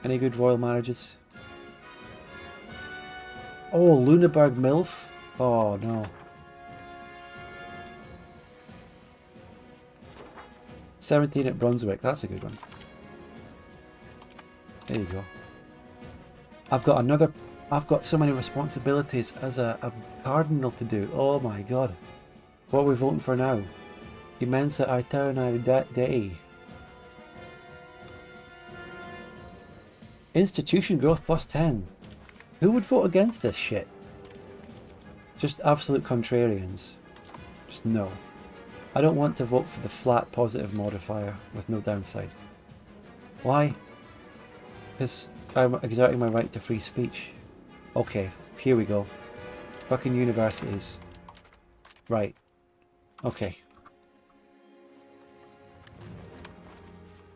Any good royal marriages? Oh, Luneburg MILF? Oh, no. 17 at Brunswick, that's a good one. There you go. I've got so many responsibilities as a cardinal to do. Oh my god. What are we voting for now? Immensa Aeterna Dei. Institution growth plus 10. Who would vote against this shit? Just absolute contrarians. Just no. I don't want to vote for the flat positive modifier with no downside. Why? Because I'm exerting my right to free speech. Okay, here we go. Fucking universities. Right. Okay.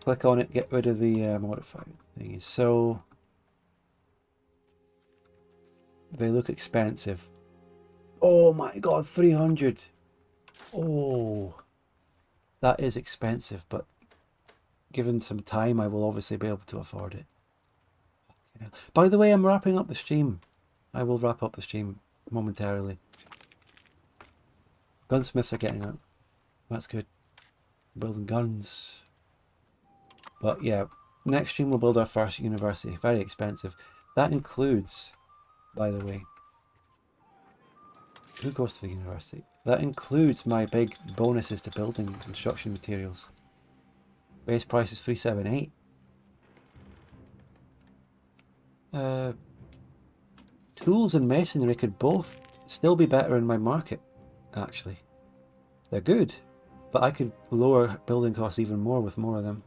Click on it, get rid of the modifier thingy. So... they look expensive. Oh my god, 300. Oh, that is expensive, but given some time, I will obviously be able to afford it. By the way, I'm wrapping up the stream. I will wrap up the stream momentarily. Gunsmiths are getting out. That's good. Building guns. But yeah, next stream we'll build our first university. Very expensive. That includes... by the way, who goes to the university? That includes my big bonuses to building construction materials. Base price is 378. Tools and masonry could both still be better in my market, actually. They're good, but I could lower building costs even more with more of them.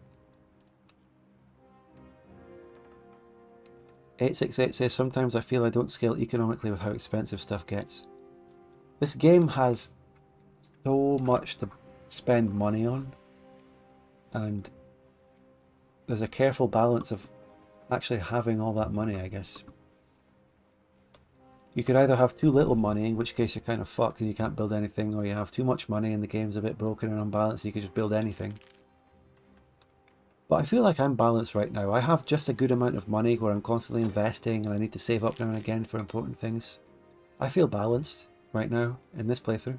868 says, sometimes I feel I don't scale economically with how expensive stuff gets. This game has so much to spend money on, and there's a careful balance of actually having all that money, I guess. You could either have too little money, in which case you're kind of fucked and you can't build anything, or you have too much money and the game's a bit broken and unbalanced, so you could just build anything. But I feel like I'm balanced right now. I have just a good amount of money where I'm constantly investing and I need to save up now and again for important things. I feel balanced right now in this playthrough.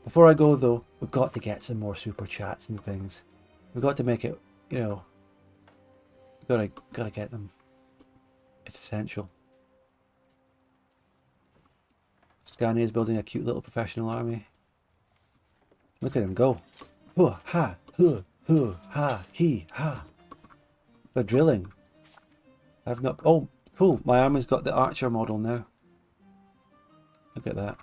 Before I go though, we've got to get some more super chats and things. We've got to make it, you know, gotta get them. It's essential. Scania is building a cute little professional army. Look at him go. Huh, ha, huh, huh, ha, he, ha. They're drilling. I've not... Oh, cool. My army's got the archer model now. Look at that.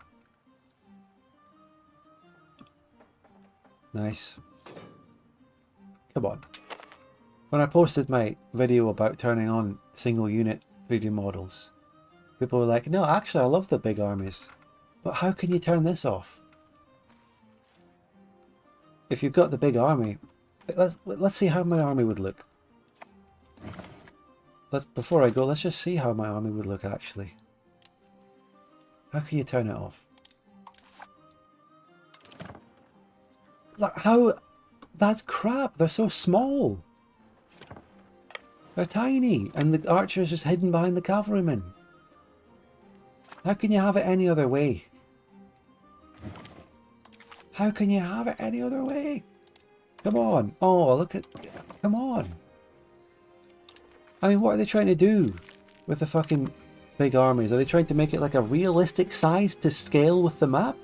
Nice. Come on. When I posted my video about turning on single unit 3D models, people were like, no, actually I love the big armies. But how can you turn this off? If you've got the big army, let's see how my army would look. Before I go, let's just see how my army would look actually. How can you turn it off? Like how? That's crap. They're so small. They're tiny, and the archer's just hidden behind the cavalrymen. How can you have it any other way? How can you have it any other way? Come on. Oh, look at... Come on. I mean, what are they trying to do with the fucking big armies? Are they trying to make it like a realistic size to scale with the map?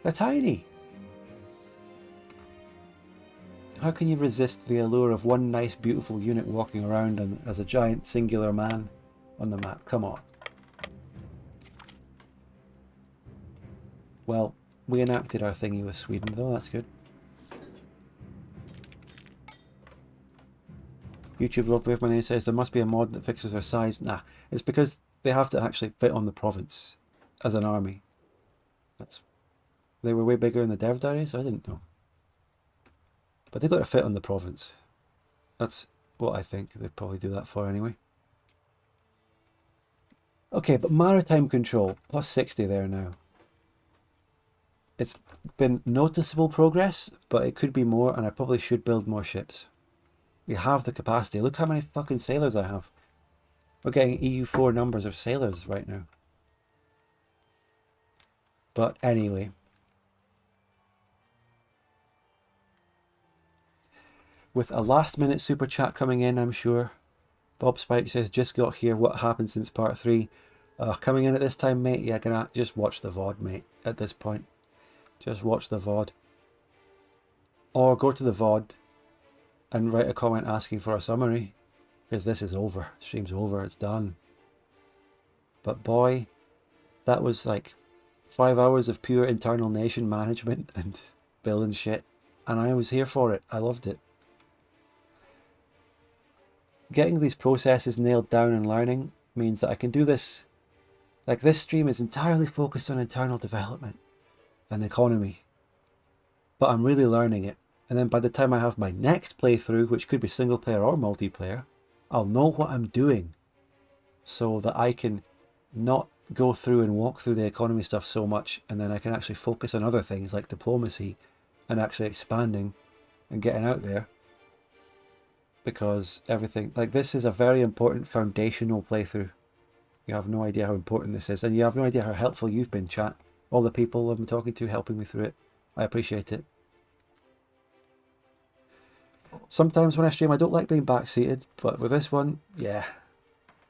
They're tiny. How can you resist the allure of one nice, beautiful unit walking around and as a giant singular man on the map? Come on. Well, we enacted our thingy with Sweden, though. That's good. YouTube Rope My Name says there must be a mod that fixes their size. Nah, it's because they have to actually fit on the province as an army. They were way bigger in the dev diaries. I didn't know. But they've got to fit on the province. That's what I think they'd probably do that for anyway. Okay, but maritime control, plus 60 there now. It's been noticeable progress, but it could be more, and I probably should build more ships. We have the capacity. Look how many fucking sailors I have. We're getting EU4 numbers of sailors right now. But anyway. With a last minute super chat coming in, I'm sure. Bob Spike says, just got here, what happened since part 3? Coming in at this time, mate? Yeah, gonna just watch the VOD, mate, at this point. Just watch the VOD. Or go to the VOD and write a comment asking for a summary. Because this is over. Stream's over, it's done. But boy, that was like 5 hours of pure internal nation management and building shit. And I was here for it. I loved it. Getting these processes nailed down and learning means that I can do this. Like, this stream is entirely focused on internal development and economy. But I'm really learning it. And then by the time I have my next playthrough, which could be single player or multiplayer, I'll know what I'm doing. So that I can not go through and walk through the economy stuff so much, and then I can actually focus on other things like diplomacy and actually expanding and getting out there. Because everything, like, this is a very important foundational playthrough. You have no idea how important this is, and you have no idea how helpful you've been, chat. All the people I've been talking to helping me through it. I appreciate it. Sometimes when I stream I don't like being backseated, but with this one, yeah.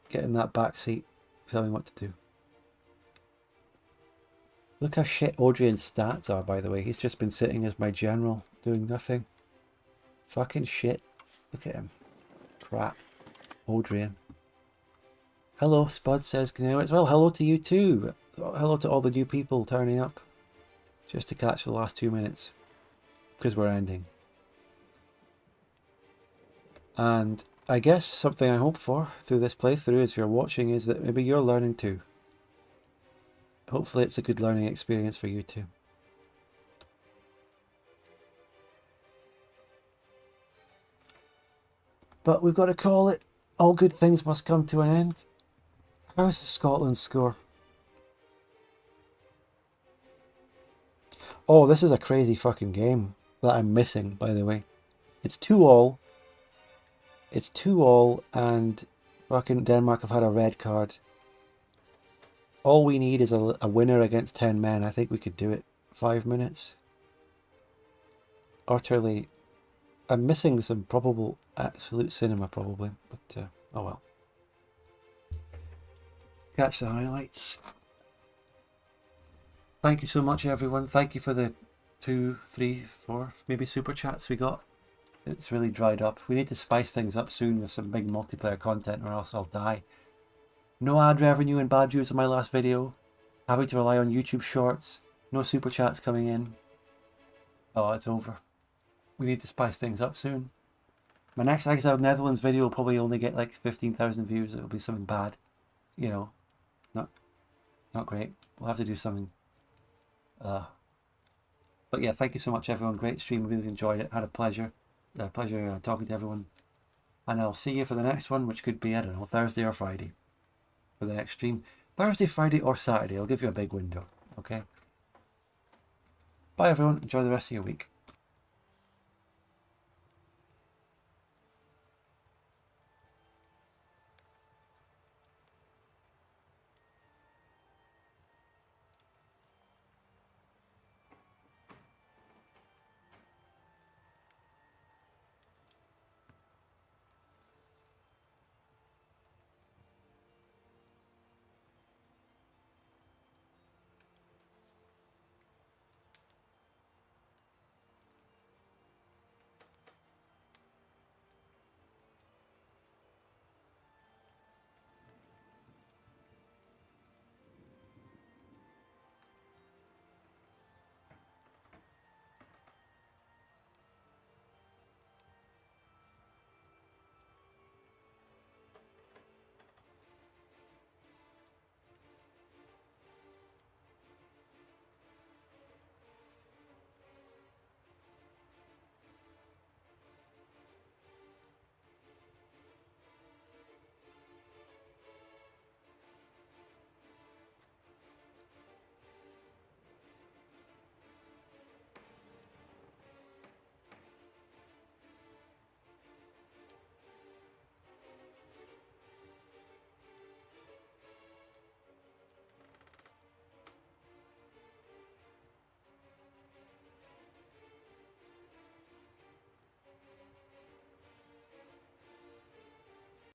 Getting that backseat, telling what to do. Look how shit Adrian's stats are, by the way. He's just been sitting as my general, doing nothing. Fucking shit. Look at him. Crap. Adrian. Hello, Spud says, can you... Well, hello to you too. Hello to all the new people turning up. Just to catch the last 2 minutes. Because we're ending. And I guess something I hope for through this playthrough, if you're watching, is that maybe you're learning too. Hopefully it's a good learning experience for you too. But we've got to call it, all good things must come to an end. How's the Scotland score? Oh, this is a crazy fucking game that I'm missing, by the way. It's 2-all. It's 2-all, and fucking Denmark have had a red card. All we need is a winner against 10 men. I think we could do it. 5 minutes. Utterly. I'm missing some probable absolute cinema, probably. But, oh well. Catch the highlights. Thank you so much, everyone. Thank you for the 2, 3, 4, maybe super chats we got. It's really dried up. We need to spice things up soon with some big multiplayer content, or else I'll die. No ad revenue and bad views on my last video. Having to rely on YouTube Shorts. No super chats coming in. Oh, it's over. We need to spice things up soon. My next Exile Netherlands video will probably only get like 15,000 views. It'll be something bad. You know, not great. We'll have to do something. But yeah, thank you so much, everyone. Great stream. Really enjoyed it. Had a pleasure. Pleasure talking to everyone. And I'll see you for the next one, which could be, I don't know, Thursday or Friday. For the next stream. Thursday, Friday, or Saturday. I'll give you a big window. Okay? Bye, everyone. Enjoy the rest of your week.